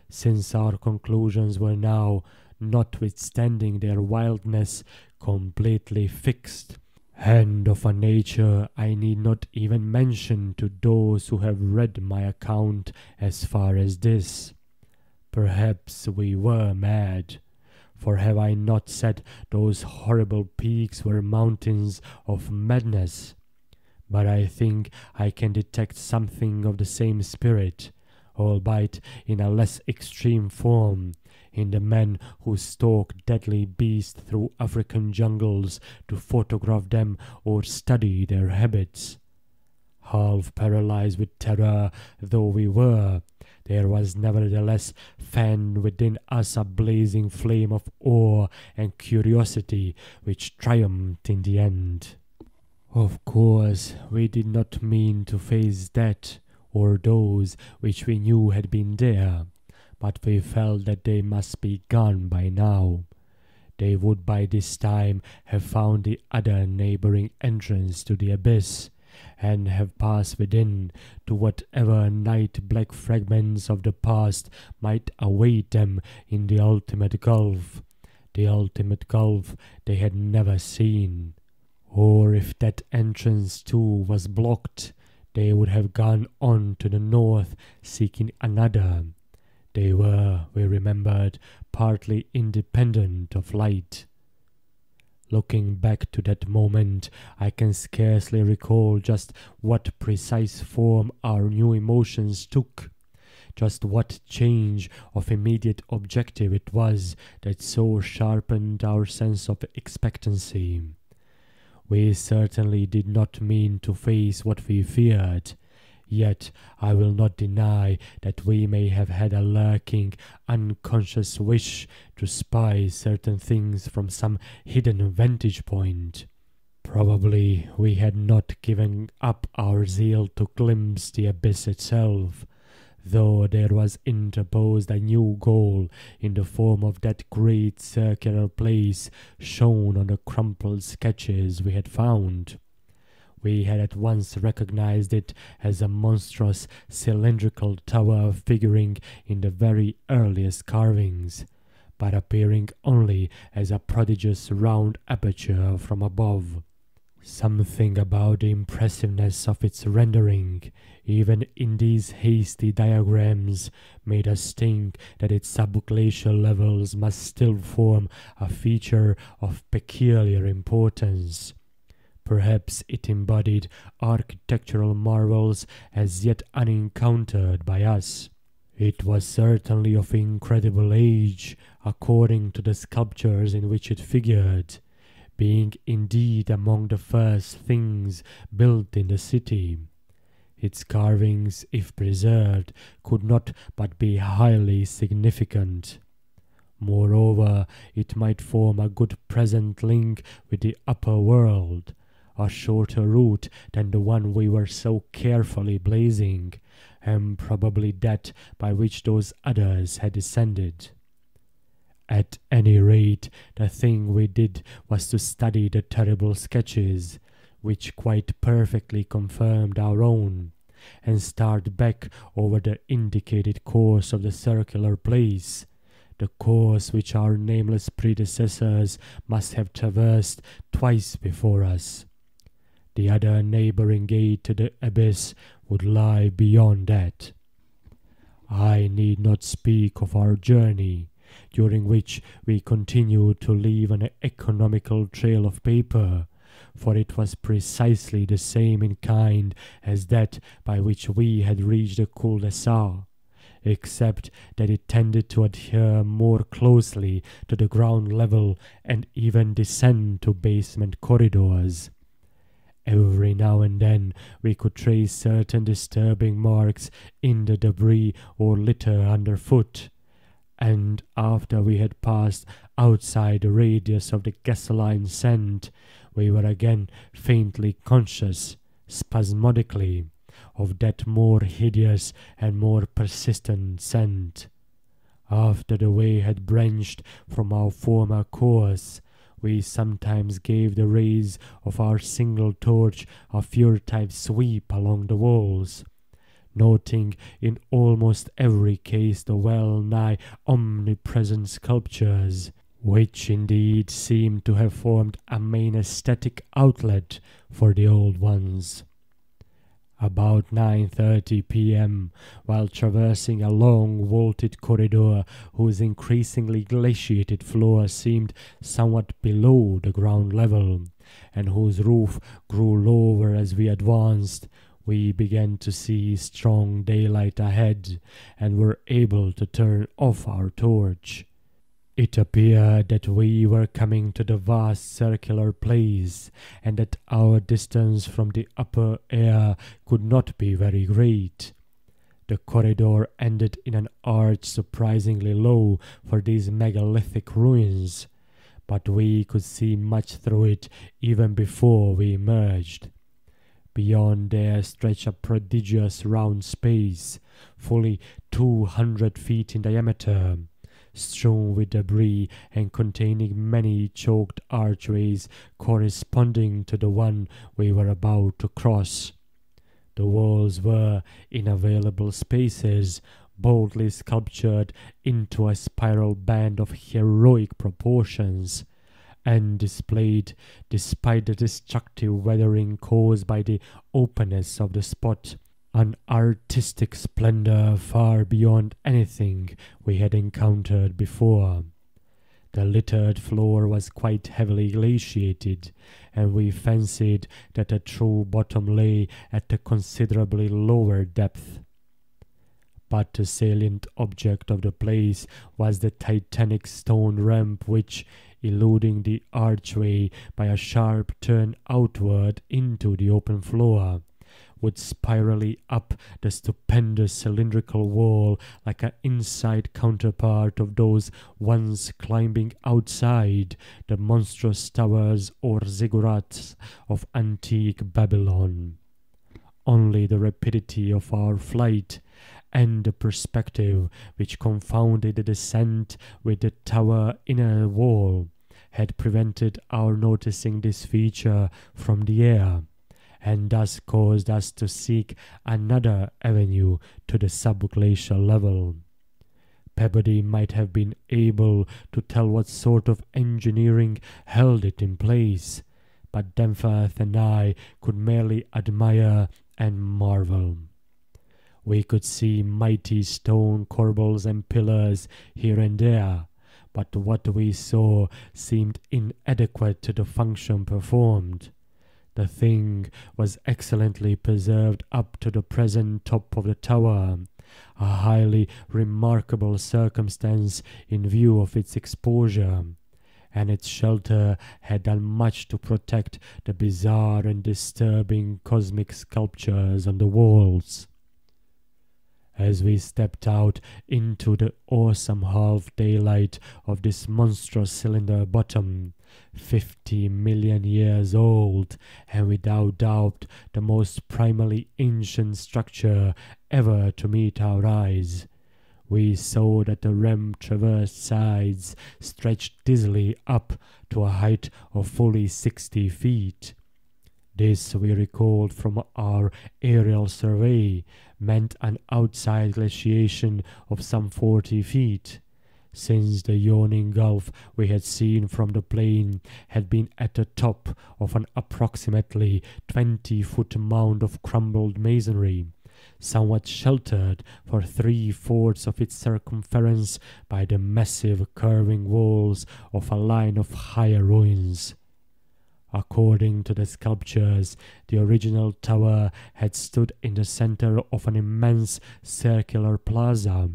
since our conclusions were now, notwithstanding their wildness, completely fixed, and of a nature I need not even mention to those who have read my account as far as this. Perhaps we were mad. For have I not said those horrible peaks were mountains of madness? But I think I can detect something of the same spirit, albeit in a less extreme form, in the men who stalk deadly beasts through African jungles to photograph them or study their habits. Half paralyzed with terror though we were, there was nevertheless fanned within us a blazing flame of awe and curiosity which triumphed in the end. Of course, we did not mean to face that or those which we knew had been there, but we felt that they must be gone by now. They would by this time have found the other neighboring entrance to the abyss, and have passed within to whatever night-black fragments of the past might await them in the ultimate gulf they had never seen. Or if that entrance too was blocked, they would have gone on to the north seeking another. They were, we remembered, partly independent of light. Looking back to that moment, I can scarcely recall just what precise form our new emotions took, just what change of immediate objective it was that so sharpened our sense of expectancy. We certainly did not mean to face what we feared, yet I will not deny that we may have had a lurking, unconscious wish to spy certain things from some hidden vantage point. Probably we had not given up our zeal to glimpse the abyss itself, though there was interposed a new goal in the form of that great circular place shown on the crumpled sketches we had found. We had at once recognized it as a monstrous cylindrical tower figuring in the very earliest carvings, but appearing only as a prodigious round aperture from above. Something about the impressiveness of its rendering, even in these hasty diagrams, made us think that its subglacial levels must still form a feature of peculiar importance. Perhaps it embodied architectural marvels as yet unencountered by us. It was certainly of incredible age, according to the sculptures in which it figured, being indeed among the first things built in the city. Its carvings, if preserved, could not but be highly significant. Moreover, it might form a good present link with the upper world, a shorter route than the one we were so carefully blazing, and probably that by which those others had descended. At any rate, the thing we did was to study the terrible sketches, which quite perfectly confirmed our own, and start back over the indicated course of the circular place, the course which our nameless predecessors must have traversed twice before us. The other neighboring gate to the abyss would lie beyond that. I need not speak of our journey, during which we continued to leave an economical trail of paper, for it was precisely the same in kind as that by which we had reached the cul-de-sac, except that it tended to adhere more closely to the ground level and even descend to basement corridors. Every now and then we could trace certain disturbing marks in the debris or litter underfoot, and after we had passed outside the radius of the gasoline scent, we were again faintly conscious, spasmodically, of that more hideous and more persistent scent. After the way had branched from our former course, we sometimes gave the rays of our single torch a furtive sweep along the walls, noting in almost every case the well-nigh omnipresent sculptures, which indeed seemed to have formed a main aesthetic outlet for the old ones. About 9:30 p.m., while traversing a long vaulted corridor whose increasingly glaciated floor seemed somewhat below the ground level, and whose roof grew lower as we advanced, we began to see strong daylight ahead, and were able to turn off our torch. It appeared that we were coming to the vast circular place, and that our distance from the upper air could not be very great. The corridor ended in an arch surprisingly low for these megalithic ruins, but we could see much through it even before we emerged. Beyond there stretched a prodigious round space, fully 200 feet in diameter, strewn with debris and containing many choked archways corresponding to the one we were about to cross. The walls were, in available spaces, boldly sculptured into a spiral band of heroic proportions, and displayed, despite the destructive weathering caused by the openness of the spot, an artistic splendor far beyond anything we had encountered before. The littered floor was quite heavily glaciated, and we fancied that the true bottom lay at a considerably lower depth. But the salient object of the place was the titanic stone ramp which, eluding the archway by a sharp turn outward into the open floor, would spirally up the stupendous cylindrical wall like an inside counterpart of those once climbing outside the monstrous towers or ziggurats of antique Babylon. Only the rapidity of our flight and the perspective which confounded the descent with the tower inner wall had prevented our noticing this feature from the air, and thus caused us to seek another avenue to the subglacial level. Peabody might have been able to tell what sort of engineering held it in place, but Danforth and I could merely admire and marvel. We could see mighty stone corbels and pillars here and there, but what we saw seemed inadequate to the function performed. The thing was excellently preserved up to the present top of the tower, a highly remarkable circumstance in view of its exposure, and its shelter had done much to protect the bizarre and disturbing cosmic sculptures on the walls. as we stepped out into the awesome half-daylight of this monstrous cylinder bottom, 50 million years old, and without doubt the most primally ancient structure ever to meet our eyes. We saw that the rim traversed sides stretched dizzily up to a height of fully 60 feet. This, we recalled from our aerial survey, meant an outside glaciation of some 40 feet, since the yawning gulf we had seen from the plain had been at the top of an approximately 20-foot mound of crumbled masonry, somewhat sheltered for 3/4 of its circumference by the massive curving walls of a line of higher ruins. According to the sculptures, the original tower had stood in the center of an immense circular plaza,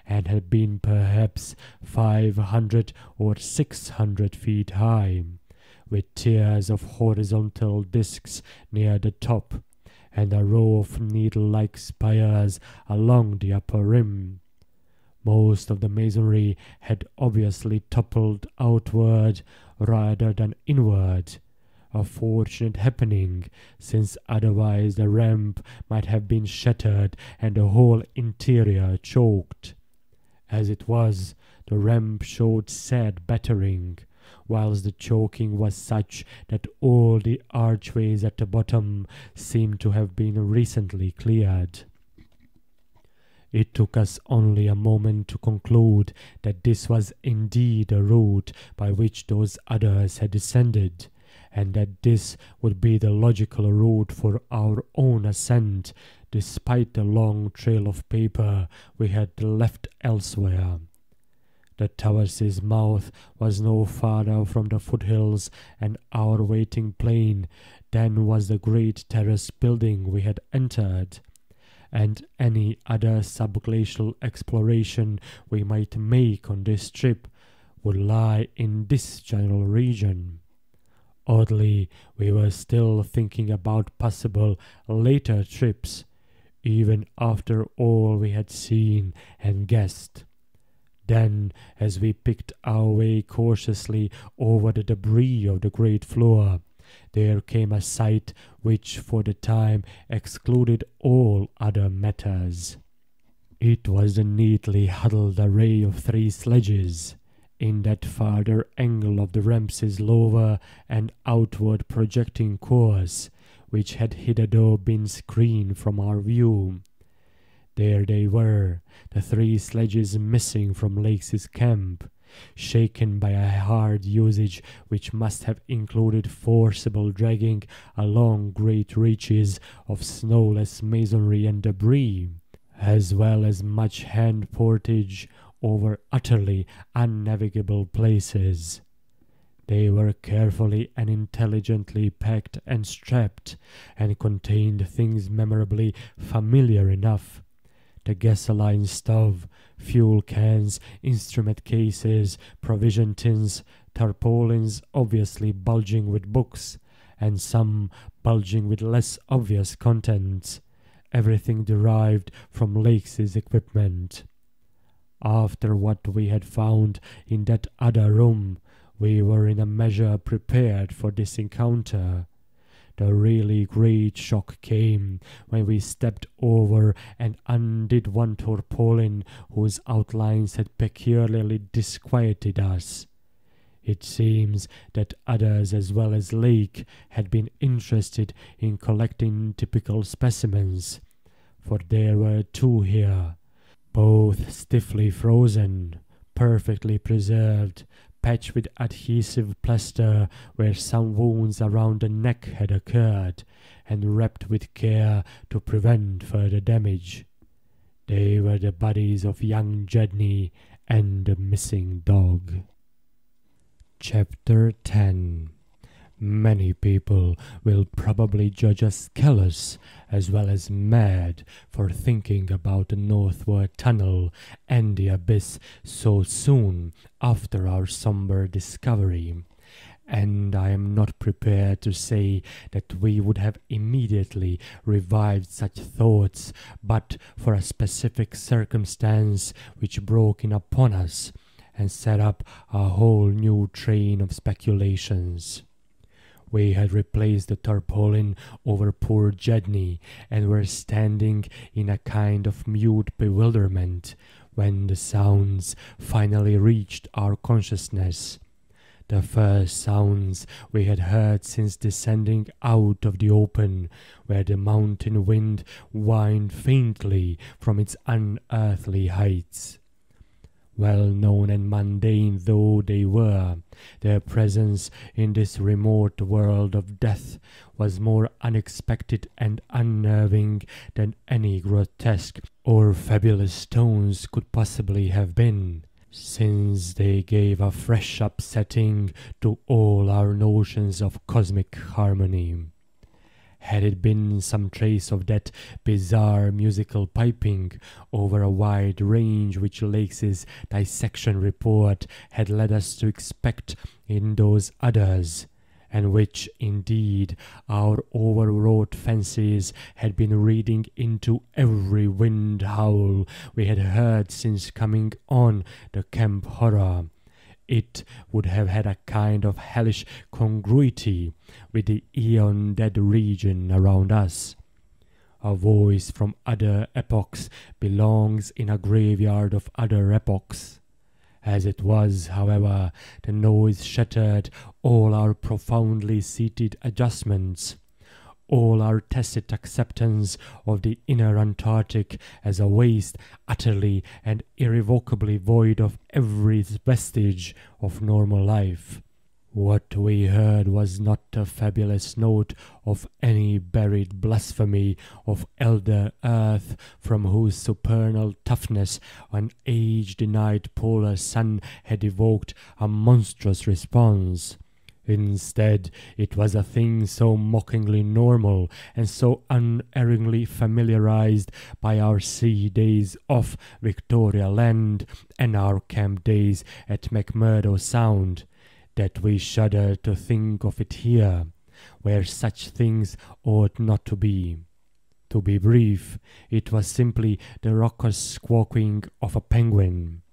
and had been perhaps 500 or 600 feet high, with tiers of horizontal discs near the top, and a row of needle-like spires along the upper rim. Most of the masonry had obviously toppled outward rather than inward, a fortunate happening, since otherwise the ramp might have been shattered and the whole interior choked. As it was, the ramp showed sad battering, whilst the choking was such that all the archways at the bottom seemed to have been recently cleared. It took us only a moment to conclude that this was indeed the route by which those others had descended, and that this would be the logical route for our own ascent, despite the long trail of paper we had left elsewhere. The tower's mouth was no farther from the foothills and our waiting plain than was the great terrace building we had entered, and any other subglacial exploration we might make on this trip would lie in this general region. Oddly, we were still thinking about possible later trips, even after all we had seen and guessed. Then, as we picked our way cautiously over the debris of the great floor, there came a sight which for the time excluded all other matters. It was the neatly huddled array of 3 sledges, in that farther angle of the ramp's lower and outward projecting course, which had hitherto been screened from our view. There they were, the 3 sledges missing from Lake's camp, shaken by a hard usage which must have included forcible dragging along great reaches of snowless masonry and debris, as well as much hand portage over utterly unnavigable places. They were carefully and intelligently packed and strapped, and contained things memorably familiar enough: the gasoline stove, fuel cans, instrument cases, provision tins, tarpaulins obviously bulging with books, and some bulging with less obvious contents, everything derived from Lake's equipment. After what we had found in that other room, we were in a measure prepared for this encounter. The really great shock came when we stepped over and undid one tarpaulin whose outlines had peculiarly disquieted us. It seems that others as well as Lake had been interested in collecting typical specimens, for there were 2 here, both stiffly frozen, perfectly preserved, patched with adhesive plaster where some wounds around the neck had occurred, and wrapped with care to prevent further damage. They were the bodies of young Jedney and the missing dog. Chapter 10. Many people will probably judge us callous as well as mad for thinking about the northward tunnel and the abyss so soon after our somber discovery, and I am not prepared to say that we would have immediately revived such thoughts but for a specific circumstance which broke in upon us and set up a whole new train of speculations. We had replaced the tarpaulin over poor Jedney and were standing in a kind of mute bewilderment when the sounds finally reached our consciousness. The first sounds we had heard since descending out of the open, where the mountain wind whined faintly from its unearthly heights. Well-known and mundane though they were, their presence in this remote world of death was more unexpected and unnerving than any grotesque or fabulous tones could possibly have been, since they gave a fresh upsetting to all our notions of cosmic harmony. Had it been some trace of that bizarre musical piping over a wide range which Lakes's dissection report had led us to expect in those others, and which, indeed, our overwrought fancies had been reading into every wind howl we had heard since coming on the Camp Horror, it would have had a kind of hellish congruity with the aeon-dead region around us. A voice from other epochs belongs in a graveyard of other epochs. As it was, however, the noise shattered all our profoundly seated adjustments, all our tacit acceptance of the inner Antarctic as a waste utterly and irrevocably void of every vestige of normal life. What we heard was not a fabulous note of any buried blasphemy of elder earth from whose supernal toughness an age-denied polar sun had evoked a monstrous response. Instead, it was a thing so mockingly normal and so unerringly familiarized by our sea days off Victoria Land and our camp days at McMurdo Sound that we shudder to think of it here, where such things ought not to be. To be brief, it was simply the raucous squawking of a penguin.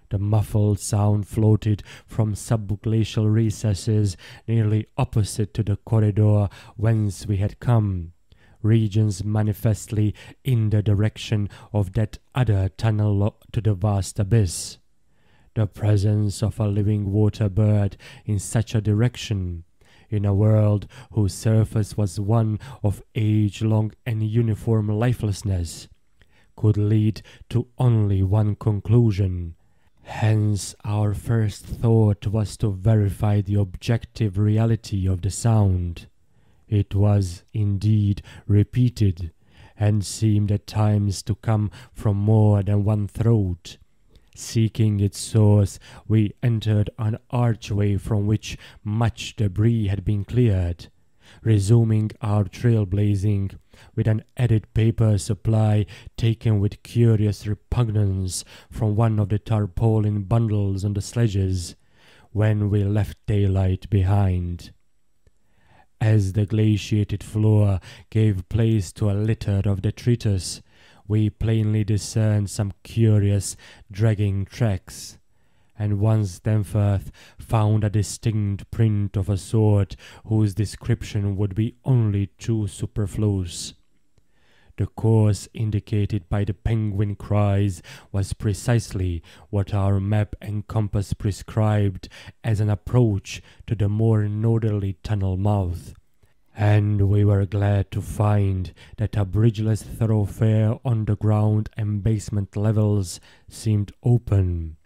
The muffled sound floated from subglacial recesses nearly opposite to the corridor whence we had come, regions manifestly in the direction of that other tunnel to the vast abyss. The presence of a living water bird in such a direction, in a world whose surface was one of age-long and uniform lifelessness, could lead to only one conclusion. Hence our first thought was to verify the objective reality of the sound. It was indeed repeated, and seemed at times to come from more than one throat. Seeking its source, we entered an archway from which much debris had been cleared, resuming our trailblazing with an added paper supply taken with curious repugnance from one of the tarpaulin bundles on the sledges, when we left daylight behind. As the glaciated floor gave place to a litter of detritus, we plainly discerned some curious dragging tracks, and once Danforth found a distinct print of a sort whose description would be only too superfluous. The course indicated by the penguin cries was precisely what our map and compass prescribed as an approach to the more northerly tunnel mouth, and we were glad to find that a bridgeless thoroughfare on the ground and basement levels seemed open.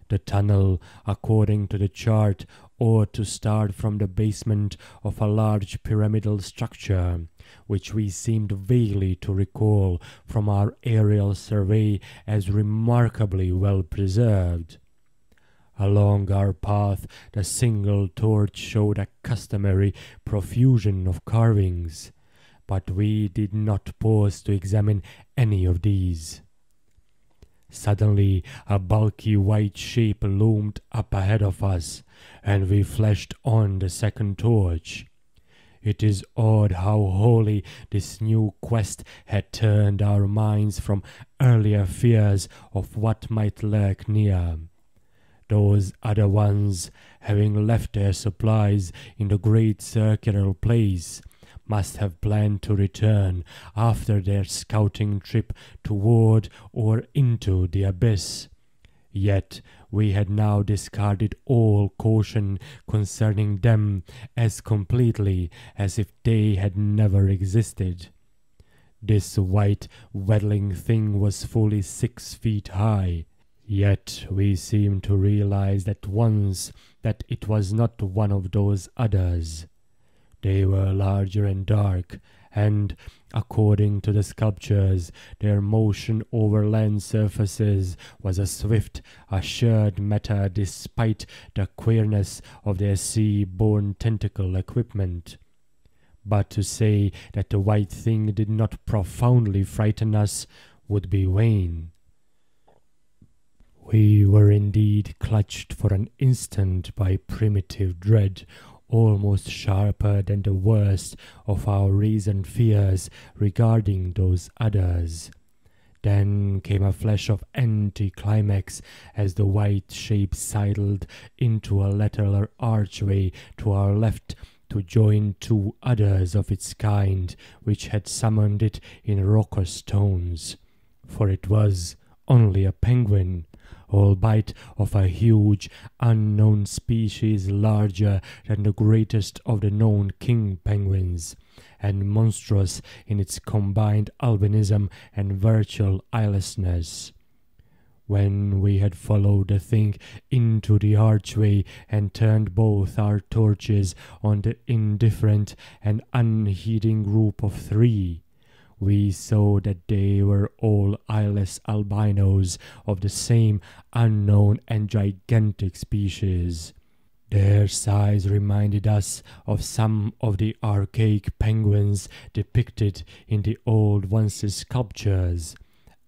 The tunnel, according to the chart, ought to start from the basement of a large pyramidal structure, which we seemed vaguely to recall from our aerial survey as remarkably well preserved. Along our path the single torch showed a customary profusion of carvings, but we did not pause to examine any of these. Suddenly, a bulky white shape loomed up ahead of us, and we flashed on the second torch. It is odd how wholly this new quest had turned our minds from earlier fears of what might lurk near. Those other ones, having left their supplies in the great circular place, must have planned to return after their scouting trip toward or into the abyss. Yet we had now discarded all caution concerning them as completely as if they had never existed. This white waddling thing was fully 6 feet high, yet we seemed to realize at once that it was not one of those others. They were larger and dark, and, according to the sculptures, their motion over land surfaces was a swift, assured matter despite the queerness of their sea-borne tentacle equipment. But to say that the white thing did not profoundly frighten us would be vain. We were indeed clutched for an instant by primitive dread, almost sharper than the worst of our reasoned fears regarding those others. Then came a flash of anticlimax as the white shape sidled into a lateral archway to our left to join 2 others of its kind which had summoned it in raucous tones. For it was only a penguin, albeit of a huge, unknown species larger than the greatest of the known king penguins, and monstrous in its combined albinism and virtual eyelessness. When we had followed the thing into the archway and turned both our torches on the indifferent and unheeding group of 3, we saw that they were all eyeless albinos of the same unknown and gigantic species. Their size reminded us of some of the archaic penguins depicted in the Old Ones' sculptures,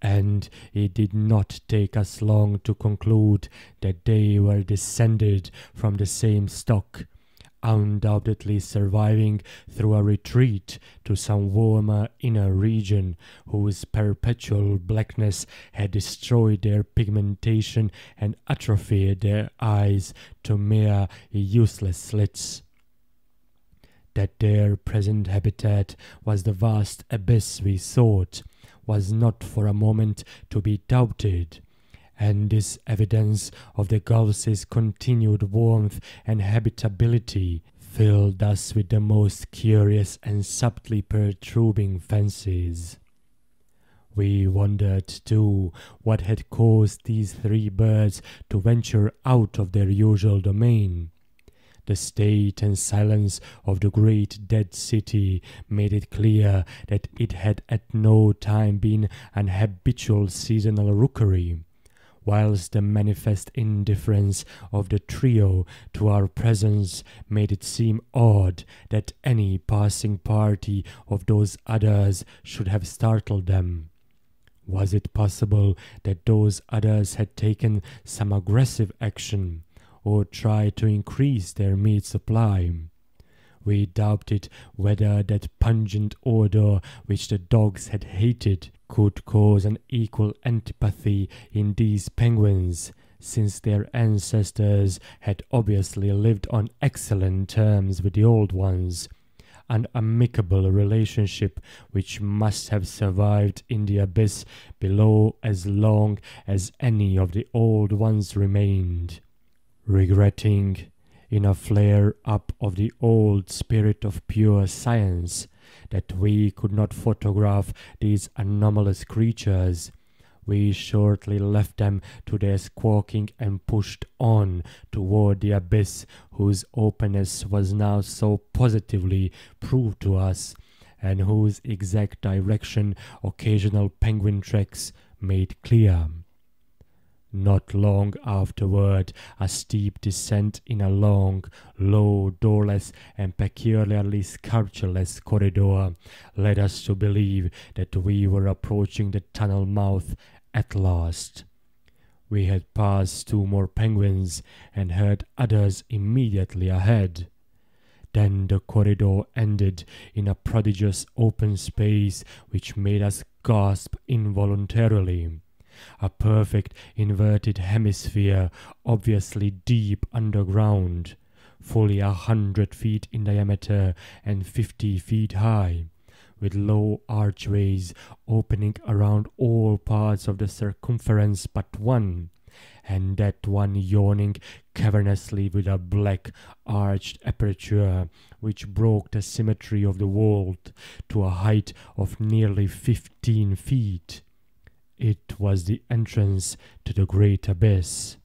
and it did not take us long to conclude that they were descended from the same stock, undoubtedly surviving through a retreat to some warmer inner region whose perpetual blackness had destroyed their pigmentation and atrophied their eyes to mere useless slits. That their present habitat was the vast abyss we sought was not for a moment to be doubted, and this evidence of the gulf's continued warmth and habitability filled us with the most curious and subtly perturbing fancies. We wondered, too, what had caused these 3 birds to venture out of their usual domain. The state and silence of the great dead city made it clear that it had at no time been an habitual seasonal rookery, whilst the manifest indifference of the trio to our presence made it seem odd that any passing party of those others should have startled them. Was it possible that those others had taken some aggressive action, or tried to increase their meat supply? We doubted whether that pungent odor which the dogs had hated could cause an equal antipathy in these penguins, since their ancestors had obviously lived on excellent terms with the Old Ones, an amicable relationship which must have survived in the abyss below as long as any of the Old Ones remained. Regretting, in a flare-up of the old spirit of pure science, that we could not photograph these anomalous creatures, we shortly left them to their squawking and pushed on toward the abyss whose openness was now so positively proved to us, and whose exact direction occasional penguin tracks made clear. Not long afterward, a steep descent in a long, low, doorless, and peculiarly sculptureless corridor led us to believe that we were approaching the tunnel mouth at last. We had passed 2 more penguins and heard others immediately ahead. Then the corridor ended in a prodigious open space which made us gasp involuntarily. A perfect inverted hemisphere, obviously deep underground, fully 100 feet in diameter and 50 feet high, with low archways opening around all parts of the circumference but one, and that one yawning cavernously with a black arched aperture which broke the symmetry of the vault to a height of nearly 15 feet. It was the entrance to the great abyss.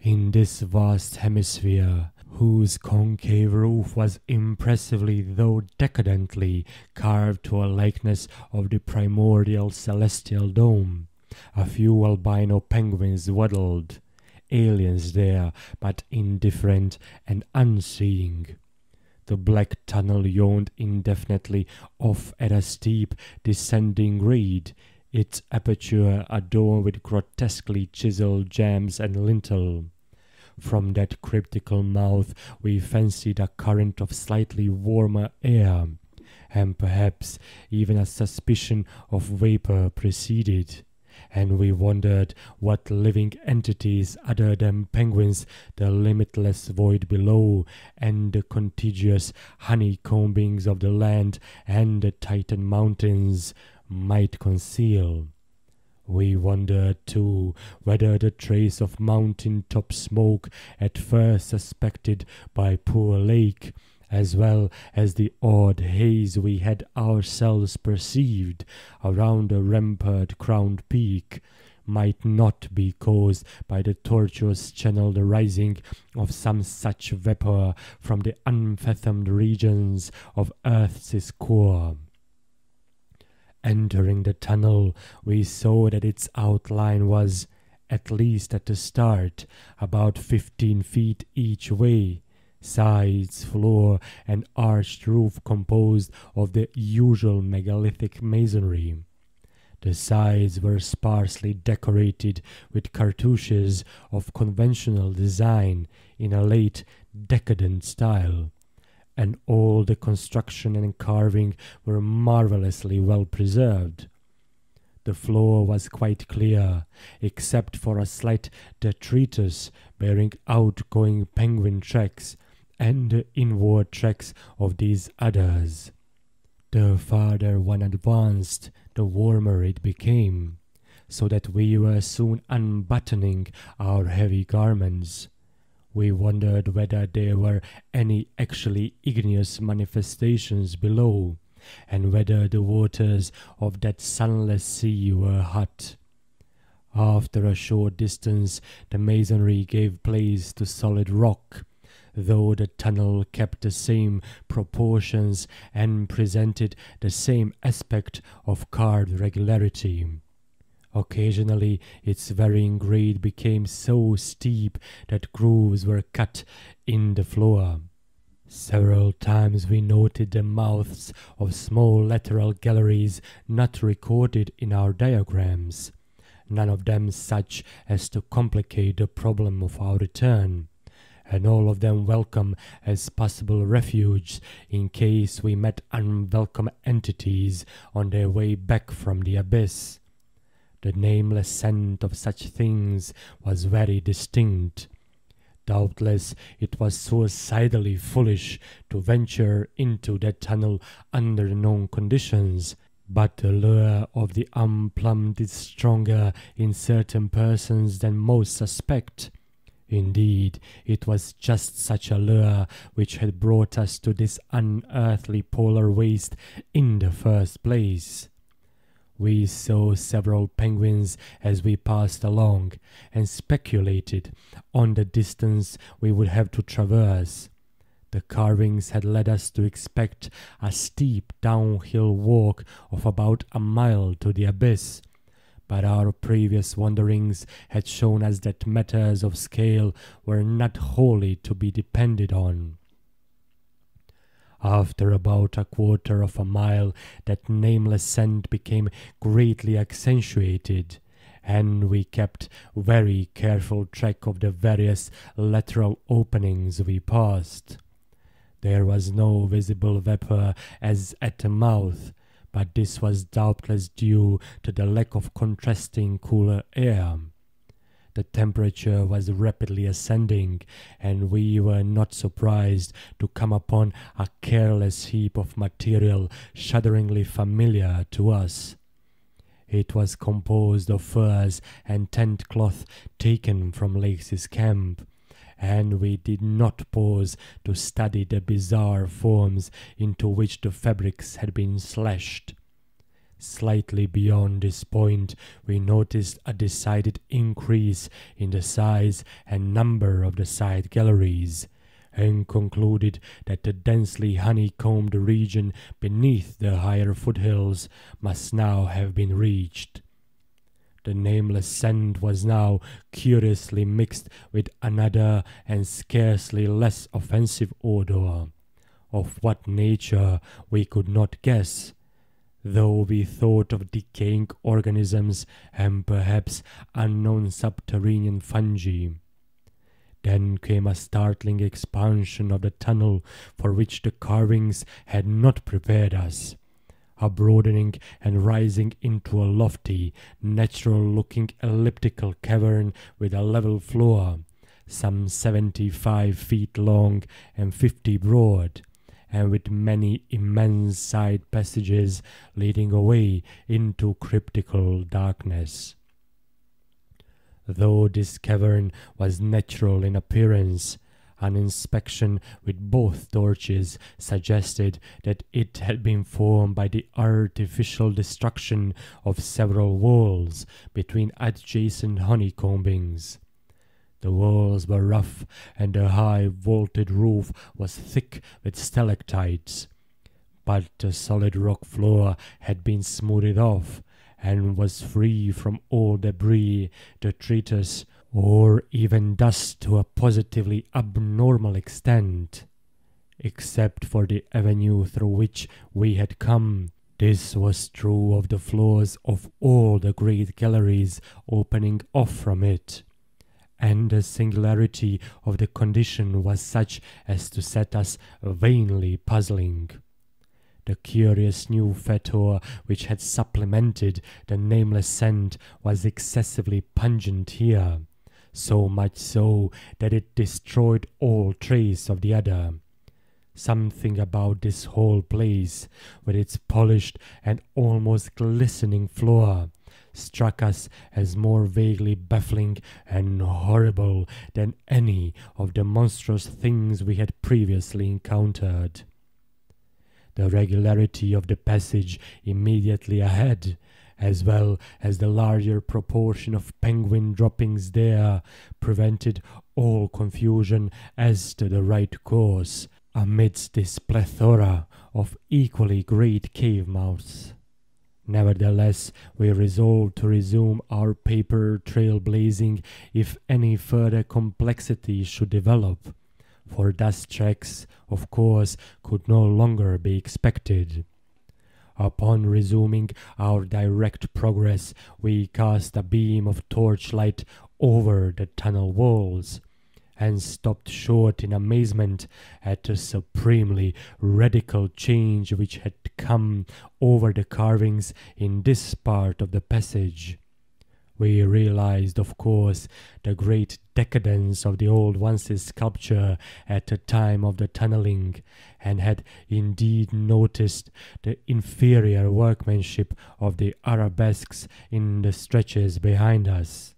In this vast hemisphere, whose concave roof was impressively though decadently carved to a likeness of the primordial celestial dome, a few albino penguins waddled, aliens there, but indifferent and unseeing. The black tunnel yawned indefinitely off at a steep descending grade, its aperture adorned with grotesquely chiseled jambs and lintel. From that cryptical mouth we fancied a current of slightly warmer air, and perhaps even a suspicion of vapour proceeded, and we wondered what living entities other than penguins the limitless void below and the contiguous honeycombings of the land and the Titan mountains might conceal. We wondered, too, whether the trace of mountain-top smoke at first suspected by poor Lake, as well as the odd haze we had ourselves perceived around the rampart-crowned peak, might not be caused by the tortuous channeled rising of some such vapour from the unfathomed regions of Earth's core. Entering the tunnel, we saw that its outline was, at least at the start, about 15 feet each way, sides, floor, and arched roof composed of the usual megalithic masonry. The sides were sparsely decorated with cartouches of conventional design in a late decadent style, and all the construction and carving were marvellously well preserved. The floor was quite clear, except for a slight detritus bearing outgoing penguin tracks and the inward tracks of these others. The farther one advanced, the warmer it became, so that we were soon unbuttoning our heavy garments. We wondered whether there were any actually igneous manifestations below, and whether the waters of that sunless sea were hot. After a short distance, the masonry gave place to solid rock, though the tunnel kept the same proportions and presented the same aspect of carved regularity. Occasionally its varying grade became so steep that grooves were cut in the floor. Several times we noted the mouths of small lateral galleries not recorded in our diagrams, none of them such as to complicate the problem of our return, and all of them welcome as possible refuge in case we met unwelcome entities on their way back from the abyss. The nameless scent of such things was very distinct. Doubtless it was suicidally foolish to venture into that tunnel under known conditions, but the lure of the unplumbed is stronger in certain persons than most suspect. Indeed, it was just such a lure which had brought us to this unearthly polar waste in the first place. We saw several penguins as we passed along, and speculated on the distance we would have to traverse. The carvings had led us to expect a steep downhill walk of about a mile to the abyss, but our previous wanderings had shown us that matters of scale were not wholly to be depended on. After about a quarter of a mile, that nameless scent became greatly accentuated, and we kept very careful track of the various lateral openings we passed. There was no visible vapor as at the mouth, but this was doubtless due to the lack of contrasting cooler air. The temperature was rapidly ascending, and we were not surprised to come upon a careless heap of material shudderingly familiar to us. It was composed of furs and tent cloth taken from Lake's camp, and we did not pause to study the bizarre forms into which the fabrics had been slashed. Slightly beyond this point, we noticed a decided increase in the size and number of the side galleries, and concluded that the densely honeycombed region beneath the higher foothills must now have been reached. The nameless scent was now curiously mixed with another and scarcely less offensive odor, of what nature we could not guess, though we thought of decaying organisms and perhaps unknown subterranean fungi. Then came a startling expansion of the tunnel for which the carvings had not prepared us, a broadening and rising into a lofty, natural-looking elliptical cavern with a level floor, some 75 feet long and 50 broad, and with many immense side passages leading away into cryptical darkness. Though this cavern was natural in appearance, an inspection with both torches suggested that it had been formed by the artificial destruction of several walls between adjacent honeycombings. The walls were rough, and the high vaulted roof was thick with stalactites, but the solid rock floor had been smoothed off, and was free from all debris, detritus, or even dust to a positively abnormal extent. Except for the avenue through which we had come, this was true of the floors of all the great galleries opening off from it, and the singularity of the condition was such as to set us vainly puzzling. The curious new fetor which had supplemented the nameless scent was excessively pungent here, so much so that it destroyed all trace of the other. Something about this whole place, with its polished and almost glistening floor, struck us as more vaguely baffling and horrible than any of the monstrous things we had previously encountered. The regularity of the passage immediately ahead, as well as the larger proportion of penguin droppings there, prevented all confusion as to the right course, amidst this plethora of equally great cave mouths. Nevertheless, we resolved to resume our paper trailblazing if any further complexity should develop, for dust tracks, of course, could no longer be expected. Upon resuming our direct progress, we cast a beam of torchlight over the tunnel walls, and stopped short in amazement at the supremely radical change which had come over the carvings in this part of the passage. We realized, of course, the great decadence of the old once's sculpture at the time of the tunneling, and had indeed noticed the inferior workmanship of the arabesques in the stretches behind us.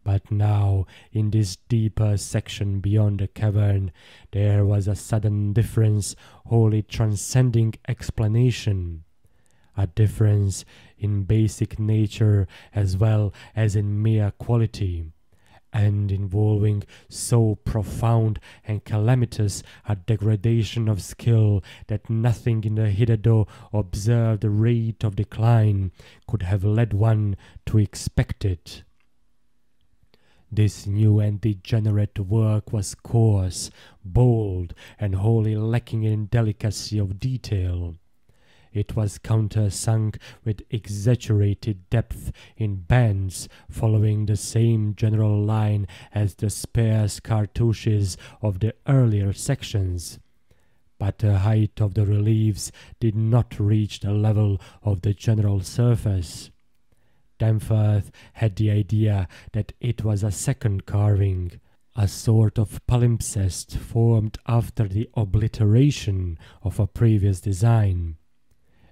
But now, in this deeper section beyond the cavern, there was a sudden difference wholly transcending explanation. A difference in basic nature as well as in mere quality, and involving so profound and calamitous a degradation of skill that nothing in the hitherto observed rate of decline could have led one to expect it. This new and degenerate work was coarse, bold, and wholly lacking in delicacy of detail. It was countersunk with exaggerated depth in bands following the same general line as the sparse cartouches of the earlier sections. But the height of the reliefs did not reach the level of the general surface. Danforth had the idea that it was a second carving, a sort of palimpsest formed after the obliteration of a previous design.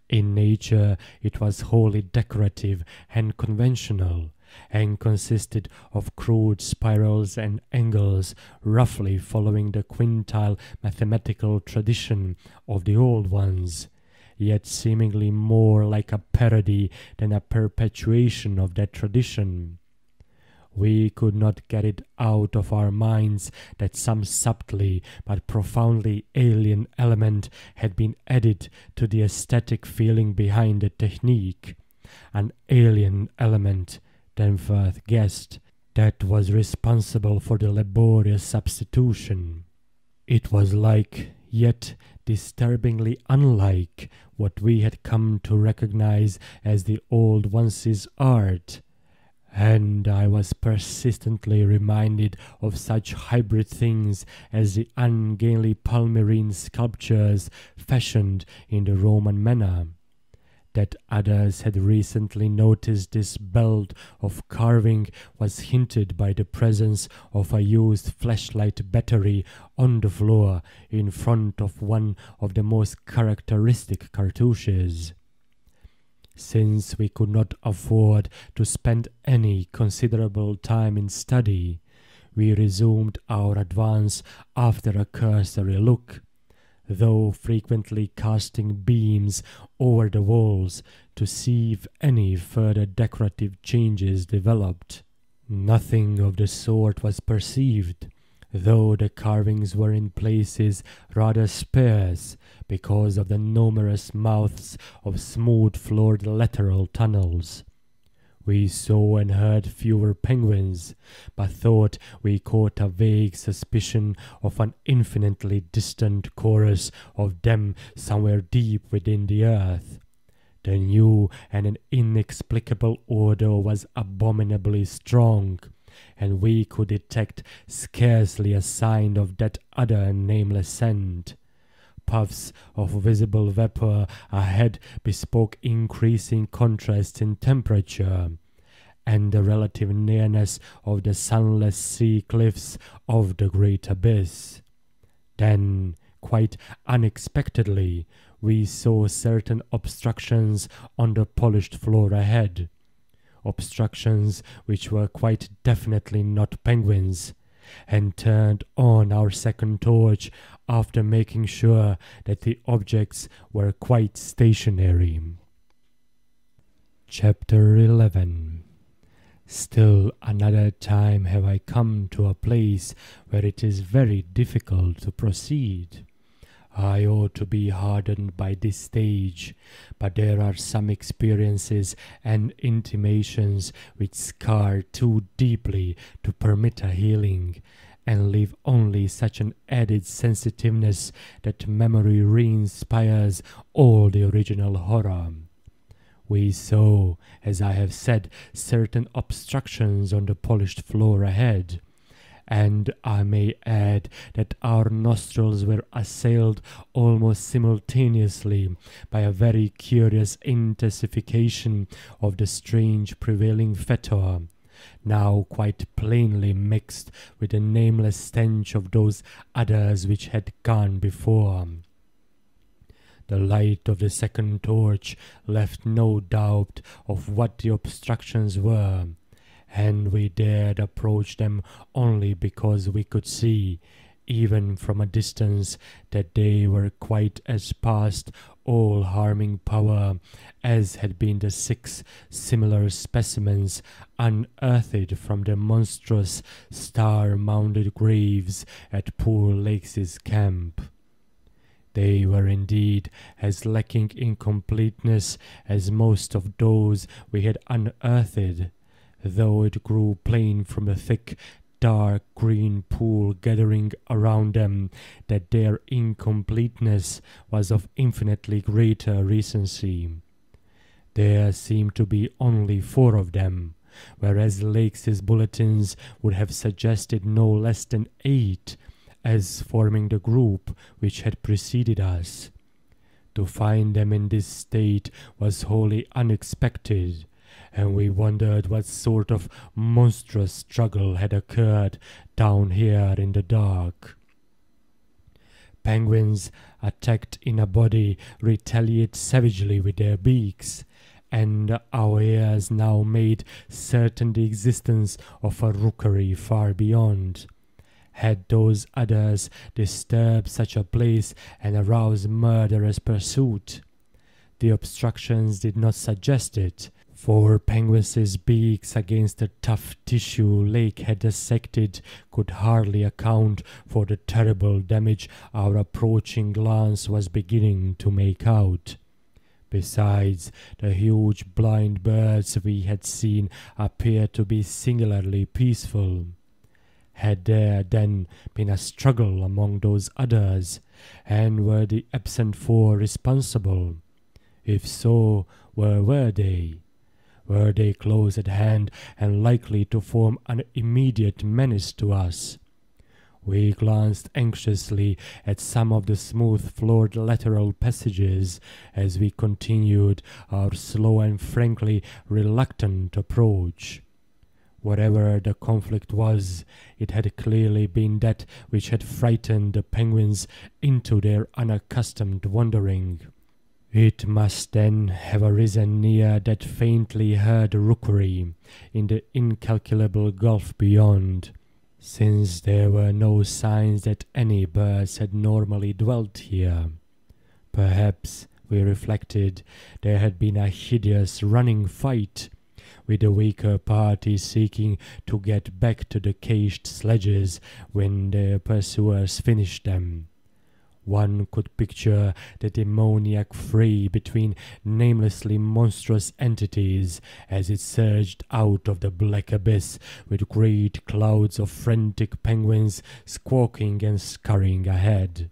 In nature, it was wholly decorative and conventional, and consisted of crude spirals and angles roughly following the quintile mathematical tradition of the old ones, yet seemingly more like a parody than a perpetuation of that tradition. We could not get it out of our minds that some subtly but profoundly alien element had been added to the aesthetic feeling behind the technique, an alien element, Danforth guessed, that was responsible for the laborious substitution. It was like, yet disturbingly unlike, what we had come to recognize as the old one's art, and I was persistently reminded of such hybrid things as the ungainly Palmyrene sculptures fashioned in the Roman manner. That others had recently noticed this belt of carving was hinted by the presence of a used flashlight battery on the floor in front of one of the most characteristic cartouches. Since we could not afford to spend any considerable time in study, we resumed our advance after a cursory look, though frequently casting beams over the walls to see if any further decorative changes developed. Nothing of the sort was perceived, though the carvings were in places rather sparse because of the numerous mouths of smooth-floored lateral tunnels. We saw and heard fewer penguins, but thought we caught a vague suspicion of an infinitely distant chorus of them somewhere deep within the earth. The new and an inexplicable odor was abominably strong, and we could detect scarcely a sign of that other nameless scent. Puffs of visible vapor ahead bespoke increasing contrasts in temperature, and the relative nearness of the sunless sea cliffs of the great abyss. Then, quite unexpectedly, we saw certain obstructions on the polished floor ahead, obstructions which were quite definitely not penguins, and turned on our second torch after making sure that the objects were quite stationary. Chapter 11. Still another time have I come to a place where it is very difficult to proceed. I ought to be hardened by this stage, but there are some experiences and intimations which scar too deeply to permit a healing, and leave only such an added sensitiveness that memory re-inspires all the original horror. We saw, as I have said, certain obstructions on the polished floor ahead, and I may add that our nostrils were assailed almost simultaneously by a very curious intensification of the strange prevailing fetor, now quite plainly mixed with the nameless stench of those others which had gone before. The light of the second torch left no doubt of what the obstructions were, and we dared approach them only because we could see, even from a distance, that they were quite as past all harming power as had been the 6 similar specimens unearthed from the monstrous star-mounded graves at poor Lakes's camp. They were indeed as lacking in completeness as most of those we had unearthed, though it grew plain from the thick, dark green pool gathering around them, that their incompleteness was of infinitely greater recency. There seemed to be only 4 of them, whereas Lake's bulletins would have suggested no less than 8 as forming the group which had preceded us. To find them in this state was wholly unexpected, and we wondered what sort of monstrous struggle had occurred down here in the dark. Penguins, attacked in a body, retaliate savagely with their beaks, and our ears now made certain the existence of a rookery far beyond. Had those others disturbed such a place and aroused murderous pursuit? The obstructions did not suggest it, for penguins' beaks against the tough tissue Lake had dissected could hardly account for the terrible damage our approaching glance was beginning to make out. Besides, the huge blind birds we had seen appeared to be singularly peaceful. Had there then been a struggle among those others, and were the absent 4 responsible? If so, where were they? Were they close at hand and likely to form an immediate menace to us? We glanced anxiously at some of the smooth-floored lateral passages as we continued our slow and frankly reluctant approach. Whatever the conflict was, it had clearly been that which had frightened the penguins into their unaccustomed wandering. It must then have arisen near that faintly heard rookery in the incalculable gulf beyond, since there were no signs that any birds had normally dwelt here. Perhaps, we reflected, there had been a hideous running fight, with the weaker party seeking to get back to the caged sledges when their pursuers finished them. One could picture the demoniac fray between namelessly monstrous entities as it surged out of the black abyss with great clouds of frantic penguins squawking and scurrying ahead.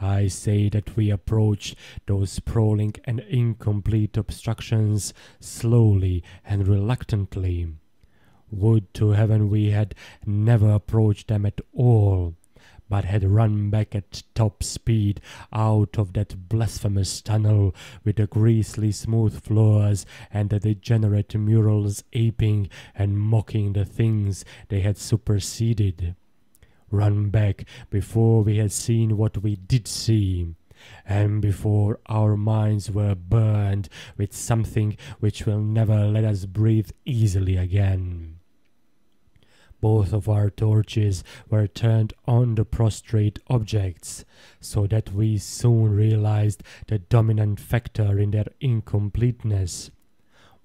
I say that we approached those sprawling and incomplete obstructions slowly and reluctantly. Would to heaven we had never approached them at all, but had run back at top speed out of that blasphemous tunnel with the greasily smooth floors and the degenerate murals aping and mocking the things they had superseded. Run back before we had seen what we did see, and before our minds were burned with something which will never let us breathe easily again. Both of our torches were turned on the prostrate objects, so that we soon realized the dominant factor in their incompleteness.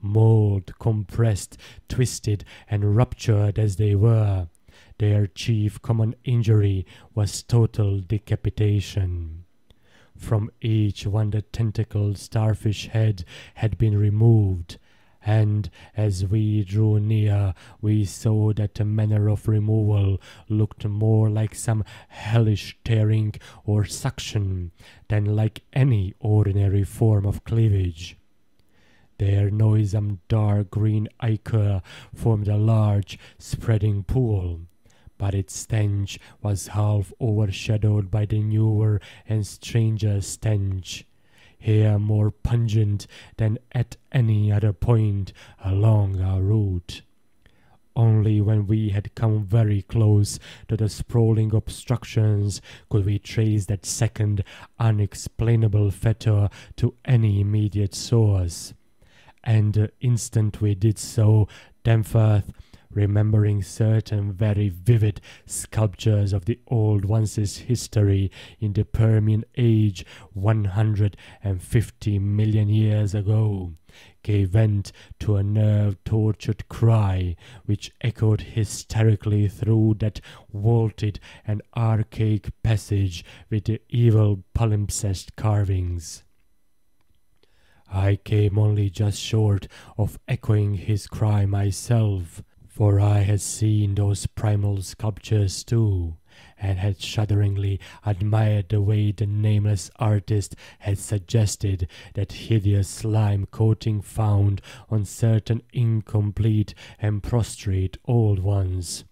Mold, compressed, twisted, and ruptured as they were, their chief common injury was total decapitation. From each one the tentacled starfish head had been removed, and as we drew near we saw that the manner of removal looked more like some hellish tearing or suction than like any ordinary form of cleavage. Their noisome dark green ichor formed a large spreading pool, but its stench was half overshadowed by the newer and stranger stench, here more pungent than at any other point along our route. Only when we had come very close to the sprawling obstructions could we trace that second unexplainable fetor to any immediate source, and the instant we did so, Danforth, remembering certain very vivid sculptures of the old one's history in the Permian age 150 million years ago, gave vent to a nerve-tortured cry which echoed hysterically through that vaulted and archaic passage with the evil palimpsest carvings. I came only just short of echoing his cry myself, For I had seen those primal sculptures too, and had shudderingly admired the way the nameless artist had suggested that hideous slime coating found on certain incomplete and prostrate old ones,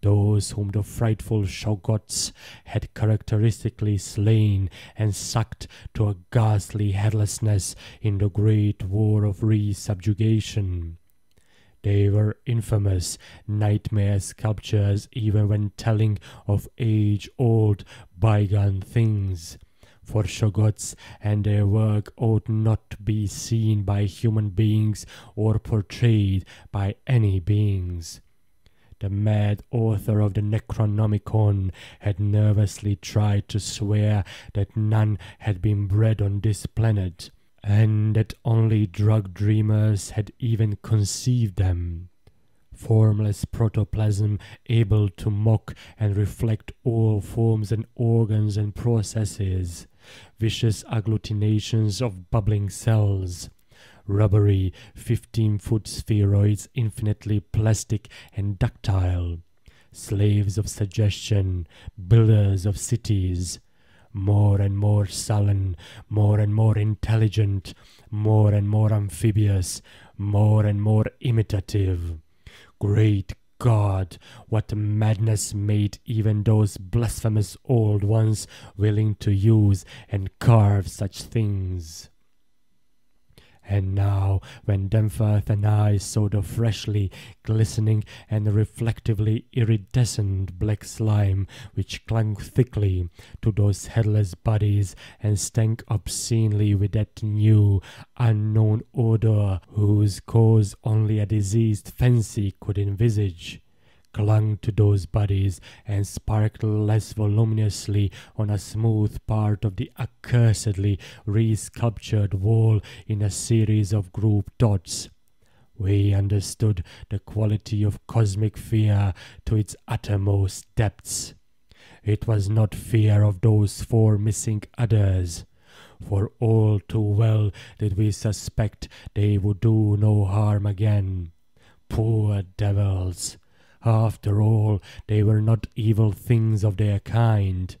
those whom the frightful Shoggoths had characteristically slain and sucked to a ghastly headlessness in the great war of re-subjugation. They were infamous nightmare sculptures even when telling of age-old bygone things, for Shoggoths and their work ought not to be seen by human beings or portrayed by any beings. The mad author of the Necronomicon had nervously tried to swear that none had been bred on this planet, and that only drug dreamers had even conceived them. Formless protoplasm able to mock and reflect all forms and organs and processes, vicious agglutinations of bubbling cells, rubbery 15-foot spheroids infinitely plastic and ductile, slaves of suggestion, builders of cities, more and more sullen, more and more intelligent, more and more amphibious, more and more imitative. Great God, what madness made even those blasphemous old ones willing to use and carve such things. And now, when Danforth and I saw the freshly glistening and reflectively iridescent black slime which clung thickly to those headless bodies and stank obscenely with that new, unknown odor whose cause only a diseased fancy could envisage, clung to those bodies and sparkled less voluminously on a smooth part of the accursedly re-sculptured wall in a series of group dots, we understood the quality of cosmic fear to its uttermost depths. It was not fear of those four missing others, for all too well did we suspect they would do no harm again. Poor devils! After all, they were not evil things of their kind.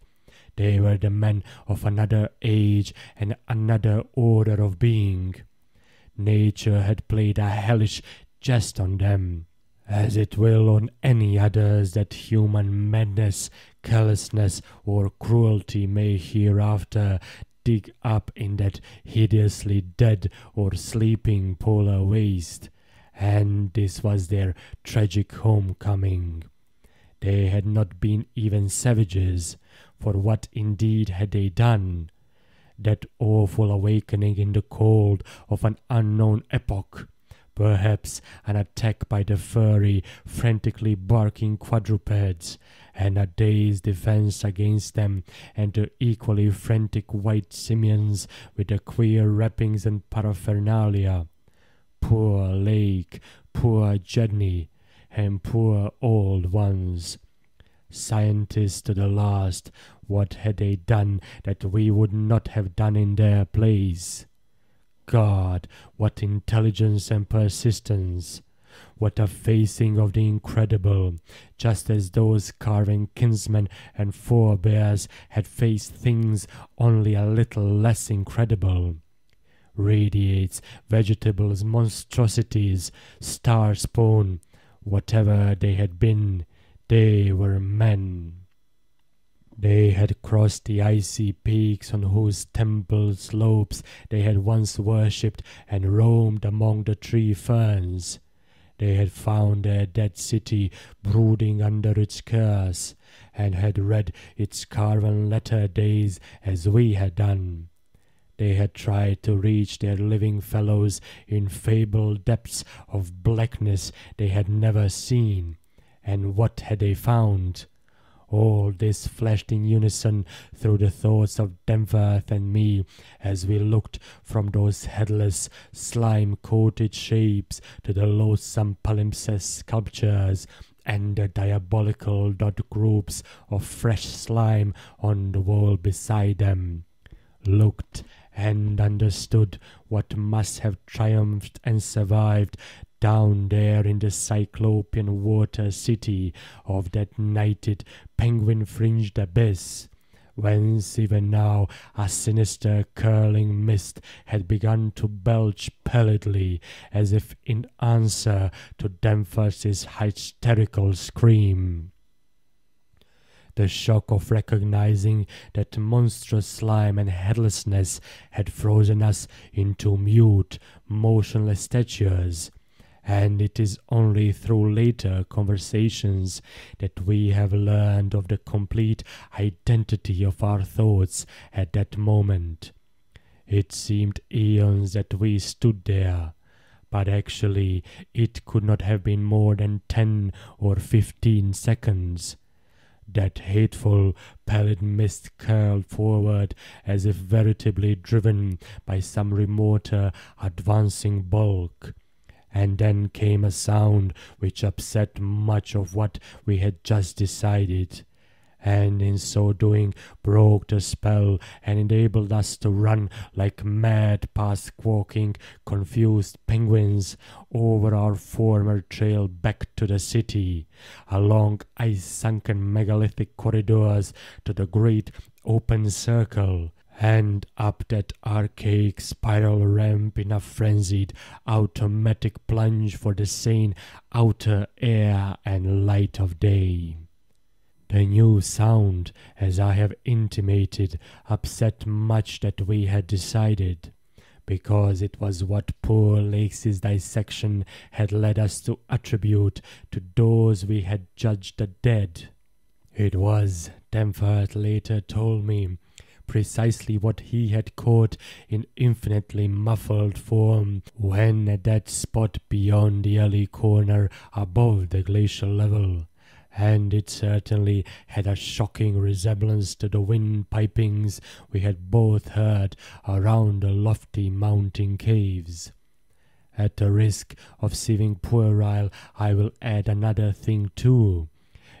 They were the men of another age and another order of being. Nature had played a hellish jest on them, as it will on any others that human madness, callousness, or cruelty may hereafter dig up in that hideously dead or sleeping polar waste. And this was their tragic homecoming. They had not been even savages, for what indeed had they done? That awful awakening in the cold of an unknown epoch, perhaps an attack by the furry, frantically barking quadrupeds, and a day's defense against them, and the equally frantic white simians with the queer wrappings and paraphernalia. Poor Lake, poor Jedney, and poor old ones. Scientists to the last, what had they done that we would not have done in their place? God, what intelligence and persistence! What a facing of the incredible, just as those carving kinsmen and forebears had faced things only a little less incredible. Radiates, vegetables, monstrosities, star spawn, whatever they had been, they were men. They had crossed the icy peaks on whose temple slopes they had once worshipped and roamed among the tree ferns. They had found their dead city brooding under its curse, and had read its carven letter days as we had done. They had tried to reach their living fellows in fabled depths of blackness they had never seen, and what had they found? All this flashed in unison through the thoughts of Danforth and me as we looked from those headless, slime-coated shapes to the loathsome palimpsest sculptures and the diabolical dot groups of fresh slime on the wall beside them. Looked and understood what must have triumphed and survived down there in the cyclopean water city of that nighted penguin-fringed abyss, whence even now a sinister curling mist had begun to belch pallidly, as if in answer to Danvers's hysterical scream. The shock of recognizing that monstrous slime and headlessness had frozen us into mute, motionless statues, and it is only through later conversations that we have learned of the complete identity of our thoughts at that moment. It seemed eons that we stood there, but actually it could not have been more than 10 or 15 seconds. That hateful, pallid mist curled forward as if veritably driven by some remoter, advancing bulk. And then came a sound which upset much of what we had just decided, and in so doing broke the spell and enabled us to run like mad past squawking, confused penguins over our former trail back to the city, along ice-sunken megalithic corridors to the great open circle, and up that archaic spiral ramp in a frenzied automatic plunge for the sane outer air and light of day. The new sound, as I have intimated, upset much that we had decided, because it was what poor Lake's dissection had led us to attribute to those we had judged the dead. It was, Danforth later told me, precisely what he had caught in infinitely muffled form when at that spot beyond the alley corner above the glacial level, and it certainly had a shocking resemblance to the wind pipings we had both heard around the lofty mountain caves. At the risk of seeming puerile, I will add another thing too,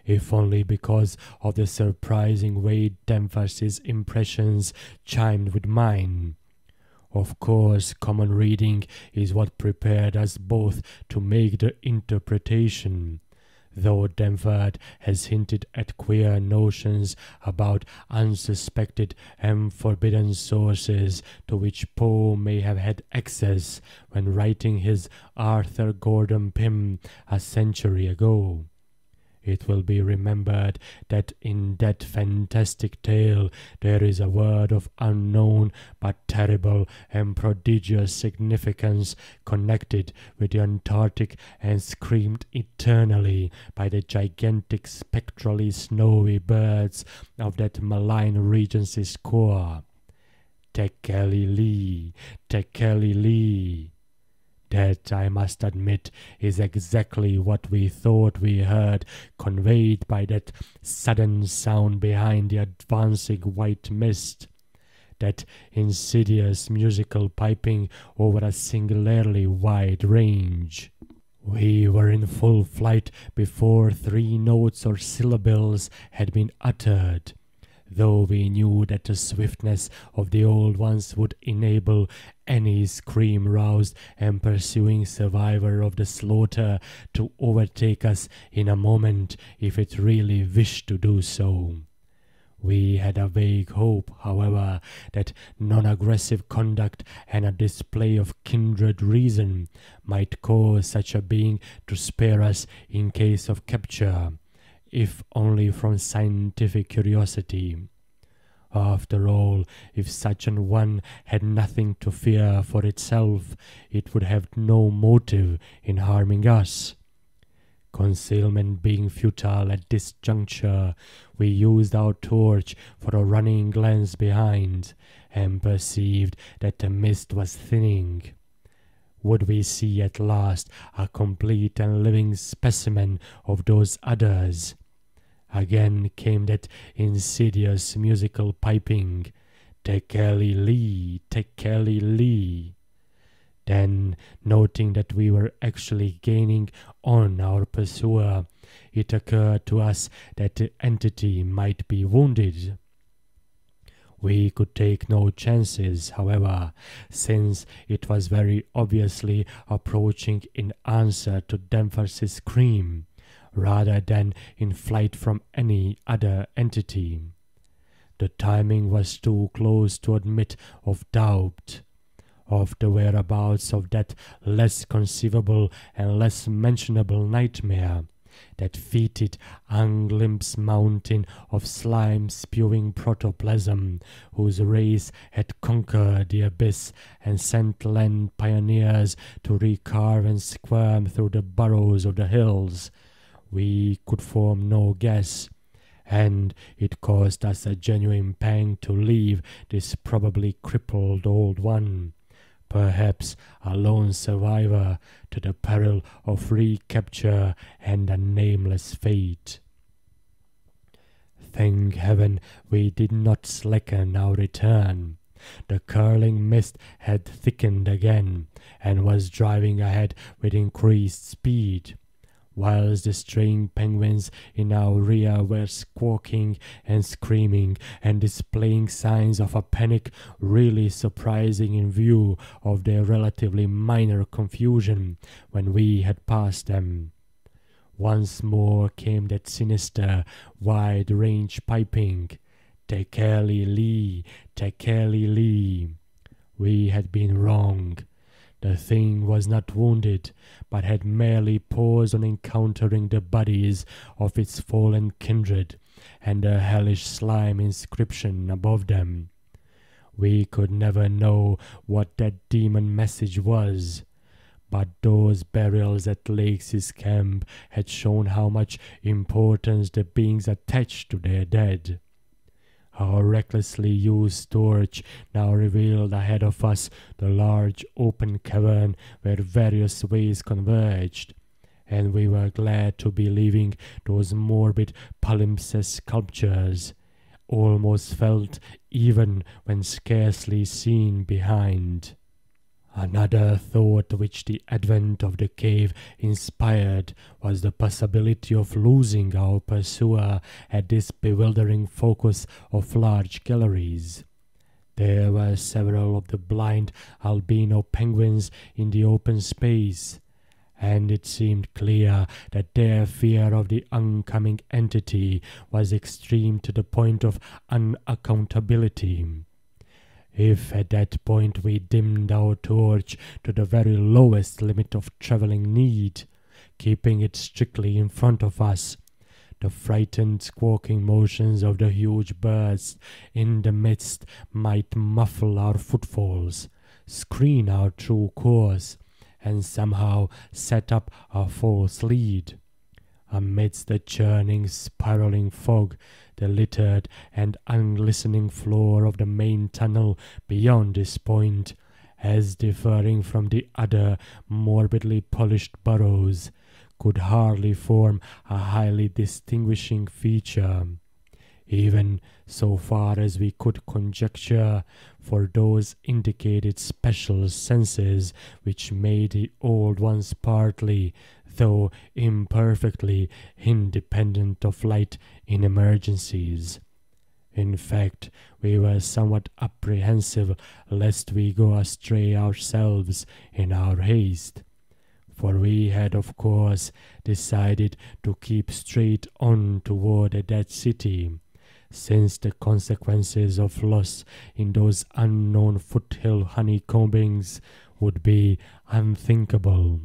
if only because of the surprising way Danvers's impressions chimed with mine. Of course, common reading is what prepared us both to make the interpretation, though Danforth has hinted at queer notions about unsuspected and forbidden sources to which Poe may have had access when writing his Arthur Gordon Pym a century ago. It will be remembered that in that fantastic tale there is a word of unknown but terrible and prodigious significance connected with the Antarctic and screamed eternally by the gigantic spectrally snowy birds of that malign Regency's core. Tekeli-li, Tekeli-li. That, I must admit, is exactly what we thought we heard, conveyed by that sudden sound behind the advancing white mist, that insidious musical piping over a singularly wide range. We were in full flight before 3 notes or syllables had been uttered, though we knew that the swiftness of the old ones would enable any scream-roused and pursuing survivor of the slaughter to overtake us in a moment if it really wished to do so. We had a vague hope, however, that non-aggressive conduct and a display of kindred reason might cause such a being to spare us in case of capture, if only from scientific curiosity. After all, if such an one had nothing to fear for itself, it would have no motive in harming us. Concealment being futile at this juncture, we used our torch for a running glance behind, and perceived that the mist was thinning. Would we see at last a complete and living specimen of those others? Again came that insidious musical piping, Tekeli-li, Tekeli-li. Then, noting that we were actually gaining on our pursuer, it occurred to us that the entity might be wounded. We could take no chances, however, since it was very obviously approaching in answer to Danvers's scream, rather than in flight from any other entity. The timing was too close to admit of doubt. Of the whereabouts of that less conceivable and less mentionable nightmare, that fetid, unglimpsed mountain of slime-spewing protoplasm, whose race had conquered the abyss and sent land pioneers to recarve and squirm through the burrows of the hills, we could form no guess, and it caused us a genuine pang to leave this probably crippled old one, perhaps a lone survivor, to the peril of recapture and a nameless fate. Thank heaven we did not slacken our return. The curling mist had thickened again, and was driving ahead with increased speed, whilst the straying penguins in our rear were squawking and screaming and displaying signs of a panic really surprising in view of their relatively minor confusion when we had passed them. Once more came that sinister, wide-range piping, "Tekeli Lee, Tekeli Lee." We had been wrong. The thing was not wounded, but had merely paused on encountering the bodies of its fallen kindred and the hellish slime inscription above them. We could never know what that demon message was, but those burials at Lake's camp had shown how much importance the beings attached to their dead. Our recklessly used torch now revealed ahead of us the large open cavern where various ways converged, and we were glad to be leaving those morbid palimpsest sculptures, almost felt even when scarcely seen behind. Another thought which the advent of the cave inspired was the possibility of losing our pursuer at this bewildering focus of large galleries. There were several of the blind albino penguins in the open space, and it seemed clear that their fear of the oncoming entity was extreme to the point of unaccountability. If at that point we dimmed our torch to the very lowest limit of travelling need, keeping it strictly in front of us, the frightened squawking motions of the huge birds in the midst might muffle our footfalls, screen our true course, and somehow set up a false lead. Amidst the churning, spiraling fog, the littered and unglistening floor of the main tunnel beyond this point, as differing from the other morbidly polished burrows, could hardly form a highly distinguishing feature, even so far as we could conjecture, for those indicated special senses which made the old ones partly, though imperfectly, independent of light in emergencies. In fact, we were somewhat apprehensive lest we go astray ourselves in our haste, for we had of course decided to keep straight on toward the dead city, since the consequences of loss in those unknown foothill honeycombings would be unthinkable.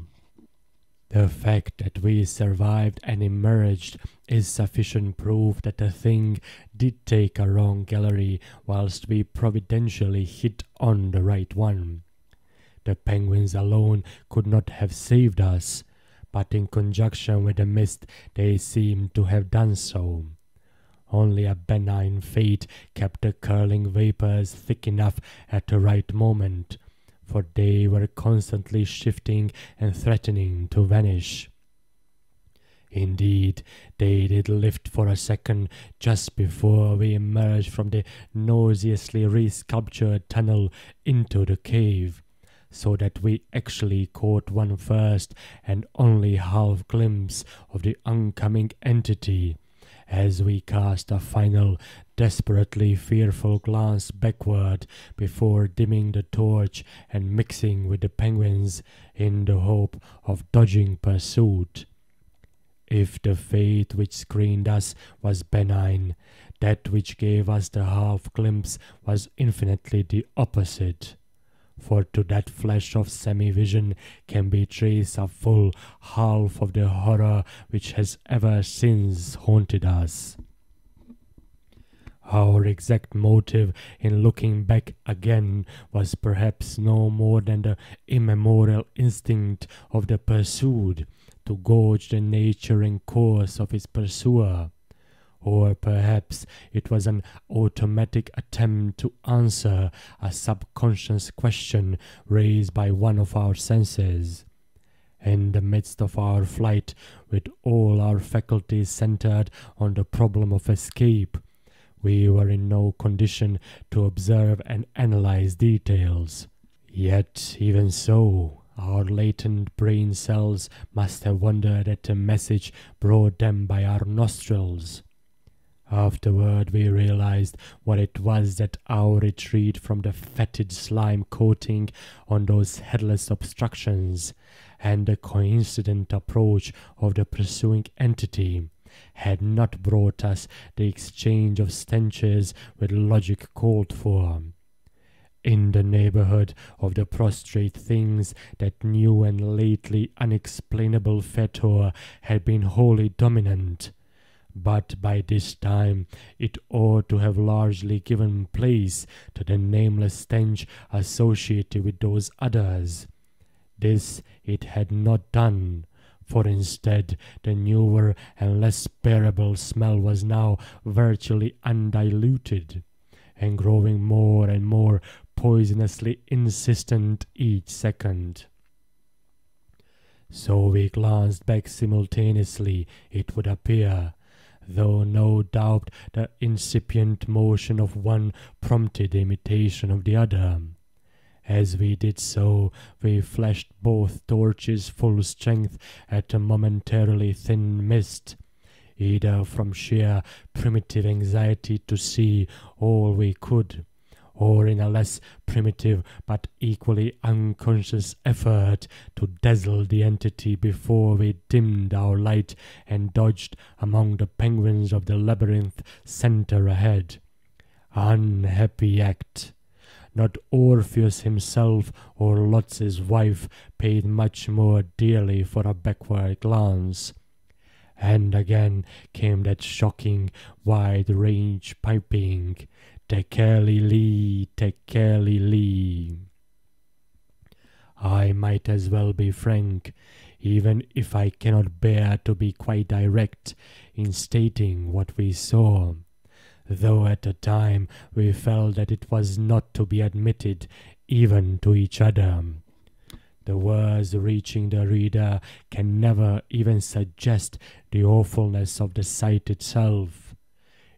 The fact that we survived and emerged is sufficient proof that the thing did take a wrong gallery whilst we providentially hit on the right one. The penguins alone could not have saved us, but in conjunction with the mist they seemed to have done so. Only a benign fate kept the curling vapours thick enough at the right moment, for they were constantly shifting and threatening to vanish. Indeed, they did lift for a second just before we emerged from the nauseously re-sculptured tunnel into the cave, so that we actually caught one first and only half glimpse of the oncoming entity, as we cast a final, desperately fearful glance backward before dimming the torch and mixing with the penguins in the hope of dodging pursuit. If the fate which screened us was benign, that which gave us the half-glimpse was infinitely the opposite. For to that flash of semi-vision can be traced a full half of the horror which has ever since haunted us. Our exact motive in looking back again was perhaps no more than the immemorial instinct of the pursued to gauge the nature and course of his pursuer. Or perhaps it was an automatic attempt to answer a subconscious question raised by one of our senses. In the midst of our flight, with all our faculties centered on the problem of escape, we were in no condition to observe and analyze details. Yet, even so, our latent brain cells must have wondered at the message brought them by our nostrils. Afterward we realized what it was that our retreat from the fetid slime coating on those headless obstructions, and the coincident approach of the pursuing entity, had not brought us the exchange of stenches which logic called for. In the neighborhood of the prostrate things, that new and lately unexplainable fetor had been wholly dominant. But by this time it ought to have largely given place to the nameless stench associated with those others. This it had not done, for instead the newer and less bearable smell was now virtually undiluted, and growing more and more poisonously insistent each second. So we glanced back simultaneously, it would appear, though no doubt the incipient motion of one prompted the imitation of the other. As we did so, we flashed both torches full strength at a momentarily thin mist, either from sheer primitive anxiety to see all we could, or in a less primitive but equally unconscious effort to dazzle the entity before we dimmed our light and dodged among the penguins of the labyrinth center ahead. Unhappy act! Not Orpheus himself or Lotz's wife paid much more dearly for a backward glance. And again came that shocking, wide-range piping, "Tekeli Lee, Tekeli Lee." I might as well be frank, even if I cannot bear to be quite direct in stating what we saw, though at the time we felt that it was not to be admitted even to each other. The words reaching the reader can never even suggest the awfulness of the sight itself.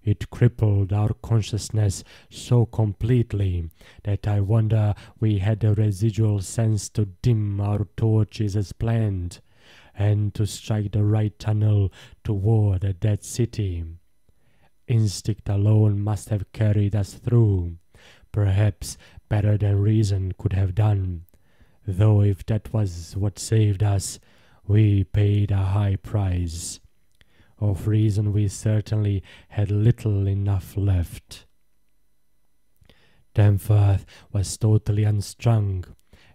It crippled our consciousness so completely that I wonder we had the residual sense to dim our torches as planned, and to strike the right tunnel toward the dead city. Instinct alone must have carried us through, perhaps better than reason could have done, though if that was what saved us, we paid a high price. Of reason we certainly had little enough left. Danforth was totally unstrung,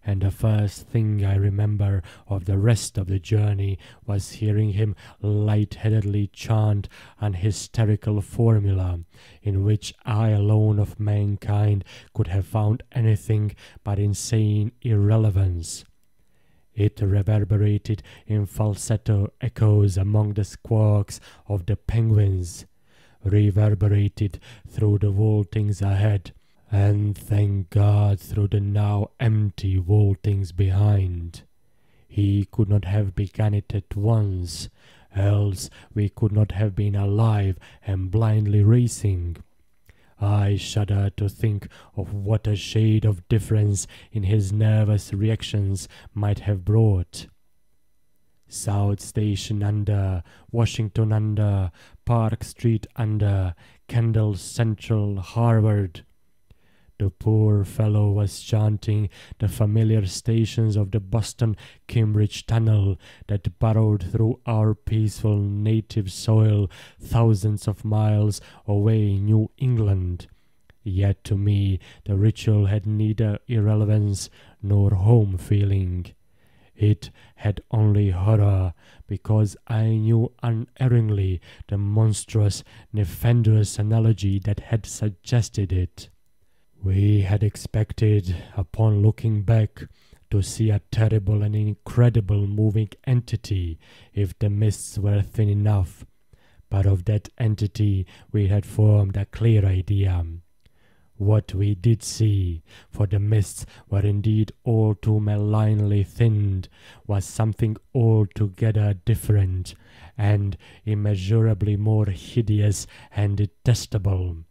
and the first thing I remember of the rest of the journey was hearing him light-headedly chant an hysterical formula, in which I alone of mankind could have found anything but insane irrelevance. It reverberated in falsetto echoes among the squawks of the penguins, reverberated through the vaultings ahead, and thank God through the now empty vaultings behind. He could not have begun it at once, else we could not have been alive and blindly racing. I shudder to think of what a shade of difference in his nervous reactions might have brought. South Station under, Washington under, Park Street under Kendall Central, Harvard. The poor fellow was chanting the familiar stations of the Boston-Cambridge Tunnel that burrowed through our peaceful native soil thousands of miles away in New England. Yet to me the ritual had neither irrelevance nor home feeling. It had only horror, because I knew unerringly the monstrous, nefandous analogy that had suggested it. We had expected, upon looking back, to see a terrible and incredible moving entity if the mists were thin enough, but of that entity we had formed a clear idea. What we did see, for the mists were indeed all too malignly thinned, was something altogether different, and immeasurably more hideous and detestable.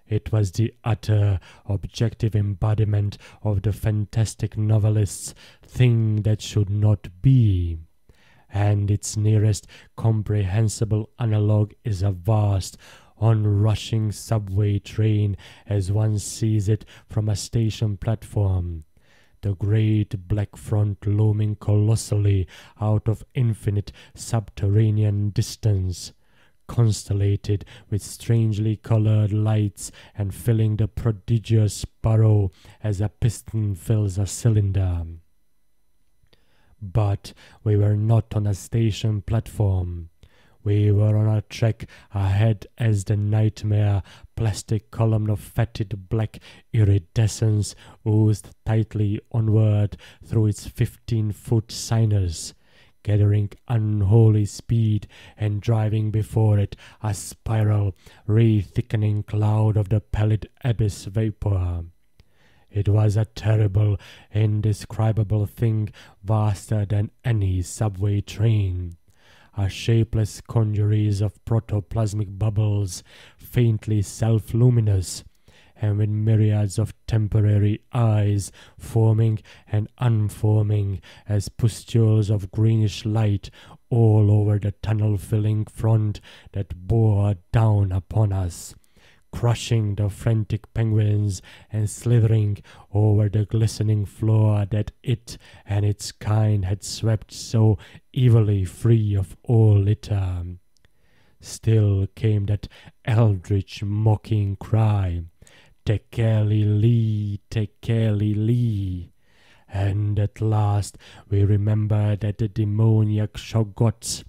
It was the utter, objective embodiment of the fantastic novelist's thing that should not be, and its nearest comprehensible analogue is a vast, onrushing subway train as one sees it from a station platform, the great black front looming colossally out of infinite subterranean distance, constellated with strangely colored lights and filling the prodigious burrow as a piston fills a cylinder. But we were not on a station platform. We were on a track ahead as the nightmare plastic column of fetid black iridescence oozed tightly onward through its 15-foot sinus, gathering unholy speed and driving before it a spiral, re-thickening cloud of the pallid abyss vapor. It was a terrible, indescribable thing, vaster than any subway train. A shapeless congeries of protoplasmic bubbles, faintly self-luminous, and with myriads of temporary eyes forming and unforming as pustules of greenish light all over the tunnel-filling front that bore down upon us, crushing the frantic penguins and slithering over the glistening floor that it and its kind had swept so evilly free of all litter. Still came that eldritch mocking cry, "Tekeli Lee, Tekeli Lee," and at last we remembered that the demoniac shoggoths,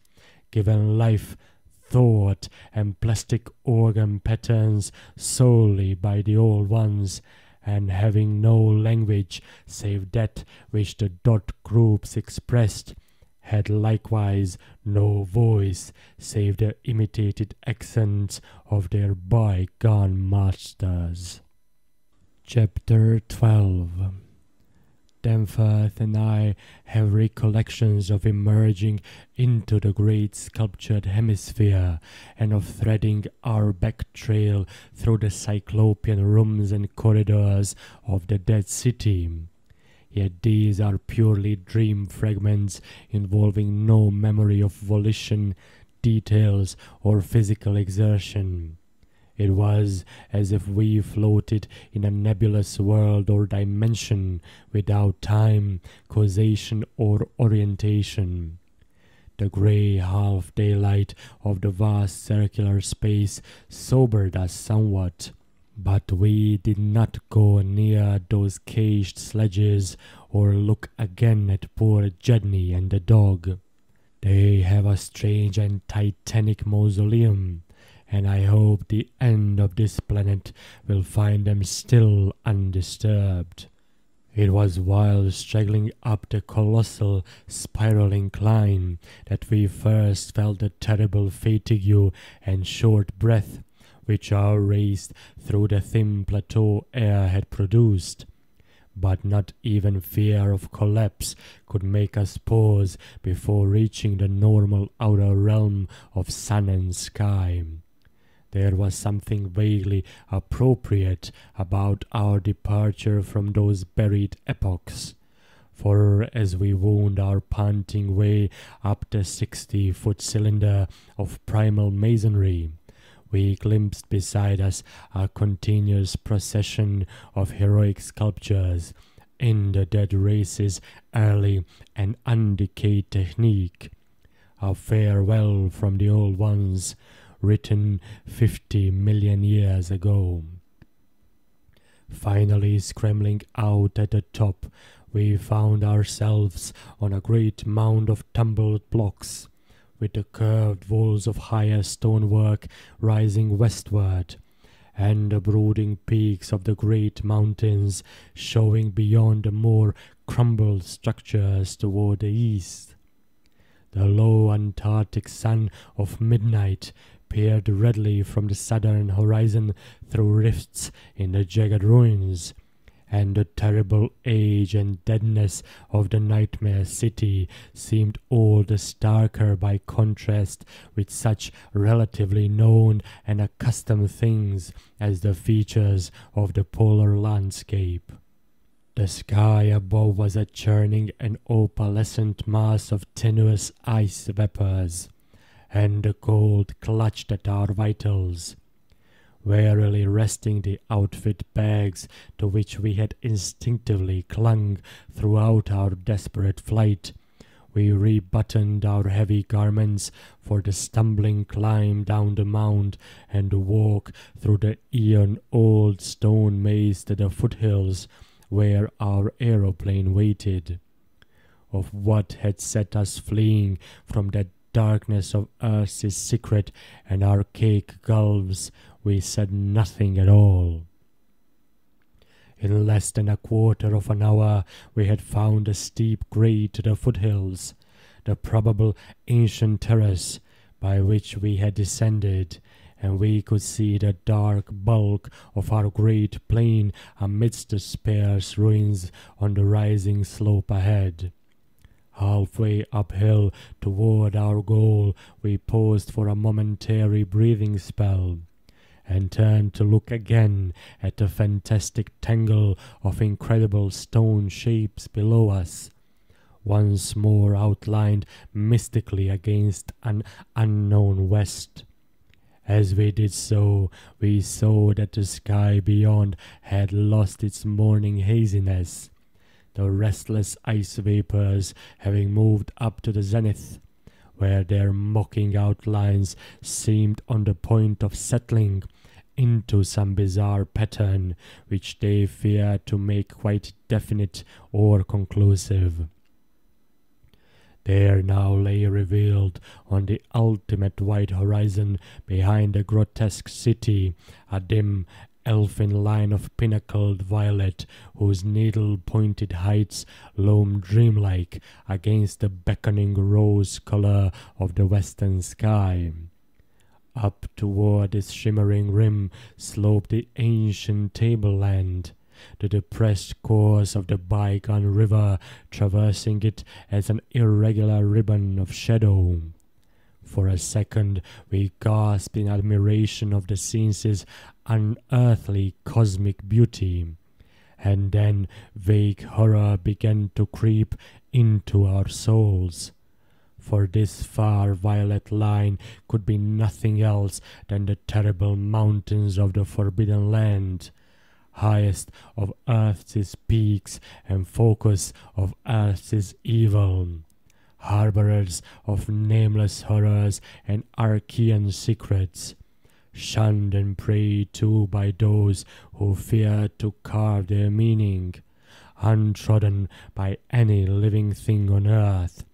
given life, thought, and plastic organ patterns solely by the old ones, and having no language save that which the dot groups expressed, had likewise no voice save the imitated accents of their bygone masters. Chapter 12. Danforth and I have recollections of emerging into the great sculptured hemisphere, and of threading our back trail through the cyclopean rooms and corridors of the dead city. Yet these are purely dream fragments involving no memory of volition, details, or physical exertion. It was as if we floated in a nebulous world or dimension without time, causation, or orientation. The grey half-daylight of the vast circular space sobered us somewhat, but we did not go near those caged sledges or look again at poor Jedney and the dog. They have a strange and titanic mausoleum, and I hope the end of this planet will find them still undisturbed. It was while straggling up the colossal spiral incline that we first felt the terrible fatigue and short breath which our race through the thin plateau air had produced. But not even fear of collapse could make us pause before reaching the normal outer realm of sun and sky. There was something vaguely appropriate about our departure from those buried epochs, For as we wound our panting way up the 60-foot cylinder of primal masonry, we glimpsed beside us a continuous procession of heroic sculptures in the dead race's early and undecayed technique, a farewell from the old ones, written 50 million years ago. Finally, scrambling out at the top, we found ourselves on a great mound of tumbled blocks, with the curved walls of higher stonework rising westward, and the brooding peaks of the great mountains showing beyond the more crumbled structures toward the east. The low Antarctic sun of midnight peered redly from the southern horizon through rifts in the jagged ruins, and the terrible age and deadness of the nightmare city seemed all the starker by contrast with such relatively known and accustomed things as the features of the polar landscape. The sky above was a churning and opalescent mass of tenuous ice vapors, and the cold clutched at our vitals. Warily resting the outfit bags to which we had instinctively clung throughout our desperate flight, we rebuttoned our heavy garments for the stumbling climb down the mound and the walk through the eon-old stone maze to the foothills where our aeroplane waited. Of what had set us fleeing from that darkness of Earth's secret and archaic gulfs we said nothing at all. In less than a quarter of an hour we had found a steep grade to the foothills, the probable ancient terrace by which we had descended, and we could see the dark bulk of our great plain amidst the sparse ruins on the rising slope ahead. Halfway uphill toward our goal, we paused for a momentary breathing spell, and turned to look again at the fantastic tangle of incredible stone shapes below us, once more outlined mystically against an unknown west. As we did so, we saw that the sky beyond had lost its morning haziness, the restless ice vapors having moved up to the zenith, where their mocking outlines seemed on the point of settling into some bizarre pattern which they feared to make quite definite or conclusive. There now lay revealed on the ultimate white horizon behind the grotesque city a dim elfin line of pinnacled violet whose needle-pointed heights loomed dreamlike against the beckoning rose color of the western sky. Up toward this shimmering rim sloped the ancient tableland, the depressed course of the bygone river traversing it as an irregular ribbon of shadow. For a second we gasped in admiration of the scene's unearthly cosmic beauty, and then vague horror began to creep into our souls. For this far violet line could be nothing else than the terrible mountains of the Forbidden Land, highest of Earth's peaks and focus of Earth's evil, harborers of nameless horrors and Archean secrets, shunned and prayed to by those who feared to carve their meaning, untrodden by any living thing on earth,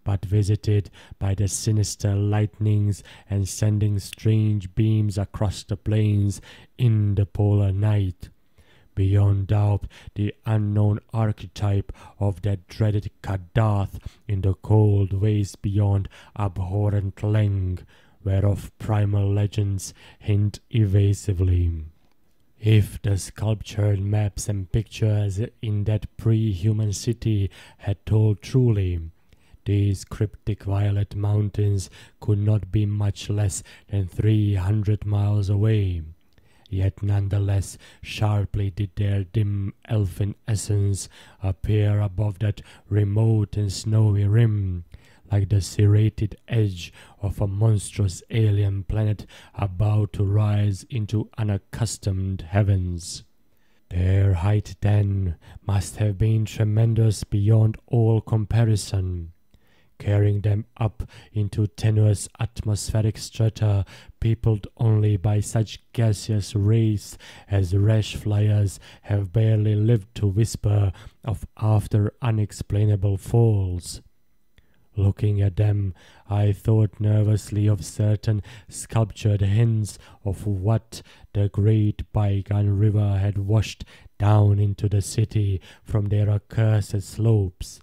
but visited by the sinister lightnings and sending strange beams across the plains in the polar night. Beyond doubt, the unknown archetype of that dreaded Kadath in the cold waste beyond abhorrent Leng, whereof primal legends hint evasively. If the sculptured maps and pictures in that pre-human city had told truly, these cryptic violet mountains could not be much less than 300 miles away, yet nonetheless sharply did their dim elfin essence appear above that remote and snowy rim, like the serrated edge of a monstrous alien planet about to rise into unaccustomed heavens. Their height then must have been tremendous beyond all comparison, carrying them up into tenuous atmospheric strata peopled only by such gaseous wraiths as rash flyers have barely lived to whisper of after unexplainable falls. Looking at them, I thought nervously of certain sculptured hints of what the great bygone river had washed down into the city from their accursed slopes,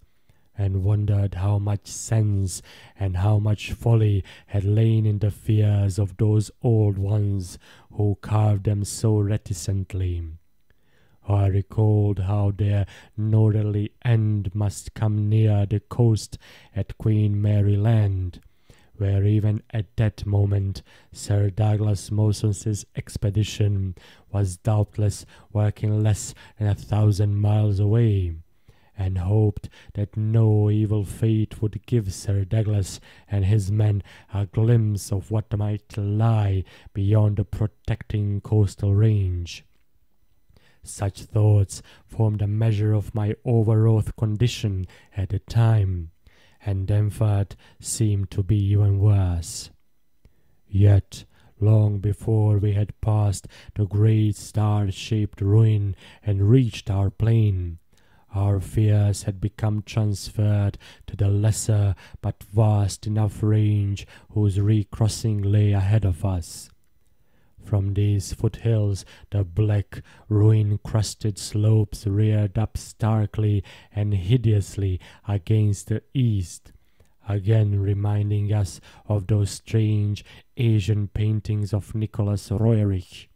and wondered how much sense and how much folly had lain in the fears of those old ones who carved them so reticently. I recalled how their northerly end must come near the coast at Queen Mary Land, where even at that moment Sir Douglas Mawson's expedition was doubtless working less than 1,000 miles away, and hoped that no evil fate would give Sir Douglas and his men a glimpse of what might lie beyond the protecting coastal range. Such thoughts formed a measure of my overwrought condition at the time, and Denford seemed to be even worse. Yet, long before we had passed the great star-shaped ruin and reached our plain, our fears had become transferred to the lesser but vast enough range whose recrossing lay ahead of us. From these foothills the black, ruin-crusted slopes reared up starkly and hideously against the east, again reminding us of those strange Asian paintings of Nicholas Roerich.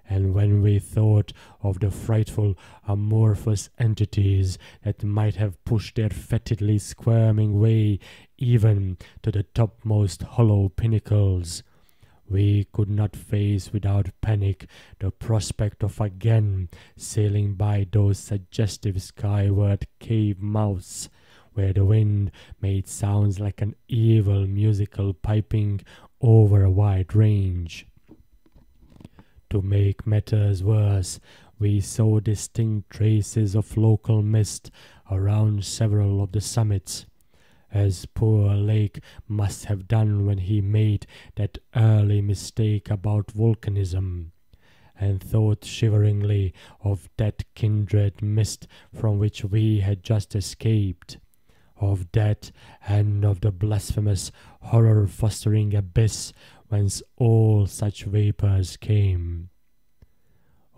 And when we thought of the frightful amorphous entities that might have pushed their fetidly squirming way even to the topmost hollow pinnacles, we could not face without panic the prospect of again sailing by those suggestive skyward cave mouths, where the wind made sounds like an evil musical piping over a wide range. To make matters worse, we saw distinct traces of local mist around several of the summits, as poor Lake must have done when he made that early mistake about volcanism, and thought shiveringly of that kindred mist from which we had just escaped, of that and of the blasphemous horror-fostering abyss whence all such vapours came.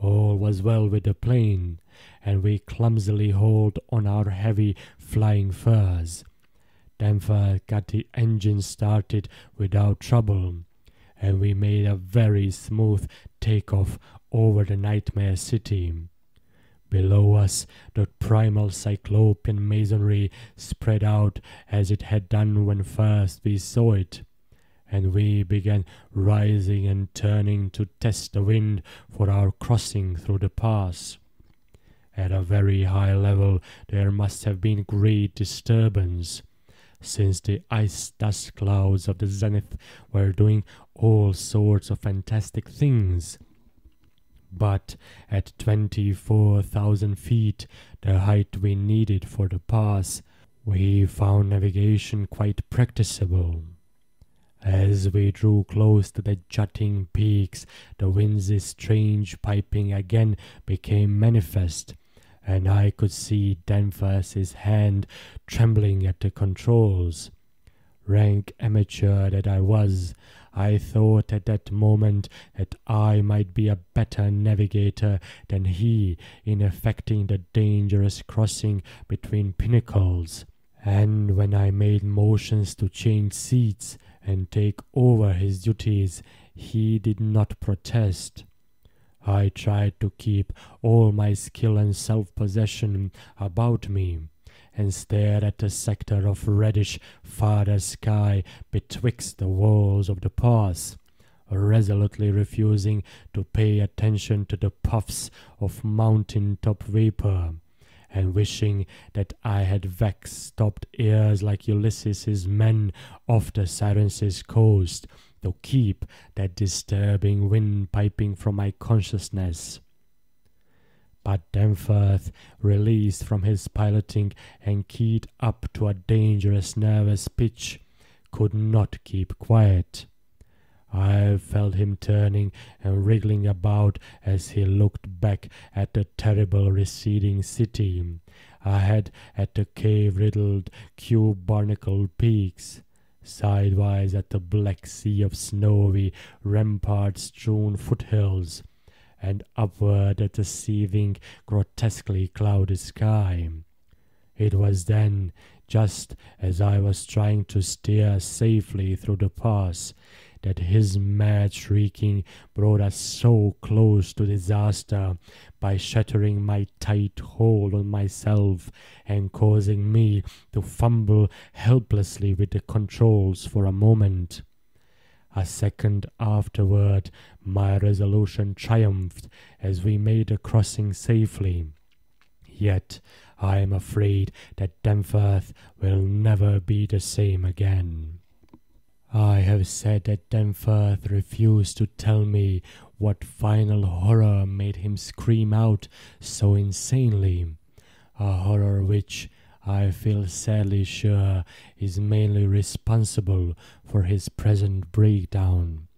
All was well with the plane, and we clumsily hauled on our heavy flying furs. Denver got the engine started without trouble, and we made a very smooth take-off over the nightmare city. Below us the primal cyclopean masonry spread out as it had done when first we saw it, and we began rising and turning to test the wind for our crossing through the pass. At a very high level there must have been great disturbance, since the ice dust clouds of the zenith were doing all sorts of fantastic things. But at 24,000 feet, the height we needed for the pass, we found navigation quite practicable. As we drew close to the jutting peaks, the wind's strange piping again became manifest, and I could see Danvers' hand trembling at the controls. Rank amateur that I was, I thought at that moment that I might be a better navigator than he in effecting the dangerous crossing between pinnacles, and when I made motions to change seats and take over his duties, he did not protest. I tried to keep all my skill and self-possession about me, and stared at the sector of reddish farther sky betwixt the walls of the pass, resolutely refusing to pay attention to the puffs of mountain-top vapor, and wishing that I had vexed-stopped ears like Ulysses' men off the Cyrenus coast, to keep that disturbing wind piping from my consciousness. But Danforth, released from his piloting and keyed up to a dangerous nervous pitch, could not keep quiet. I felt him turning and wriggling about as he looked back at the terrible receding city, ahead at the cave-riddled, cube-barnacled peaks, sidewise at the black sea of snowy, rampart-strewn foothills, and upward at the seething, grotesquely clouded sky. It was then, just as I was trying to steer safely through the pass, that his mad shrieking brought us so close to disaster by shattering my tight hold on myself and causing me to fumble helplessly with the controls for a moment. A second afterward, my resolution triumphed as we made the crossing safely. Yet I am afraid that Danforth will never be the same again. I have said that Danforth refused to tell me what final horror made him scream out so insanely, a horror which, I feel sadly sure, is mainly responsible for his present breakdown.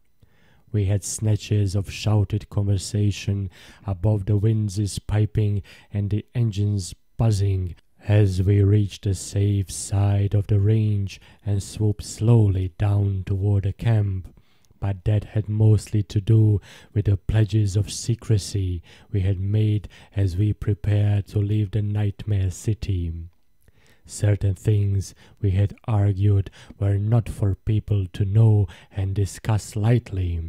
We had snatches of shouted conversation above the winds' piping and the engines buzzing as we reached the safe side of the range and swooped slowly down toward the camp, but that had mostly to do with the pledges of secrecy we had made as we prepared to leave the nightmare city. Certain things, we had argued, were not for people to know and discuss lightly,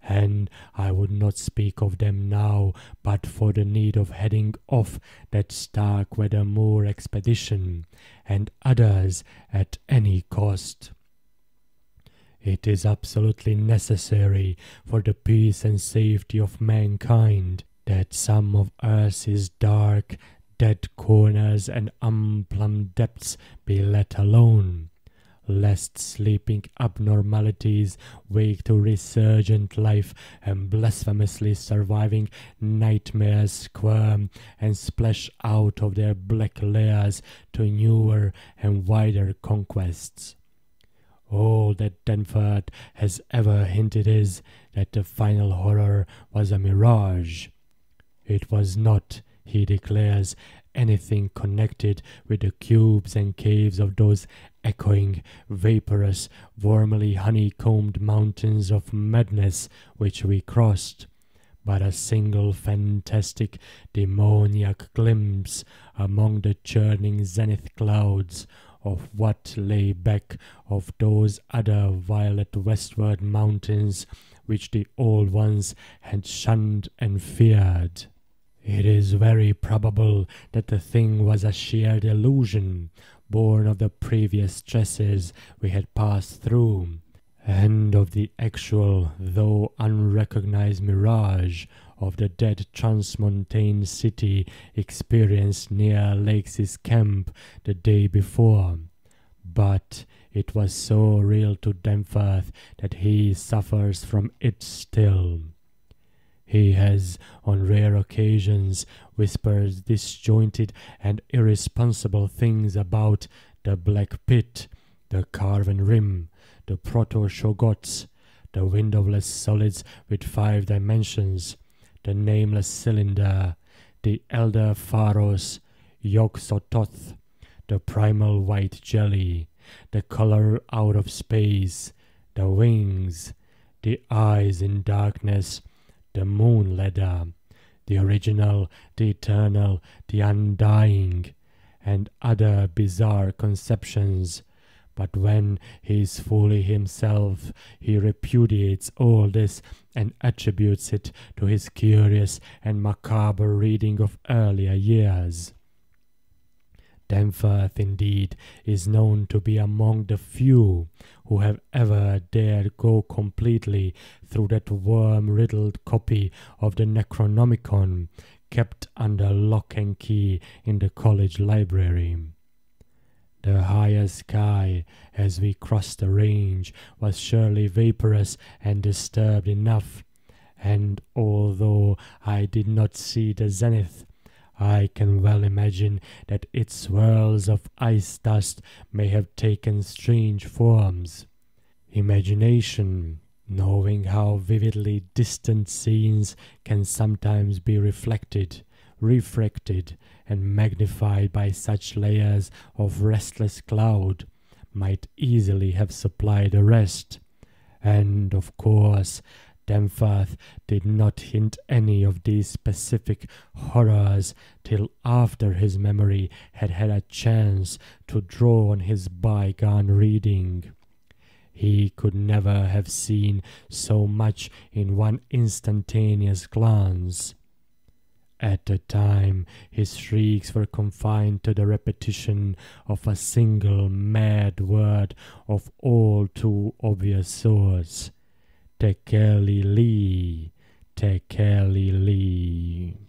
and I would not speak of them now but for the need of heading off that Starkweather Moor expedition, and others at any cost. It is absolutely necessary for the peace and safety of mankind that some of Earth's dark, dead corners and unplumbed depths be let alone, lest sleeping abnormalities wake to resurgent life and blasphemously surviving nightmares squirm and splash out of their black lairs to newer and wider conquests. All that Danforth has ever hinted is that the final horror was a mirage. It was not, he declares, anything connected with the cubes and caves of those echoing, vaporous, warmly honeycombed mountains of madness which we crossed, but a single fantastic, demoniac glimpse among the churning zenith clouds of what lay back of those other violet westward mountains which the old ones had shunned and feared. It is very probable that the thing was a sheer delusion, born of the previous stresses we had passed through, and of the actual, though unrecognized mirage of the dead transmontane city experienced near Lake's camp the day before. But it was so real to Danforth that he suffers from it still. He has, on rare occasions, whispered disjointed and irresponsible things about the Black Pit, the Carven Rim, the Proto-Shoggoths, the windowless solids with 5 dimensions, the nameless cylinder, the Elder Pharos, Yog-Sothoth, the primal white jelly, the color out of space, the wings, the eyes in darkness, the moon ladder, the original, the eternal, the undying, and other bizarre conceptions. But when he is fully himself, he repudiates all this and attributes it to his curious and macabre reading of earlier years. Danforth, indeed, is known to be among the few who have ever dared go completely through that worm-riddled copy of the Necronomicon kept under lock and key in the college library. The higher sky, as we crossed the range, was surely vaporous and disturbed enough, and although I did not see the zenith, I can well imagine that its swirls of ice dust may have taken strange forms. Imagination, knowing how vividly distant scenes can sometimes be reflected, refracted, and magnified by such layers of restless cloud, might easily have supplied the rest. And, of course, Danforth did not hint any of these specific horrors till after his memory had had a chance to draw on his bygone reading. He could never have seen so much in one instantaneous glance. At the time, his shrieks were confined to the repetition of a single mad word of all too obvious source. Tekeli Lee, Tekeli Lee.